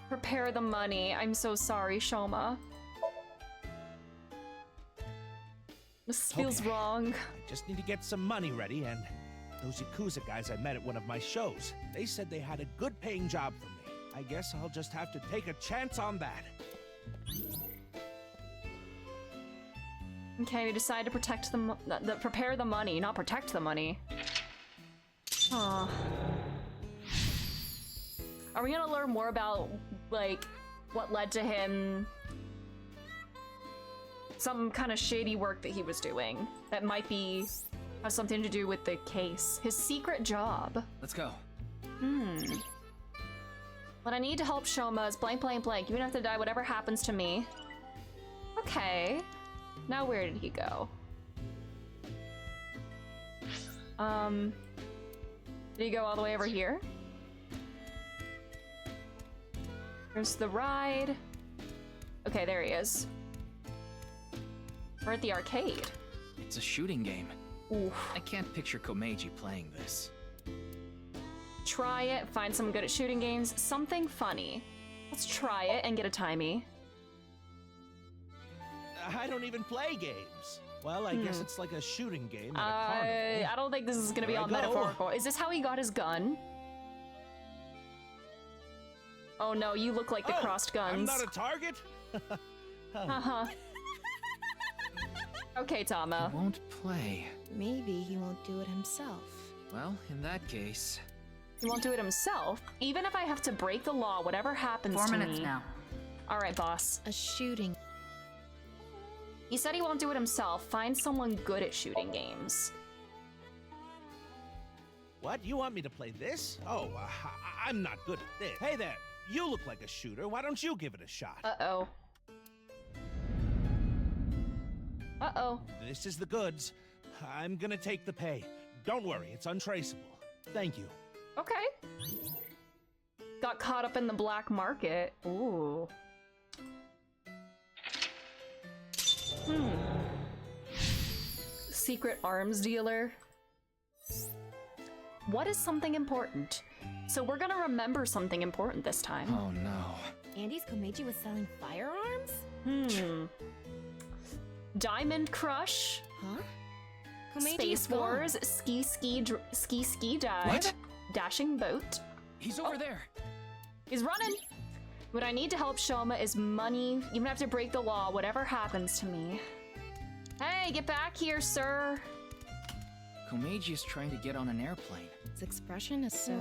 Prepare the money. I'm so sorry, Shoma. This feels wrong.
I just need to get some money ready, and those Yakuza guys I met at one of my shows, they said they had a good paying job for me. I guess I'll just have to take a chance on that.
Okay, we decide to protect prepare the money, not protect the money. Aw. Are we gonna learn more about, like, what led to him... some kind of shady work that he was doing that might has something to do with the case. His secret job.
Let's go.
What I need to help Shoma is blank, blank, blank. You don't have to die whatever happens to me. Okay. Now where did he go? Did he go all the way over here? There's the ride. Okay, there he is. We're at the arcade.
It's a shooting game.
Oof.
I can't picture Komeiji playing this.
Try it, find someone good at shooting games. Something funny. Let's try it and get a timey.
I don't even play games. Well, I guess it's like a shooting game at a carnival.
I don't think this is gonna be all metaphorical. Is this how he got his gun? Oh no, you look like the crossed guns.
I'm not a target?
Okay, Tama.
He won't play.
Maybe he won't do it himself.
Well, in that case...
He won't do it himself? Even if I have to break the law, whatever happens to me...
4 minutes now.
Alright, boss.
A shooting...
He said he won't do it himself. Find someone good at shooting games.
What? You want me to play this? Oh, I'm not good at this. Hey there, you look like a shooter. Why don't you give it a shot?
Uh-oh. Uh-oh.
This is the goods. I'm gonna take the pay. Don't worry, it's untraceable. Thank you.
Okay. Got caught up in the black market. Ooh. Secret arms dealer. What is something important? So we're gonna remember something important this time.
Oh no.
Andy's Komeiji was selling firearms?
Diamond Crush.
Huh?
Space Wars. Ski dive.
What?
Dashing boat.
He's over there.
He's running. What I need to help Shoma is money. You don't have to break the law, whatever happens to me. Hey, get back here, sir.
Komeiji is trying to get on an airplane.
His expression is so...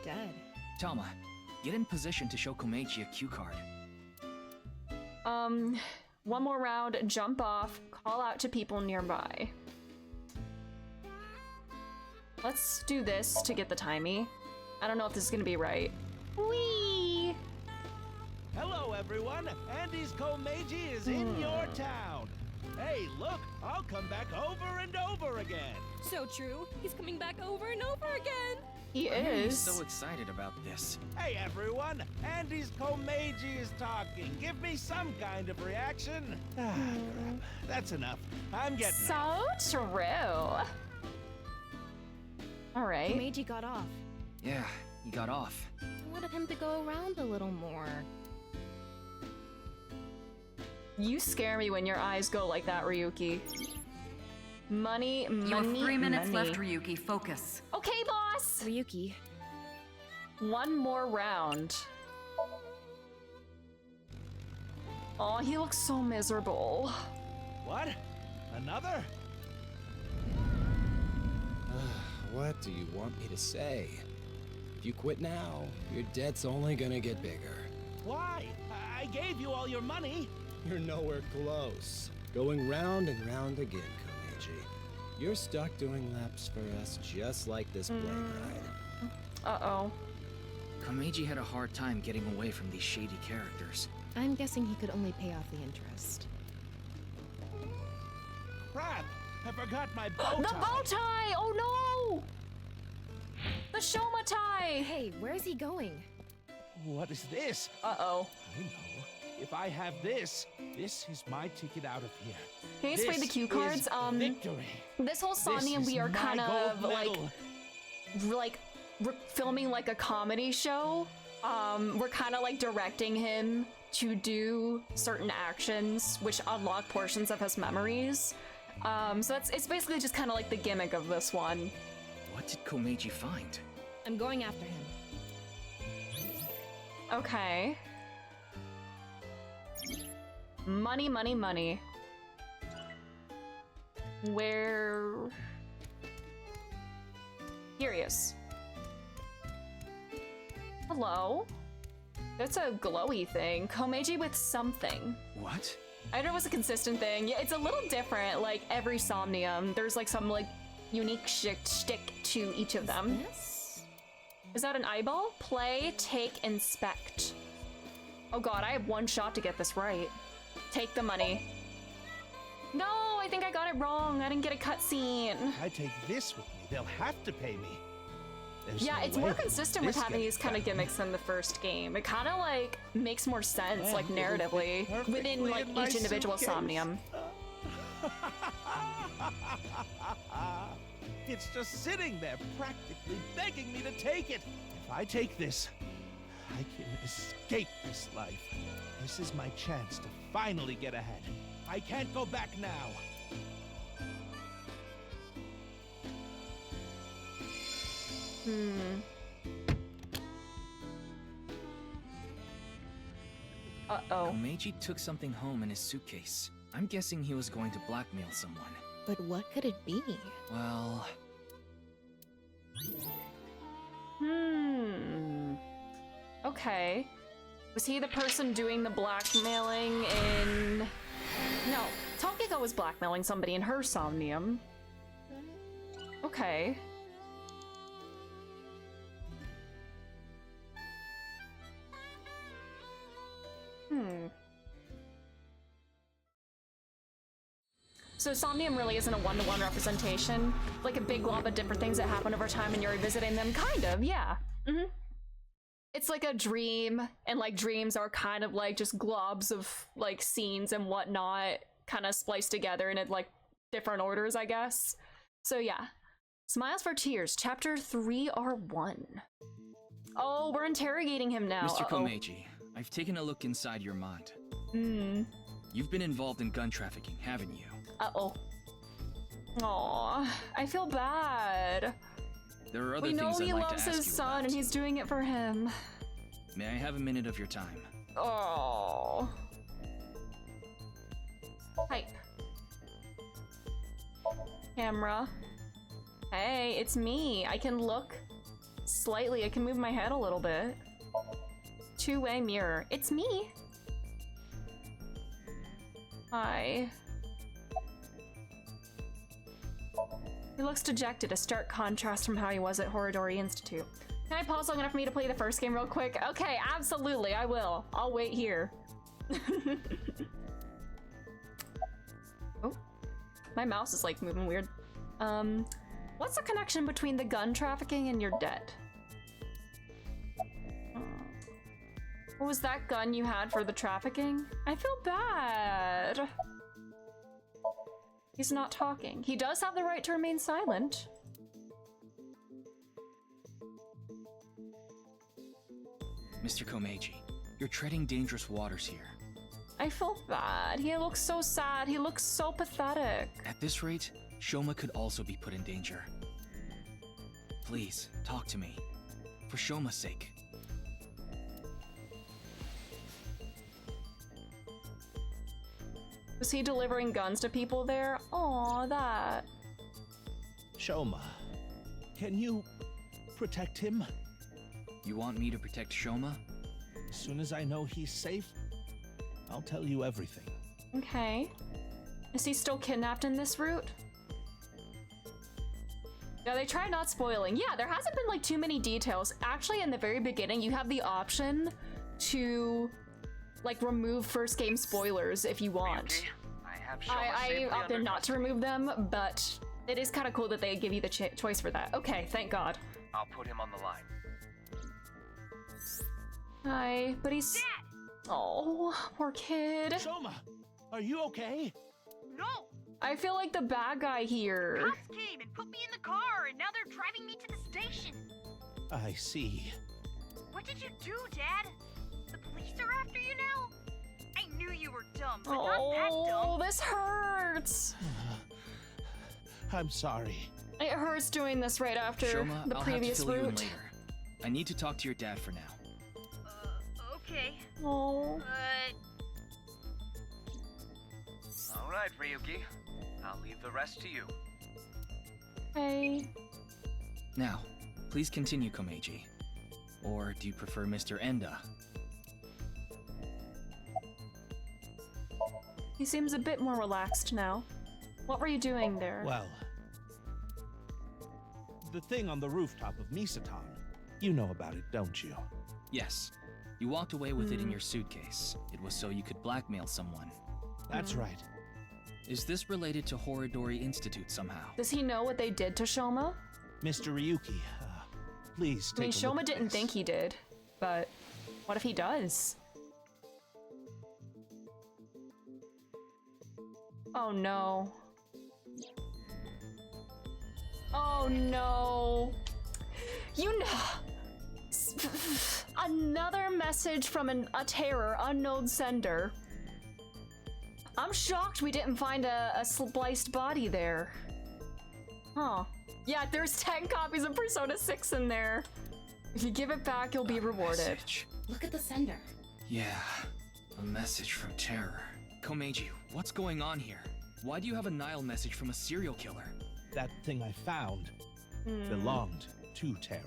dead.
Tama, get in position to show Komeiji a cue card.
One more round, jump off, call out to people nearby. Let's do this to get the timey. I don't know if this is gonna be right. Whee!
Hello, everyone. Andy's Komeiji is in your town. Hey, look, I'll come back over and over again.
So true. He's coming back over and over again.
He
He's
is.
so excited about this.
Hey, everyone. Andy's Komeiji is talking. Give me some kind of reaction. Ah, crap. That's enough. I'm getting
So true. All right.
Komeiji got off.
Yeah, he got off.
I wanted him to go around a little more.
You scare me when your eyes go like that, Ryuki. Money,
You have
money,
3 minutes
money.
left, Ryuki. Focus.
Okay, boss.
Ryuki.
One more round. Oh, he looks so miserable.
What? Another?
What do you want me to say? If you quit now, your debt's only gonna get bigger.
Why? I gave you all your money.
You're nowhere close. Going round and round again, Komeiji. You're stuck doing laps for us just like this plane ride.
Uh-oh.
Komeiji had a hard time getting away from these shady characters.
I'm guessing he could only pay off the interest.
Crap! I forgot my bow tie.
The bow tie! Oh no! The Shoma tie!
Hey, where's he going?
What is this?
Uh-oh.
I know. If I have this, this is my ticket out of here.
Can you spray the cue cards?
Victory.
This whole Somnium, we are kind of like filming like a comedy show. We're kind of like directing him to do certain actions which unlock portions of his memories. So it's basically just kind of like the gimmick of this one.
What did Komeiji find?
I'm going after him.
Okay. Money, money, money. Where... Here he is. Hello? That's a glowy thing. Komeiji with something.
What?
I don't know if it's a consistent thing. Yeah, it's a little different, like every Somnium. There's like some like unique shtick to each of them. Is that an eyeball? Play, take, inspect. Oh god, I have one shot to get this right. Take the money. No, I think I got it wrong. I didn't get a cutscene.
I take this with me. They'll have to pay me.
Yeah, it's more consistent with having these kind of gimmicks than the first game. It kind of like makes more sense, like narratively, within like each individual Somnium.
It's just sitting there, practically begging me to take it. If I take this, I can escape this life. This is my chance to finally get ahead. I can't go back now.
Uh-oh.
Komeiji took something home in his suitcase. I'm guessing he was going to blackmail someone.
But what could it be?
Well...
Okay. Was he the person doing the blackmailing in... No, Tokiko was blackmailing somebody in her Somnium. Okay. So Somnium really isn't a one-to-one representation, like a big glob of different things that happen over time and you're revisiting them, kind of, yeah. It's like a dream, and like dreams are kind of like just globs of like scenes and whatnot, kind of spliced together in like different orders, I guess. So yeah. Smiles for Tears, Chapter 3R1. Oh, we're interrogating him now.
Mr. Komeiji, I've taken a look inside your mind. You've been involved in gun trafficking, haven't you?
Uh-oh. Aw, I feel bad.
There are other
we know
things
he
I'd like to
loves
ask
his
you
son
about.
and he's doing it for him.
May I have a minute of your time?
Oh. Hype. Camera. Hey, it's me. I can look slightly. I can move my head a little bit. Two-way mirror. It's me. Hi. He looks dejected, a stark contrast from how he was at Horodori Institute. Can I pause long enough for me to play the first game real quick? Okay, absolutely, I will. I'll wait here. Oh, my mouse is like moving weird. What's the connection between the gun trafficking and your debt? What was that gun you had for the trafficking? I feel bad. He's not talking. He does have the right to remain silent.
Mr. Komeiji, you're treading dangerous waters here.
I feel bad. He looks so sad. He looks so pathetic.
At this rate, Shoma could also be put in danger. Please, talk to me. For Shoma's sake.
Was he delivering guns to people there? Aw, that.
Shoma. Can you protect him?
You want me to protect Shoma?
As soon as I know he's safe, I'll tell you everything.
Okay. Is he still kidnapped in this route? Yeah, they try not spoiling. Yeah, there hasn't been like too many details. Actually, in the very beginning, you have the option to like remove first game spoilers if you want. I opted not to remove them, but it is kind of cool that they give you the choice for that. Okay, thank God.
I'll put him on the line.
Hi, but he's... Dad! Oh, poor kid.
Shoma, are you okay?
No!
I feel like the bad guy here.
Cops came and put me in the car, and now they're driving me to the station.
I see.
What did you do, Dad? The police are after you now? I knew you were dumb, but not that dumb.
Oh, this hurts.
I'm sorry.
It hurts doing this right after
Shoma,
the previous
I'll have to fill you in
route.
later. I need to talk to your dad for now.
Okay.
Oh.
All right, Ryuki. I'll leave the rest to you.
Hey.
Now, please continue, Komeiji. Or do you prefer Mr. Enda?
He seems a bit more relaxed now. What were you doing there?
Well, the thing on the rooftop of Misatan. You know about it, don't you?
Yes. You walked away with it in your suitcase. It was so you could blackmail someone.
That's right.
Is this related to Horodori Institute somehow?
Does he know what they did to Shoma?
Mr. Ryuki, please take
I mean,
a look
Shoma
at
didn't
this.
think he did, but what if he does? Oh no. Oh no. You know. Another message from a terror, unknown sender. I'm shocked we didn't find a spliced body there. Huh. Yeah, there's 10 copies of Persona 6 in there. If you give it back, you'll be rewarded.
Message.
Look at the sender.
Yeah, a message from Terror. Komeiji, what's going on here? Why do you have a Nile message from a serial killer?
That thing I found belonged to Terror.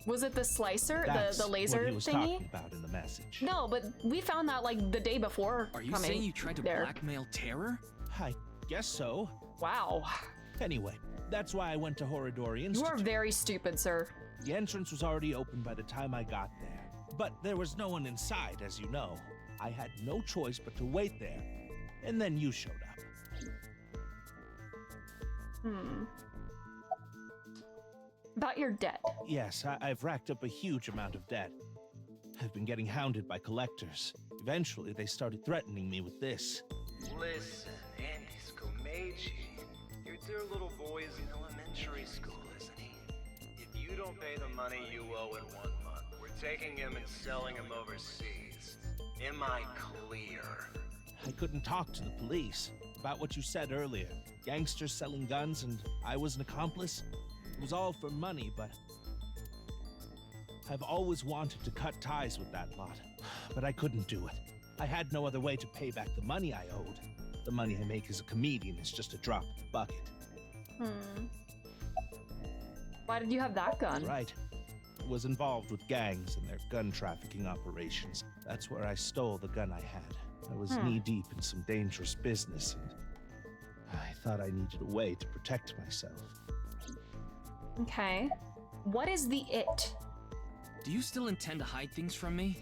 Was it the slicer,
That's
the laser
what he was
thingy?
talking about in the message.
No, but we found that like the day before.
Are you
coming
saying you tried to
there.
blackmail Terror?
I guess so.
Wow.
Anyway, that's why I went to Horodori
You
Institute.
are very stupid, sir.
The entrance was already open by the time I got there. But there was no one inside, as you know. I had no choice but to wait there. And then you showed up.
About your debt.
Yes, I've racked up a huge amount of debt. I've been getting hounded by collectors. Eventually, they started threatening me with this.
Listen, Andy's Komeiji. Your dear little boy is in elementary school, isn't he? If you don't pay the money you owe in 1 month, we're taking him and selling him overseas. Am I clear?
I couldn't talk to the police. About what you said earlier. Gangsters selling guns and I was an accomplice. It was all for money, but I've always wanted to cut ties with that lot. But I couldn't do it. I had no other way to pay back the money I owed. The money I make as a comedian is just a drop in the bucket.
Why did you have that gun?
Right. I was involved with gangs and their gun trafficking operations. That's where I stole the gun I had. I was knee-deep in some dangerous business, and I thought I needed a way to protect myself.
Okay. What is the it?
Do you still intend to hide things from me?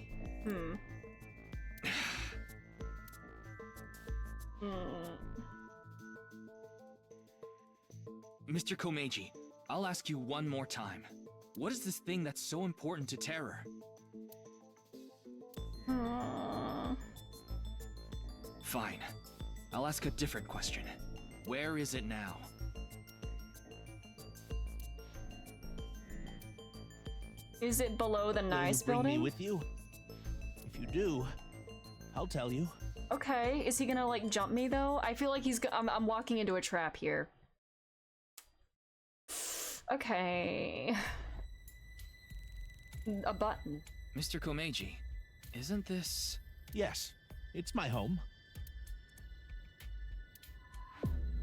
Mr. Komeiji, I'll ask you one more time. What is this thing that's so important to Terror? Fine. I'll ask a different question. Where is it now?
Is it below the Nice
Will you bring
building?
me with you? If you do, I'll tell you.
Okay, is he gonna like jump me though? I feel like I'm walking into a trap here. Okay. A button.
Mr. Komeiji, isn't this...
Yes, it's my home.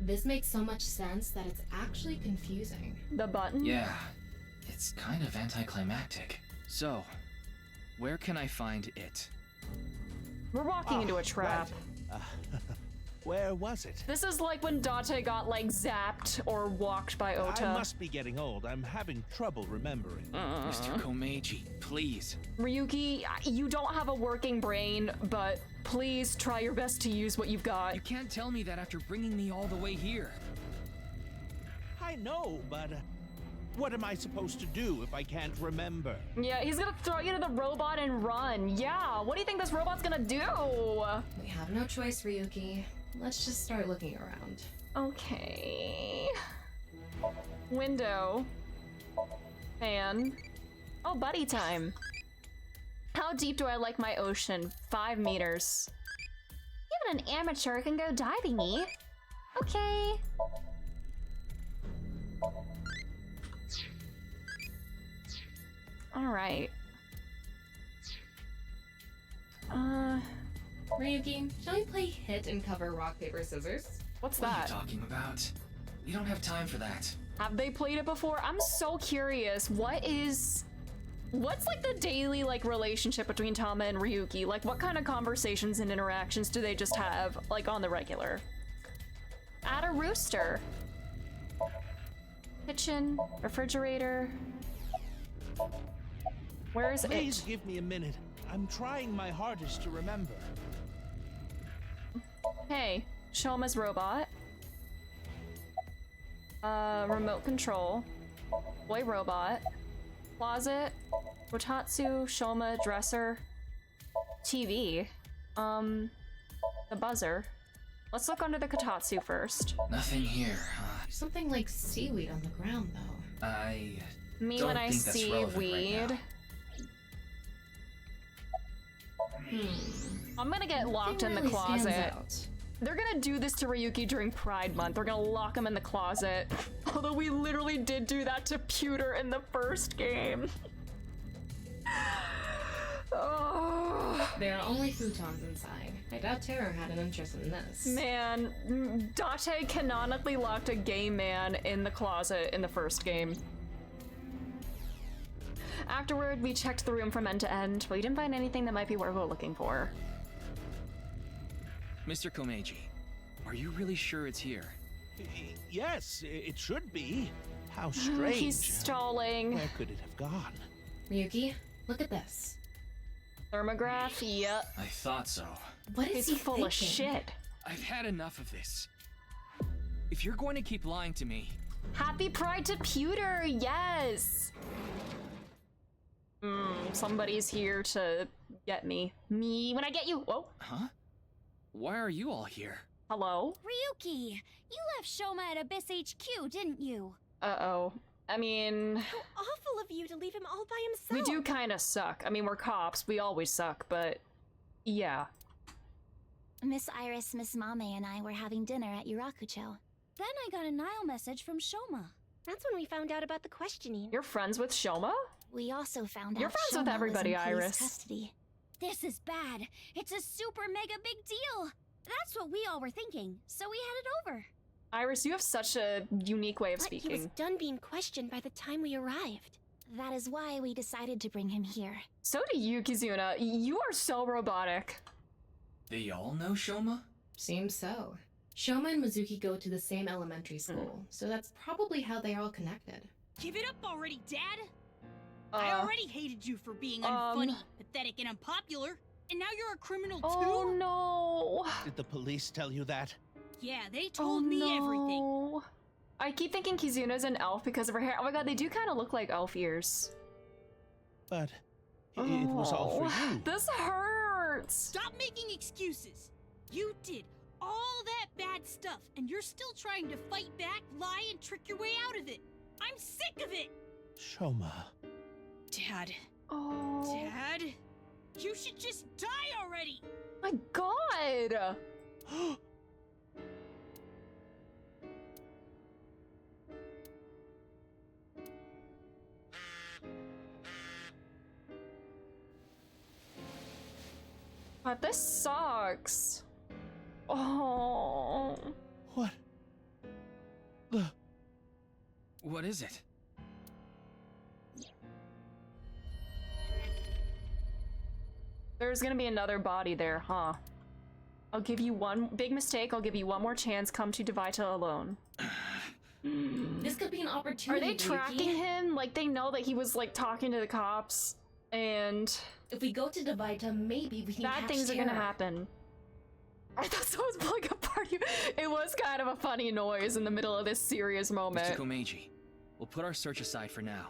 This makes so much sense that it's actually confusing.
The button?
Yeah, It's kind of anticlimactic. So, where can I find it?
We're walking into a trap.
Right. Where was it?
This is like when Date got, like, zapped or walked by Ota.
I must be getting old. I'm having trouble remembering.
Mr. Komeiji, please.
Ryuki, you don't have a working brain, but please try your best to use what you've got.
You can't tell me that after bringing me all the way here.
I know, but what am I supposed to do if I can't remember?
Yeah, he's gonna throw you to the robot and run. Yeah, what do you think this robot's gonna do?
We have no choice, Ryuki. Let's just start looking around.
Okay. Window. Fan. Oh, buddy time. How deep do I like my ocean? 5 meters. Even an amateur can go diving-y. Okay. Alright.
Ryuki, shall we play hit and cover rock, paper, scissors?
What's
What
that?
are you talking about? We don't have time for that.
Have they played it before? I'm so curious. What's like the daily like relationship between Tama and Ryuki? Like what kind of conversations and interactions do they just have like on the regular? Add a rooster. Kitchen, refrigerator. Where is it?
Please give me a minute. I'm trying my hardest to remember.
Hey, Shoma's robot. Remote control. Boy robot. Closet. Rotatsu, Shoma, dresser. TV. The buzzer. Let's look under the Kotatsu first.
Nothing here.
Something like seaweed on the ground, though.
Me
don't
when I
think that's
see
relevant right
weed.
now.
I'm gonna get locked in the
really stands
closet.
out.
They're gonna do this to Ryuki during Pride Month. They're gonna lock him in the closet. Although we literally did do that to Pewter in the first game. Oh.
There are only futons inside. I doubt Terror had an interest in this.
Man, Date canonically locked a gay man in the closet in the first game. Afterward, we checked the room from end to end, but we didn't find anything that might be worth looking for.
Mr. Komeiji, are you really sure it's here?
Yes, it should be. How strange.
He's stalling.
Where could it have gone?
Ryuki, look at this.
Thermograph, yep.
I thought so.
What is
He's
he
full of
thinking?
shit.
I've had enough of this. If you're going to keep lying to me...
Happy Pride to Pewter, yes! Somebody's here to get me. Me when I get you. Whoa.
Huh? Why are you all here?
Hello?
Ryuki, you left Shoma at Abyss HQ, didn't you?
Uh-oh. I mean...
How awful of you to leave him all by himself.
We do kind of suck. I mean, we're cops. We always suck, but... Yeah.
Miss Iris, Miss Mame, and I were having dinner at Yurakucho. Then I got a Nile message from Shoma.
That's when we found out about the questioning.
You're friends with Shoma?
We also found
You're
out
friends with
Shoma
everybody,
was in police
Iris.
custody. This is bad. It's a super mega big deal. That's what we all were thinking, so we headed over.
Iris, you have such a unique way of
But he was
speaking.
done being questioned by the time we arrived.
That is why we decided to bring him here.
So do you, Kizuna. You are so robotic.
They all know Shoma?
Seems so. Shoma and Mizuki go to the same elementary school, so that's probably how they are all connected.
Give it up already, Dad! I already hated you for being unfunny, pathetic, and unpopular, and now you're a criminal too?
Oh no!
Did the police tell you that?
Yeah, they told me everything.
I keep thinking Kizuna's an elf because of her hair. Oh my god, they do kind of look like elf ears.
But it was all for you.
This hurts!
Stop making excuses! You did all that bad stuff, and you're still trying to fight back, lie, and trick your way out of it! I'm sick of it!
Shoma.
Dad.
Oh.
Dad? You should just die already!
My god! God, this sucks. Oh.
What?
What is it?
There's gonna be another body there, huh? I'll give you one big mistake. I'll give you one more chance. Come to Devita alone.
This could be an opportunity.
Are they tracking him? Like, they know that he was, like, talking to the cops, and...
If we go to Devita, maybe we can
bad things are gonna happen. I thought someone was pulling a party. It was kind of a funny noise in the middle of this serious moment.
Mr. Komeiji, we'll put our search aside for now.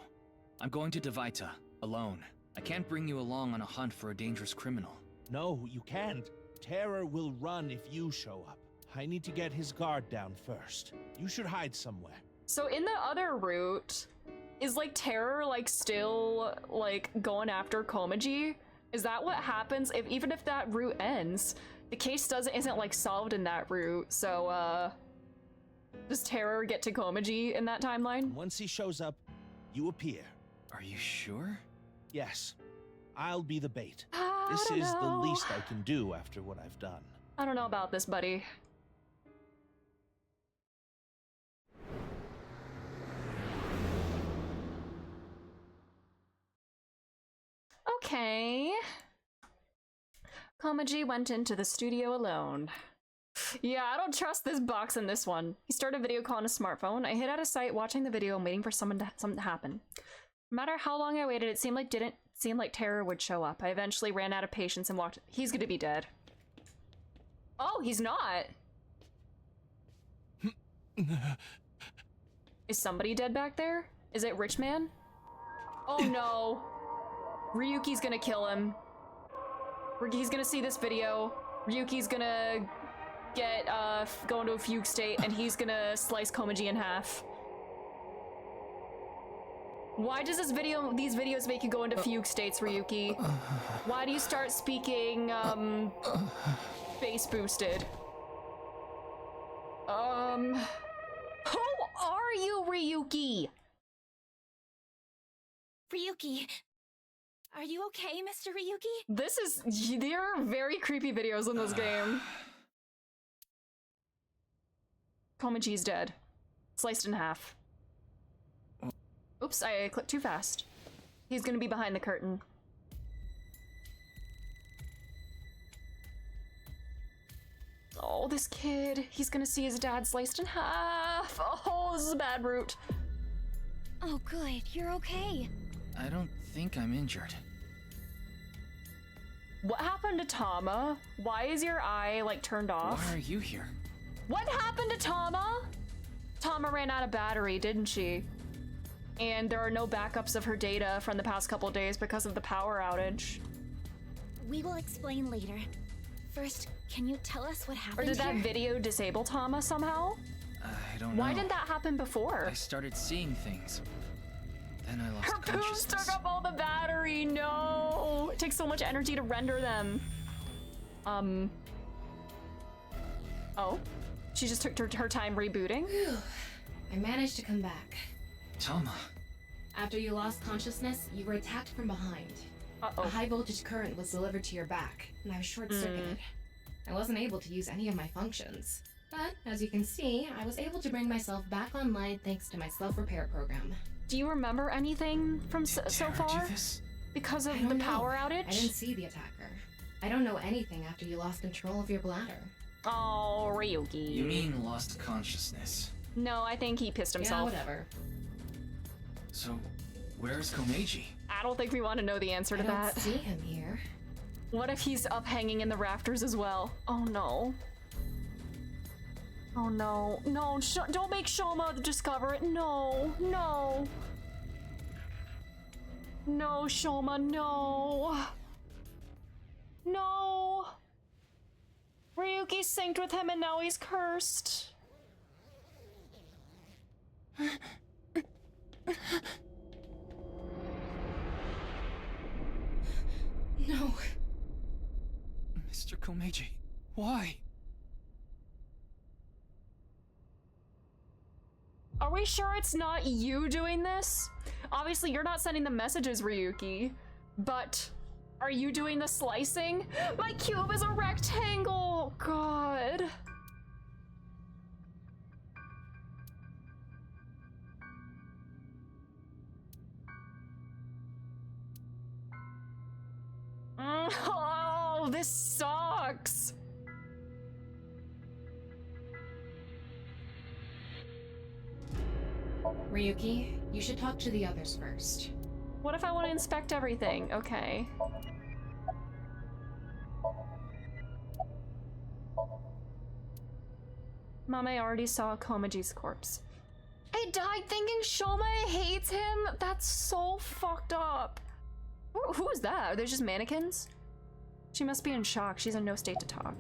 I'm going to Devita, alone. I can't bring you along on a hunt for a dangerous criminal.
No, you can't. Terror will run if you show up. I need to get his guard down first. You should hide somewhere.
So in the other route, is like Terror like still like going after Komeiji? Is that what happens if even if that route ends? The case isn't like solved in that route, so does Terror get to Komeiji in that timeline?
Once he shows up, you appear.
Are you sure?
Yes. I'll be the bait.
I
This
don't
is the
know.
least I can do after what I've done.
I don't know about this, buddy. Okay. Komeiji went into the studio alone. Yeah, I don't trust this box in this one. He started a video call on his smartphone. I hid out of sight watching the video and waiting for something to happen. No matter how long I waited, it didn't seem like Terror would show up. I eventually ran out of patience and walked. He's gonna be dead. Oh, he's not. Is somebody dead back there? Is it Rich Man? Oh no. Ryuki's gonna kill him. He's gonna see this video. Ryuki's gonna get, go into a fugue state, and he's gonna slice Komeiji in half. Why does these videos make you go into fugue states, Ryuki? Why do you start speaking, bass boosted? Who are you, Ryuki?
Ryuki, are you okay, Mr. Ryuki?
There are very creepy videos in this game. Komeji's dead. Sliced in half. Oops, I clicked too fast. He's gonna be behind the curtain. Oh, this kid. He's gonna see his dad sliced in half. Oh, this is a bad route.
Oh, good. You're okay.
I don't think I'm injured.
What happened to Tama? Why is your eye, like, turned off?
Why are you here?
What happened to Tama? Tama ran out of battery, didn't she? And there are no backups of her data from the past couple days because of the power outage.
We will explain later. First, can you tell us what happened
Or did that
here?
video disable Tama somehow?
I don't know.
Why didn't that happen before?
I started seeing things. Then I lost
Her poos
consciousness.
took up all the battery, no! It takes so much energy to render them. Oh? She just took her time rebooting?
I managed to come back.
Tama.
After you lost consciousness, you were attacked from behind.
Uh-oh.
A high voltage current was delivered to your back, and I was short-circuited. I wasn't able to use any of my functions. But, as you can see, I was able to bring myself back online thanks to my self-repair program.
Do you remember anything from so far? Because of the power outage?
I didn't see the attacker. I don't know anything after you lost control of your bladder.
Oh, Ryuki.
You mean lost consciousness?
No, I think he pissed himself.
Yeah, whatever.
So, where's Komeiji?
I don't think we want to know the answer to
I
that.
don't see him here.
What if he's up hanging in the rafters as well? Oh no. Oh no. No, don't make Shoma discover it. No. No. No, Shoma, no. No. Ryuki synced with him and now he's cursed.
No.
Mr. Komeiji, why?
Are we sure it's not you doing this? Obviously, you're not sending the messages, Ryuki, but are you doing the slicing? My cube is a rectangle! God. Oh, this sucks.
Ryuki, you should talk to the others first.
What if I want to inspect everything? Okay. Mame already saw Komaji's corpse. I died thinking Shoma hates him? That's so fucked up. Who is that? Are they just mannequins? She must be in shock. She's in no state to talk.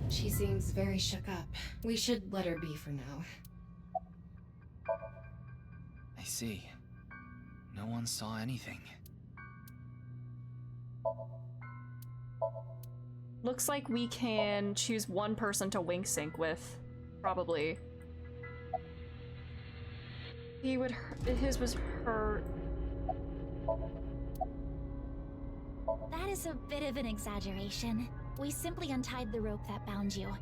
She seems very shook up. We should let her be for now.
I see. No one saw anything.
Looks like we can choose one person to wink sync with. Probably. His was her.
That is a bit of an exaggeration. We simply untied the rope that bound you.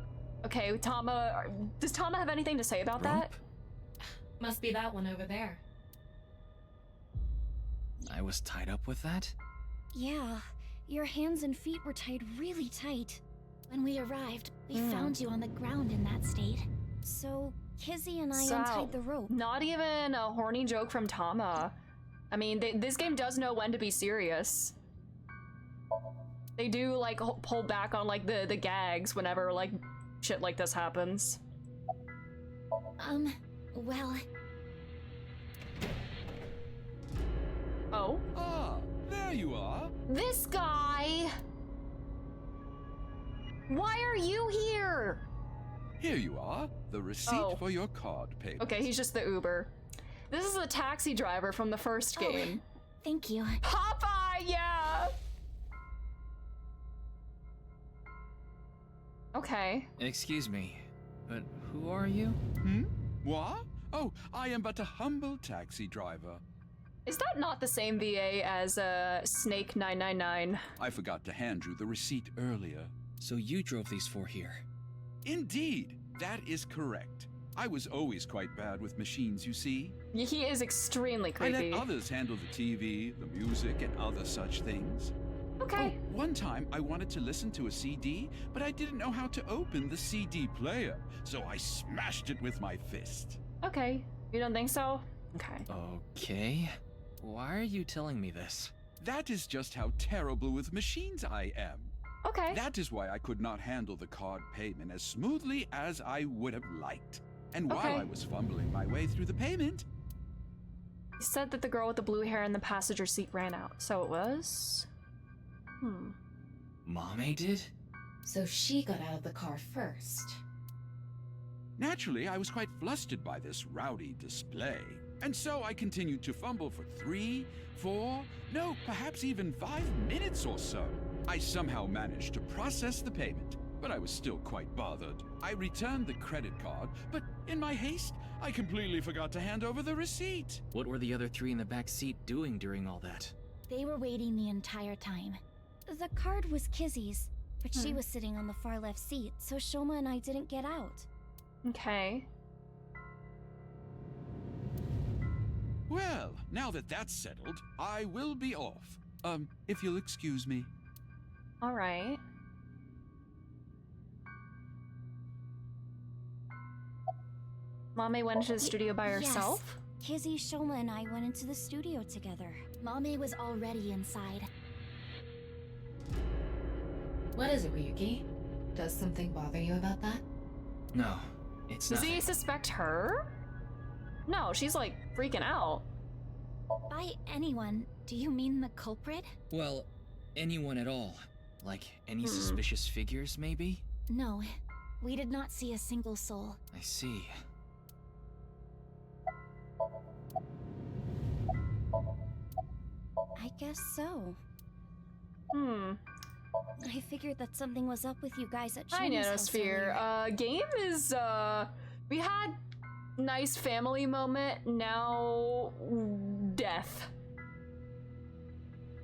Okay, Tama, does Tama have anything to say about that?
Must be that one over there.
I was tied up with that?
Yeah, your hands and feet were tied really tight. When we arrived, we found you on the ground in that state. So, Kizzy and I untied the rope.
Not even a horny joke from Tama. I mean, this game does know when to be serious. They do, like, pull back on, like, the gags whenever, like, shit like this happens.
Well...
Oh?
Ah, there you are.
This guy! Why are you here?
Here you are, the receipt for your card payment.
Okay, he's just the Uber. This is the taxi driver from the first game.
Thank you.
Popeye, yeah! Okay.
Excuse me, but who are you?
What? Oh, I am but a humble taxi driver.
Is that not the same VA as Snake 999?
I forgot to hand you the receipt earlier.
So you drove these four here?
Indeed, that is correct. I was always quite bad with machines, you see.
He is extremely creepy.
I let others handle the TV, the music, and other such things.
Okay.
Oh, one time I wanted to listen to a CD, but I didn't know how to open the CD player, so I smashed it with my fist.
Okay. You don't think so? Okay.
Okay. Why are you telling me this?
That is just how terrible with machines I am.
Okay.
That is why I could not handle the card payment as smoothly as I would have liked. And while I was fumbling my way through the payment...
You said that the girl with the blue hair in the passenger seat ran out, so it was...
Mame did?
So she got out of the car first.
Naturally, I was quite flustered by this rowdy display. And so I continued to fumble for 3, 4, no, perhaps even 5 minutes or so. I somehow managed to process the payment, but I was still quite bothered. I returned the credit card, but in my haste, I completely forgot to hand over the receipt.
What were the other three in the back seat doing during all that?
They were waiting the entire time. The card was Kizzy's, but she was sitting on the far left seat, so Shoma and I didn't get out.
Okay.
Well, now that that's settled, I will be off. If you'll excuse me.
All right. Mame went to the studio by herself?
Yes. Kizzy, Shoma, and I went into the studio together. Mame was already inside.
What is it, Ryuki? Does something bother you about that?
No, it's
Does
nothing.
he suspect her? No, she's like freaking out.
By anyone, do you mean the culprit?
Well, anyone at all. Like, any suspicious figures, maybe?
No, we did not see a single soul.
I see.
I guess so. I figured that something was up with you guys at
Hi,
Shini's house earlier.
Nanosphere. Game is, we had nice family moment, now death.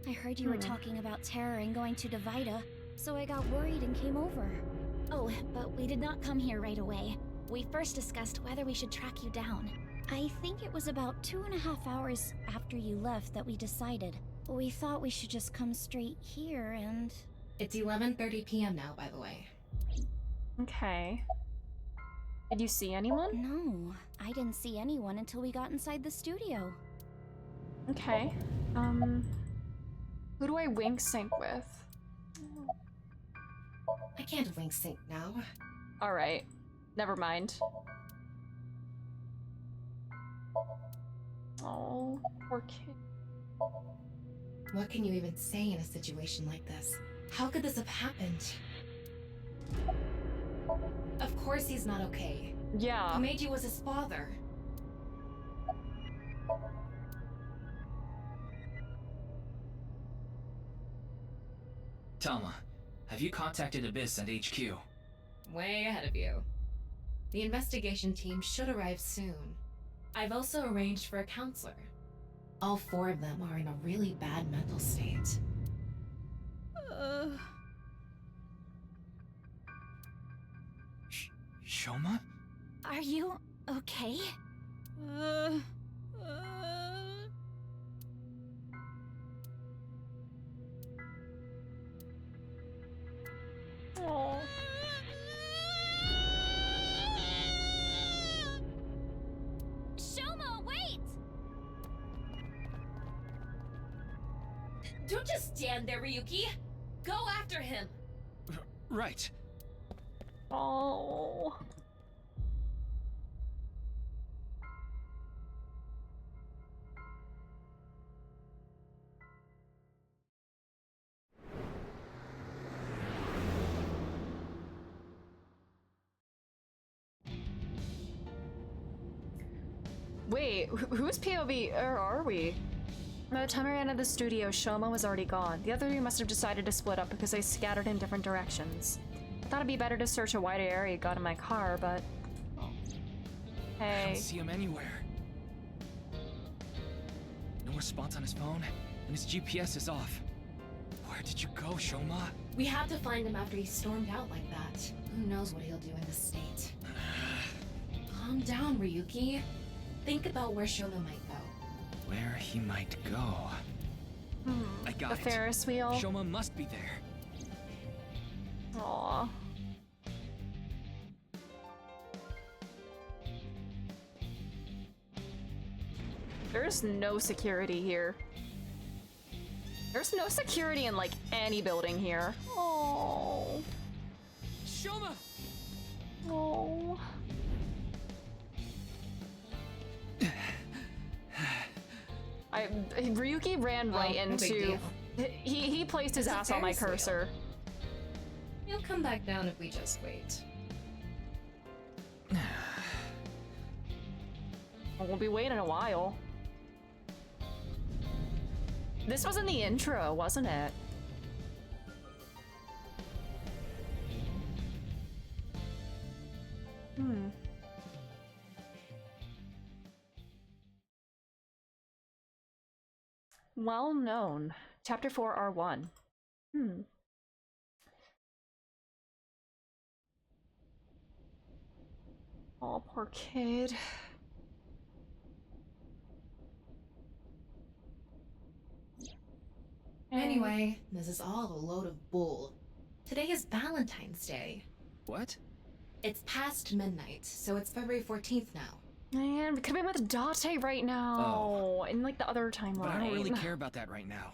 I heard you were talking about terror and going to Divida, so I got worried and came over. Oh, but we did not come here right away. We first discussed whether we should track you down. I think it was about 2.5 hours after you left that we decided. We thought we should just come straight here and...
It's 11:30 p.m. now, by the way.
Okay. Did you see anyone?
No, I didn't see anyone until we got inside the studio.
Okay. Who do I wink sync with?
I can't wink sync now.
Alright. Never mind. Oh, poor kid.
What can you even say in a situation like this? How could this have happened? Of course he's not okay.
Yeah.
Komeiji was his father.
Tama, have you contacted Abyss at HQ?
Way ahead of you. The investigation team should arrive soon. I've also arranged for a counselor. All 4 of them are in a really bad mental state.
Shoma?
Are you okay?
Oh.
Shoma, wait!
Don't just stand there, Ryuki! Go after him!
Right.
Oh. Wait, whose POV are we? By the time I entered the studio, Shoma was already gone. The other 3 must have decided to split up because they scattered in different directions. I thought it'd be better to search a wider area got in my car, but...
I
Hey.
don't see him anywhere. No response on his phone, and his GPS is off. Where did you go, Shoma?
We have to find him after he stormed out like that. Who knows what he'll do in this state. Calm down, Ryuki. Think about where Shoma might go.
Where he might go. I got
The
it.
Ferris wheel.
Shoma must be there.
Aww. There's no security here. There's no security in, like, any building here. Oh.
Shoma!
Oh. Ryuki ran right
no big
into...
deal.
He placed his
It's a
ass on my
Ferris wheel.
cursor.
He'll come back down if we just wait.
We'll be waiting a while. This was in the intro, wasn't it? Well known. Chapter 4 R1. Oh, poor kid.
Anyway, this is all a load of bull. Today is Valentine's Day.
What?
It's past midnight, so it's February 14th now.
Man, we could have been with Date right now. In like the other timeline.
But I don't really care about that right now.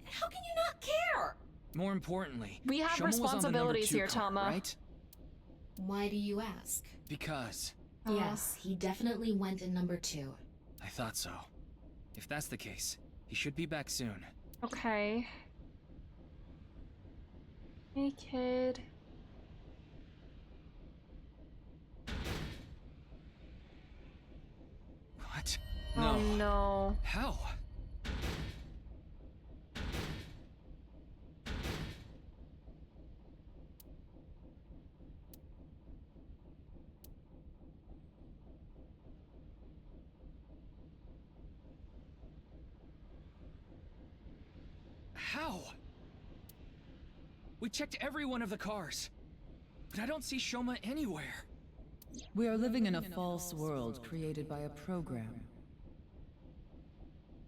How can you not care?
More importantly,
We have
Shoma was on the
responsibilities
number 2
here,
car,
Tama.
right?
Why do you ask?
Because
Yes, he definitely went in number 2.
I thought so. If that's the case, he should be back soon.
Okay. Hey, kid.
What?
Oh no.
How? How? We checked every one of the cars, but I don't see Shoma anywhere.
We are living in a false world created by a program.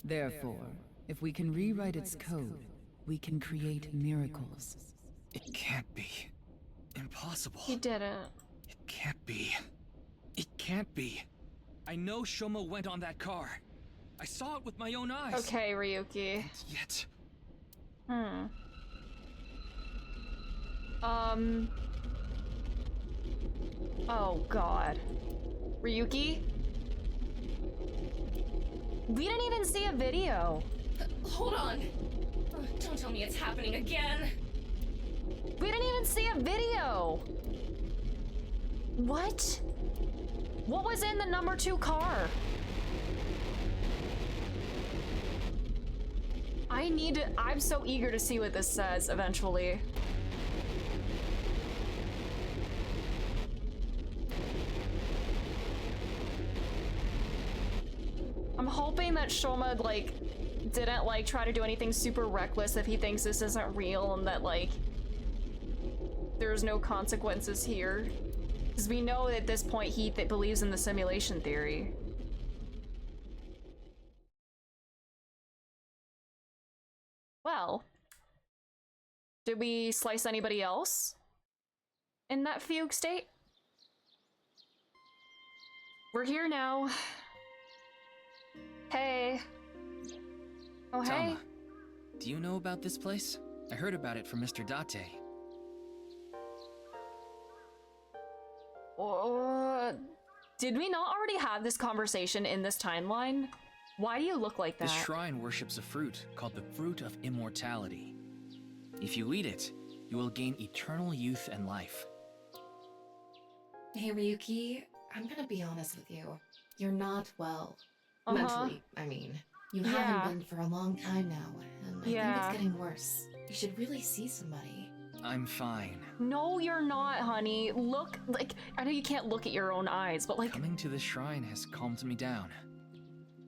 Therefore, if we can rewrite its code, we can create miracles.
It can't be. Impossible.
He didn't.
It can't be. It can't be. I know Shoma went on that car. I saw it with my own eyes.
Okay, Ryuki.
And yet...
Oh god. Ryuki? We didn't even see a video.
Hold on. Don't tell me it's happening again.
We didn't even see a video. What? What was in the number 2 car? I'm so eager to see what this says eventually. I'm hoping that Shoma, like, didn't, like, try to do anything super reckless if he thinks this isn't real and that, like, there's no consequences here. Because we know at this point he believes in the simulation theory. Well, did we slice anybody else in that fugue state? We're here now. Hey. Oh, hey.
Tama, do you know about this place? I heard about it from Mr. Date.
Did we not already have this conversation in this timeline? Why do you look like that?
This shrine worships a fruit called the Fruit of Immortality. If you eat it, you will gain eternal youth and life.
Hey Ryuki, I'm gonna be honest with you. You're not well. Mentally, I mean. You haven't been for a long time now, and I think it's getting worse. You should really see somebody.
I'm fine.
No, you're not, honey. Look, like, I know you can't look at your own eyes, but like...
Coming to this shrine has calmed me down.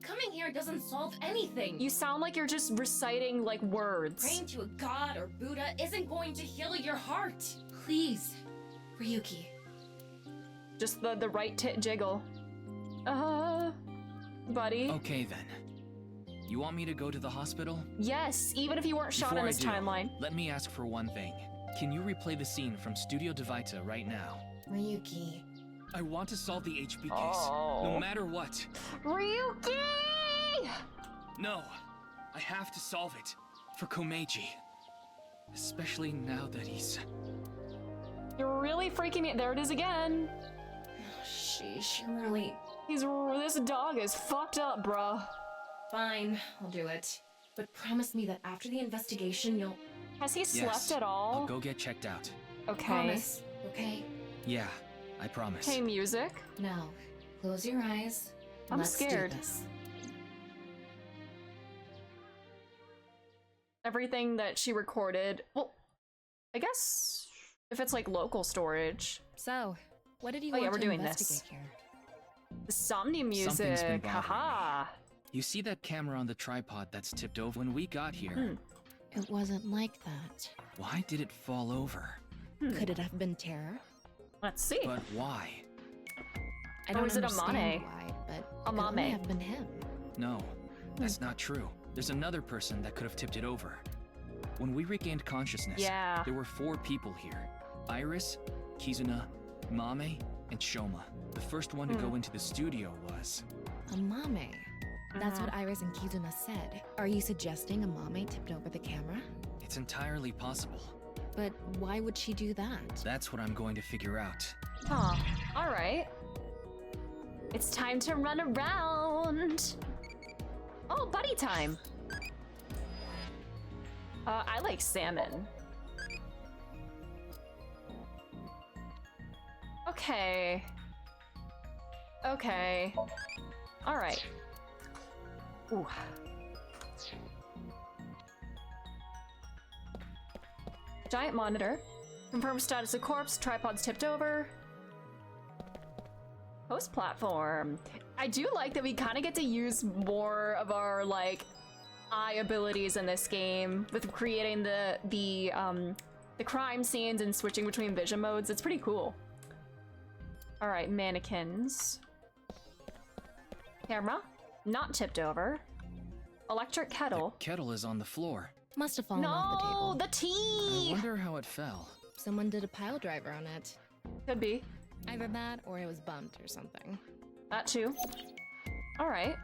Coming here doesn't solve anything.
You sound like you're just reciting, like, words.
Praying to a god or Buddha isn't going to heal your heart.
Please, Ryuki.
Just the right tit jiggle. Buddy.
Okay then. You want me to go to the hospital?
Yes, even if you weren't shot in this timeline.
Let me ask for one thing. Can you replay the scene from Studio Devita right now?
Ryuki.
I want to solve the HB case, no matter what.
Ryuki!
No, I have to solve it. For Komeiji. Especially now that he's...
You're really freaking me. There it is again.
Sheesh, really...
This dog is fucked up, bruh.
Fine, I'll do it. But promise me that after the investigation, you'll...
Has he slept at all?
I'll go get checked out.
Okay.
Promise, okay?
Yeah, I promise.
Okay, music.
Now, close your eyes.
I'm
Let's
scared.
Do this.
Everything that she recorded... Well, I guess if it's like local storage.
So, what did you
want
want
we're
to
doing
investigate
this.
here?
The Somnium
Something's been
music.
bothering
Haha.
You see that camera on the tripod that's tipped over? When we got here,
It wasn't like that.
why did it fall over?
Could it have been terror?
Let's see.
But why?
I don't
is it
understand
Amane?
why, but it may
Amame.
have been him.
No, that's not true. There's another person that could have tipped it over. When we regained consciousness, there were 4 people here. Iris, Kizuna, Mame, and Shoma. The first one to go into the studio was...
Amame. That's what Iris and Kizuna said. Are you suggesting Amame tipped over the camera?
It's entirely possible.
But why would she do that?
That's what I'm going to figure out.
Huh. Alright. It's time to run around. Oh, buddy time. I like salmon. Okay. Okay. Alright. Ooh. Giant monitor. Confirm status of corpse. Tripods tipped over. Post platform. I do like that we kind of get to use more of our like eye abilities in this game with creating the crime scenes and switching between vision modes. It's pretty cool. All right, mannequins. Camera, not tipped over. Electric kettle.
The kettle is on the floor.
Must have fallen off the table.
No, the tea!
I wonder how it fell.
Someone did a pile driver on it.
Could be.
Either that or it was bumped or something.
That too. Alright.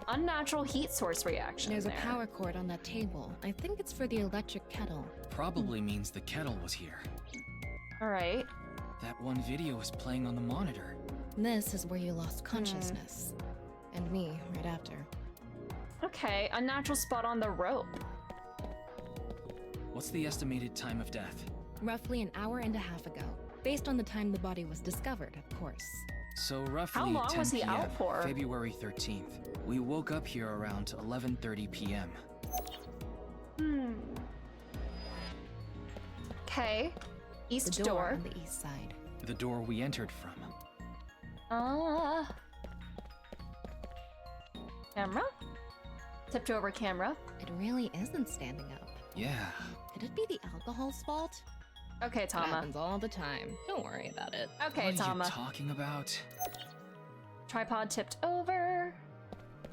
Unnatural heat source reaction.
There's
there.
a power cord on that table. I think it's for the electric kettle.
Probably means the kettle was here.
Alright.
That one video is playing on the monitor.
This is where you lost consciousness. And me, right after.
Okay, unnatural spot on the rope.
What's the estimated time of death?
Roughly an hour and a half ago. Based on the time the body was discovered, of course.
So roughly
How long
10
was he
p.m.,
out for?
February 13th. We woke up here around 11:30 p.m.
Okay. East
The door on the east side.
The door we entered from.
Camera? Tipped over camera.
It really isn't standing up.
Yeah.
Could it be the alcohol's fault?
Okay,
It
Tama.
happens all the time. Don't worry about it.
Okay,
What are
Tama.
you talking about?
Tripod tipped over.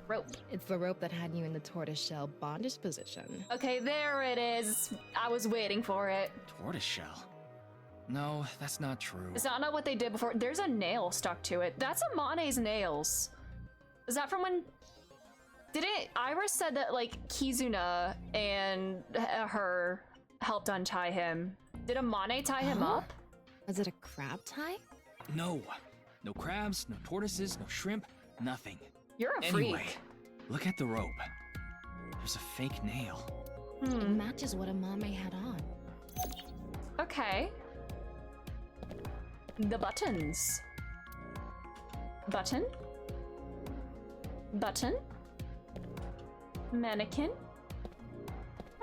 Rope.
It's the rope that had you in the tortoiseshell bondage position.
Okay, there it is. I was waiting for it.
Tortoiseshell? No, that's not true.
It's not what they did before. There's a nail stuck to it. That's Amane's nails. Is that from when... Didn't Iris said that, like, Kizuna and her helped untie him? Did Amane tie him up?
Was it a crab tie?
No. No crabs, no tortoises, no shrimp, nothing.
You're a
Anyway,
freak.
look at the rope. There's a fake nail.
It matches what Amame had on.
Okay. The buttons. Button. Button. Mannequin.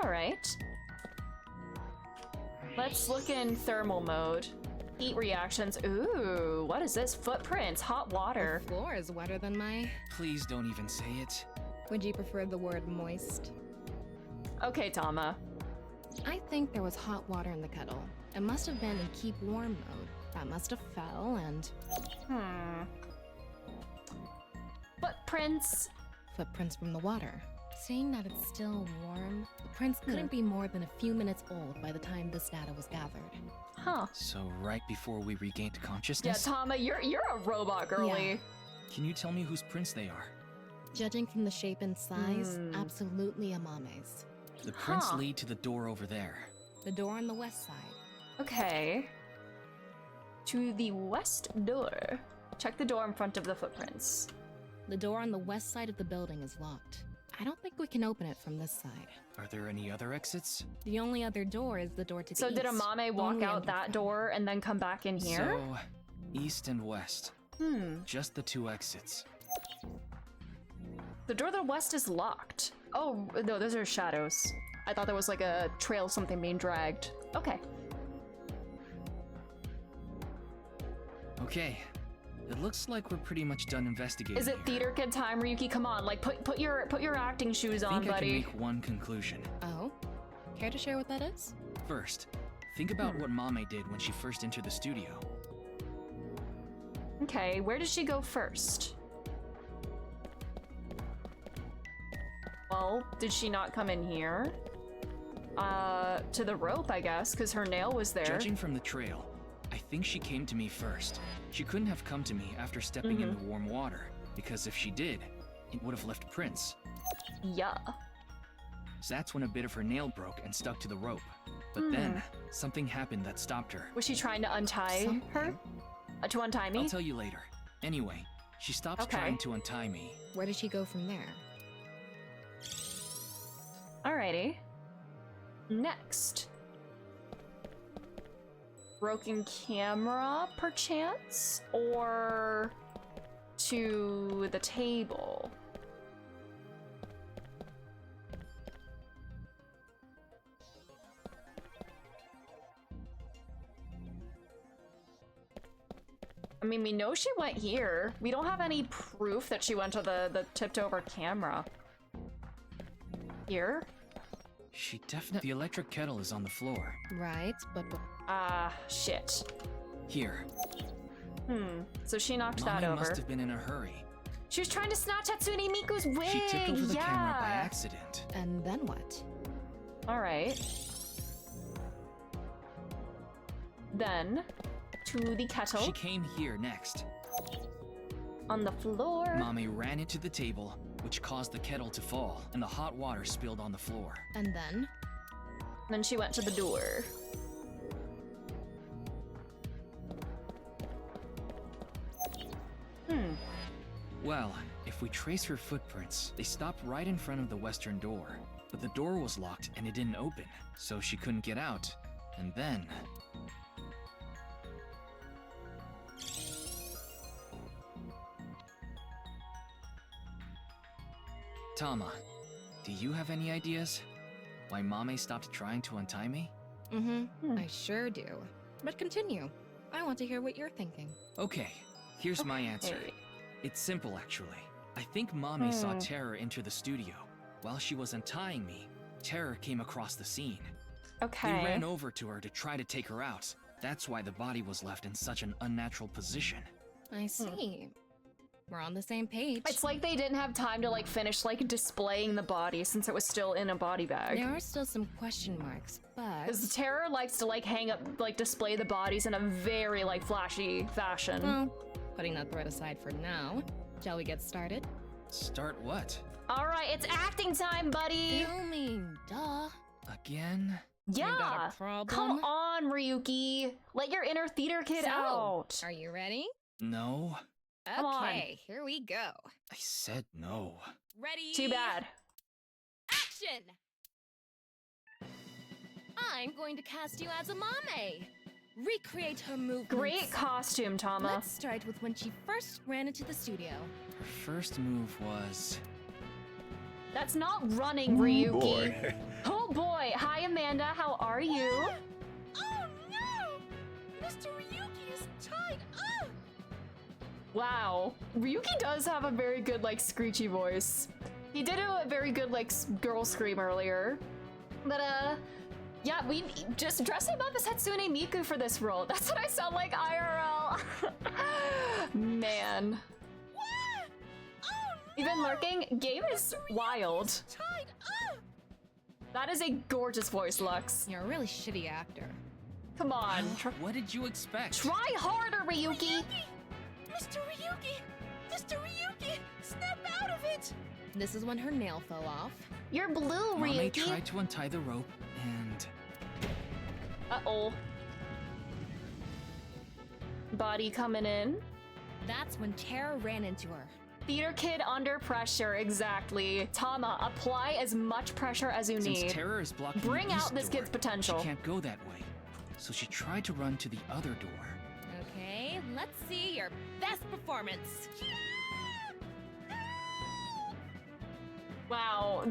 Alright. Let's look in thermal mode. Heat reactions. Ooh, what is this? Footprints, hot water.
The floor is wetter than my...
Please don't even say it.
Would you prefer the word moist?
Okay, Tama.
I think there was hot water in the kettle. It must have been in keep warm mode. That must have fell and...
Footprints.
Footprints from the water. Seeing that it's still warm, the prints couldn't be more than a few minutes old by the time this data was gathered.
Huh.
So right before we regained
Yeah,
consciousness?
Tama, you're a robot, girly.
Yeah.
Can you tell me whose prints they are?
Judging from the shape and size, absolutely Amame's.
The prints lead to the door over there.
The door on the west side.
Okay. To the west door. Check the door in front of the footprints.
The door on the west side of the building is locked. I don't think we can open it from this side.
Are there any other exits?
The only other door is the door to the
So
east.
did Amame
the
walk
one we
out
entered
that
from.
door and then come back in here?
So, east and west. Just the two exits.
The door to the west is locked. Oh, no, those are shadows. I thought there was like a trail of something being dragged. Okay.
Okay. It looks like we're pretty much done investigating.
Is it
here.
theater kid time, Ryuki? Come on, like put your acting shoes
I
on,
think I can
buddy.
make one conclusion.
Oh? Care to share what that is?
First, think about what Mame did when she first entered the studio.
Okay, where did she go first? Well, did she not come in here? To the rope, I guess, because her nail was there.
Judging from the trail, I think she came to me first. She couldn't have come to me after stepping in the warm water, because if she did, it would have left prints.
Yeah.
So that's when a bit of her nail broke and stuck to the rope. But then, something happened that stopped her.
Was she trying to untie her? To untie me?
I'll tell you later. Anyway, she stops trying to untie me.
Where did she go from there?
Alrighty. Next. Broken camera, perchance? Or to the table? I mean, we know she went here. We don't have any proof that she went to the tipped over camera. Here?
She definitely... The electric kettle is on the floor.
Right, but...
Shit.
Here.
So she knocked
Mame
that over.
must have been in a hurry.
She was trying to snatch Hatsune Miku's wig!
She tipped over the camera by
yeah.
accident.
And then what?
Alright. Then, to the kettle.
She came here next.
On the floor.
Mommy ran into the table, which caused the kettle to fall, and the hot water spilled on the floor.
And then?
Then she went to the door.
Well, if we trace her footprints, they stopped right in front of the western door. But the door was locked and it didn't open, so she couldn't get out. And then... Tama, do you have any ideas? Why Mame stopped trying to untie me?
I sure do. But continue. I want to hear what you're thinking.
Okay, here's my answer. It's simple, actually. I think Mame saw Terror enter the studio. While she was untying me, Terror came across the scene.
Okay.
They ran over to her to try to take her out. That's why the body was left in such an unnatural position.
I see. We're on the same page.
It's like they didn't have time to like finish like displaying the body since it was still in a body bag.
There are still some question marks, but...
Because Terror likes to like hang up, like display the bodies in a very like flashy fashion.
Well, putting that thread aside for now, shall we get started?
Start what?
Alright, it's acting time, buddy!
Filming, duh.
Again?
Yeah!
You got a problem?
Come on, Ryuki! Let your inner theater kid out!
Are you ready?
No.
Come on.
Okay, here we go.
I said no.
Ready?
Too bad.
Action! I'm going to cast you as a Mame. Recreate her movements.
Great costume, Tama.
Let's start with when she first ran into the studio.
Her first move was...
That's not running, Ryuki.
boy.
Oh boy! Hi, Amanda. How are you?
Oh no! Mr. Ryuki is tied up!
Wow. Ryuki does have a very good, like, screechy voice. He did a very good, like, girl scream earlier. But, yeah, we just dress him up as Hatsune Miku for this role. That's what I sound like IRL. Man.
What? Oh no!
Even lurking? Game is wild.
Tied up!
That is a gorgeous voice, Lux.
You're a really shitty actor.
Come on.
What did you expect?
Try harder, Ryuki!
Mr. Ryuki! Mr. Ryuki! Snap out of it!
This is when her nail fell off.
You're blue,
Mame
Ryuki.
tried to untie the rope, and...
Uh-oh. Body coming in.
That's when Terror ran into her.
Theater kid under pressure, exactly. Tama, apply as much pressure as you need.
Since Terror is blocking
Bring
the
out
east
this
door,
kid's potential.
She can't go that way. So she tried to run to the other door.
Okay, let's see your best performance.
Wow.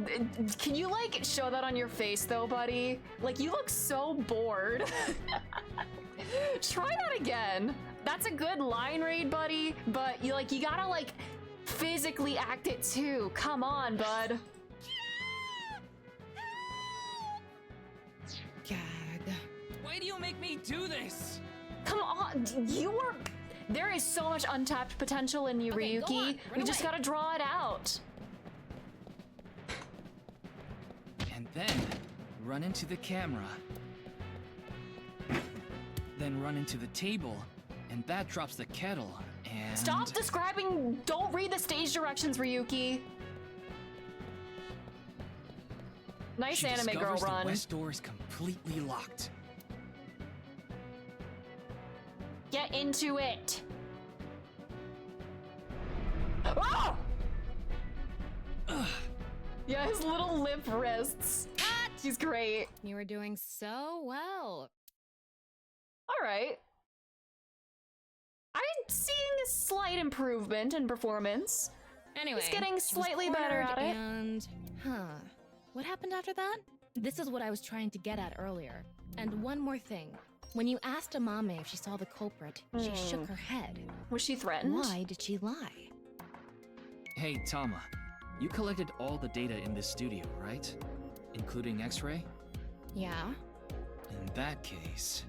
Can you, like, show that on your face, though, buddy? Like, you look so bored. Try that again. That's a good line read, buddy, but you gotta, like, physically act it, too. Come on, bud.
God.
Why do you make me do this?
Come on, there is so much untapped potential in you,
Okay, go
Ryuki.
on,
We
run
just
away.
gotta draw it out.
And then, run into the camera. Then run into the table, and that drops the kettle, and...
Stop describing. Don't read the stage directions, Ryuki. Nice
She
anime girl
discovers
run.
The west door is completely locked.
Get into it. Oh! Yeah, his little limp wrists. He's great.
You were doing so well.
All right. I'm seeing a slight improvement in performance.
Anyway,
He's getting
she was
slightly better at
cornered
it.
And, what happened after that? This is what I was trying to get at earlier. And one more thing. When you asked Amame if she saw the culprit, she shook her head.
Was she threatened?
Why did she lie?
Hey, Tama. You collected all the data in this studio, right? Including X-ray?
Yeah?
In that case...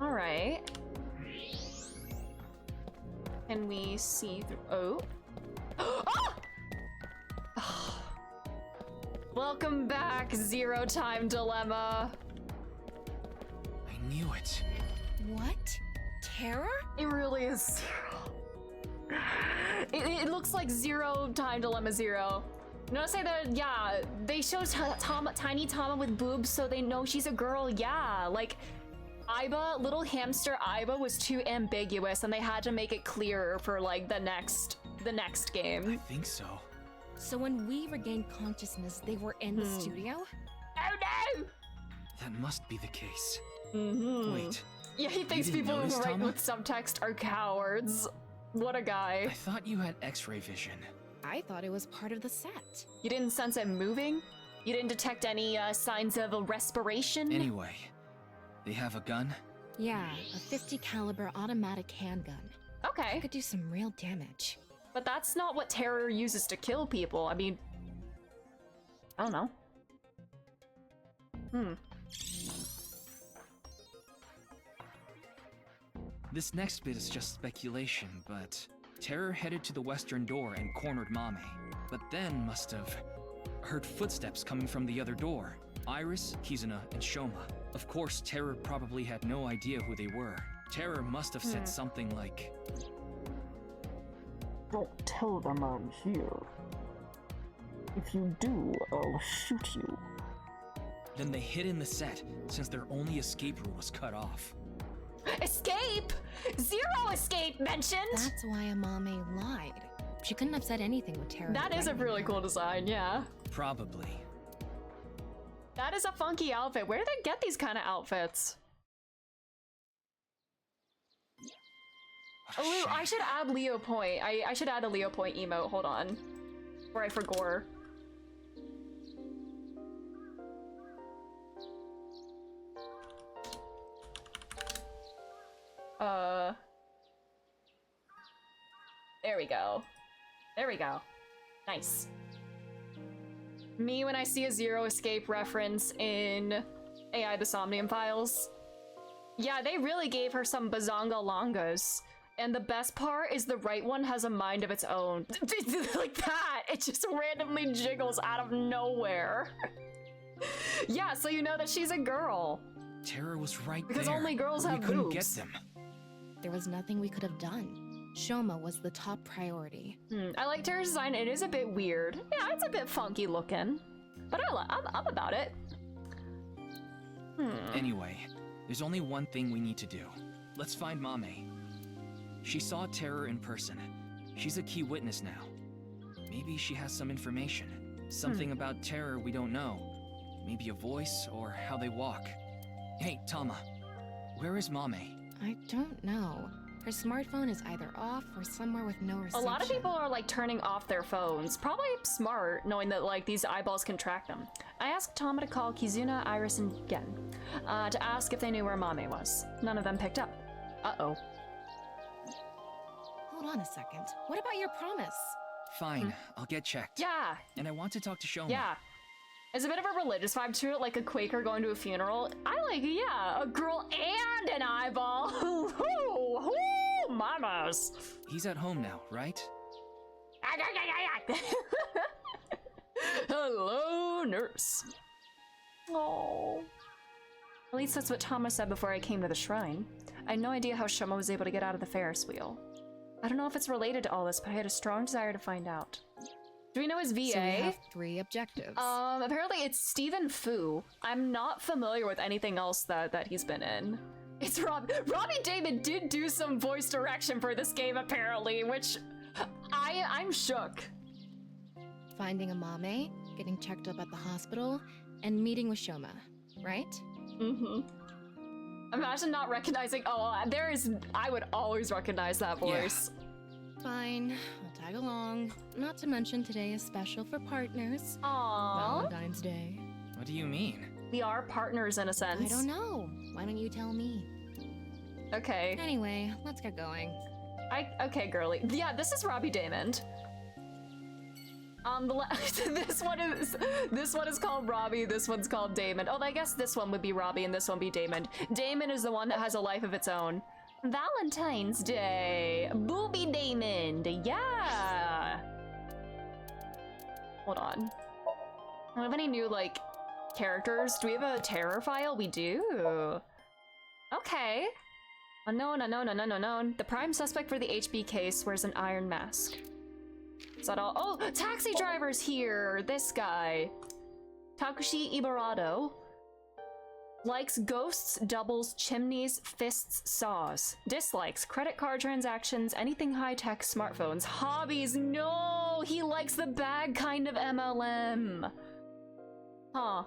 All right. Can we see through? Oh. Ah! Welcome back, Zero Time Dilemma.
I knew it.
What? Terror?
It really is Zero. It looks like Zero Time Dilemma Zero. Notice that, yeah, they show tiny Tama with boobs so they know she's a girl, yeah. Like, Aiba, little hamster Aiba was too ambiguous and they had to make it clearer for, like, the next game.
I think so.
So when we regained consciousness, they were in the studio?
Oh no!
That must be the case.
Wait. Yeah, he thinks people who write with subtext are cowards. What a guy.
I thought you had X-ray vision.
I thought it was part of the set.
You didn't sense it moving? You didn't detect any signs of a respiration?
Anyway, they have a gun?
Yeah, a 50 caliber automatic handgun.
Okay.
It could do some real damage.
But that's not what terror uses to kill people. I mean, I don't know.
This next bit is just speculation, but Terror headed to the western door and cornered Mame, but then must have heard footsteps coming from the other door. Iris, Kizuna, and Shoma. Of course, Terror probably had no idea who they were. Terror must have said something like,
"Don't tell them I'm here. If you do, I'll shoot you."
Then they hid in the set, since their only escape route was cut off.
Escape? Zero escape mentioned?
That's why Amame lied. She couldn't have said anything with Terror.
That is a really cool design, yeah.
Probably.
That is a funky outfit. Where do they get these kind of outfits? Oh, Lou, I should add Leo Point. I should add a Leo Point emote. Hold on. Before I forgot. There we go. There we go. Nice. Me when I see a Zero Escape reference in AI the Somnium files. Yeah, they really gave her some bazonga longas. And the best part is the right one has a mind of its own. Like that! It just randomly jiggles out of nowhere. Yeah, so you know that she's a girl.
Terror was right
because
there.
Only girls have
we couldn't
boobs.
Get them.
There was nothing we could have done. Shoma was the top priority.
I like Terror's design. It is a bit weird. Yeah, it's a bit funky looking. But I'm about it.
Anyway, there's only one thing we need to do. Let's find Mame. She saw Terror in person. She's a key witness now. Maybe she has some information. Something about Terror we don't know. Maybe a voice or how they walk. Hey, Tama. Where is Mame?
I don't know. Her smartphone is either off or somewhere with no reception.
A lot of people are like turning off their phones. Probably smart, knowing that like these eyeballs can track them. I asked Tama to call Kizuna, Iris, and Gen to ask if they knew where Mame was. None of them picked up. Uh-oh.
Hold on a second. What about your promise?
Fine, I'll get checked.
Yeah.
And I want to talk to Shoma.
Yeah. There's a bit of a religious vibe to it, like a Quaker going to a funeral. I like, yeah, a girl and an eyeball. Ooh, mamas.
He's at home now, right?
Hello, nurse. Oh. At least that's what Thomas said before I came to the shrine. I had no idea how Shoma was able to get out of the Ferris wheel. I don't know if it's related to all this, but I had a strong desire to find out. Do we know his VA?
So we have 3 objectives.
Apparently it's Stephen Fu. I'm not familiar with anything else that he's been in. It's Robbie Damon did do some voice direction for this game apparently, which I'm shook.
Finding Amame, getting checked up at the hospital, and meeting with Shoma, right?
Imagine not recognizing, I would always recognize that voice.
Yeah. Fine, I'll tag along. Not to mention today is special for partners.
Aww.
Valentine's Day.
What do you mean?
We are partners in a sense.
I don't know. Why don't you tell me?
Okay.
Anyway, let's get going.
Okay, girly. Yeah, this is Robbie Damon. This one is called Robbie, this one's called Damon. Oh, I guess this one would be Robbie and this one be Damon. Damon is the one that has a life of its own. Valentine's Day. Booby Damon. Yeah. Hold on. Do we have any new, like, characters? Do we have a terror file? We do. Okay. Unknown, unknown, unknown, unknown. The prime suspect for the HB case wears an iron mask. Is that all? Oh, taxi driver's here! This guy. Takushi Ibarado. Likes ghosts, doubles, chimneys, fists, saws. Dislikes credit card transactions, anything high-tech, smartphones. Hobbies, no! He likes the bag kind of MLM. Huh.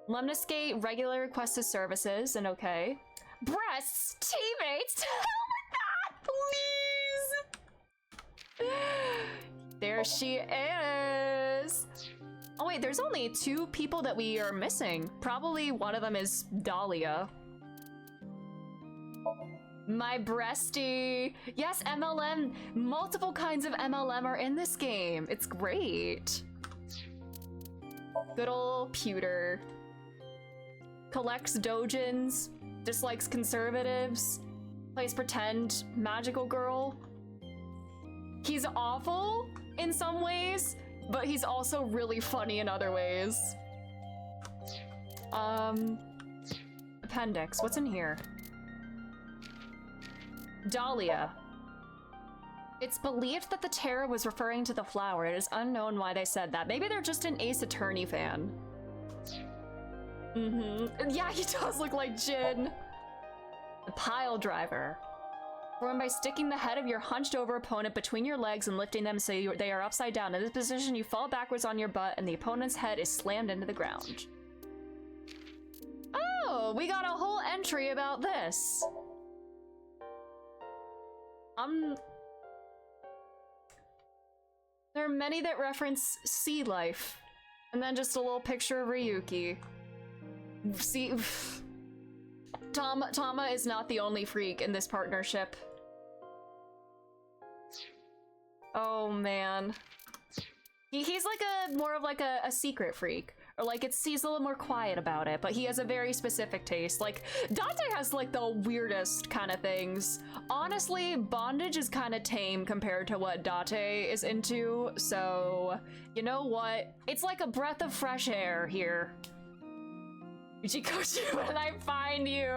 Lemniscate, regular requested services, and okay. Breasts, teammates, help with that, please! There she is! Oh wait, there's only 2 people that we are missing. Probably one of them is Dahlia. My breasty. Yes, MLM. Multiple kinds of MLM are in this game. It's great. Good ol' Pewter. Collects dojins. Dislikes conservatives. Plays pretend magical girl. He's awful in some ways, but he's also really funny in other ways. Appendix, what's in here? Dahlia. It's believed that the terror was referring to the flower. It is unknown why they said that. Maybe they're just an Ace Attorney fan. Yeah, he does look like Jin. The pile driver. Formed by sticking the head of your hunched over opponent between your legs and lifting them so they are upside down. In this position, you fall backwards on your butt and the opponent's head is slammed into the ground. Oh, we got a whole entry about this. There are many that reference sea life. And then just a little picture of Ryuki. See, Tama is not the only freak in this partnership. Oh man. He's like more of like a secret freak. Or like he's a little more quiet about it, but he has a very specific taste. Like, Date has like the weirdest kind of things. Honestly, bondage is kind of tame compared to what Date is into, so you know what? It's like a breath of fresh air here. Uchikoshi, when I find you.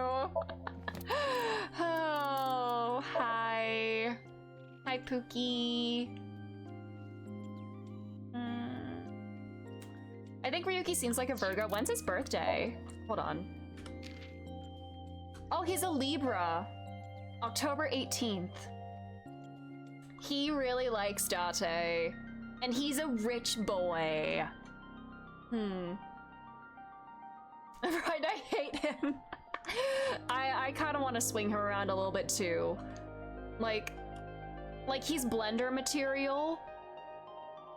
Oh, hi. Hi, Pookie. I think Ryuki seems like a Virgo. When's his birthday? Hold on. Oh, he's a Libra. October 18th. He really likes Date. And he's a rich boy. Right, I hate him. I kind of want to swing him around a little bit too. Like he's blender material.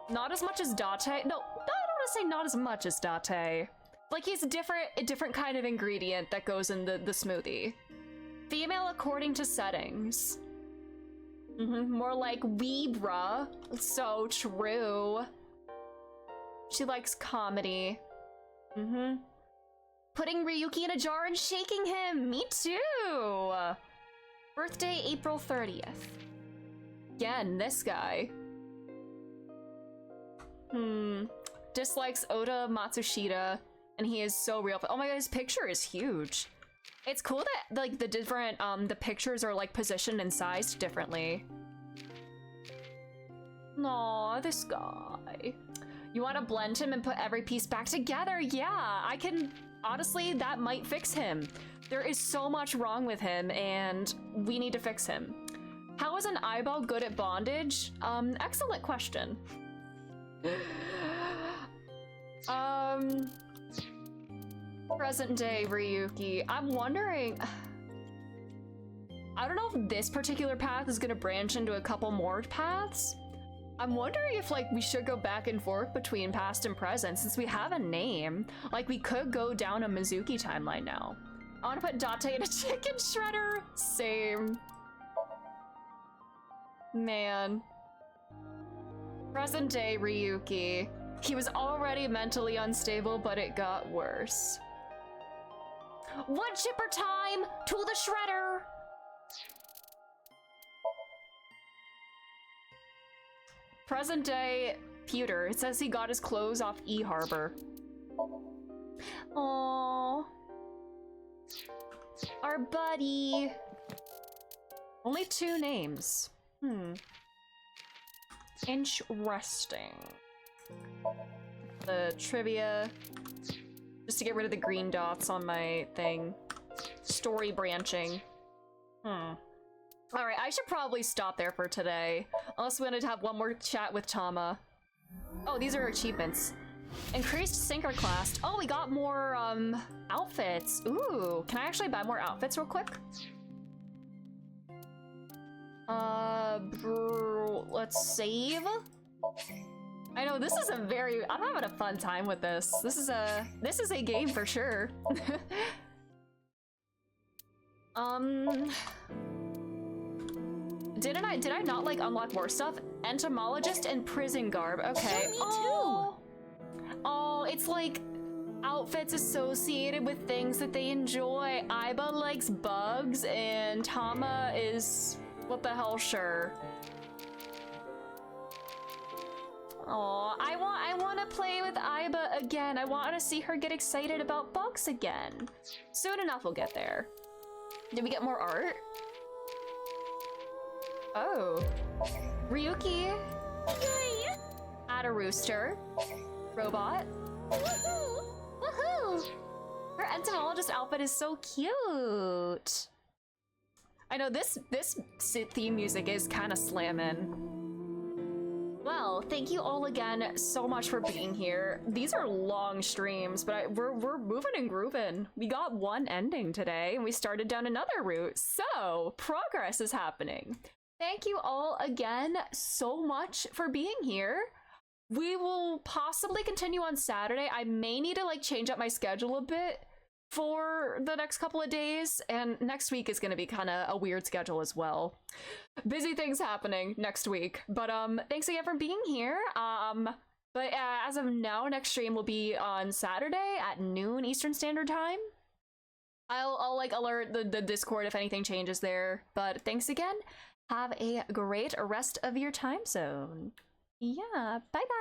Not as much as Date. No, I don't want to say not as much as Date. Like he's a different kind of ingredient that goes in the smoothie. Female according to settings. More like Libra. So true. She likes comedy. Putting Ryuki in a jar and shaking him. Me too. Birthday April 30th. Again, this guy. Dislikes Oda Matsushita, and he is so real. Oh my god, his picture is huge. It's cool that like the different the pictures are like positioned and sized differently. Aw, this guy. You want to blend him and put every piece back together? Yeah, I can. Honestly, that might fix him. There is so much wrong with him, and we need to fix him. How is an eyeball good at bondage? Excellent question. Present day Ryuki. I'm wondering. I don't know if this particular path is gonna branch into a couple more paths. I'm wondering if like we should go back and forth between past and present since we have a name. Like we could go down a Mizuki timeline now. I want to put Date in a chicken shredder. Same. Man. Present day Ryuki. He was already mentally unstable, but it got worse. Wood chipper time! To the shredder! Present day Pewter. It says he got his clothes off E-Harbor. Aww. Our buddy. Only 2 names. Interesting. The trivia. Just to get rid of the green dots on my thing. Story branching. Alright, I should probably stop there for today. Unless we wanted to have one more chat with Tama. Oh, these are achievements. Increased sinker class. Oh, we got more, outfits. Ooh, can I actually buy more outfits real quick? Let's save. I know, this is a very... I'm having a fun time with this. This is a game for sure. Did I not, like, unlock more stuff? Entomologist and prison garb. Okay.
Yeah, me too.
Oh, it's like outfits associated with things that they enjoy. Aiba likes bugs, and Tama is... what the hell, sure. Oh, I want to play with Aiba again. I want to see her get excited about bugs again. Soon enough we'll get there. Did we get more art? Oh. Ryuki.
Yay!
Add a rooster. Robot.
Woohoo!
Woohoo! Her entomologist outfit is so cute. I know this theme music is kind of slamming. Well, thank you all again so much for being here. These are long streams, but we're moving and grooving. We got one ending today, and we started down another route, so progress is happening. Thank you all again so much for being here. We will possibly continue on Saturday. I may need to like change up my schedule a bit for the next couple of days, and next week is going to be kind of a weird schedule as well. Busy things happening next week, but thanks again for being here. But as of now, next stream will be on Saturday at noon Eastern Standard Time. I'll like alert the Discord if anything changes there, but thanks again. Have a great rest of your time zone. Yeah, bye bye.